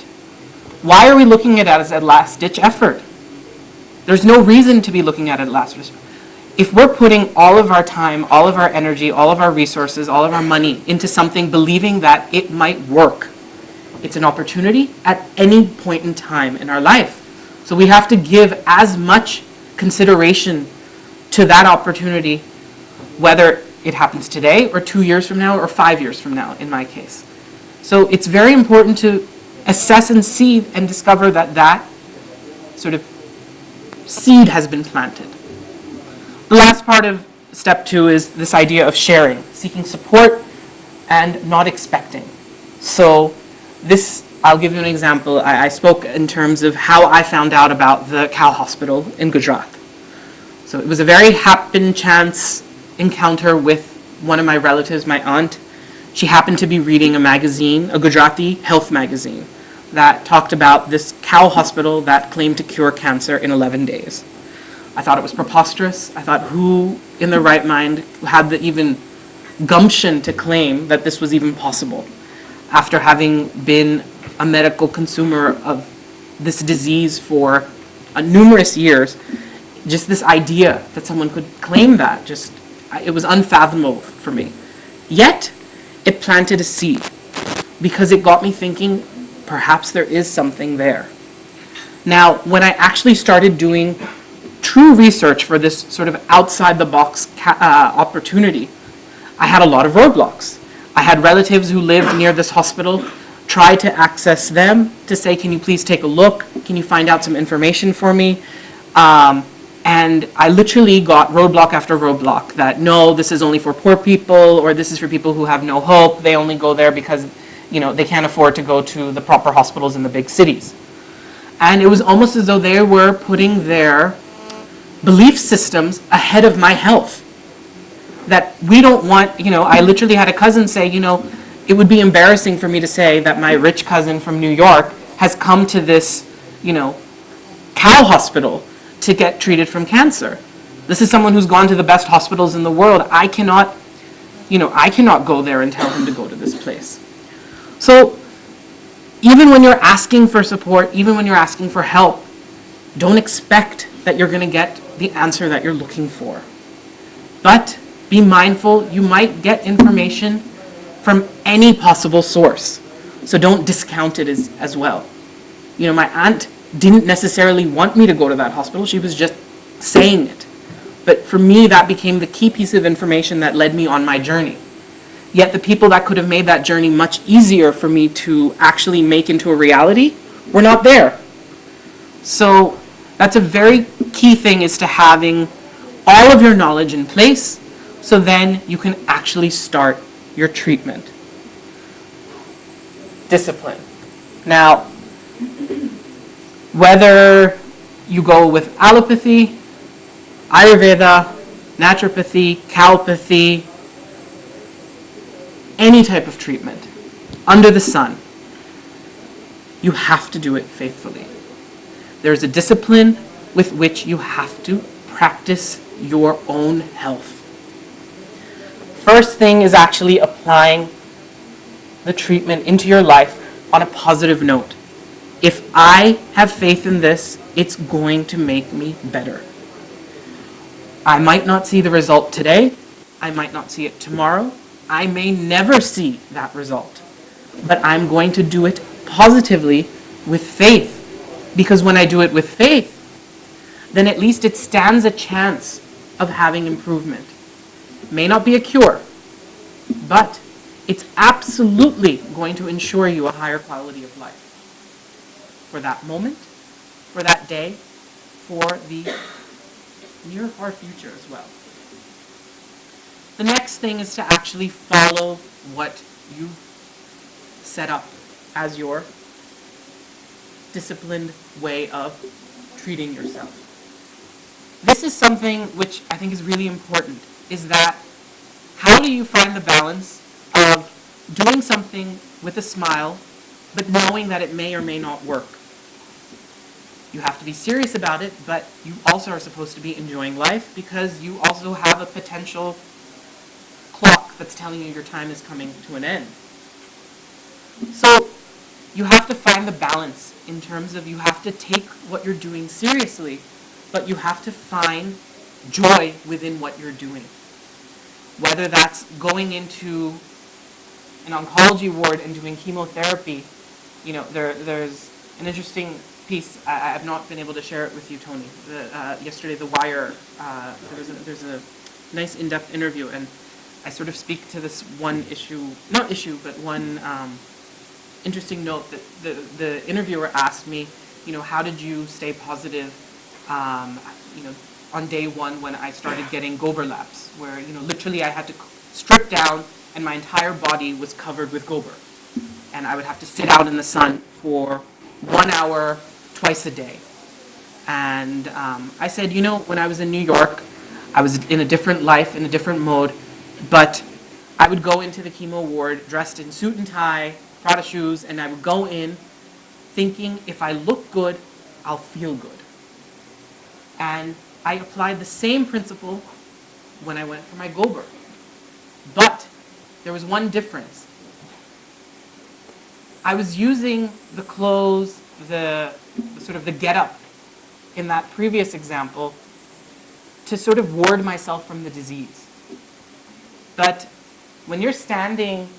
Why are we looking at it as a last ditch effort? There's no reason to be looking at it last ditch. If we're putting all of our time, all of our energy, all of our resources, all of our money into something believing that it might work, it's an opportunity at any point in time in our life. So we have to give as much consideration to that opportunity, whether it happens today or 2 years from now or 5 years from now in my case. So it's very important to assess and see and discover that that sort of seed has been planted. The last part of step 2 is this idea of sharing, seeking support and not expecting. So this, I'll give you an example. I spoke in terms of how I found out about the cow hospital in Gujarat. So it was a very happen chance encounter with one of my relatives, my aunt. She happened to be reading a magazine, a Gujarati health magazine, that talked about this cow hospital that claimed to cure cancer in 11 days. I thought it was preposterous. I thought, who in their right mind had the even gumption to claim that this was even possible after having been a medical consumer of this disease for numerous years? Just this idea that someone could claim that, it was unfathomable for me. Yet, it planted a seed because it got me thinking, perhaps there is something there. Now, when I actually started doing true research for this sort of outside-the-box opportunity, I had a lot of roadblocks. I had relatives who lived near this hospital, tried to access them to say, can you please take a look? Can you find out some information for me? And I literally got roadblock after roadblock that, no, this is only for poor people, or this is for people who have no hope. They only go there because, they can't afford to go to the proper hospitals in the big cities. And it was almost as though they were putting their belief systems ahead of my health. That we don't want, I literally had a cousin say, it would be embarrassing for me to say that my rich cousin from New York has come to this, cow hospital to get treated from cancer. This is someone who's gone to the best hospitals in the world. I cannot go there and tell him to go to this place. So even when you're asking for support, even when you're asking for help, don't expect that you're going to get the answer that you're looking for. But be mindful, you might get information from any possible source. So don't discount it as well. My aunt didn't necessarily want me to go to that hospital. She was just saying it. But for me, that became the key piece of information that led me on my journey. Yet the people that could have made that journey much easier for me to actually make into a reality were not there. So that's a very key thing, is to having all of your knowledge in place, so then you can actually start your treatment. Discipline. Now, whether you go with allopathy, Ayurveda, naturopathy, cowpathy, any type of treatment under the sun, you have to do it faithfully. There's a discipline with which you have to practice your own health. First thing is actually applying the treatment into your life on a positive note. If I have faith in this, it's going to make me better. I might not see the result today. I might not see it tomorrow. I may never see that result. But I'm going to do it positively with faith. Because when I do it with faith, then at least it stands a chance of having improvement. It may not be a cure, but it's absolutely going to ensure you a higher quality of life. For that moment, for that day, for the near far future as well. The next thing is to actually follow what you set up as your disciplined way of treating yourself. This is something which I think is really important, is that how do you find the balance of doing something with a smile, but knowing that it may or may not work? You have to be serious about it, but you also are supposed to be enjoying life, because you also have a potential clock that's telling you your time is coming to an end. So you have to find the balance in terms of, you have to take what you're doing seriously, but you have to find joy within what you're doing. Whether that's going into an oncology ward and doing chemotherapy, there's an interesting piece. I have not been able to share it with you, Tony. Yesterday, The Wire, there's a nice in-depth interview, and I sort of speak to this one interesting note that the interviewer asked me, how did you stay positive, on day one when I started getting gober lapse, where, literally I had to strip down and my entire body was covered with gober. And I would have to sit out in the sun for 1 hour twice a day. And I said, when I was in New York, I was in a different life, in a different mode, but I would go into the chemo ward dressed in suit and tie, Prada shoes, and I would go in thinking, if I look good, I'll feel good. And I applied the same principle when I went for my gober. But there was one difference. I was using the clothes, the sort of the get-up in that previous example to sort of ward myself from the disease. But when you're standing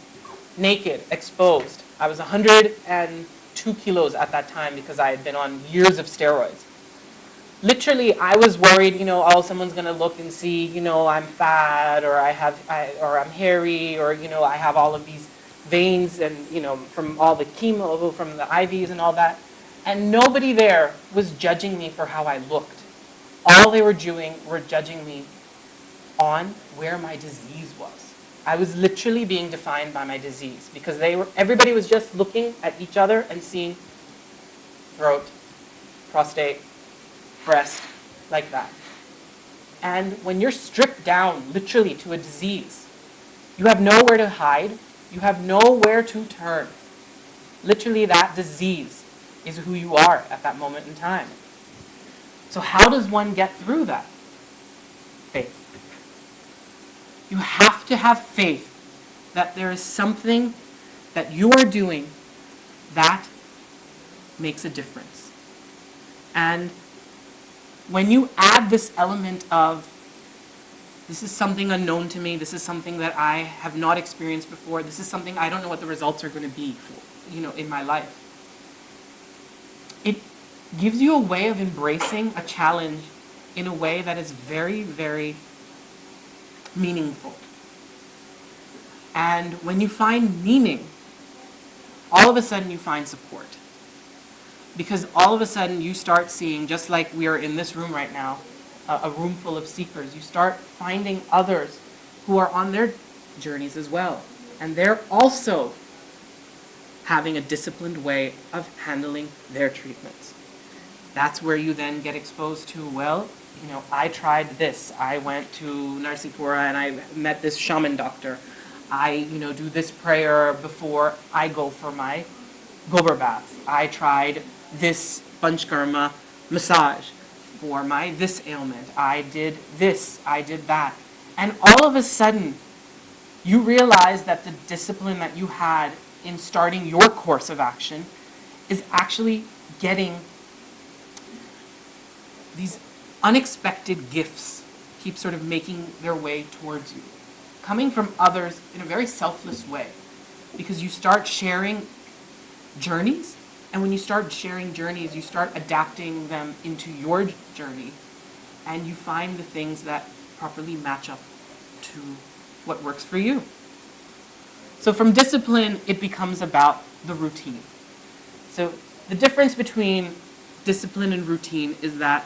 naked, exposed, I was 102 kilos at that time because I had been on years of steroids. Literally, I was worried, someone's gonna look and see, I'm fat, or or I'm hairy, or I have all of these veins, and from all the chemo, from the IVs and all that, and nobody there was judging me for how I looked. all they were doing were judging me on where my disease was. I was literally being defined by my disease because everybody was just looking at each other and seeing throat, prostate, breast, like that. And when you're stripped down literally to a disease, you have nowhere to hide, you have nowhere to turn. Literally that disease is who you are at that moment in time. So how does one get through that? Faith. You have to have faith that there is something that you are doing that makes a difference. And when you add this element of, this is something unknown to me, this is something that I have not experienced before, this is something I don't know what the results are going to be for, in my life. It gives you a way of embracing a challenge in a way that is very, very meaningful. And when you find meaning, all of a sudden you find support. Because all of a sudden you start seeing, just like we are in this room right now, a room full of seekers, you start finding others who are on their journeys as well. And they're also having a disciplined way of handling their treatments. That's where you then get exposed to, well, I tried this. I went to Narsipura and I met this shaman doctor. I, do this prayer before I go for my gobar bath. I tried this panchkarma massage for my this ailment. I did this, I did that. And all of a sudden, you realize that the discipline that you had in starting your course of action is actually getting these unexpected gifts keep sort of making their way towards you, coming from others in a very selfless way, because you start sharing journeys, and when you start sharing journeys, you start adapting them into your journey, and you find the things that properly match up to what works for you. So from discipline, it becomes about the routine. So the difference between discipline and routine is that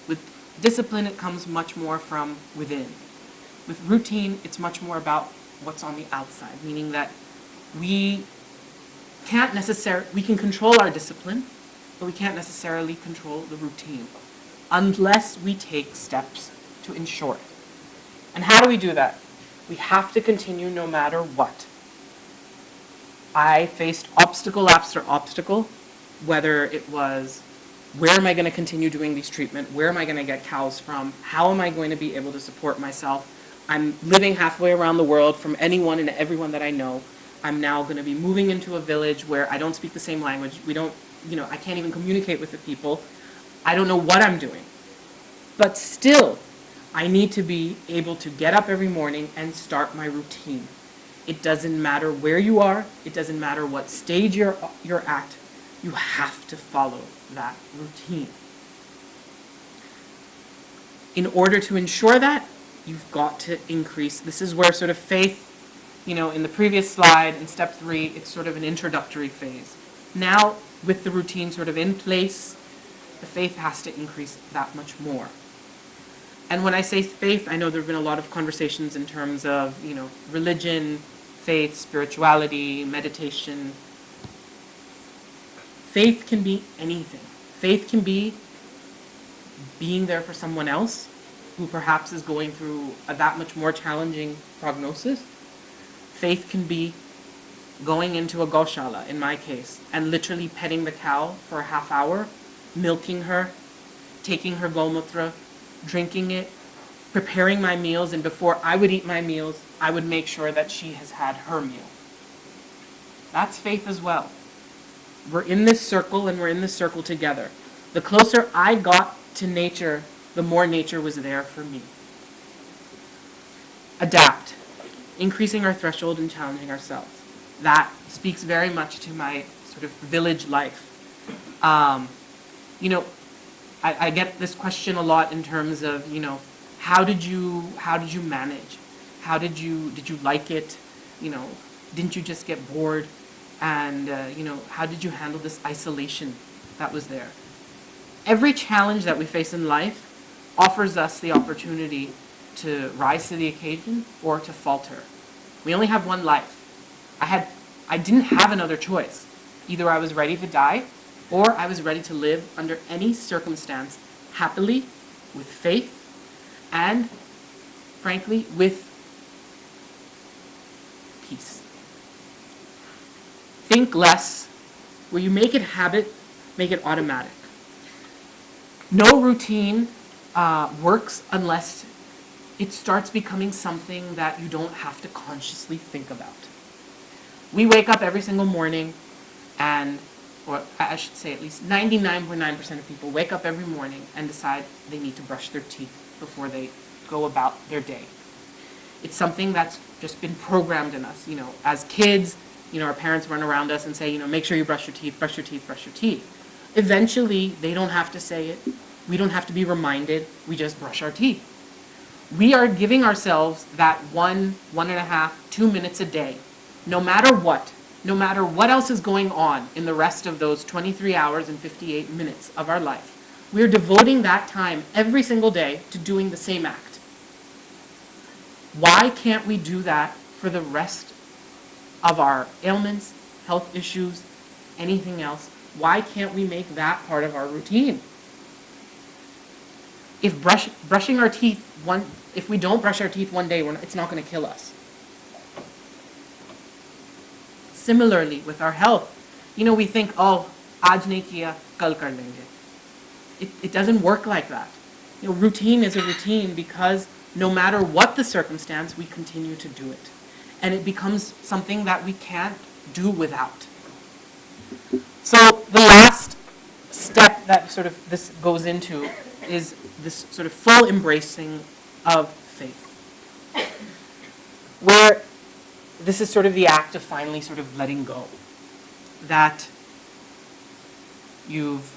with discipline, it comes much more from within. With routine, it's much more about what's on the outside, meaning that we can control our discipline, but we can't necessarily control the routine unless we take steps to ensure it. And how do we do that? We have to continue no matter what. I faced obstacle after obstacle, whether it was, where am I going to continue doing these treatment? Where am I going to get cows from? How am I going to be able to support myself? I'm living halfway around the world from anyone and everyone that I know. I'm now going to be moving into a village where I don't speak the same language. I can't even communicate with the people. I don't know what I'm doing. But still, I need to be able to get up every morning and start my routine. It doesn't matter where you are. It doesn't matter what stage you're at. You have to follow that routine. In order to ensure that, you've got to increase. This is where sort of faith, in the previous slide, in step 3, it's sort of an introductory phase. Now, with the routine sort of in place, the faith has to increase that much more. And when I say faith, I know there have been a lot of conversations in terms of, religion, faith, spirituality, meditation. Faith can be anything. Faith can be being there for someone else who perhaps is going through a that much more challenging prognosis. Faith can be going into a goshala, in my case, and literally petting the cow for a half hour, milking her, taking her gomatra, drinking it, preparing my meals, and before I would eat my meals, I would make sure that she has had her meal. That's faith as well. We're in this circle, and we're in this circle together. The closer I got to nature, the more nature was there for me. Adapt. Increasing our threshold and challenging ourselves. That speaks very much to my sort of village life. I get this question a lot in terms of, how did you manage? Did you like it? Didn't you just get bored? And, how did you handle this isolation that was there? Every challenge that we face in life offers us the opportunity to rise to the occasion or to falter. We only have one life. I didn't have another choice. Either I was ready to die or I was ready to live under any circumstance happily, with faith, and frankly, with peace. Think less, where you make it habit, make it automatic. No routine works unless it starts becoming something that you don't have to consciously think about. We wake up every single morning or I should say at least 99.9% of people wake up every morning and decide they need to brush their teeth before they go about their day. It's something that's just been programmed in us. As kids, our parents run around us and say, make sure you brush your teeth, brush your teeth, brush your teeth. Eventually, they don't have to say it. We don't have to be reminded. We just brush our teeth. We are giving ourselves that 1.5, 2 minutes a day, no matter what else is going on in the rest of those 23 hours and 58 minutes of our life. We are devoting that time every single day to doing the same act. Why can't we do that for the rest of our ailments, health issues, anything else? Why can't we make that part of our routine? If brushing our teeth, if we don't brush our teeth one day, it's not going to kill us. Similarly, with our health, we think, aaj nahi kiya, kal kar lenge. It doesn't work like that. Routine is a routine because no matter what the circumstance, we continue to do it. And it becomes something that we can't do without. So the last step that sort of this goes into is this sort of full embracing of faith, where this is sort of the act of finally sort of letting go. That you've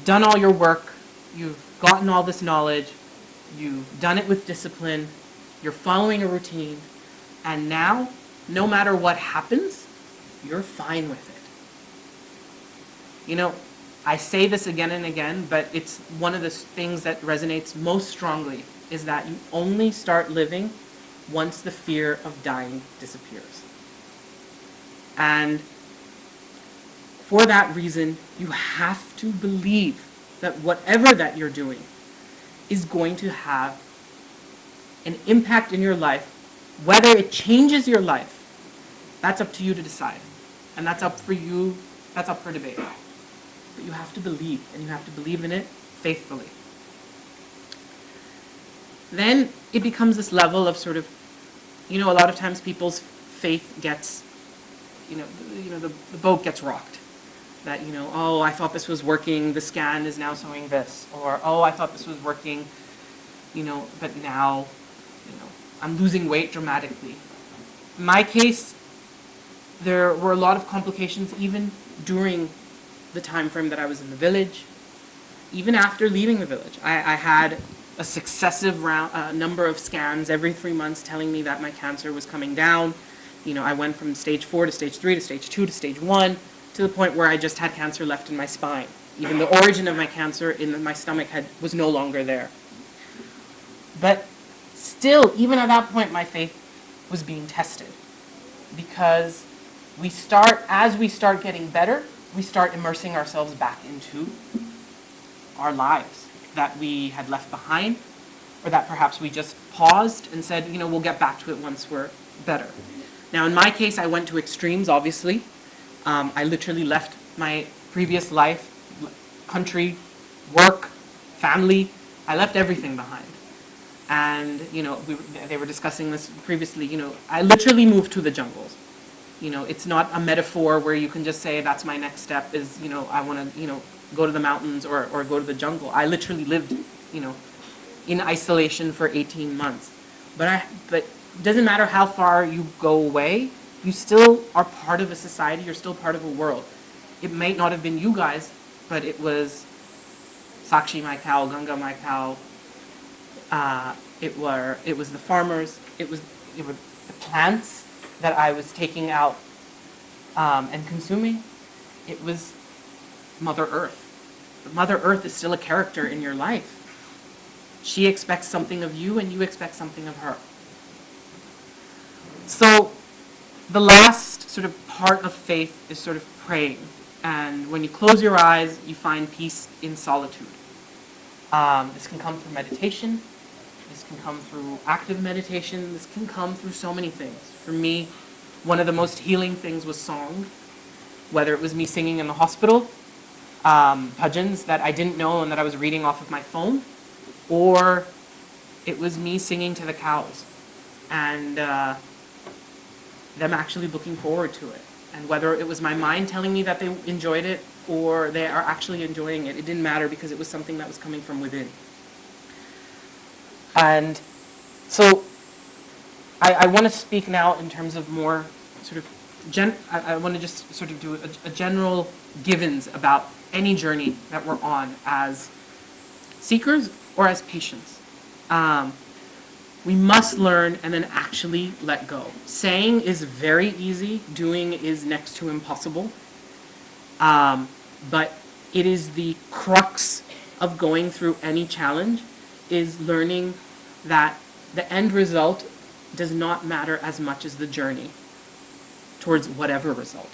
done all your work, you've gotten all this knowledge, you've done it with discipline, you're following a routine, and now, no matter what happens, you're fine with it. I say this again and again, but it's one of the things that resonates most strongly is that you only start living once the fear of dying disappears. And for that reason, you have to believe that whatever that you're doing is going to have an impact in your life. Whether it changes your life, that's up to you to decide. And that's up for you, that's up for debate. But you have to believe, and you have to believe in it faithfully. Then it becomes this level of sort of, a lot of times people's faith gets, the boat gets rocked. That, oh, I thought this was working, the scan is now showing this. Or, oh, I thought this was working, but now, I'm losing weight dramatically. In my case, there were a lot of complications even during the time frame that I was in the village. Even after leaving the village, I had a successive number of scans every 3 months telling me that my cancer was coming down. I went from stage 4 to stage 3 to stage 2 to stage 1 to the point where I just had cancer left in my spine. Even the origin of my cancer in my stomach was no longer there. But still, even at that point, my faith was being tested. Because as we start getting better, we start immersing ourselves back into our lives that we had left behind, or that perhaps we just paused and said, we'll get back to it once we're better. Now, in my case, I went to extremes, obviously. I literally left my previous life, country, work, family. I left everything behind. And, they were discussing this previously, I literally moved to the jungles. It's not a metaphor where you can just say that's my next step is, I want to, go to the mountains or go to the jungle. I literally lived, in isolation for 18 months. But it doesn't matter how far you go away, you still are part of a society, you're still part of a world. It might not have been you guys, but it was Sakshi, my cow, Ganga, my cow. It was the farmers, it was the plants that I was taking out and consuming. It was Mother Earth. Mother Earth is still a character in your life. She expects something of you and you expect something of her. So the last sort of part of faith is sort of praying. And when you close your eyes, you find peace in solitude. This can come through meditation. This can come through active meditation. This can come through so many things. For me, one of the most healing things was song. Whether it was me singing in the hospital, bhajans that I didn't know and that I was reading off of my phone, or it was me singing to the cows and them actually looking forward to it. And whether it was my mind telling me that they enjoyed it or they are actually enjoying it, it didn't matter because it was something that was coming from within. And so I want to speak now in terms of more sort of, I want to just sort of do a general givens about any journey that we're on as seekers or as patients. We must learn and then actually let go. Saying is very easy, doing is next to impossible. But it is the crux of going through any challenge, is learning that the end result does not matter as much as the journey towards whatever result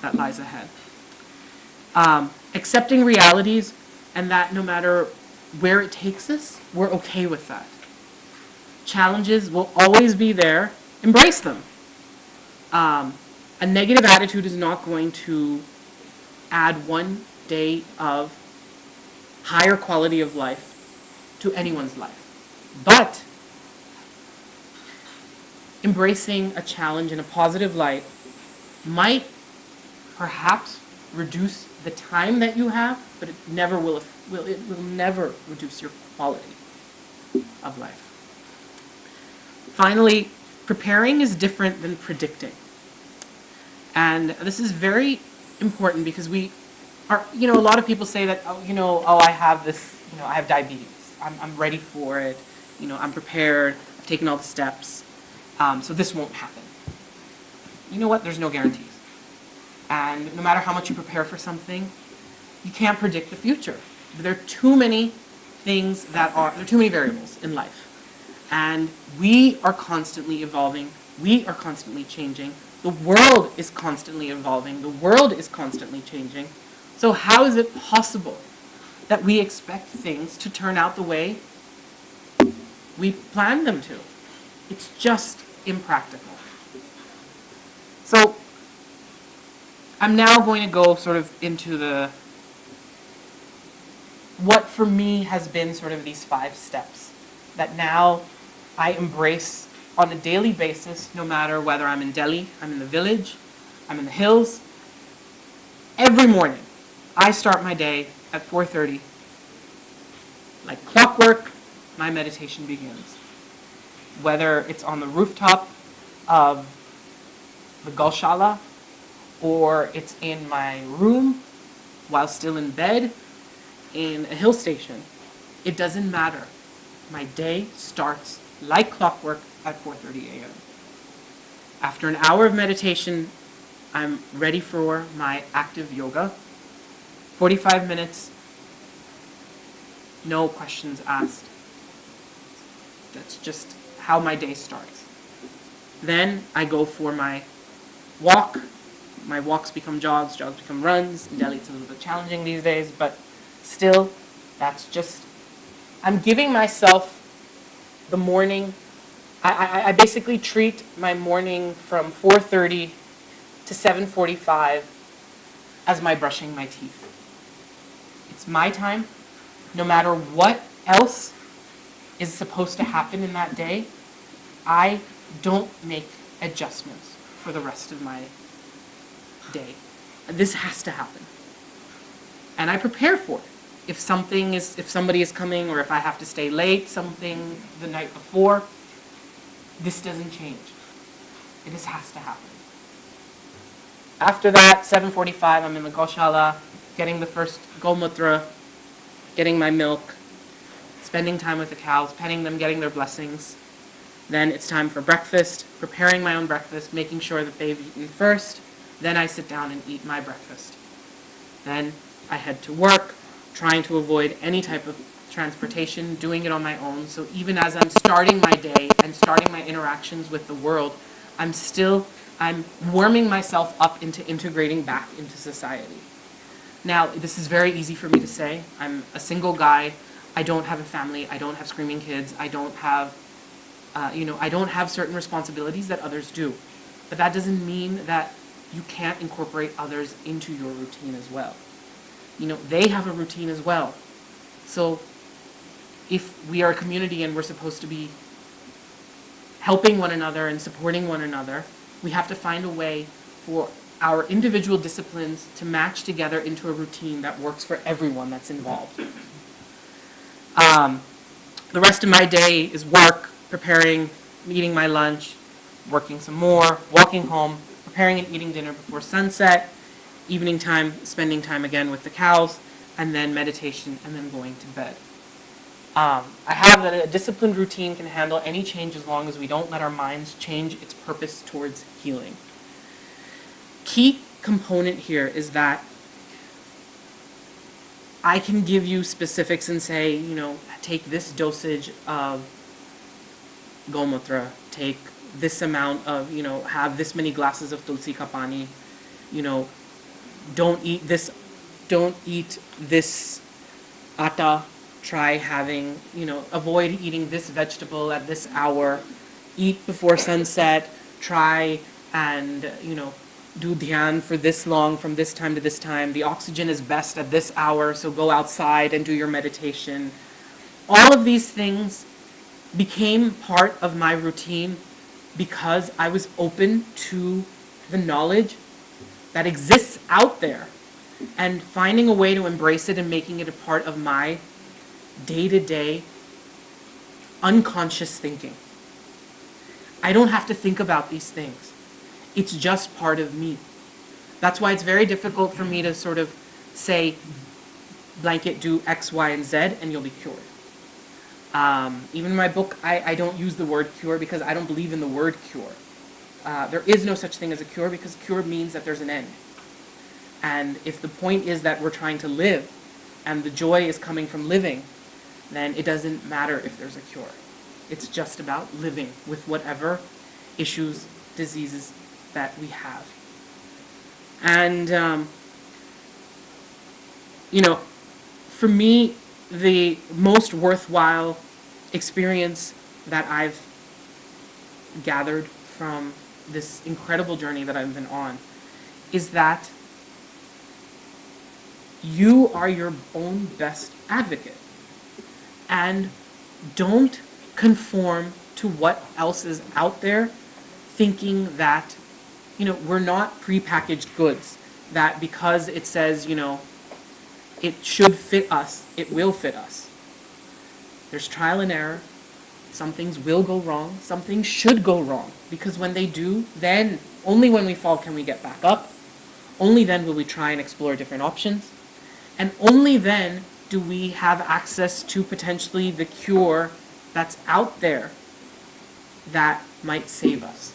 that lies ahead. Accepting realities and that no matter where it takes us, we're okay with that. Challenges will always be there. Embrace them. A negative attitude is not going to add one day of higher quality of life to anyone's life. But embracing a challenge in a positive light might perhaps reduce the time that you have, but it never will never reduce your quality of life. Finally, preparing is different than predicting. And this is very important because we are, a lot of people say that, I have this, I have diabetes. I'm ready for it. I'm prepared. I've taken all the steps. So this won't happen. You know what? There's no guarantees. And no matter how much you prepare for something, you can't predict the future. There are too many things there are too many variables in life. And we are constantly evolving. We are constantly changing. The world is constantly evolving. The world is constantly changing. So how is it possible that we expect things to turn out the way we planned them to? It's just impractical. So I'm now going to go sort of into what for me has been sort of these 5 steps that now I embrace on a daily basis, no matter whether I'm in Delhi, I'm in the village, I'm in the hills. Every morning, I start my day at 4:30. Like clockwork, my meditation begins. Whether it's on the rooftop of the Gaushala, or it's in my room while still in bed in a hill station, it doesn't matter. My day starts like clockwork at 4:30 a.m. After an hour of meditation, I'm ready for my active yoga. 45 minutes, no questions asked. That's just how my day starts. Then I go for my walk. My walks become jogs, jogs become runs. In Delhi it's a little bit challenging these days, but still, that's just, I'm giving myself the morning. I basically treat my morning from 4:30 to 7:45 as my brushing my teeth. It's my time. No matter what else is supposed to happen in that day, I don't make adjustments for the rest of my day. This has to happen. And I prepare for it. If somebody is coming, or if I have to stay late, something the night before, this doesn't change. It just has to happen. After that, 7:45, I'm in the Gaushala, getting the first Golmutra, getting my milk, spending time with the cows, petting them, getting their blessings. Then it's time for breakfast, preparing my own breakfast, making sure that they've eaten first. Then I sit down and eat my breakfast. Then I head to work, trying to avoid any type of transportation, doing it on my own. So even as I'm starting my day and starting my interactions with the world, I'm warming myself up into integrating back into society. Now, this is very easy for me to say. I'm a single guy. I don't have a family. I don't have screaming kids. I don't have, I don't have certain responsibilities that others do. But that doesn't mean that you can't incorporate others into your routine as well. They have a routine as well. So if we are a community and we're supposed to be helping one another and supporting one another, we have to find a way for our individual disciplines to match together into a routine that works for everyone that's involved. The rest of my day is work, preparing, eating my lunch, working some more, walking home, preparing and eating dinner before sunset, evening time, spending time again with the cows, and then meditation, and then going to bed. I have that a disciplined routine can handle any change as long as we don't let our minds change its purpose towards healing. Key component here is that I can give you specifics and say, take this dosage of gomutra, take this amount of, have this many glasses of tulsi ka pani, don't eat this atta, try having, avoid eating this vegetable at this hour, eat before sunset, try and, do dhyan for this long, from this time to this time. The oxygen is best at this hour, so go outside and do your meditation. All of these things became part of my routine because I was open to the knowledge that exists out there and finding a way to embrace it and making it a part of my day-to-day unconscious thinking. I don't have to think about these things. It's just part of me. That's why it's very difficult for me to sort of say, blanket, do X, Y, and Z, and you'll be cured. Even in my book, I don't use the word cure because I don't believe in the word cure. There is no such thing as a cure because cure means that there's an end. And if the point is that we're trying to live and the joy is coming from living, then it doesn't matter if there's a cure. It's just about living with whatever issues, diseases that we have. And, for me, the most worthwhile experience that I've gathered from this incredible journey that I've been on is that you are your own best advocate. And don't conform to what else is out there, thinking that, we're not prepackaged goods, that because it says, it should fit us, it will fit us. There's trial and error. Some things will go wrong. Some things should go wrong. Because when they do, then only when we fall can we get back up. Only then will we try and explore different options. And only then do we have access to potentially the cure that's out there that might save us.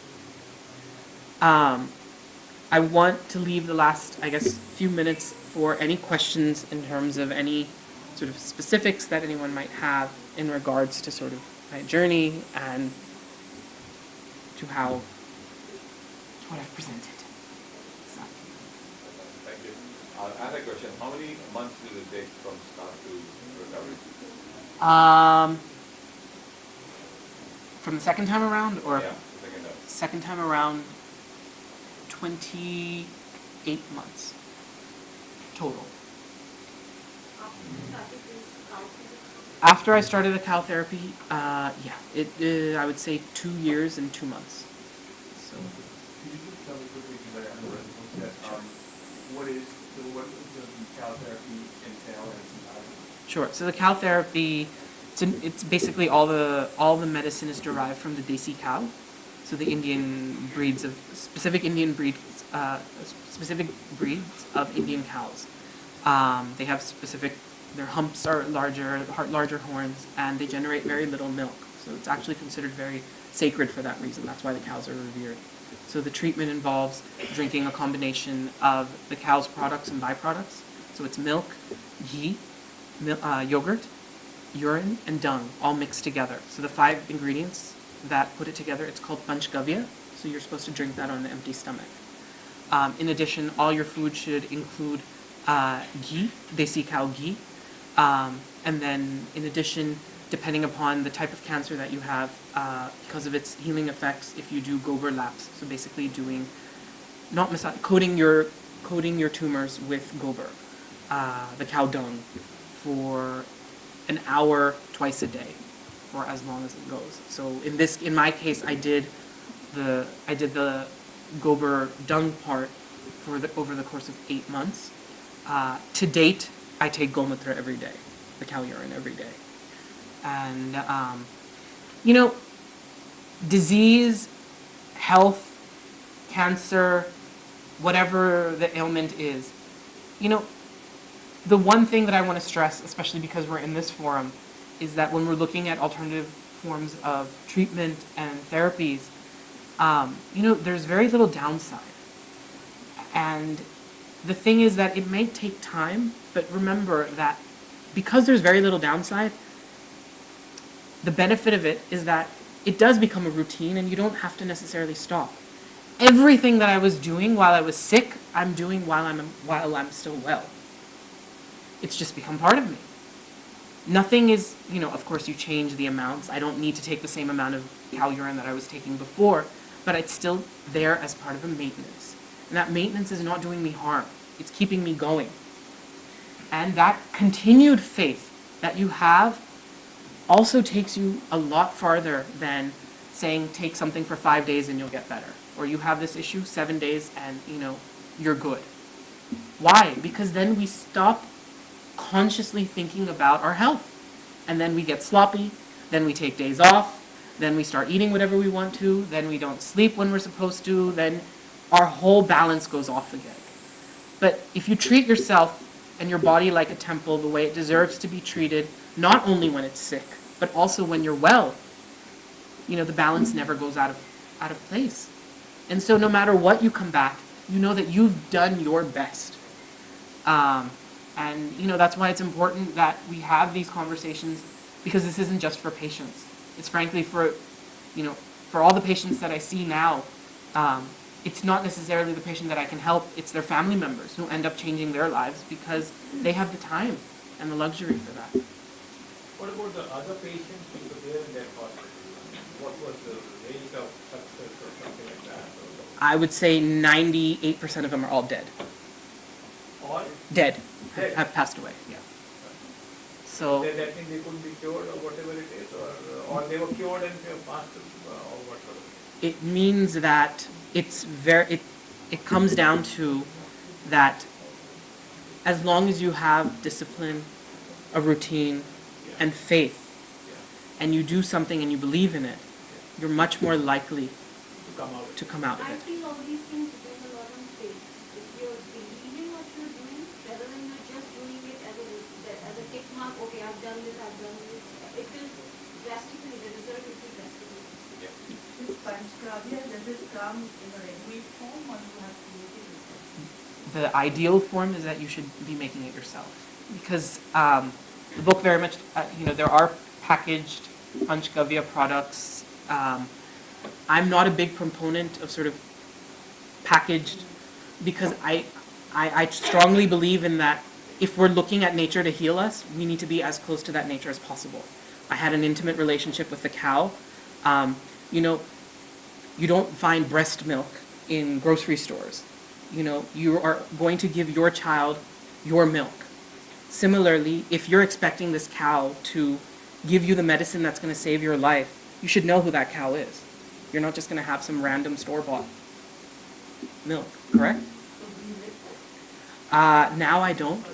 I want to leave the last, few minutes for any questions in terms of any sort of specifics that anyone might have in regards to sort of my journey and to what I've presented. So. Thank you. I had a question. How many months did it take from start to recovery? From the second time around, or Yeah, second time around, 28 months total. After I started the cow therapy, I would say 2 years and 2 months. So. Could you just tell me quickly, because I haven't read the book yet, what does the cow therapy entail and its Sure. So the cow therapy, it's basically all the medicine is derived from the desi cow. So the Indian breeds of specific breeds of Indian cows. They have their humps are larger horns, and they generate very little milk. So it's actually considered very sacred for that reason. That's why the cows are revered. So the treatment involves drinking a combination of the cow's products and byproducts. So it's milk, ghee, yogurt, urine, and dung all mixed together. So the 5 ingredients that put it together, it's called panchgavya. So you're supposed to drink that on an empty stomach. In addition, all your food should include ghee, desi cow ghee. And then in addition, depending upon the type of cancer that you have, because of its healing effects, if you do gober laps, so basically doing, not coating your tumors with gober, the cow dung, for an hour twice a day, for as long as it goes. So in my case, I did the gober dung part over the course of 8 months. To date, I take gomutra every day, the cow urine every day. And, disease, health, cancer, whatever the ailment is, the one thing that I want to stress, especially because we're in this forum, is that when we're looking at alternative forms of treatment and therapies, there's very little downside. And the thing is that it may take time, but remember that because there's very little downside, the benefit of it is that it does become a routine and you don't have to necessarily stop. Everything that I was doing while I was sick, I'm doing while I'm still well. It's just become part of me. Nothing is, of course you change the amounts. I don't need to take the same amount of cow urine that I was taking before, but it's still there as part of a maintenance. And that maintenance is not doing me harm. It's keeping me going. And that continued faith that you have also takes you a lot farther than saying take something for 5 days and you'll get better. Or you have this issue, 7 days and you're good. Why? Because then we stop consciously thinking about our health. And then we get sloppy, then we take days off, then we start eating whatever we want to, then we don't sleep when we're supposed to, then our whole balance goes off again. But if you treat yourself and your body like a temple the way it deserves to be treated, not only when it's sick, but also when you're well, the balance never goes out of place. And so no matter what you come back, you know that you've done your best. And that's why it's important that we have these conversations, because this isn't just for patients. It's frankly for all the patients that I see now, it's not necessarily the patient that I can help, it's their family members who end up changing their lives because they have the time and the luxury for that. What about the other patients who were there in that hospital? What was the rate of success or something like that? I would say 98% of them are all dead. All? Dead. Dead. Have passed away, yeah. So that means they couldn't be cured or whatever it is, or they were cured and they passed or what sort of thing? it means that it comes down to that as long as you have discipline, a routine, and faith, and you do something and you believe in it, you're much more likely to come out of I it. think all these things depend a lot on faith. If you're believing what you're doing, rather than you're just doing it as a tick mark, okay, I've done this, it will drastically, the result will be drastically. This panchgavya, does it come in a ready form or you have to make it yourself? The ideal form is that you should be making it yourself, because the book very much, there are packaged panchgavya products. I'm not a big proponent of sort of packaged, because I strongly believe in that if we're looking at nature to heal us, we need to be as close to that nature as possible. I had an intimate relationship with the cow. You don't find breast milk in grocery stores. You are going to give your child your milk. Similarly, if you're expecting this cow to give you the medicine that's going to save your life, you should know who that cow is. You're not just going to have some random store-bought milk, correct? Now I don't.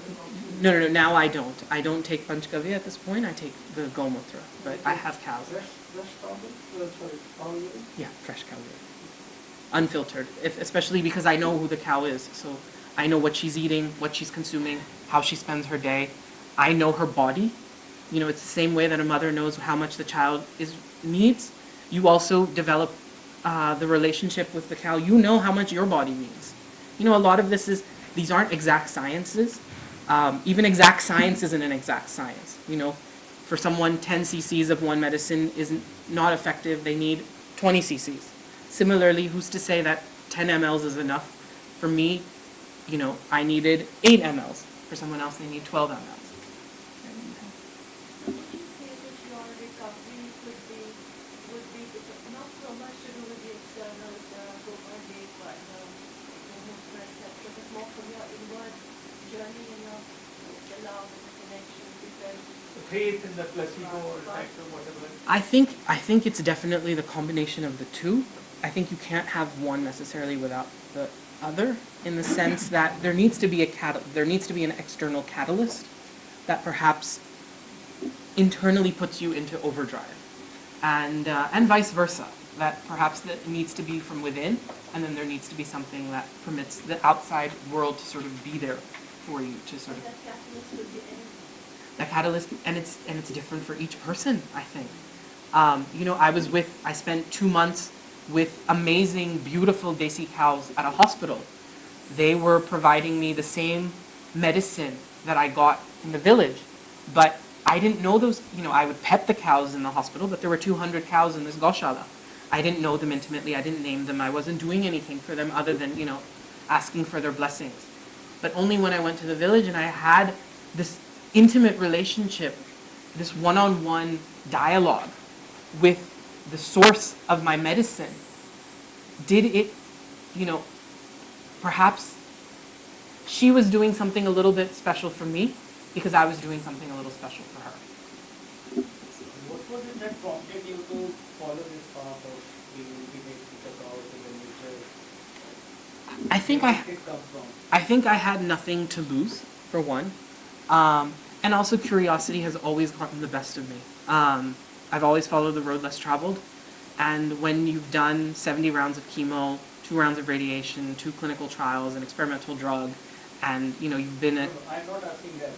No, now I don't. I don't take panchgavya at this point. I take the gomutra, but I have cows. Yeah, fresh cow urine. Unfiltered, especially because I know who the cow is. So I know what she's eating, what she's consuming, how she spends her day. I know her body. It's the same way that a mother knows how much the child needs. You also develop the relationship with the cow. You know how much your body needs. A lot of these aren't exact sciences. Even exact science isn't an exact science. For For someone, 10 cc's of one medicine is not effective. They need 20 cc's. Similarly, who's to say that 10 mLs is enough? For me, I needed 8 mLs. For someone else, they need 12 mLs. Faith in the placebo effect or whatever? I think it's definitely the combination of the two. I think you can't have one necessarily without the other, in the sense that there needs to be an external catalyst that perhaps internally puts you into overdrive, and vice versa. That perhaps that needs to be from within, and then there needs to be something that permits the outside world to sort of be there for you to sort of. That catalyst, and it's different for each person, I think. I spent 2 months with amazing, beautiful Desi cows at a hospital. They were providing me the same medicine that I got in the village, but I didn't know those, I would pet the cows in the hospital, but there were 200 cows in this Gaushala. I didn't know them intimately, I didn't name them, I wasn't doing anything for them other than, asking for their blessings. But only when I went to the village and I had this intimate relationship, this one-on-one dialogue with the source of my medicine, did it, perhaps she was doing something a little bit special for me because I was doing something a little special for her. What was it that prompted you to follow this path of being integrated with the cows in the nature? Where did it come from? I think I had nothing to lose, for one. And also curiosity has always gotten the best of me. I've always followed the road less traveled. And when you've done 70 rounds of chemo, 2 rounds of radiation, 2 clinical trials, an experimental drug, and you've been at... I'm not asking that.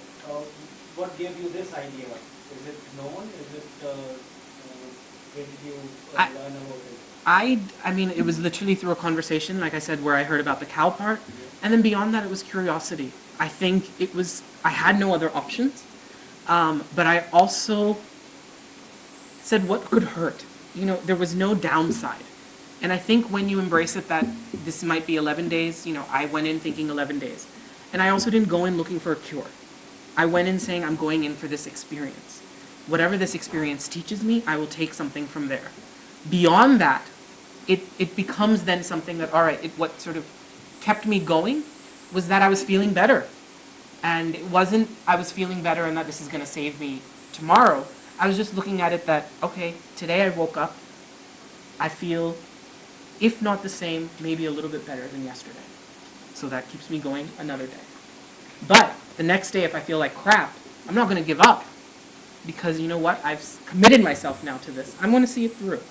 What gave you this idea? Is it known? Is it, where did you learn about it? I mean, it was literally through a conversation, like I said, where I heard about the cow part. And then beyond that, it was curiosity. I think I had no other options. But I also said, what could hurt? There was no downside. And I think when you embrace it that this might be 11 days, I went in thinking 11 days. And I also didn't go in looking for a cure. I went in saying, I'm going in for this experience. Whatever this experience teaches me, I will take something from there. Beyond that, it becomes then something that, all right, what sort of kept me going was that I was feeling better. And it wasn't I was feeling better and that this is going to save me tomorrow. I was just looking at it that, okay, today I woke up, I feel, if not the same, maybe a little bit better than yesterday. So that keeps me going another day. But the next day, if I feel like crap, I'm not going to give up. Because you know what? I've committed myself now to this. I'm going to see it through.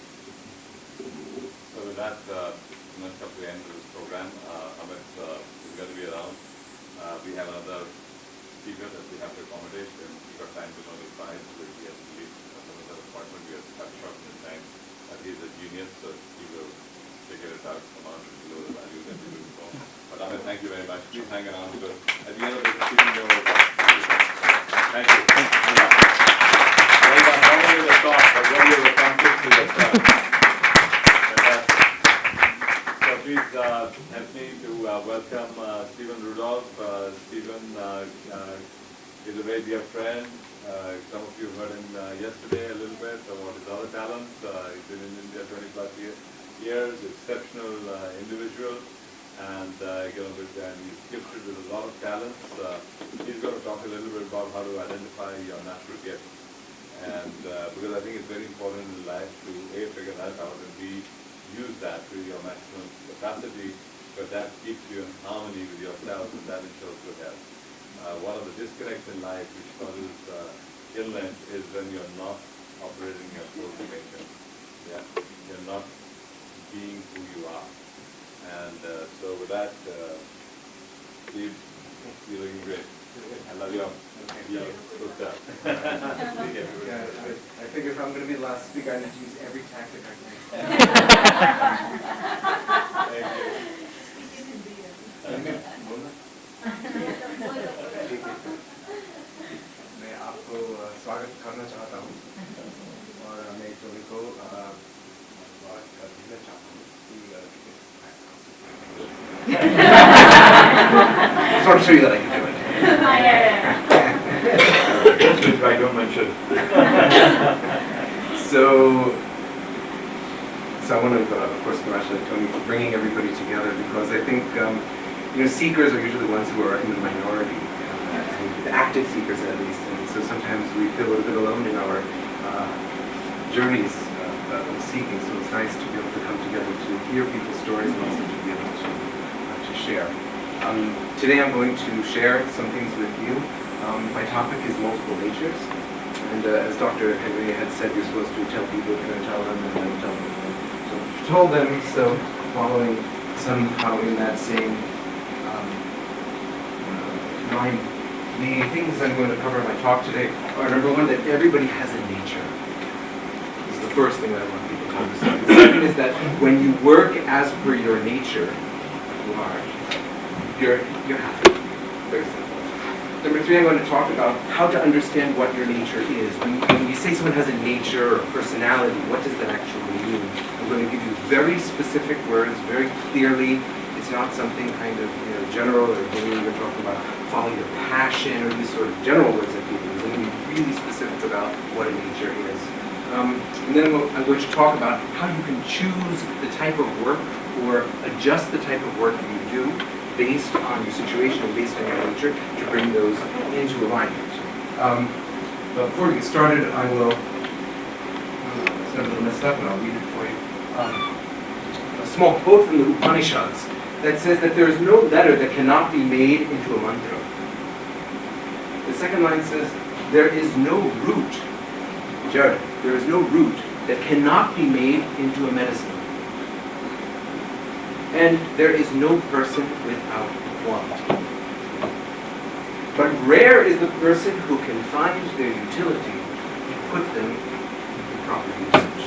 So with that, let's come to the end of this program. Amit is going to be around. We have another speaker that we have to accommodate, and we got time to notify, so that he has to leave some other appointment. We have cut short in time. He is a genius, so he will figure it out from us below the value that we will know. But Amit, thank you very much. Please hang around, because at the end of this speaking, there will be thank you. Well done. Not only the talk, but what you have accomplished to yourself. So please help me to welcome Stephen Rudolph. Stephen is a very dear friend. Some of you heard him yesterday a little bit about his other talents. He's been in India 20 plus years, exceptional individual, and he's gifted with a lot of talents. He's going to talk a little bit about how to identify your natural gift. And because I think it's very important in life to A, figure that out, and B, use that to your maximum capacity, but that keeps you in harmony with yourself, and that ensures good health. One of the disconnects in life which causes illness is when you're not operating your full potential. Yeah, you're not being who you are. And so with that, Steve, you're looking great. I love you. Good stuff. I think if I'm going to be the last speaker, I need to use every tactic I can. Thank you. मैं आपको स्वागत करना चाहता हूँ Just want to show you that I can do it. If I don't mention. So I want to, of course, congratulate Tony for bringing everybody together, because I think, seekers are usually the ones who are in the minority, and active seekers at least, and so sometimes we feel a little bit alone in our journeys of seeking, so it's nice to be able to come together to hear people's stories and also to be able to share. Today I'm going to share some things with you. My topic is multiple natures, and as Dr. Henry had said, you're supposed to tell people, you're going to tell them, and then tell them. So told them, so following somehow in that same line. The things I'm going to cover in my talk today are, number one, that everybody has a nature. This is the first thing that I want people to understand. The second is that when you work as per your nature, you're happy. Very simple. Number three, I'm going to talk about how to understand what your nature is. When you say someone has a nature or personality, what does that actually mean? I'm going to give you very specific words, very clearly. It's not something kind of general, or when you're talking about follow your passion or these sort of general words that people use. I'm going to be really specific about what a nature is. And then I'm going to talk about how you can choose the type of work or adjust the type of work you do based on your situation and based on your nature to bring those into alignment. But before we get started, I will, it's a little messed up, and I'll read it for you. A small quote from the Upanishads that says that there is no letter that cannot be made into a mantra. The second line says, there is no root, Jared, there is no root that cannot be made into a medicine. And there is no person without want. But rare is the person who can find their utility and put them in proper usage.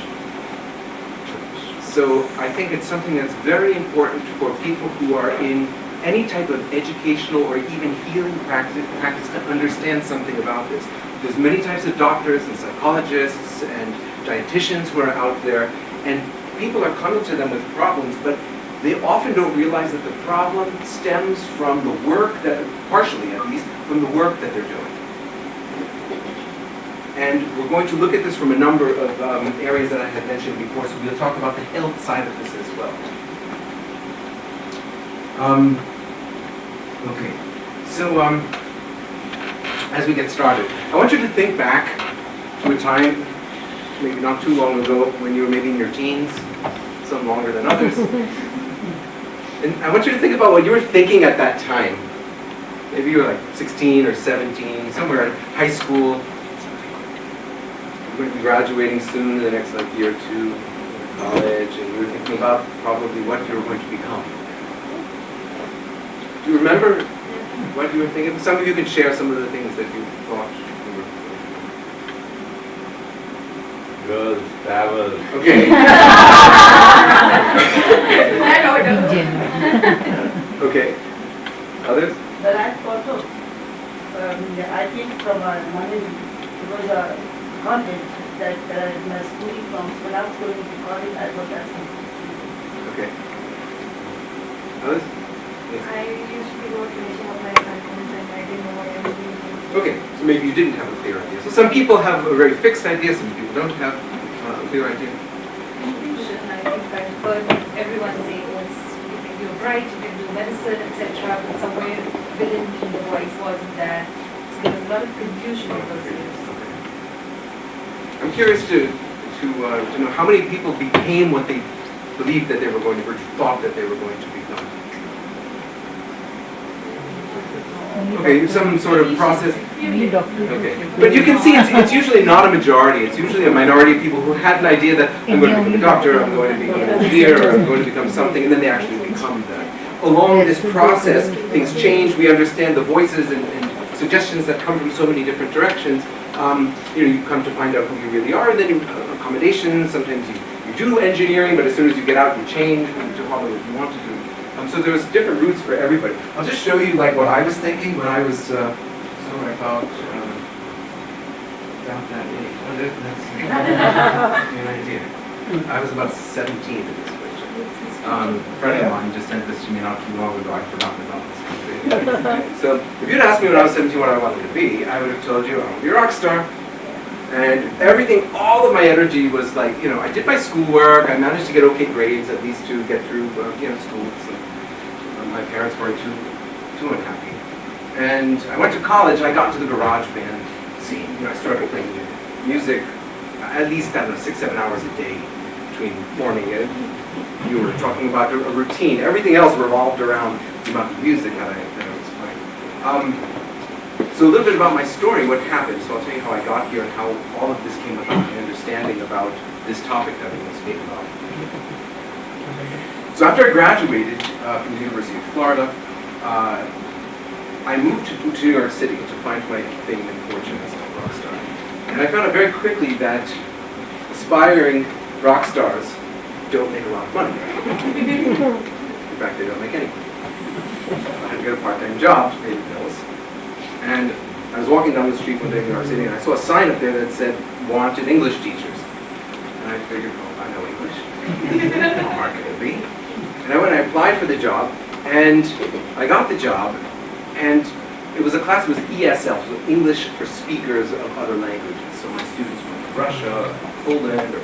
So I think it's something that's very important for people who are in any type of educational or even healing practice to understand something about this. There's many types of doctors and psychologists and dietitians who are out there, and people are coming to them with problems, but they often don't realize that the problem stems from the work that, partially at least, from the work that they're doing. And we're going to look at this from a number of areas that I had mentioned before, so we'll talk about the health side of this as well. Okay, so as we get started, I want you to think back to a time, maybe not too long ago, when you were maybe in your teens, some longer than others. And I want you to think about what you were thinking at that time. Maybe you were like 16 or 17, somewhere in high school. You're going to be graduating soon in the next year or two, college, and you were thinking about probably what you were going to become. Do you remember what you were thinking? Some of you can share some of the things that you thought you were thinking. Girls, travel. Okay. Okay. Others? The right photo. I think from our morning, it was a content that in a schooling from when I was going to college, I was asking. Okay. Others? Yes. I used to go to finishing up my assignments and I didn't know what I was doing. Okay, so maybe you didn't have a clear idea. So some people have a very fixed idea, some people don't have a clear idea. I think I've heard everyone say, oh, you're bright, you can do medicine, etc. But somewhere within me, the voice wasn't there. So there was a lot of confusion in those years. I'm curious to know how many people became what they believed that they were going to, or thought that they were going to become. Okay, some sort of process. Okay, but you can see it's usually not a majority. It's usually a minority of people who had an idea that I'm going to become a doctor, I'm going to become an engineer, or I'm going to become something, and then they actually become that. Along this process, things change. We understand the voices and suggestions that come from so many different directions. You come to find out who you really are, and then accommodations. Sometimes you do engineering, but as soon as you get out, you change to follow what you want to do. So there's different routes for everybody. I'll just show you what I was thinking when I was somewhere about that age. Oh, that's an idea. I was about 17 at this point. A friend of mine just sent this to me not too long ago. I'd forgotten about this. So if you'd asked me when I was 17 what I wanted to be, I would have told you I want to be a rock star. And everything, all of my energy was like, I did my schoolwork. I managed to get okay grades, at least to get through, school. So my parents weren't too unhappy. And I went to college. I got into the garage band scene. I started playing music at least, 6-7 hours a day between morning and you were talking about a routine. Everything else revolved around the amount of music that I was playing. So a little bit about my story, what happened. So I'll tell you how I got here and how all of this came about, my understanding about this topic that I'm going to speak about. So after I graduated from the University of Florida, I moved to New York City to find my fame and fortune as a rock star. And I found out very quickly that aspiring rock stars don't make a lot of money. In fact, they don't make any money. I had to get a part-time job to pay the bills. And I was walking down the street one day in New York City and I saw a sign up there that said, wanted English teachers. And I figured, oh, I know English. How hard could it be? And I went and I applied for the job and I got the job. And it was a class that was ESL, so English for speakers of other languages. So my students were from Russia, Poland, or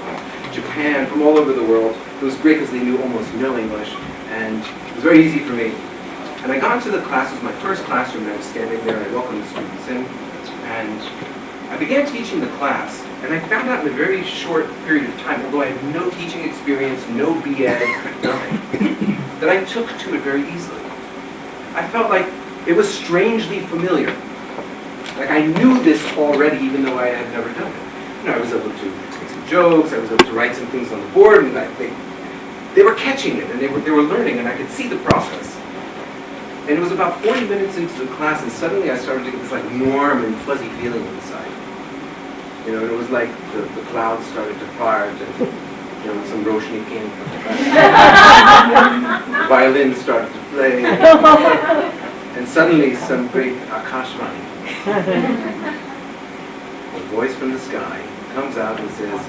Japan, from all over the world. It was great because they knew almost no English, and it was very easy for me. And I got into the class, it was my first classroom, and I was standing there, and I welcomed the students in, and I began teaching the class, and I found out in a very short period of time, although I had no teaching experience, no BA, nothing, that I took to it very easily. I felt like it was strangely familiar. Like I knew this already, even though I had never done it. I was able to make some jokes, I was able to write some things on the board, and they were catching it, and they were learning, and I could see the process. And it was about 40 minutes into the class, and suddenly I started to get this like warm and fuzzy feeling inside. And it was like the clouds started to part, and some roshni came from the back. The violin started to play. And suddenly some great Akashvani, a voice from the sky, comes out and says,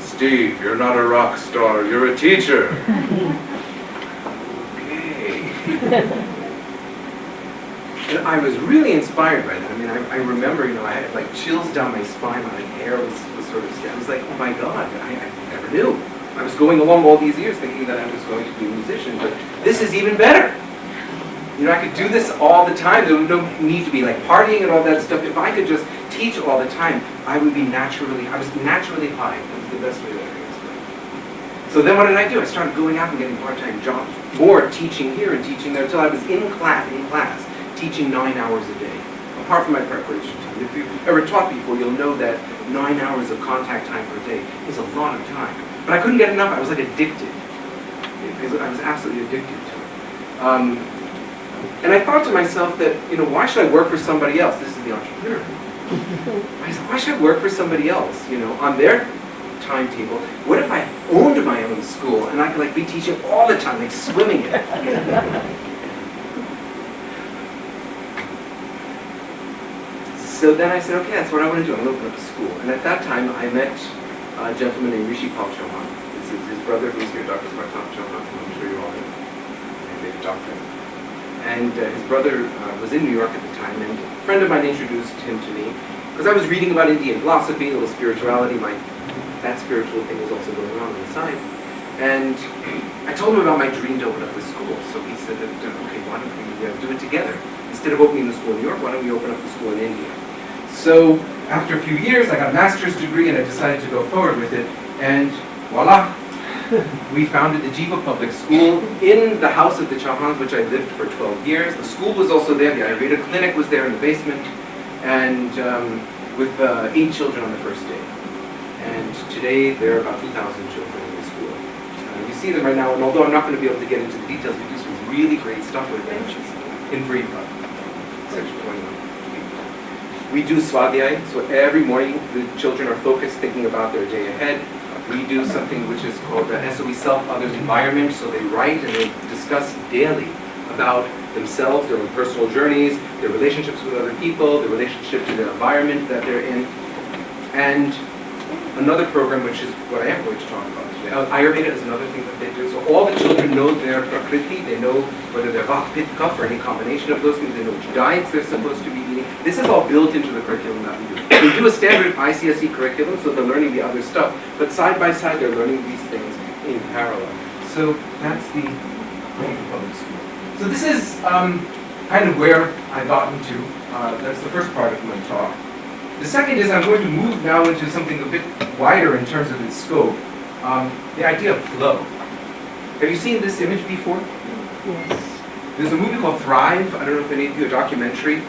Steve, you're not a rock star, you're a teacher. Okay. And I was really inspired by that. I mean, I remember, I had like chills down my spine, my hair was sort of, I was like, oh my God, I never knew. I was going along all these years thinking that I was going to be a musician, but this is even better. I could do this all the time. There was no need to be like partying and all that stuff. If I could just teach all the time, I was naturally high. That was the best way that I could explain it. So then what did I do? I started going out and getting part-time jobs, more teaching here and teaching there, until I was in class, teaching 9 hours a day, apart from my preparation time. If you've ever taught before, you'll know that 9 hours of contact time per day is a lot of time. But I couldn't get enough. I was like addicted. Because I was absolutely addicted to it. And I thought to myself that, why should I work for somebody else? This is the entrepreneur. I said, why should I work for somebody else, on their timetable? What if I owned my own school and I could be teaching all the time, swimming in it? So then I said, okay, that's what I want to do. I'm going to open up a school. And at that time, I met a gentleman named Rishi Pal Chauhan. This is his brother who's here, Dr. Smartap Chauhan, who I'm sure you all know. He's a doctor. And his brother was in New York at the time, and a friend of mine introduced him to me because I was reading about Indian philosophy, a little spirituality. That spiritual thing was also going on the side. And I told him about my dream to open up this school. So he said that, okay, why don't we do it together? Instead of opening the school in New York, why don't we open up the school in India? So after a few years, I got a master's degree, and I decided to go forward with it. And voila! We founded the Jiva Public School in the house of the Chauhans, which I lived for 12 years. The school was also there. The Ayurveda clinic was there in the basement, and with 8 children on the first day. And today there are about 2,000 children in the school. You see them right now, and although I'm not going to be able to get into the details, we do some really great stuff with them in Freeport, Section 21. We do Svadhyay, so every morning the children are focused, thinking about their day ahead. We do something which is called the SOE Self-Others Environment, so they write and they discuss daily about themselves, their own personal journeys, their relationships with other people, their relationship to the environment that they're in. And another program which is what I am going to talk about today. Ayurveda is another thing that they do. So all the children know their prakriti, they know whether they're vata, pitta, kapha, or any combination of those things, they know which diets they're supposed to be eating. This is all built into the curriculum that we do. We do a standard ICSE curriculum, so they're learning the other stuff, but side by side they're learning these things in parallel. So that's the public school. So this is kind of where I got into. That's the first part of my talk. The second is I'm going to move now into something a bit wider in terms of its scope. The idea of flow. Have you seen this image before? Yes. There's a movie called Thrive. I don't know if any of you, a documentary,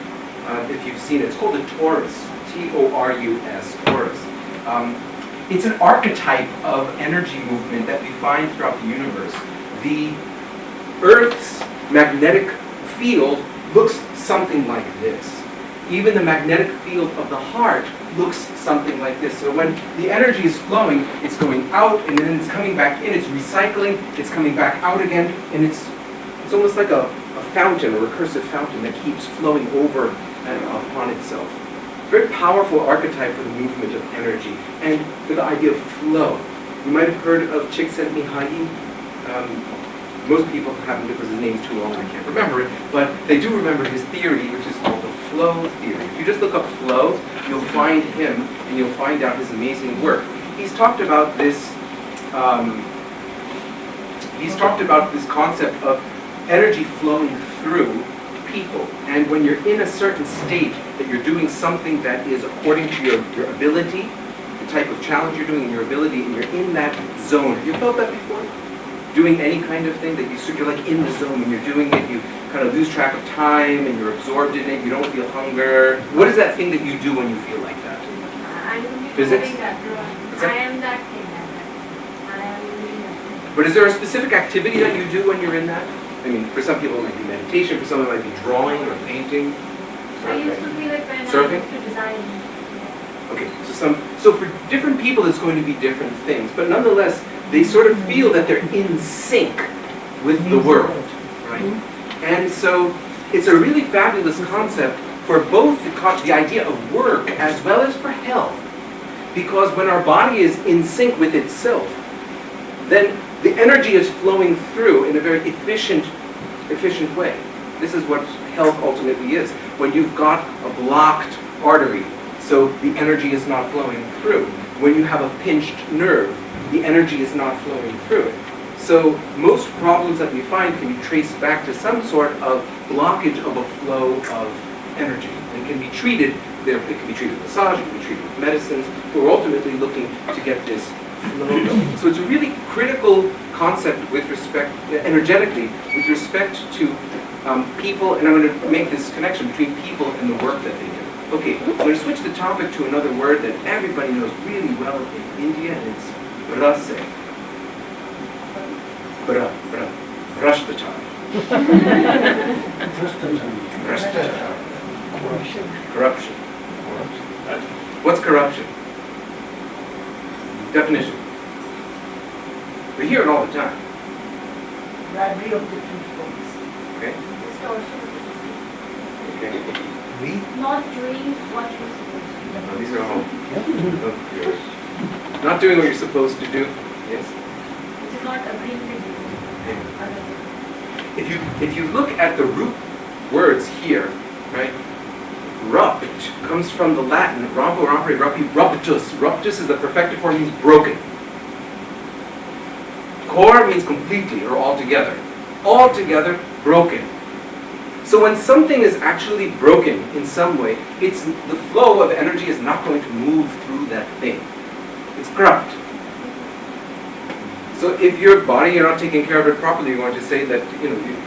if you've seen it. It's called The Torus, T-O-R-U-S, Torus. It's an archetype of energy movement that we find throughout the universe. The Earth's magnetic field looks something like this. Even the magnetic field of the heart looks something like this. So when the energy is flowing, it's going out and then it's coming back in, it's recycling, it's coming back out again, and it's almost like a fountain, a recursive fountain that keeps flowing over and upon itself. Very powerful archetype for the movement of energy and for the idea of flow. You might have heard of Csikszentmihalyi. Most people haven't because his name's too long and I can't remember it, but they do remember his theory, which is called the flow theory. If you just look up flow, you'll find him and you'll find out his amazing work. He's talked about this. He's talked about this concept of energy flowing through people, and when you're in a certain state that you're doing something that is according to your ability, the type of challenge you're doing and your ability, and you're in that zone. Have you felt that before? Doing any kind of thing that you're like in the zone when you're doing it, you kind of lose track of time and you're absorbed in it, you don't feel hunger. What is that thing that you do when you feel like that? I will be Physics? doing that. I am that thing. I am doing that. But is there a specific activity that you do when you're in that? I mean, for some people it might be meditation, for some it might be drawing or painting. I used to be like when Surfing? I used to design. Okay, so for different people it's going to be different things, but nonetheless they sort of feel that they're in sync with the world, right? And so it's a really fabulous concept for both the idea of work as well as for health, because when our body is in sync with itself, then the energy is flowing through in a very efficient way. This is what health ultimately is. When you've got a blocked artery, so the energy is not flowing through. When you have a pinched nerve, the energy is not flowing through it. So most problems that we find can be traced back to some sort of blockage of a flow of energy. It can be treated. It can be treated with massage, it can be treated with medicines. But we're ultimately looking to get this flow going. So it's a really critical concept with respect, energetically, with respect to people, and I'm going to make this connection between people and the work that they do. Okay, I'm going to switch the topic to another word that everybody knows really well in India, and it's rase. Brashtacha. Corruption. What's corruption? Definition. We hear it all the time. Bribery of different forms. Okay. Distortion. Okay. Not doing what you're supposed to do. Oh, these are all. Not doing what you're supposed to do. Yes. Which is not agreeing with you. If you look at the root words here, right? Rupt comes from the Latin rompo, rompere, rupi, ruptus. Ruptus is the perfected form, means broken. Cor means completely or altogether. Altogether broken. So when something is actually broken in some way, it's the flow of energy is not going to move through that thing. It's corrupt. So if your body, you're not taking care of it properly, you're going to say that,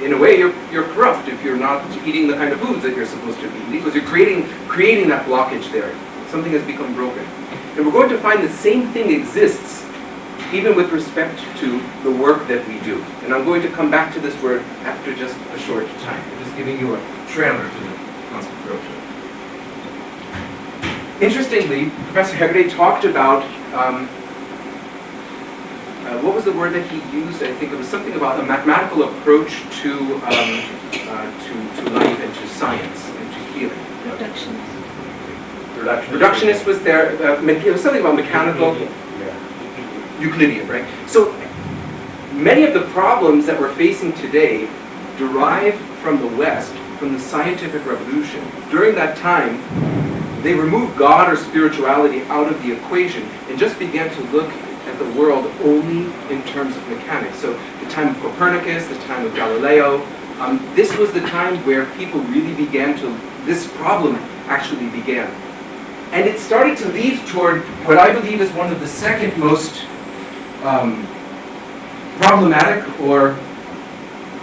in a way you're corrupt if you're not eating the kind of foods that you're supposed to be eating, because you're creating that blockage there. Something has become broken. And we're going to find the same thing exists even with respect to the work that we do. And I'm going to come back to this word after just a short time. I'm just giving you a trailer to the concept of corruption. Interestingly, Professor Hegde talked about what was the word that he used? I think it was something about a mathematical approach to life and to science and to healing. Reductionism. Reductionist was there. It was something about mechanical. Euclidean, right? So many of the problems that we're facing today derive from the West, from the scientific revolution. During that time, they removed God or spirituality out of the equation and just began to look at the world only in terms of mechanics. So the time of Copernicus, the time of Galileo, this was the time where people really began to, this problem actually began. And it started to lead toward what I believe is one of the second most problematic or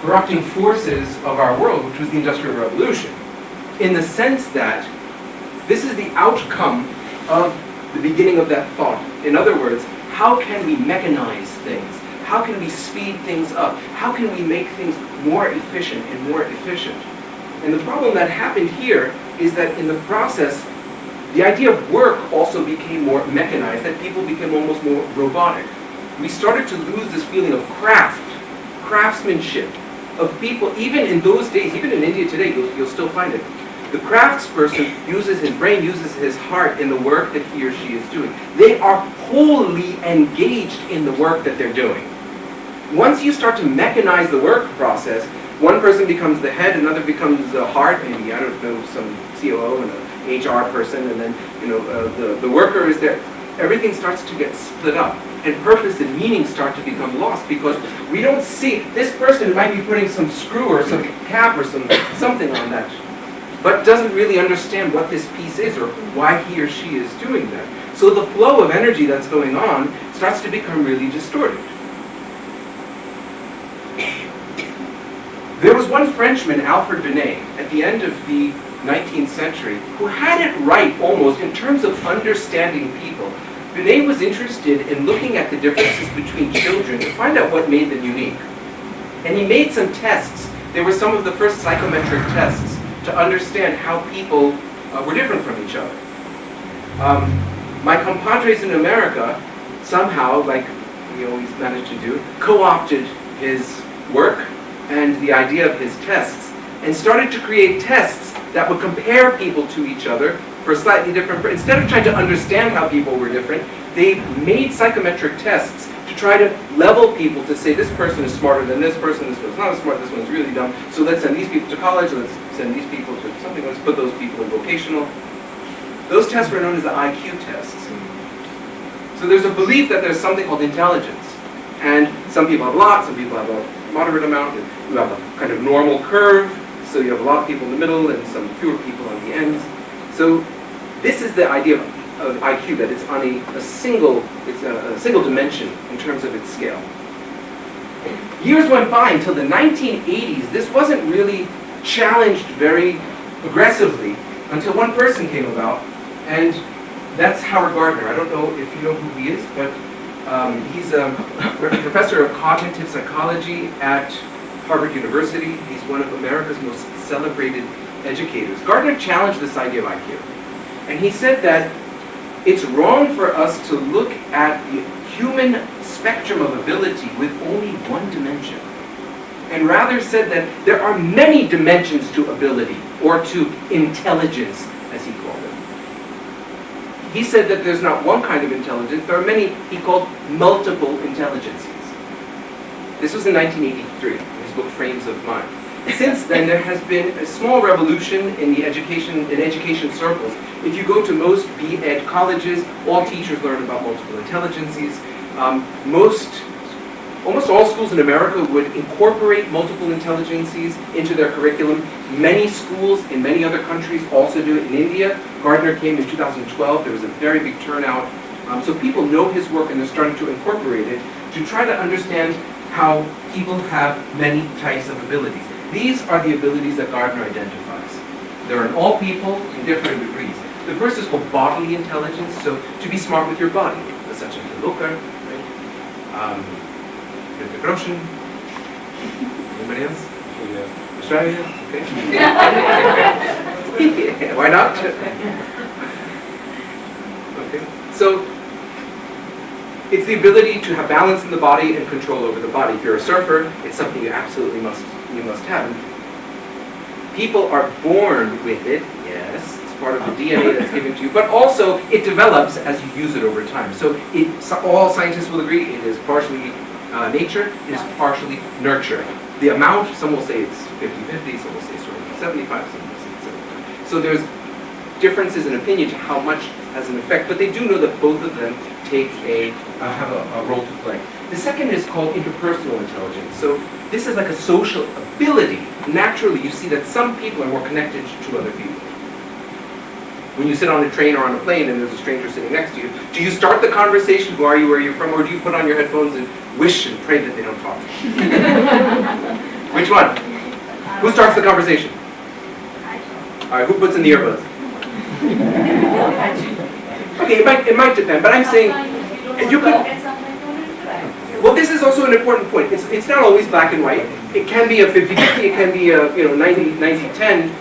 corrupting forces of our world, which was the Industrial Revolution, in the sense that this is the outcome of the beginning of that thought. In other words, how can we mechanize things? How can we speed things up? How can we make things more efficient and more efficient? And the problem that happened here is that in the process, the idea of work also became more mechanized, that people became almost more robotic. We started to lose this feeling of craftsmanship, of people, even in those days, even in India today, you'll still find it. The craftsperson uses his brain, uses his heart in the work that he or she is doing. They are wholly engaged in the work that they're doing. Once you start to mechanize the work process, one person becomes the head, another becomes the heart, maybe, I don't know, some COO and an HR person, and then, the worker is there. Everything starts to get split up, and purpose and meaning start to become lost because we don't see, this person might be putting some screw or some cap or something on that, but doesn't really understand what this piece is or why he or she is doing that. So the flow of energy that's going on starts to become really distorted. There was one Frenchman, Alfred Binet, at the end of the 19th century, who had it right almost in terms of understanding people. Binet was interested in looking at the differences between children to find out what made them unique. And he made some tests. They were some of the first psychometric tests to understand how people were different from each other. My compadres in America somehow, like we always managed to do, co-opted his work and the idea of his tests and started to create tests that would compare people to each other for slightly different, instead of trying to understand how people were different, they made psychometric tests to try to level people to say this person is smarter than this person's not as smart, this one's really dumb, so let's send these people to college, let's send these people to something, let's put those people in vocational. Those tests were known as the IQ tests. So there's a belief that there's something called intelligence, and some people have a lot, some people have a moderate amount, and you have a kind of normal curve, so you have a lot of people in the middle and some fewer people on the ends. So this is the idea of IQ, that it's on a single dimension in terms of its scale. Years went by until the 1980s. This wasn't really challenged very aggressively until one person came about, and that's Howard Gardner. I don't know if you know who he is, but he's a professor of cognitive psychology at Harvard University. He's one of America's most celebrated educators. Gardner challenged this idea of IQ. And he said that it's wrong for us to look at the human spectrum of ability with only one dimension. And rather said that there are many dimensions to ability, or to intelligence, as he called it. He said that there's not one kind of intelligence, there are many, he called multiple intelligences. This was in 1983, in his book Frames of Mind. Since then, there has been a small revolution in education circles. If you go to most B.Ed colleges, all teachers learn about multiple intelligences. Almost all schools in America would incorporate multiple intelligences into their curriculum. Many schools in many other countries also do it. In India, Gardner came in 2012. There was a very big turnout. So people know his work and they're starting to incorporate it to try to understand how people have many types of abilities. These are the abilities that Gardner identifies. They're in all people in different degrees. The first is called bodily intelligence, so to be smart with your body, such as the looker, right? The groschen. Anybody else? Australia? Okay. Why not? Okay. So it's the ability to have balance in the body and control over the body. If you're a surfer, it's something you absolutely must have. People are born with it, yes, it's part of the DNA that's given to you, but also it develops as you use it over time. So all scientists will agree it is partially nature, it is partially nurture. The amount, some will say it's 50-50, some will say sort of 75, some will say 75. So there's differences in opinion to how much has an effect, but they do know that both of them have a role to play. The second is called interpersonal intelligence. So this is like a social ability. Naturally, you see that some people are more connected to other people. When you sit on a train or on a plane and there's a stranger sitting next to you, do you start the conversation, who are you, where are you from, or do you put on your headphones and wish and pray that they don't talk? Which one? Who starts the conversation? All right, who puts in the earbuds? Okay, it might depend, but I'm saying you could. Well, this is also an important point. It's not always black and white. It can be a 50-50. It can be a 90-10.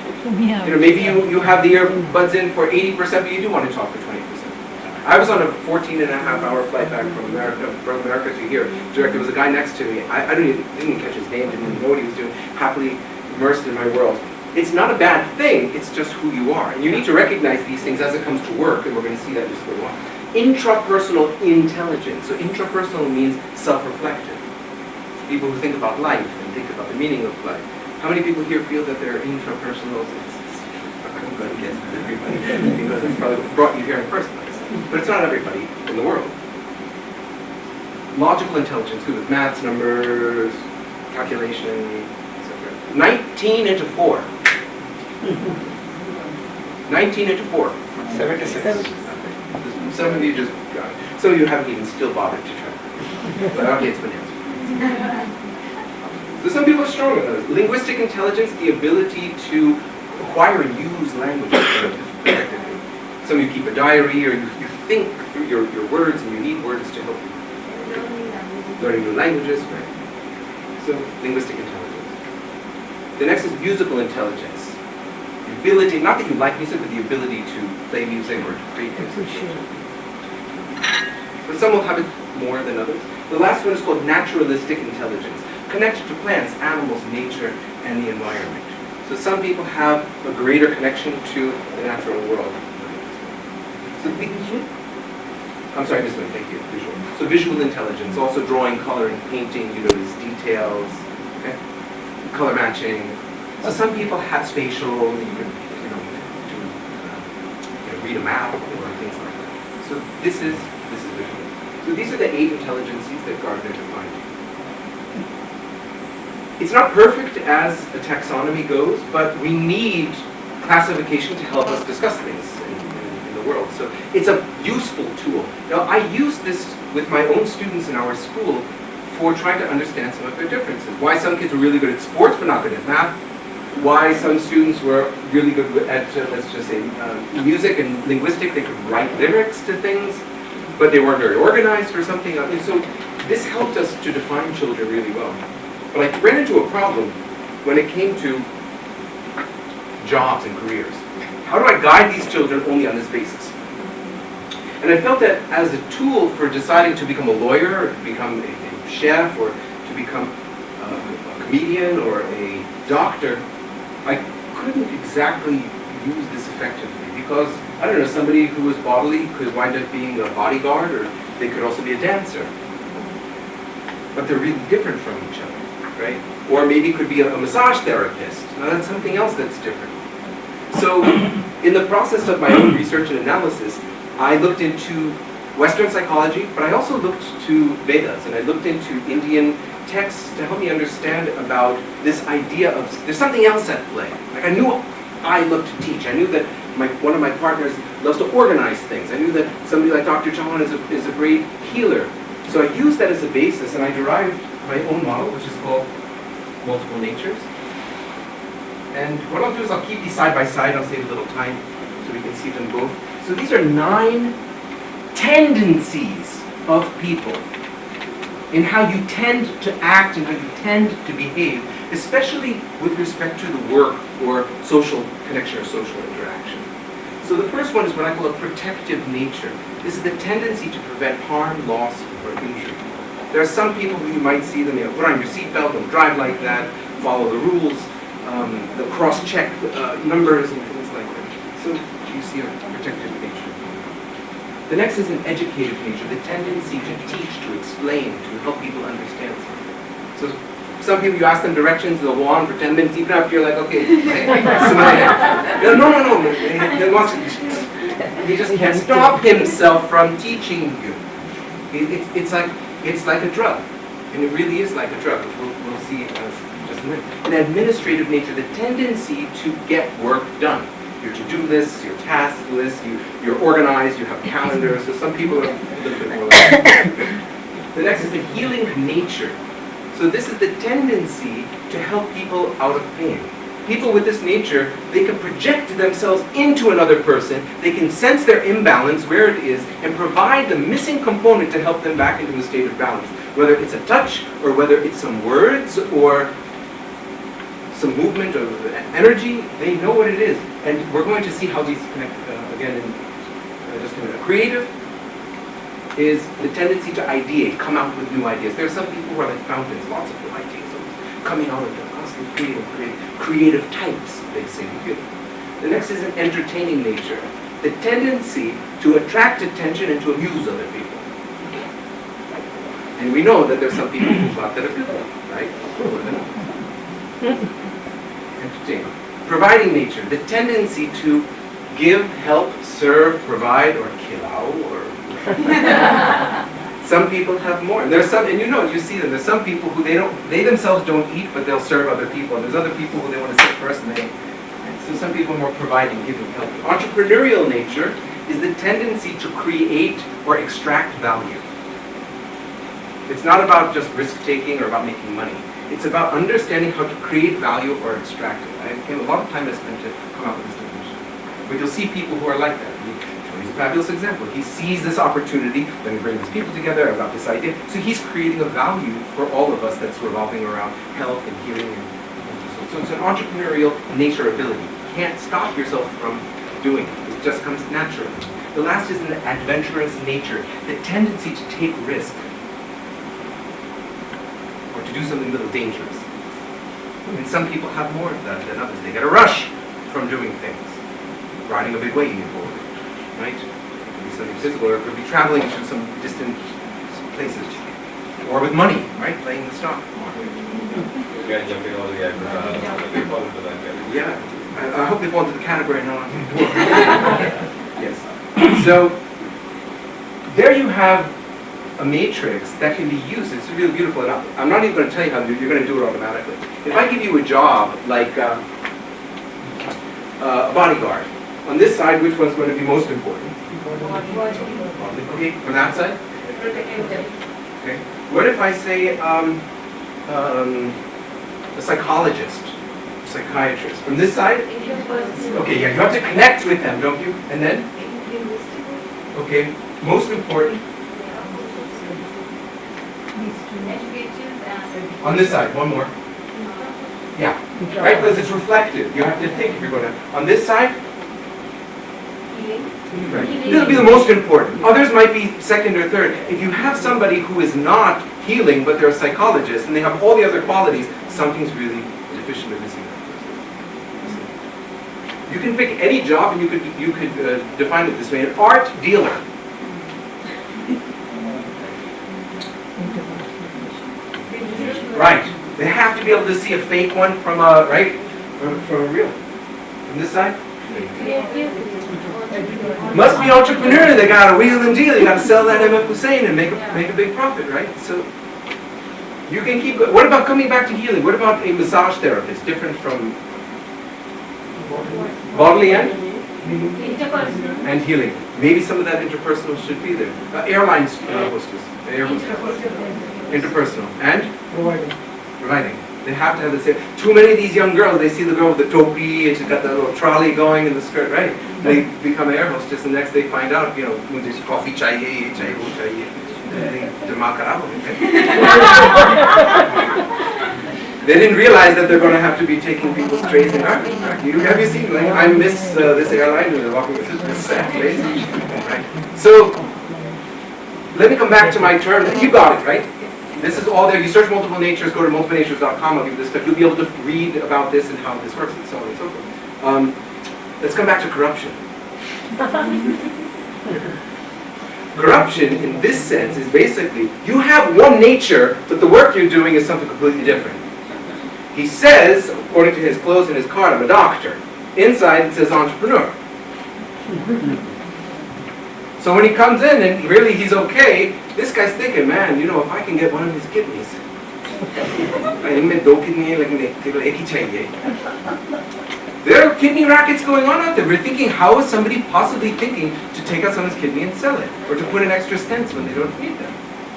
Maybe you have the earbuds in for 80%, but you do want to talk for 20%. I was on a 14.5-hour flight back from America to here. There was a guy next to me. I didn't even catch his name. Didn't even know what he was doing. Happily immersed in my world. It's not a bad thing. It's just who you are, and you need to recognize these things as it comes to work. And we're going to see that just later on. Intrapersonal intelligence. So intrapersonal means self-reflective. People who think about life and think about the meaning of life. How many people here feel that they're intrapersonal? I'm going to guess everybody, because it's probably what brought you here in the first place. But it's not everybody in the world. Logical intelligence, good with maths, numbers, calculation, etc. 19 into 4. 19 into 4. 76. Some of you just got it. Some of you haven't even still bothered to try. But okay, it's been answered. So some people are strong in those. Linguistic intelligence, the ability to acquire and use language effectively. Some of you keep a diary, or you think through your words, and you need words to help you. Learning new languages, right? So linguistic intelligence. The next is musical intelligence. The ability, not that you like music, but the ability to play music or to create music. But some will have it more than others. The last one is called naturalistic intelligence, connected to plants, animals, nature, and the environment. So some people have a greater connection to the natural world. So I'm sorry, this one, thank you, visual. So visual intelligence, also drawing, coloring, painting, you notice details, okay? Color matching. So some people have spatial, you can read a map or things like that. So this is visual. So these are the 8 intelligences that Gardner defined. It's not perfect as a taxonomy goes, but we need classification to help us discuss things in the world. So it's a useful tool. Now, I use this with my own students in our school for trying to understand some of their differences. Why some kids were really good at sports but not good at math. Why some students were really good at, let's just say, music and linguistic. They could write lyrics to things, but they weren't very organized or something. And so this helped us to define children really well. But I ran into a problem when it came to jobs and careers. How do I guide these children only on this basis? And I felt that as a tool for deciding to become a lawyer, or to become a chef, or to become a comedian or a doctor, I couldn't exactly use this effectively because, I don't know, somebody who was bodily could wind up being a bodyguard, or they could also be a dancer. But they're really different from each other, right? Or maybe could be a massage therapist. Now that's something else that's different. So in the process of my own research and analysis, I looked into Western psychology, but I also looked to Vedas, and I looked into Indian texts to help me understand about this idea of there's something else at play. Like I knew I loved to teach. I knew that one of my partners loves to organize things. I knew that somebody like Dr. Chauhan is a great healer. So I used that as a basis, and I derived my own model, which is called multiple natures. And what I'll do is I'll keep these side by side. I'll save a little time so we can see them both. So these are 9 tendencies of people in how you tend to act and how you tend to behave, especially with respect to the work or social connection or social interaction. So the first one is what I call a protective nature. This is the tendency to prevent harm, loss, or injury. There are some people who you might see them, put on your seatbelt, don't drive like that, follow the rules, they'll cross-check numbers and things like that. So you see a protective nature. The next is an educative nature, the tendency to teach, to explain, to help people understand something. So some people, you ask them directions, they'll go on for 10 minutes, even after you're like, okay, no. He just can't stop himself from teaching you. It's like a drug, and it really is like a drug, which we'll see just a minute. An administrative nature, the tendency to get work done. Your to-do lists, your task lists, you're organized, you have calendars, so some people are a little bit more like that. The next is the healing nature. So this is the tendency to help people out of pain. People with this nature, they can project themselves into another person, they can sense their imbalance where it is, and provide the missing component to help them back into a state of balance. Whether it's a touch, or whether it's some words, or some movement of energy, they know what it is. And we're going to see how these connect again in just a minute. Creative is the tendency to ideate, come out with new ideas. There are some people who are like fountains, lots of new ideas coming out of them, constantly creative types, they say. The next is an entertaining nature, the tendency to attract attention and to amuse other people. And we know that there's some people who thought that are good, right? Entertaining. Providing nature, the tendency to give, help, serve, provide, or kill out, or some people have more. And there's some, and you see them. There's some people who they themselves don't eat, but they'll serve other people. And there's other people who they want to sit first, and so some people are more providing, giving, helping. Entrepreneurial nature is the tendency to create or extract value. It's not about just risk-taking or about making money. It's about understanding how to create value or extract it. A lot of time is spent to come up with this definition. But you'll see people who are like that. He's a fabulous example. He sees this opportunity, then he brings people together about this idea. So he's creating a value for all of us that's revolving around health and healing. So it's an entrepreneurial nature ability. You can't stop yourself from doing it. It just comes naturally. The last is an adventurous nature, the tendency to take risk or to do something a little dangerous. And some people have more of that than others. They get a rush from doing things, riding a big wave, or right? It could be something physical, or it could be traveling to some distant places, or with money, right? Playing the stock market. Yeah, I hope they fall into the category now. Yes. So there you have a matrix that can be used. It's really beautiful. And I'm not even going to tell you how to do it. You're going to do it automatically. If I give you a job like a bodyguard, on this side, which one's going to be most important? Okay, from that side? Okay. What if I say a psychologist, psychiatrist? From this side? Okay, yeah, you have to connect with them, don't you? And then? Okay, most important? On this side, one more. Yeah, right, because it's reflective. You have to think if you're going to. On this side? Right. This will be the most important. Others might be second or third. If you have somebody who is not healing, but they're a psychologist, and they have all the other qualities, something's really deficient or missing. You can pick any job, and you could define it this way: an art dealer. Right. They have to be able to see a fake one from a from a real. From this side. Must be entrepreneur. They got to wheel and deal. You got to sell that MF Hussein and make a big profit, right? So you can keep going. What about coming back to healing? What about a massage therapist? Different from bodily and healing. Maybe some of that interpersonal should be there. Airlines hostess, air hostess. Interpersonal and providing. They have to have the same. Too many of these young girls, they see the girl with the topi and she's got the little trolley going in the skirt, right? They become an air hostess, and next they find out, when there's coffee chahiye, they didn't realize that they're going to have to be taking people's trays and garbage back. Have you seen? Like, I miss this airline and they're walking with this sad place. Right? So let me come back to my term. You got it, right? This is all there. You search multiple natures, go to multiplenatures.com, I'll give you this stuff. You'll be able to read about this and how this works and so on and so forth. Let's come back to corruption. Corruption, in this sense, is basically you have one nature, but the work you're doing is something completely different. He says, according to his clothes and his card, I'm a doctor. Inside it says entrepreneur. So when he comes in and really he's okay, this guy's thinking, man, you know, if I can get one of his kidneys. There are kidney rackets going on out there. We're thinking, how is somebody possibly thinking to take out someone's kidney and sell it? Or to put in extra stents when they don't need them?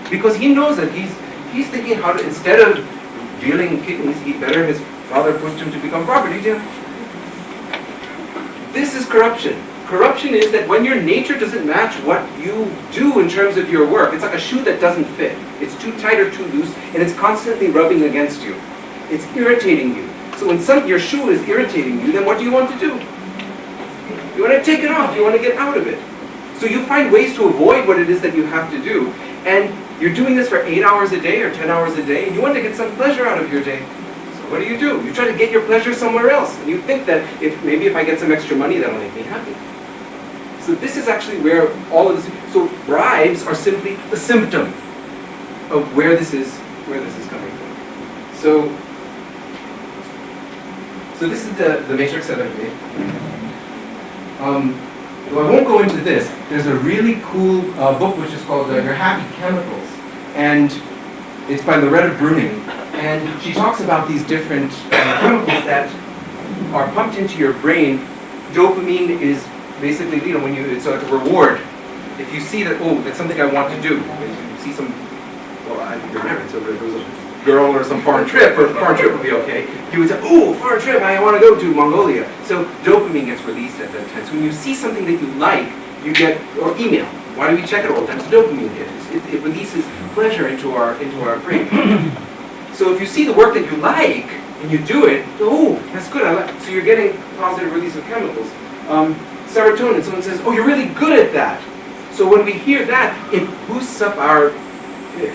Because he knows that he's thinking how to, instead of dealing kidneys, his father pushed him to become property dealer. This is corruption. Corruption is that when your nature doesn't match what you do in terms of your work, it's like a shoe that doesn't fit. It's too tight or too loose, and it's constantly rubbing against you. It's irritating you. So when your shoe is irritating you, then what do you want to do? You want to take it off. You want to get out of it. So you find ways to avoid what it is that you have to do, and you're doing this for 8 hours a day or 10 hours a day, and you want to get some pleasure out of your day. So what do? You try to get your pleasure somewhere else, and you think that maybe if I get some extra money, that'll make me happy. So this is actually where all of this. So bribes are simply the symptom of where this is coming from. So this is the matrix that I've made. Well, I won't go into this. There's a really cool book which is called Your Happy Chemicals, and it's by Loretta Bruning, and she talks about these different chemicals that are pumped into your brain. Dopamine is basically, it's like a reward. If you see that, oh, that's something I want to do. If you see some, well, you're married, so if there was a girl or some foreign trip would be okay. You would say, oh, foreign trip, I want to go to Mongolia. So dopamine gets released at that time. So when you see something that you like, you get, or email. Why do we check it all the time? So dopamine hits. It releases pleasure into our brain. So if you see the work that you like, and you do it, oh, that's good, I like. So you're getting positive release of chemicals. Serotonin, someone says, oh, you're really good at that. So when we hear that, it boosts up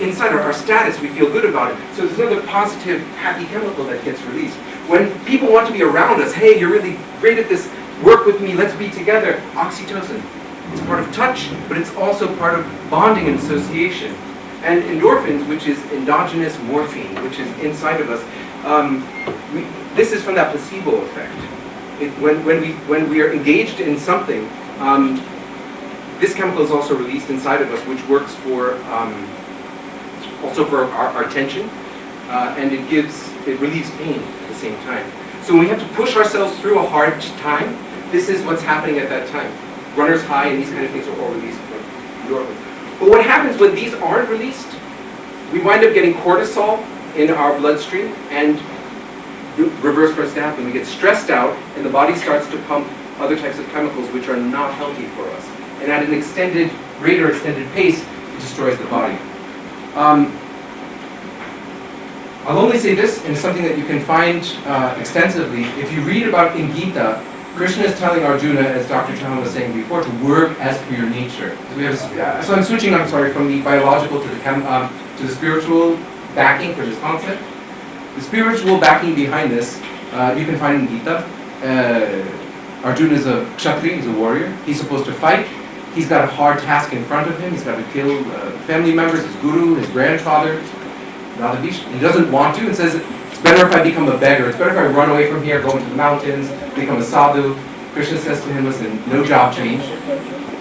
inside our status, we feel good about it. So there's another positive, happy chemical that gets released. When people want to be around us, hey, you're really great at this, work with me, let's be together. Oxytocin. It's part of touch, but it's also part of bonding and association. And endorphins, which is endogenous morphine, which is inside of us, this is from that placebo effect. When we are engaged in something, this chemical is also released inside of us, which works for also for our attention, and it relieves pain at the same time. So when we have to push ourselves through a hard time, this is what's happening at that time. Runner's high and these kind of things are all released from endorphins. But what happens when these aren't released? We wind up getting cortisol in our bloodstream, and reverse starts to happen. We get stressed out, and the body starts to pump other types of chemicals which are not healthy for us. And at an extended rate or extended pace, it destroys the body. I'll only say this, and it's something that you can find extensively. If you read about in Gita, Krishna is telling Arjuna, as Dr. Chahan was saying before, to work as per your nature. So I'm switching, from the biological to the spiritual backing for this concept. The spiritual backing behind this, you can find in Gita. Arjuna is a kshatriya, he's a warrior. He's supposed to fight. He's got a hard task in front of him. He's got to kill family members, his guru, his grandfather. He doesn't want to and says, it's better if I become a beggar. It's better if I run away from here, go into the mountains, become a sadhu. Krishna says to him, listen, no job change.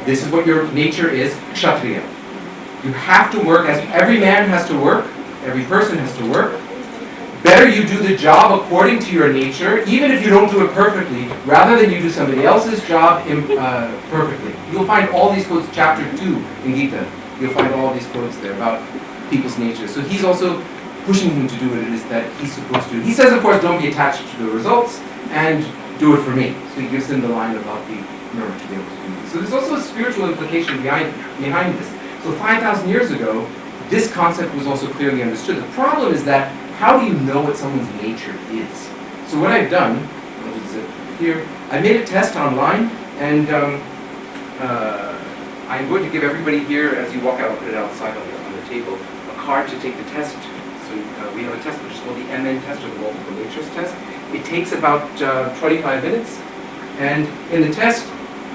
This is what your nature is, kshatriya. You have to work as every man has to work. Every person has to work. Better you do the job according to your nature, even if you don't do it perfectly, rather than you do somebody else's job perfectly. You'll find all these quotes, chapter 2 in Gita. You'll find all these quotes there about people's nature. So he's also pushing him to do what it is that he's supposed to do. He says, of course, don't be attached to the results and do it for me. So he gives him the line about the nerve to be able to do this. So there's also a spiritual implication behind this. So 5,000 years ago, this concept was also clearly understood. The problem is that how do you know what someone's nature is? So what I've done, what is it here? I made a test online, and I'm going to give everybody here, as you walk out, I'll put it outside on the table, a card to take the test. So we have a test which is called the MN test, or the multiple natures test. It takes about 25 minutes, and in the test,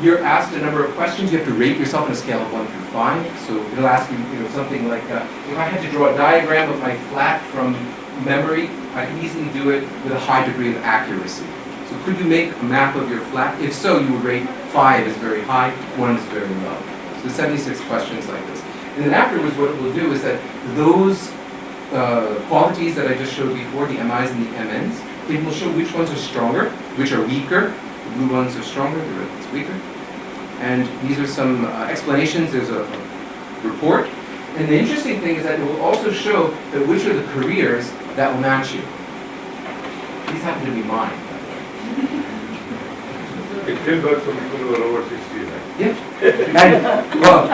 you're asked a number of questions. You have to rate yourself on a scale of 1 through 5. So it'll ask you, something like, if I had to draw a diagram of my flat from memory, I can easily do it with a high degree of accuracy. So could you make a map of your flat? If so, you would rate 5 as very high, 1 is very low. So 76 questions like this. And then afterwards, what it will do is that those qualities that I just showed before, the MIs and the MNs, it will show which ones are stronger, which are weaker. The blue ones are stronger, the red ones weaker. And these are some explanations. There's a report. And the interesting thing is that it will also show that which are the careers that will match you. These happen to be mine. It still works for people who are over 60, right? Yeah. And, well,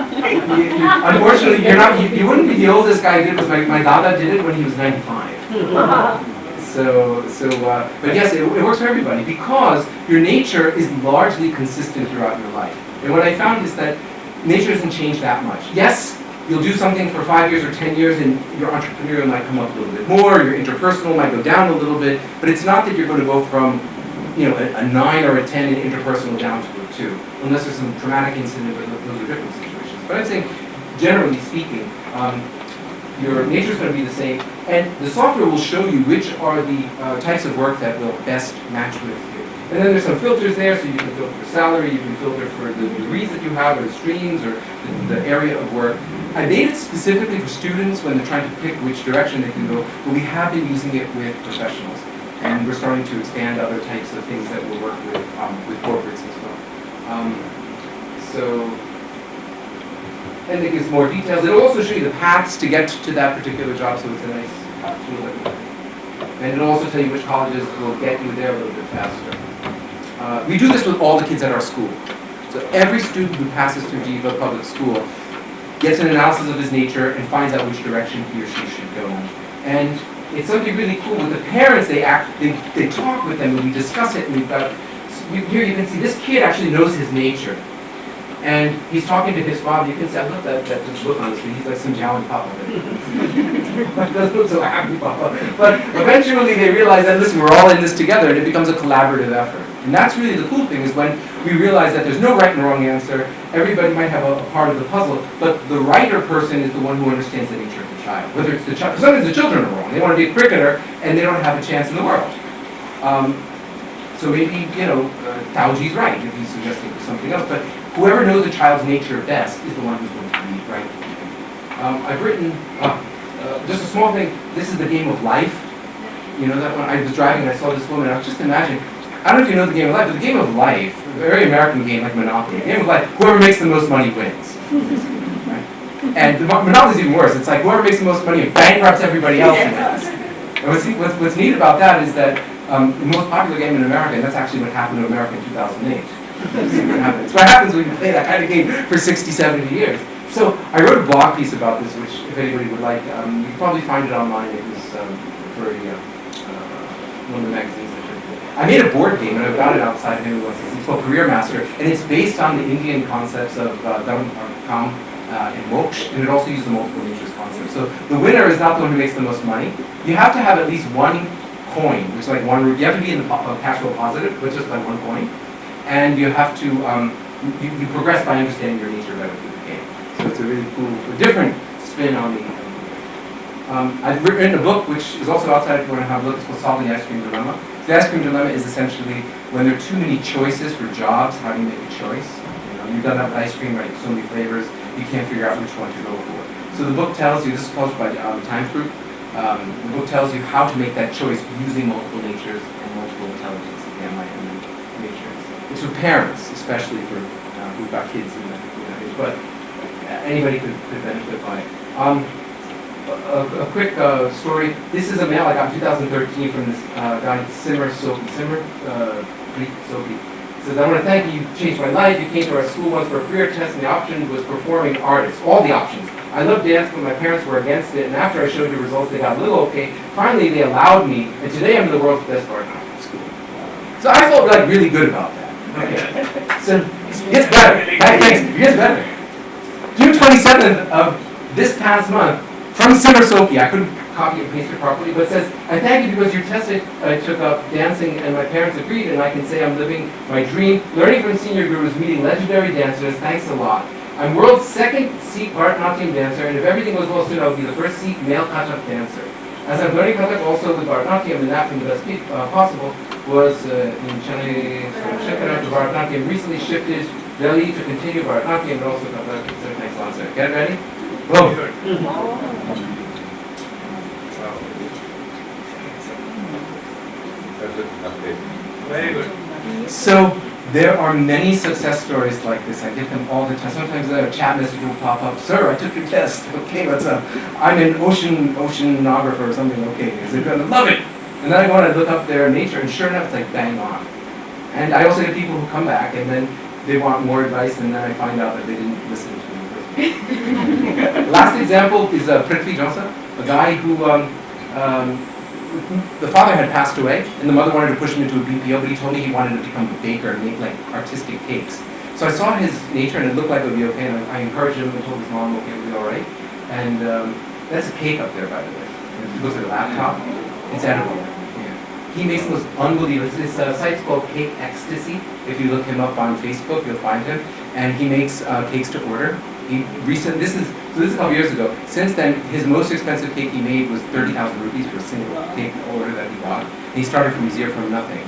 unfortunately, you wouldn't be the oldest guy who did it, because my dada did it when he was 95. But yes, it works for everybody, because your nature is largely consistent throughout your life. And what I found is that nature doesn't change that much. Yes, you'll do something for 5 years or 10 years, and your entrepreneurial might come up a little bit more, your interpersonal might go down a little bit, but it's not that you're going to go from a 9 or a 10 in interpersonal down to a 2, unless there's some traumatic incident, but those are different situations. But I'm saying, generally speaking, your nature is going to be the same, and the software will show you which are the types of work that will best match with you. And then there's some filters there, so you can filter for salary, you can filter for the degrees that you have, or the streams, or the area of work. I made it specifically for students when they're trying to pick which direction they can go, but we have been using it with professionals. And we're starting to expand other types of things that we'll work with corporates as well. And it gives more details. It'll also show you the paths to get to that particular job, so it's a nice tool. And it'll also tell you which colleges will get you there a little bit faster. We do this with all the kids at our school. So every student who passes through Diva Public School gets an analysis of his nature and finds out which direction he or she should go. And it's something really cool. With the parents, they talk with them, and we discuss it, and here you can see this kid actually knows his nature. And he's talking to his father. You can see, I love that just look on his face. He's like some jowling papa. He doesn't look so happy, papa. But eventually they realize that, listen, we're all in this together, and it becomes a collaborative effort. And that's really the cool thing, is when we realize that there's no right and wrong answer. Everybody might have a part of the puzzle, but the righter person is the one who understands the nature of the child. Whether it's the child, sometimes the children are wrong. They want to be a cricketer, and they don't have a chance in the world. So maybe, Taoji's right if he's suggesting something else, but whoever knows the child's nature best is the one who's going to be right. I've written just a small thing. This is the game of life. That one, I was driving and I saw this woman, and I was just imagining, I don't know if you know the game of life, but the game of life, a very American game like Monopoly, the game of life, whoever makes the most money wins. Right? And Monopoly's even worse. It's like whoever makes the most money and bankrupts everybody else wins. And what's neat about that is that the most popular game in America, and that's actually what happened to America in 2008. It's what happens when you play that kind of game for 60, 70 years. So I wrote a blog piece about this, which if anybody would like, you can probably find it online. It was for one of the magazines. I made a board game, and I've got it outside here. It's called Career Master, and it's based on the Indian concepts of Dharma, Kam, and Moksha, and it also uses the multiple natures concept. So the winner is not the one who makes the most money. You have to have at least one coin, which is like 1 rupee. You have to be in the cash flow positive, but just by 1 coin. And you have to, you progress by understanding your nature better through the game. So it's a really cool, different spin on the. I've written a book which is also outside if you want to have a look. It's called Solving the Ice Cream Dilemma. The ice cream dilemma is essentially when there are too many choices for jobs, how do you make a choice? You've done that with ice cream, right? So many flavors, you can't figure out which one to go for. So the book tells you, this is published by the Times Group, the book tells you how to make that choice using multiple natures and multiple intelligences, the MI natures. It's for parents, especially for who've got kids in that age, but anybody could benefit by it. A quick story. This is a mail I got in 2013 from this guy, Greek Sophie. He says, I want to thank you, you changed my life. You came to our school once for a career test, and the option was performing artist. All the options. I love dance, but my parents were against it, and after I showed the results, they got a little okay. Finally, they allowed me, and today I'm the world's best art school. So I felt like really good about that. Okay. So it gets better. Thanks. It gets better. June 27th of this past month, from Simmer Soki, I couldn't copy and paste it properly, but it says, I thank you because you tested, I took up dancing and my parents agreed, and I can say I'm living my dream, learning from senior gurus, meeting legendary dancers, thanks a lot. I'm world's second Sikh Bharatanatyam dancer, and if everything goes well soon, I'll be the first Sikh male Kathak dancer. As I'm learning Kathak also with Bharatanatyam and that from the best possible, was in Chennai, Shekara to Bharatanatyam, recently shifted Delhi to continue Bharatanatyam and also Kathak. Thanks a lot, sir. Get ready? Boom. Very good. So there are many success stories like this. I get them all the time. Sometimes a chat message will pop up. Sir, I took your test. Okay, what's up? I'm an oceanographer or something. Okay, is it good? I love it. And then I go and I look up their nature, and sure enough, it's like bang on. And I also get people who come back, and then they want more advice, and then I find out that they didn't listen to me. Last example is Prithvi Joseph, a guy who the father had passed away, and the mother wanted to push him into a BPO, but he told me he wanted to become a baker and make like artistic cakes. So I saw his nature, and it looked like it would be okay, and I encouraged him and told his mom, okay, it'll be all right. And that's a cake up there, by the way. If you look at the laptop, it's edible. He makes the most unbelievable. His site's called Cake Ecstasy. If you look him up on Facebook, you'll find him. And he makes cakes to order. This is a couple years ago. Since then, his most expensive cake he made was 30,000 rupees for a single cake order that he bought. And he started from zero, from nothing.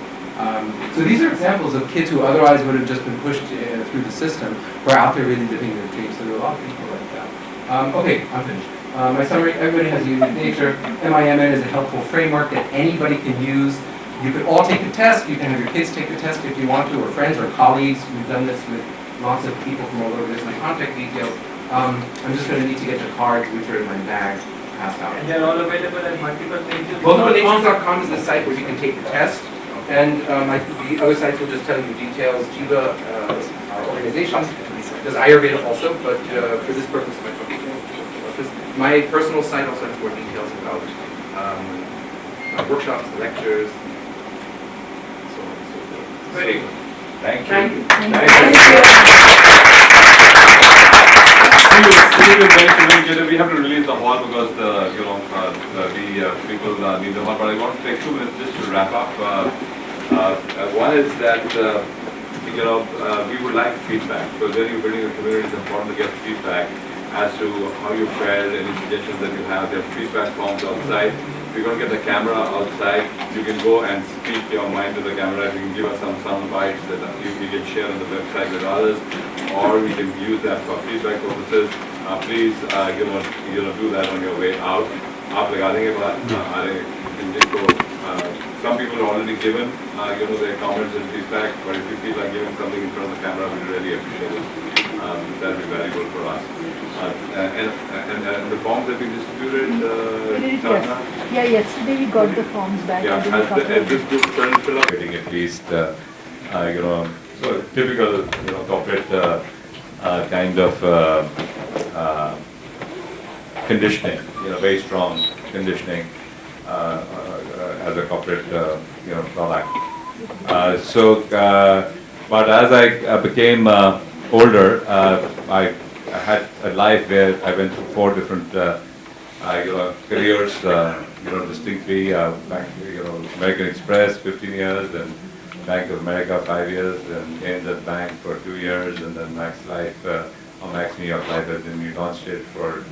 So these are examples of kids who otherwise would have just been pushed through the system, who are out there really living their dreams. So there are a lot of people like that. Okay, I'm finished. My summary, everybody has a unique nature. MIMN is a helpful framework that anybody can use. You could all take the test. You can have your kids take the test if you want to, or friends or colleagues. We've done this with lots of people from all over. There's my contact details. I'm just going to need to get the cards, which are in my bag, passed out. And they're all available at multiple pages. Multiplenatures.com is the site where you can take the test. And the other sites will just tell you details. Jiva, our organization, does Ayurveda also, but for this purpose, my personal site also has more details about workshops, lectures, so on and so forth. Very good. Thank you. Thank you. We have to release the hall because the people need the hall. But I want to take 2 minutes just to wrap up. One is that we would like feedback. So when you're building a community, it's important to get feedback as to how you fared, any suggestions that you have. There are feedback forms outside. We're going to get the camera outside. You can go and speak your mind to the camera. You can give us some sound bites that we can share on the website with others, or we can use that for feedback purposes. Please, do that on your way out. आप लगा देंगे some people have already given their comments and feedback, but if you feel like giving something in front of the camera, we really appreciate it. That will be valuable for us. And the forms that we distributed, Yeah, yesterday we got the forms back. Yeah, as this group fill up, getting at least, so typical, corporate kind of conditioning, very strong conditioning as a corporate, product. But as I became older, I had a life where I went through 4 different, careers, distinctly. American Express, 15 years, then Bank of America, 5 years, then ANZ Bank for 2 years, and then Max Life, or Max New York Life, and then we launched it for,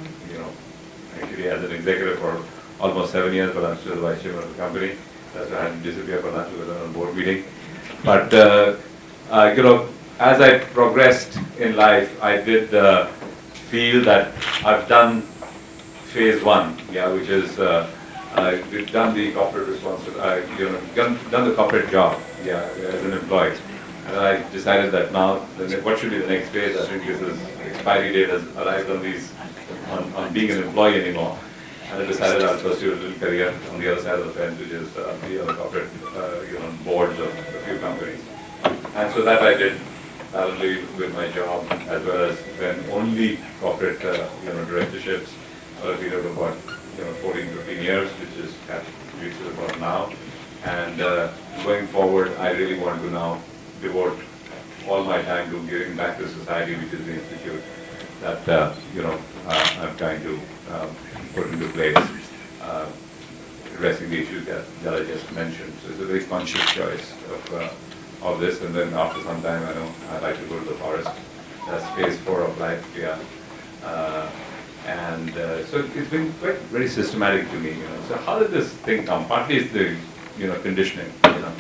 actually as an executive for almost 7 years, but I'm still the vice chairman of the company. That's why I had to disappear for lunch with a board meeting. But, as I progressed in life, I did feel that I've done phase 1, which is we've done the corporate responsibility, done the corporate job, as an employee. And I decided that now, what should be the next phase? I think this is expiry date has arrived on being an employee anymore. And I decided I'll pursue a little career on the other side of the fence, which is be on the corporate, boards of a few companies. And so that I did parallelly with my job, as well as when only corporate, directorships for a period of about, 14, 15 years, which is about now. And going forward, I really want to now devote all my time to giving back to society, which is the institute that I'm trying to put into place. addressing the issues that I just mentioned. So it's a very conscious choice of this, and then after some time, I know I'd like to go to the forest. That's phase 4 of life, yeah. So it's been quite very systematic to me, you know. So how did this thing come? Partly it's the, you know, conditioning, you know.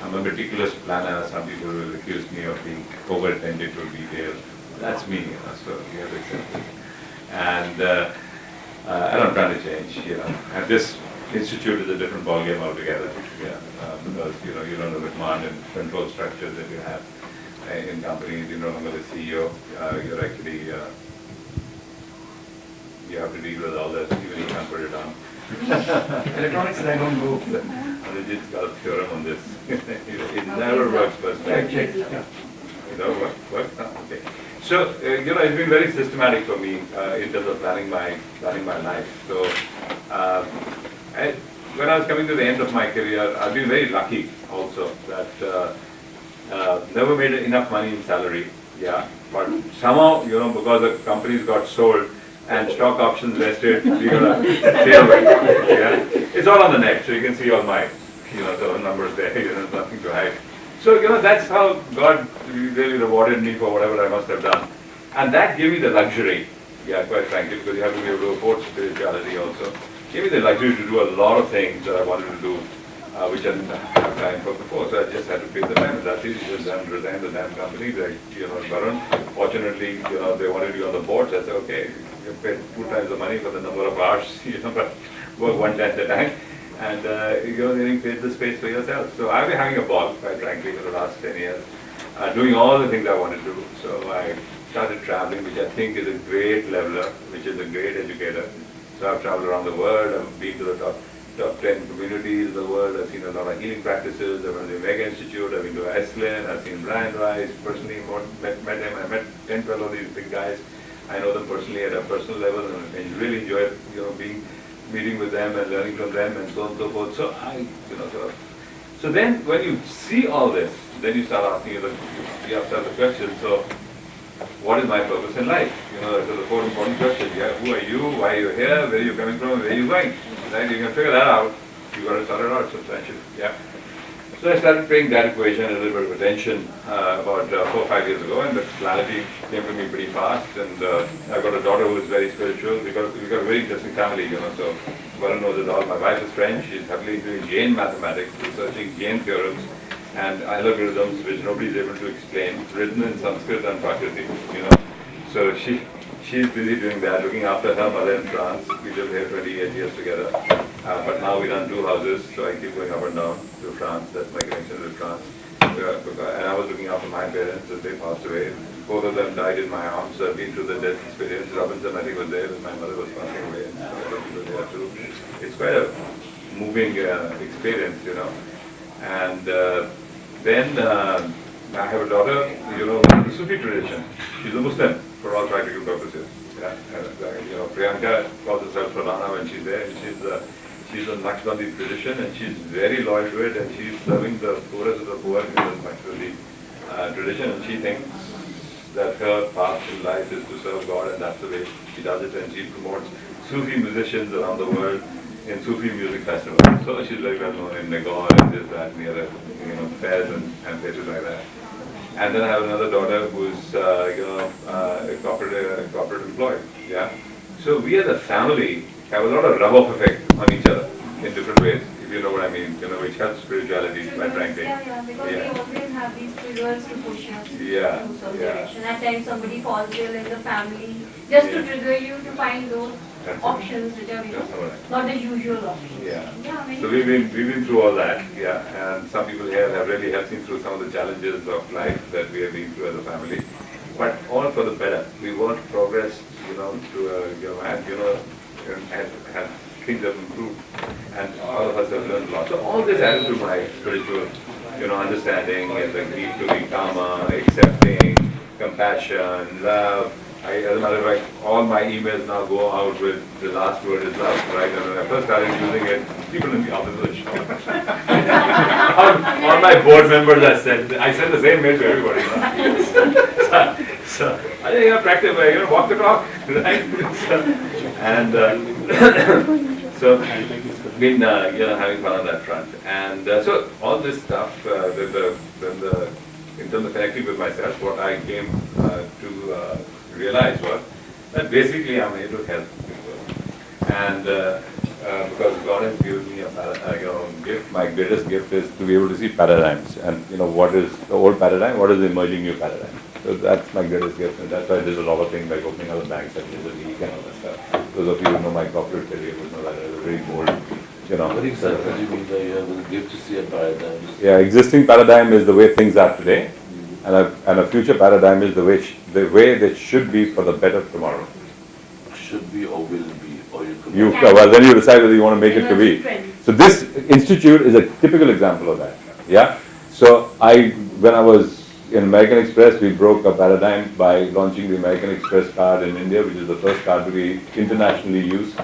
I'm a meticulous planner. Some people will accuse me of being over-attentive to detail. That's me, you know, so you have to accept it. And I'm trying to change, you know. And this institute is a different ballgame altogether, yeah, because, you know, you don't have the command and control structure that you have in companies. You no longer the CEO. You're actually, you have to deal with all that, even you can't put it on. Electronics, I don't move. Arijit's got a theorem on this. It never works perfectly. It never works. Okay. So, you know, it's been very systematic for me in terms of planning my life. So, when I was coming to the end of my career, I've been very lucky also that never made enough money in salary, yeah. But somehow, you know, because the companies got sold and stock options vested, we got a tailwind, yeah. It's all on the net, so you can see all my, you know, the numbers there. You know, nothing to hide. So, you know, that's how God really rewarded me for whatever I must have done. And that gave me the luxury, yeah, quite frankly, because you have to be able to afford spirituality also. Gave me the luxury to do a lot of things that I wanted to do, which I didn't have time for before. So I just had to pay the time. That's it. Just resign the damn company. They, you know, Varun. Fortunately, you know, they wanted you on the board. So I said, okay, you paid 2 times the money for the number of hours, you know, but work 1 tenth the time. And you're getting paid the space for yourself. So I've been having a ball, quite frankly, for the last 10 years, doing all the things I want to do. So I started traveling, which I think is a great leveler, which is a great educator. So I've traveled around the world. I've been to the top 10 communities in the world. I've seen a lot of healing practices. I've been to the Mega Institute. I've been to Iceland. I've seen Brian Rice personally. Met him. I met 10, 12 of these big guys. I know them personally at a personal level, and I really enjoy, you know, meeting with them and learning from them and so on and so forth. So so then when you see all this, then you start asking yourself the question, so what is my purpose in life? You know, those are the 4 important questions. Yeah, who are you? Why are you here? Where are you coming from? Where are you going? Right? You can figure that out. You've got to sort it out substantially. Yeah. So I started paying that equation a little bit of attention about 4 or 5 years ago, and the clarity came to me pretty fast. And I've got a daughter who is very spiritual. We've got a very interesting family, you know. So Varun knows it all. My wife is French. She's heavily doing Jain mathematics, researching Jain theorems and algorithms which nobody is able to explain, written in Sanskrit and Prakriti, you know. So she's busy doing that, looking after her mother in France. We lived here 28 years together. But now we run 2 houses, so I keep going up and down to France. That's my connection with France. And I was looking after my parents as they passed away. Both of them died in my arms. So I've been through the death experience. Robinson, I think, was there when my mother was passing away. And so I was there too. It's quite a moving experience, you know. And then I have a daughter, you know, in the Sufi tradition. She's a Muslim for all practical purposes. Yeah. You know, Priyanka calls herself Pradhana when she's there. She's a Naqshbandi tradition, and she's very loyal to it, and she's serving the poorest of the poor in the Naqshbandi tradition, and she thinks that her path in life is to serve God, and that's the way she does it, and she promotes Sufi musicians around the world in Sufi music festivals. So she's very well known in Nagar and this, that, and the other, you know, fairs and places like that. And then I have another daughter who's, you know, a corporate employee. Yeah. So we as a family have a lot of rub-off effect on each other in different ways, if you know what I mean, you know, which helps spirituality, quite frankly. Yeah, because we always have these triggers to push us to some direction. At times somebody falls ill in the family, just to trigger you to find those options which are, you know, not the usual options. Yeah. So we've been through all that, yeah, and some people here have really helped me through some of the challenges of life that we have been through as a family, but all for the better. We want progress, you know, to you know, and you know, and things have improved, and all of us have learned a lot. So all this added to my spiritual, you know, understanding and the need to be calmer, accepting, compassion, love. As a matter of fact, all my emails now go out with the last word is love, right? And when I first started using it, people in the office were shocked. all my board members, I sent the same mail to everybody. So I think practice, you know, walk the talk, right? So, been having fun on that front, and so all this stuff, in terms of connecting with myself, what I came to realize was that basically I'm here to help people, and because God has given me a gift. My greatest gift is to be able to see paradigms, and what is the old paradigm, what is the emerging new paradigm. So that's my greatest gift, and that's why I did a lot of things like opening other banks and Kinesiology and all that stuff. Those of you who know my corporate career would know that I was very bold, What exactly do you mean by you have a gift to see a paradigm? Yeah, existing paradigm is the way things are today, and a future paradigm is the way they should be for the better tomorrow. Should be or will be, or you could. Well, then you decide whether you want to make it to be. So this institute is a typical example of that. Yeah. So when I was in American Express, we broke a paradigm by launching the American Express card in India, which is the first card to be internationally used.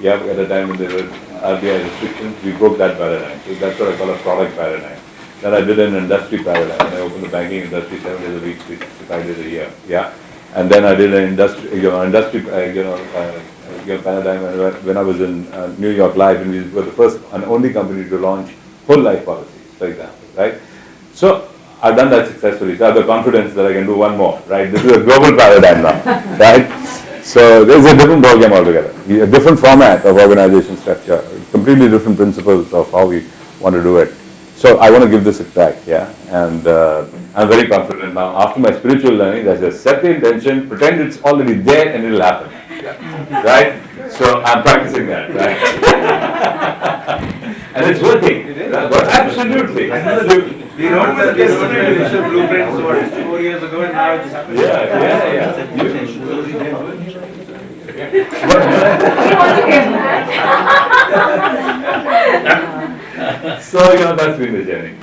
Yeah, at a time when there were RBI restrictions, we broke that paradigm. So that's what I call a product paradigm. Then I did an industry paradigm. I opened the banking industry 7 days a week, 365 days a year. Yeah, and then I did an industry paradigm when I was in New York Life, and we were the first and only company to launch whole life policies, for example, right? So I've done that successfully. So I have the confidence that I can do one more, right? This is a global paradigm now, right? So there's a different ballgame altogether, a different format of organization structure, completely different principles of how we want to do it. So I want to give this a try, yeah, and I'm very confident now. After my spiritual learning, I just set the intention, pretend it's already there, and it'll happen, right? So I'm practicing that, right? And it's working. Absolutely. We wrote the initial blueprints 4 years ago, and now it's happening. Yeah. So that's been the journey,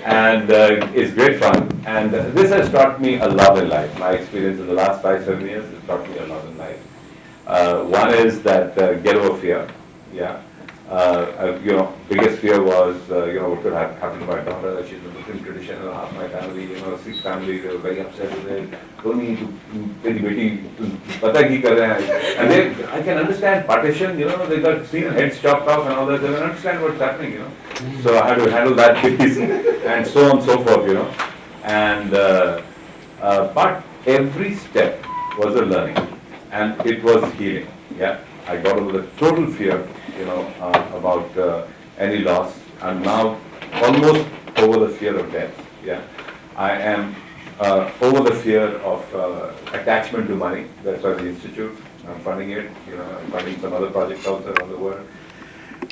and it's great fun. And this has taught me a lot in life. My experience in the last 5-7 years has taught me a lot in life. One is that get over fear. Yeah. Biggest fear was, what could happen to my daughter. She's in the Muslim tradition, and half my family, Sikh family, they were very upset with it. Tony, and I can understand partition, they got seen heads chopped off and all that, they don't understand what's happening, So I had to handle that piece, and so on and so forth, And, but every step was a learning, and it was healing, yeah. I got over the total fear, about any loss. I'm now almost over the fear of death. Yeah, I am over the fear of attachment to money. That's why the institute, I'm funding it. I'm funding some other projects also around the world.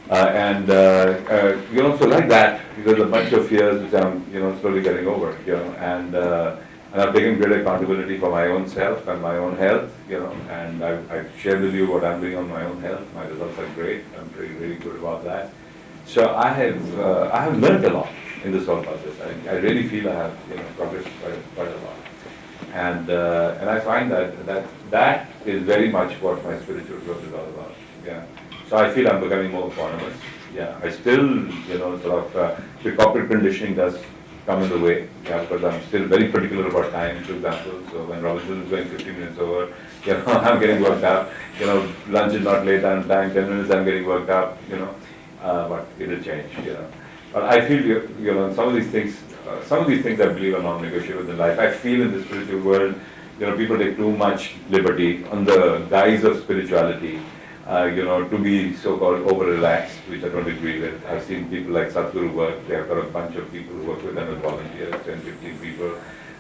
So like that, there's a bunch of fears which I'm, slowly getting over. And I've taken great accountability for my own self and my own health, and I've shared with you what I'm doing on my own health. My results are great. I'm really good about that. So I have learned a lot in this whole process. I really feel I have progressed quite a lot. And I find that is very much what my spiritual growth is all about. Yeah. So I feel I'm becoming more autonomous. Yeah. I still, the corporate conditioning does come in the way, because I'm still very particular about time, for example. So when Robinson is going 15 minutes over, I'm getting worked up. Lunch is not late on time, 10 minutes I'm getting worked up, but it'll change, But I feel, some of these things I believe are non-negotiable in life. I feel in the spiritual world, people take too much liberty on the guise of spirituality, to be so-called over-relaxed, which I don't agree with. I've seen people like Sadhguru work. They have got a bunch of people who work with them as volunteers, 10, 15 people.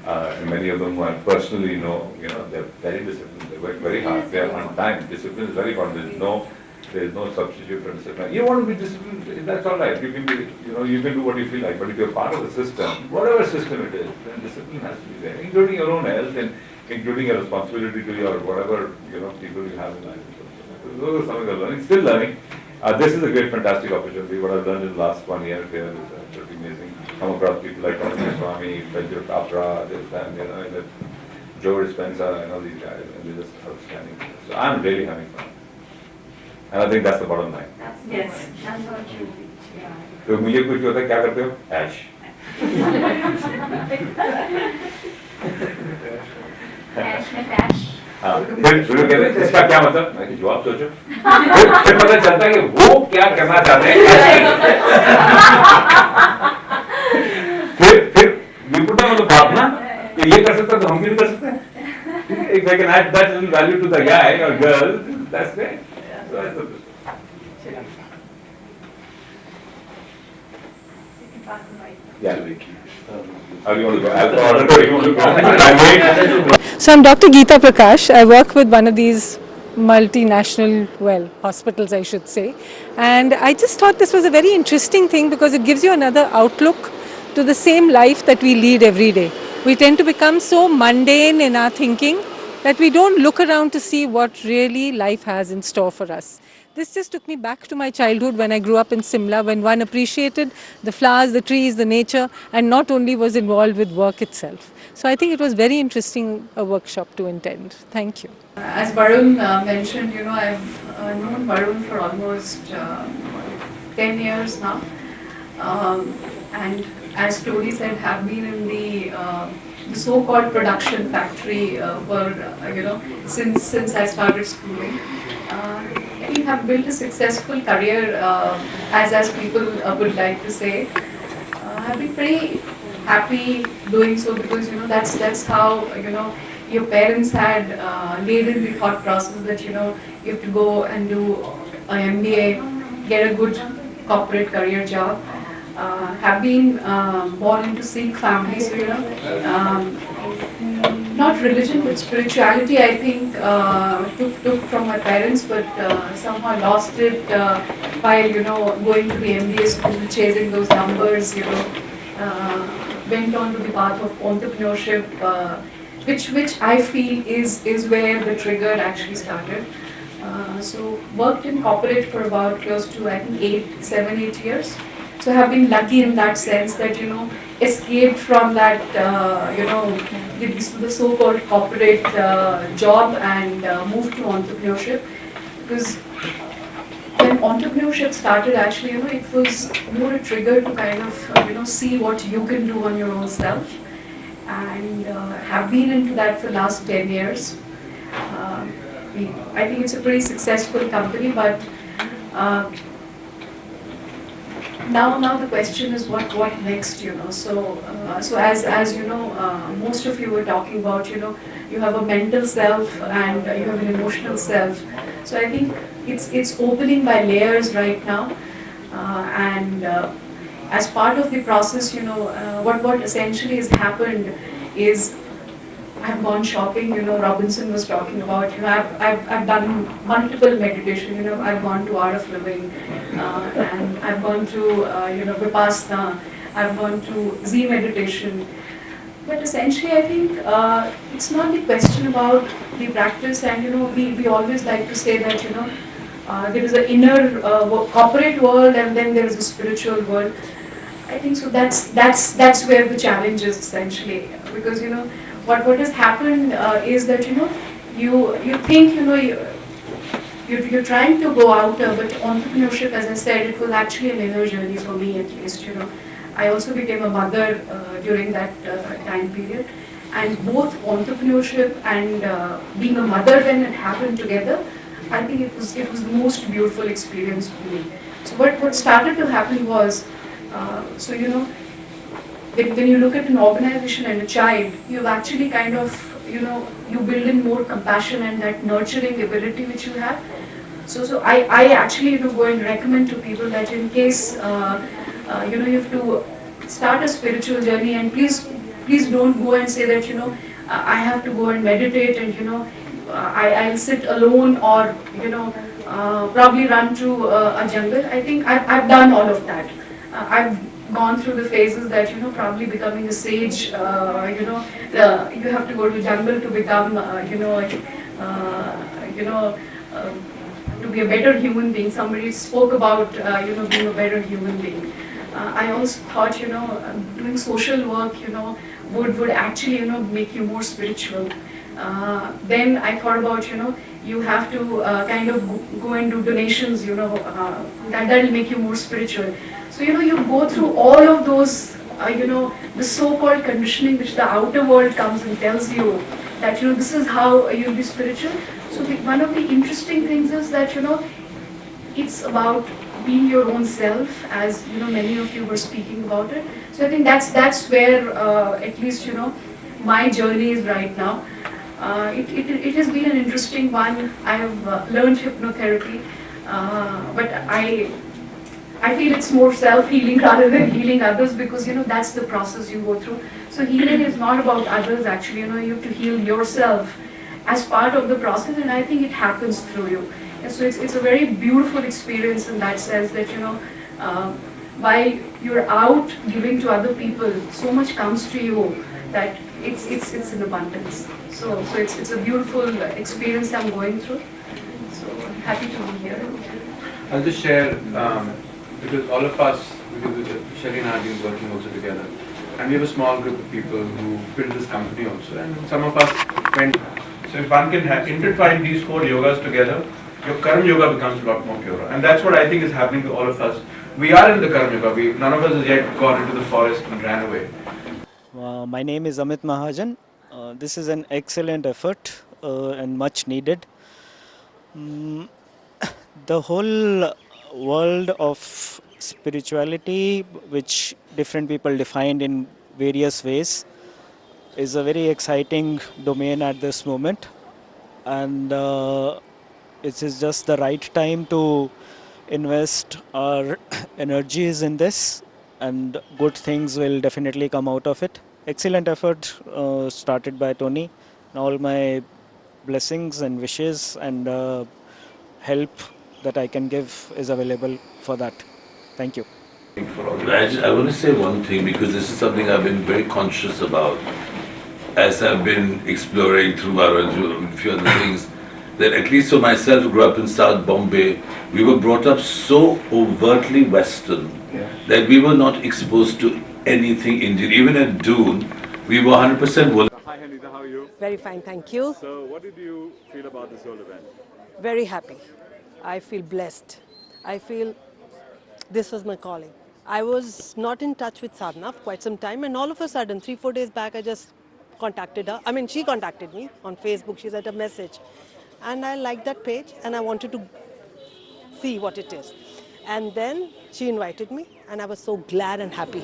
And many of them who I personally know, they're very disciplined. They work very hard. They're on time. Discipline is very important. There's no substitute for discipline. You want to be disciplined, that's all right. You can be, you can do what you feel like. But if you're part of the system, whatever system it is, then discipline has to be there, including your own health and including your responsibility to your whatever, people you have in life. Those are some of the learning. Still learning. This is a great, fantastic opportunity. What I've learned in the last 1 year here is pretty amazing. Come across people like Swami, Benjamin Capra, Joe Dispenza, and all these guys, and they're just outstanding. So I'm really having fun. And I think that's the bottom line. Yes, that's what you yeah. तो मुझे कुछ होता है क्या करते हो? Ash. Ash में dash. फिर शुरू कहते हैं इसका क्या मतलब, मैं जवाब सोचो, फिर पता चलता है कि वो क्या करना चाहते हैं, फिर विपुटा मतलब बात ना कि ये कर सकता तो हम भी कर सकते हैं. If I can add that little value to the guy or girl, that's great. So that's the So I'm Dr. Geeta Prakash. I work with one of these multinational, hospitals I should say. And I just thought this was a very interesting thing because it gives you another outlook to the same life that we lead every day. We tend to become so mundane in our thinking that we don't look around to see what really life has in store for us. This just took me back to my childhood when I grew up in Simla, when one appreciated the flowers, the trees, the nature, and not only was involved with work itself. So I think it was very interesting a workshop to attend. Thank you. As Varun mentioned, I've known Varun for almost 10 years now. And as Tony said, have been in the so-called production factory since I started schooling. I think have built a successful career, as people would like to say. I've been pretty happy doing so because that's how your parents had laid in the thought process that you have to go and do an MBA, get a good corporate career job. Have been born into Sikh family, so not religion but spirituality I think took from my parents, but somehow lost it while going to the MBA school, chasing those numbers, went on to the path of entrepreneurship, which I feel is where the trigger actually started. So worked in corporate for about close to I think 7, 8 years. So I have been lucky in that sense that escaped from that the so-called corporate job and moved to entrepreneurship, because when entrepreneurship started actually it was more a trigger to kind of see what you can do on your own self, and have been into that for the last 10 years. I think it's a pretty successful company, but now the question is what next, So as most of you were talking about, you have a mental self and you have an emotional self. So I think it's opening by layers right now, and as part of the process, what essentially has happened is I've gone shopping. Robinson was talking about. I've done multiple meditation. I've gone to Art of Living, and I've gone to Vipassana. I've gone to Z meditation. But essentially, I think it's not the question about the practice. And we always like to say that there is an inner corporate world, and then there is a spiritual world. I think so. That's where the challenge is essentially, because what has happened is that you think you're trying to go out, but entrepreneurship, as I said, it was actually an inner journey for me at least. I also became a mother during that time period, and both entrepreneurship and being a mother when it happened together, I think it was the most beautiful experience for me. So what started to happen was, when you look at an organization and a child, you've actually kind of, you build in more compassion and that nurturing ability which you have. So I actually go and recommend to people that in case you have to start a spiritual journey, and please don't go and say that I have to go and meditate and I'll sit alone or probably run to a jungle. I think I've done all of that. I've gone through the phases that probably becoming a sage, you have to go to jungle to become to be a better human being. Somebody spoke about being a better human being. I also thought doing social work would actually make you more spiritual. Then I thought about you have to kind of go and do donations, that'll make you more spiritual. So you go through all of those the so-called conditioning which the outer world comes and tells you that, this is how you'll be spiritual. So one of the interesting things is that, it's about being your own self, as, many of you were speaking about it. So I think that's where, at least, my journey is right now. It has been an interesting one. I have learned hypnotherapy, but I feel it's more self-healing rather than healing others, because that's the process you go through. So healing is not about others, actually. You have to heal yourself as part of the process, and I think it happens through you. And so it's a very beautiful experience in that sense that while you're out giving to other people, so much comes to you that it's in abundance. So it's a beautiful experience I'm going through. So I'm happy to be here. I'll just share, because all of us, because Shelly and I have been working also together, and we have a small group of people who built this company also, and some of us went. So if one can intertwine these 4 yogas together, your Karma Yoga becomes a lot more pure. And that's what I think is happening to all of us. We are in the Karma Yoga. None of us has yet gone into the forest and ran away. My name is Amit Mahajan. This is an excellent effort and much needed. The whole world of spirituality, which different people defined in various ways, is a very exciting domain at this moment. And it is just the right time to invest our energies in this, and good things will definitely come out of it. Excellent effort started by Tony. All my blessings and wishes and help that I can give is available for that. Thank you. I want to say one thing, because this is something I've been very conscious about as I've been exploring through Varun and a few other things, that at least for myself, who grew up in South Bombay, we were brought up so overtly Western that we were not exposed to anything Indian. Even at Doon, we were 100% wool. Hi Hanita, how are you? Very fine, thank you. So what did you feel about this whole event? Very happy. I feel blessed. I feel this was my calling. I was not in touch with Sadhana for quite some time, and all of a sudden, 3-4 days back, I just contacted her. I mean, she contacted me on Facebook. She sent a message. And I liked that page, and I wanted to see what it is. And then she invited me, and I was so glad and happy.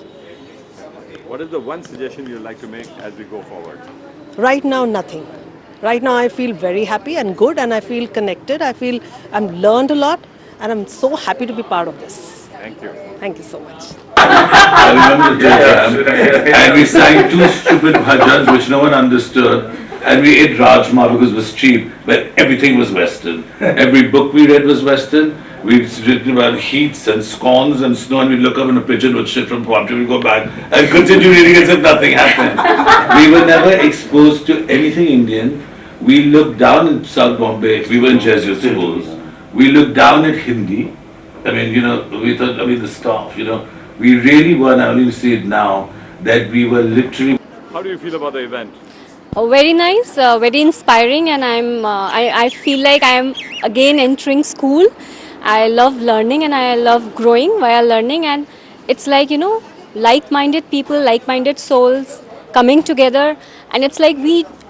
What is the one suggestion you'd like to make as we go forward? Right now, nothing. Right now, I feel very happy and good, and I feel connected. I feel I've learned a lot, and I'm so happy to be part of this. Thank you. Thank you so much. I remember the program, and we sang 2 stupid bhajans which no one understood, and we ate rajma because it was cheap, but everything was Western. Every book we read was Western. We'd written about heats and scones and snow, and we'd look up and a pigeon would shit from Pontry, we'd go back and continue reading as if nothing happened. We were never exposed to anything Indian. We looked down in South Bombay, we were in Jesuit schools. We looked down at Hindi. I mean, we thought, the staff, we really were, and I only see it now, that we were literally... How do you feel about the event? Oh, very nice, very inspiring, and I feel like I am again entering school. I love learning and I love growing while learning, and it's like, like-minded people, like-minded souls coming together, and it's like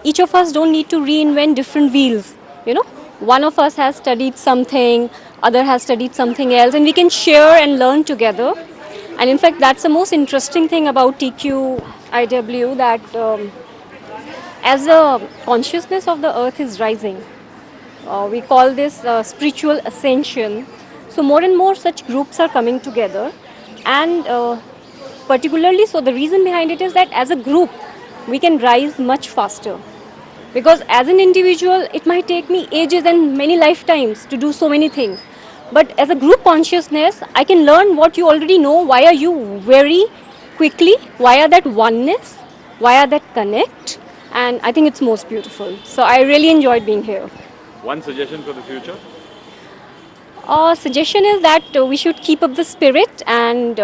each of us don't need to reinvent different wheels, One of us has studied something, other has studied something else, and we can share and learn together. And in fact, that's the most interesting thing about TQIW, that as the consciousness of the earth is rising, we call this spiritual ascension. So more and more such groups are coming together, and particularly, so the reason behind it is that as a group, we can rise much faster. Because as an individual, it might take me ages and many lifetimes to do so many things. But as a group consciousness, I can learn what you already know via you very quickly, via that oneness, via that connect. And I think it's most beautiful. So I really enjoyed being here. One suggestion for the future? Suggestion is that we should keep up the spirit and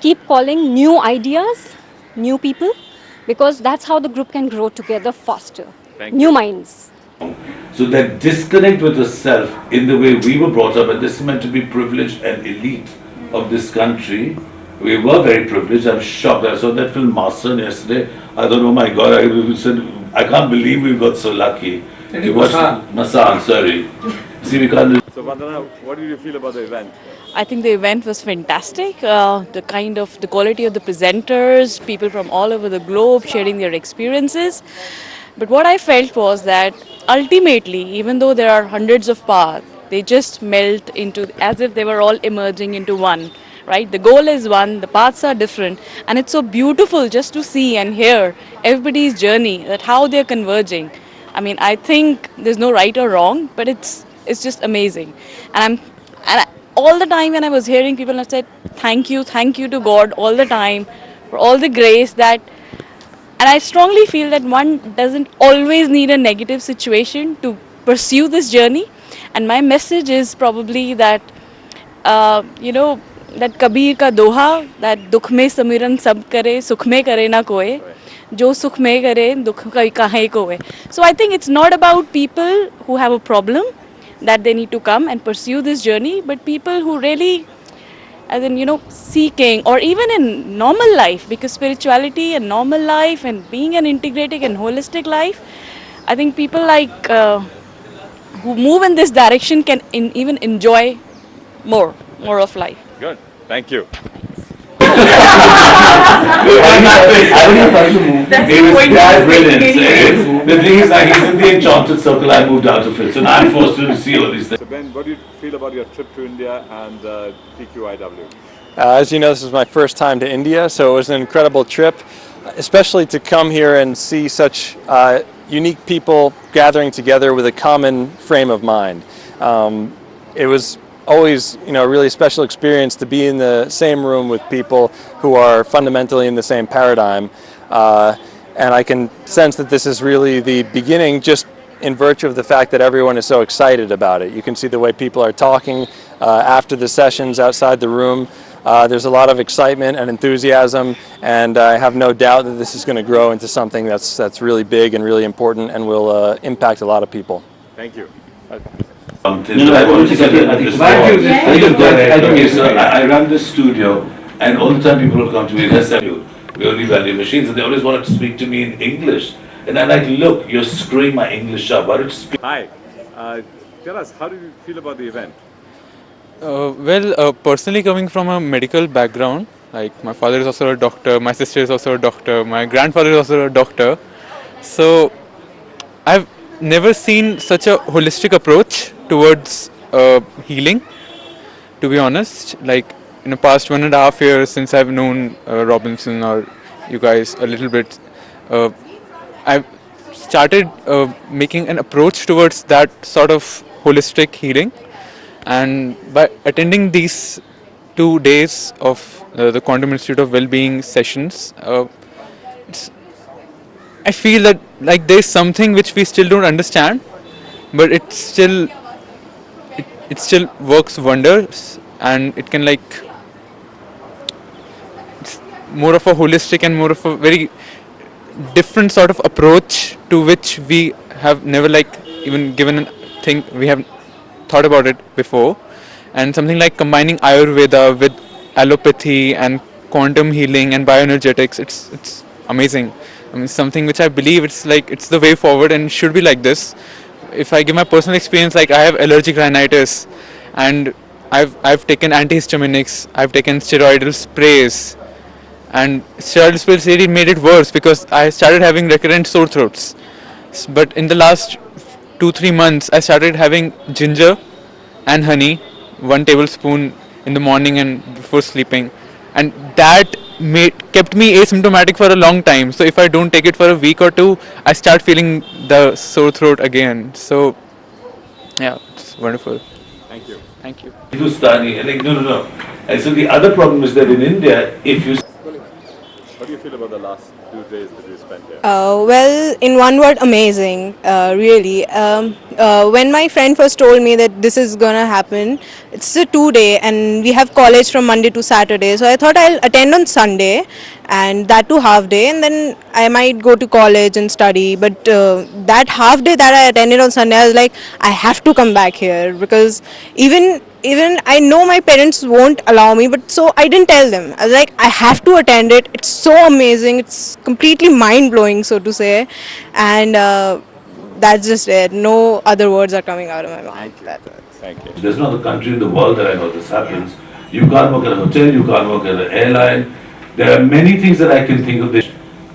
keep calling new ideas, new people, because that's how the group can grow together faster. New minds. So that disconnect with the self in the way we were brought up, and this is meant to be privileged and elite of this country, We were very privileged. I'm shocked. I saw that film Master yesterday. I thought, oh my God, I can't believe we got so lucky. And We it watched was Masan, sorry. See, we can't. So Vandana, what did you feel about the event? I think the event was fantastic. The quality of the presenters, people from all over the globe sharing their experiences. But what I felt was that ultimately, even though there are hundreds of paths, they just melt into as if they were all emerging into one. Right? The goal is one, the paths are different, and it's so beautiful just to see and hear everybody's journey, that how they're converging. I mean, I think there's no right or wrong, but it's just amazing. All the time when I was hearing people, I said, thank you to God all the time for all the grace that, and I strongly feel that one doesn't always need a negative situation to pursue this journey. And my message is probably that, that Kabir ka doha, that dukh mein samiran sab kare, sukh mein kare na koe, jo sukh mein kare, dukh ka kahe koe. So I think it's not about people who have a problem that they need to come and pursue this journey, but people who really, as in, seeking, or even in normal life, because spirituality and normal life and being an integrative and holistic life, I think people like who move in this direction can even enjoy more of life. Good. Thank you. I don't have time to move. It was that brilliant. The thing is, like, he's in the enchanted circle. I moved out of it, so now I'm forced to see all these things. So Ben, what do you feel about your trip to India and TQIW? As you know, this is my first time to India, so it was an incredible trip, especially to come here and see such unique people gathering together with a common frame of mind. It was always, a really special experience to be in the same room with people who are fundamentally in the same paradigm. And I can sense that this is really the beginning, just in virtue of the fact that everyone is so excited about it. You can see the way people are talking after the sessions outside the room. There's a lot of excitement and enthusiasm, and I have no doubt that this is going to grow into something that's really big and really important and will impact a lot of people. Thank you. I want to get I run this studio, and all the time people will come to me and say, we only value machines, and they always wanted to speak to me in English. And I'm like, look, you're screwing my English up. Why don't you speak? Hi. Tell us, how did you feel about the event? Personally coming from a medical background, like my father is also a doctor, my sister is also a doctor, my grandfather is also a doctor. So I've never seen such a holistic approach towards healing, to be honest. Like in the past 1.5 years since I've known Robinson or you guys a little bit, I've started making an approach towards that sort of holistic healing. And by attending these 2 days of the Quantum Institute of Wellbeing sessions, I feel that like there's something which we still don't understand, but it still works wonders, and it can it's more of a holistic and more of a very different sort of approach to which we have never even given a thing. We have thought about it before, and something like combining Ayurveda with allopathy and quantum healing and bioenergetics, it's amazing. I mean, something which I believe it's the way forward and should be like this. If I give my personal experience, I have allergic rhinitis, and I've taken antihistaminics, I've taken steroidal sprays, and steroidal sprays really made it worse because I started having recurrent sore throats. But in the last 2-3 months, I started having ginger and honey, 1 tablespoon in the morning and before sleeping, and that kept me asymptomatic for a long time. So if I don't take it for a week or 2, I start feeling the sore throat again. So yeah, it's wonderful. Thank you. Thank you. Hindustani, no. And so the other problem is that in India, if you... How do you feel about the last 2 days that you spent here? Well, in one word, amazing, really. When my friend first told me that this is gonna happen, it's a 2-day and we have college from Monday to Saturday. So I thought I'll attend on Sunday, and that too half day, and then I might go to college and study. But that half day that I attended on Sunday, I was like, I have to come back here, because even even I know my parents won't allow me, but so I didn't tell them. I was like, I have to attend it. It's so amazing. It's completely mind blowing, so to say, and that's just it. No other words are coming out of my mouth. Thank you. There's no other country in the world that I know this happens. You can't work at a hotel, you can't work at an airline. There are many things that I can think of this,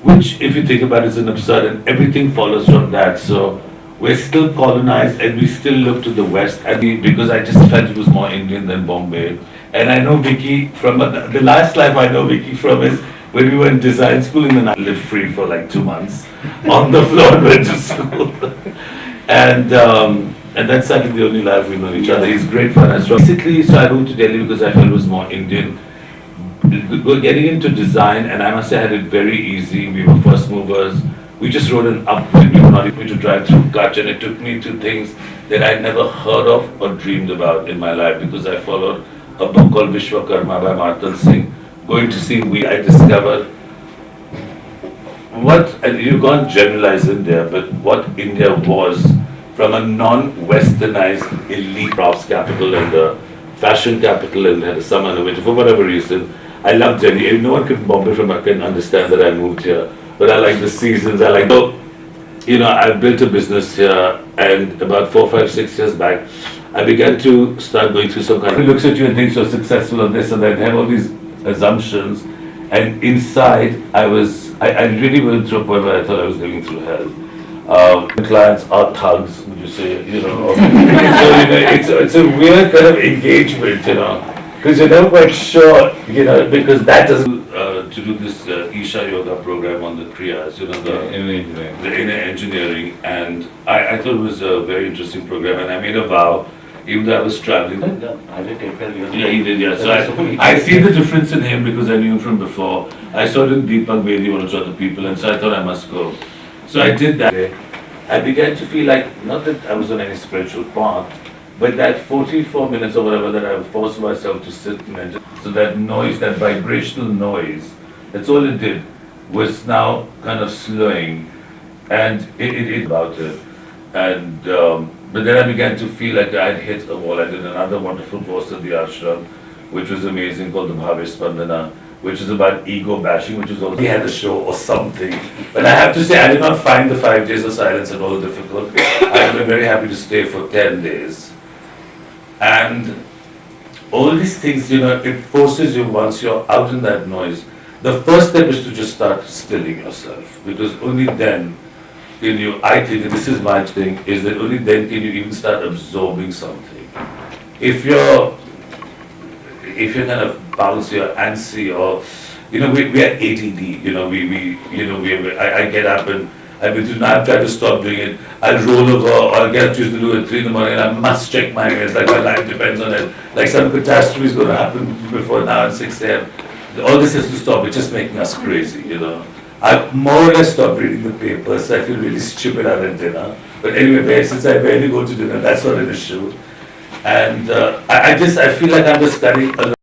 which if you think about it is an absurd, and everything follows from that. So we're still colonized and we still look to the West, and because I just felt it was more Indian than Bombay. And I know Vicky from, the last life I know Vicky from is when we were in design school, and then I lived free for like 2 months on the floor and went to school. And that's certainly the only life we know each other. He's great fun as well. Basically, so I moved to Delhi because I felt it was more Indian. Getting into design, and I must say I had it very easy. We were first movers. We just wrote an upgrade. We were not able to drive through Kutch, and it took me to things that I'd never heard of or dreamed about in my life, because I followed a book called Vishwakarma by Martal Singh. Going to see I discovered what, and you can't generalize India, but what India was from a non-westernized elite crafts capital and the fashion capital, and had a summer and a winter for whatever reason. I love Delhi. No one can Bombay from can understand that I moved here, but I like the seasons. I like, so, I built a business here, and about 4, 5, 6 years back, I began to start going through some kind of, he looks at you and thinks you're successful on this and that, have all these assumptions, and inside I really went through a point where I thought I was going through hell. Clients are thugs, would you say, so, it's a weird kind of engagement, because you're never quite sure, because that doesn't, to do this Isha Yoga program on the Kriyas, the inner engineering, and I thought it was a very interesting program, and I made a vow, even though I was traveling. I did take care of you. Yeah, he did, yeah. So I see the difference in him because I knew him from before. I saw it in Deepak Bedi, one of the other people, and so I thought I must go. So I did that. I began to feel like, not that I was on any spiritual path, but that 44 minutes or whatever that I forced myself to sit and just, so that noise, that vibrational noise, that's all it did, was now kind of slowing, and it about it. And but then I began to feel like I'd hit a wall. I did another wonderful course at the ashram, which was amazing, called the Bhavya Spandana, which is about ego bashing, which is also, he had a show or something. But I have to say, I did not find the 5 days of silence at all difficult. I was very happy to stay for 10 days. And all these things, it forces you, once you're out in that noise, the first step is to just start stilling yourself, because only then can you, I think, and this is my thing, is that only then can you even start absorbing something. If you're kind of bouncy or antsy, or, we are ADD, I get up and I've tried to stop doing it. I'll roll over, or I'll get up to do it at 3 in the morning, and I must check my emails, like my life depends on it. Like some catastrophe is going to happen before now at 6 a.m. All this has to stop. It's just making us crazy, I've more or less stopped reading the papers. I feel really stupid at dinner. But anyway, since I barely go to dinner, that's not an issue. And I feel like I'm just studying a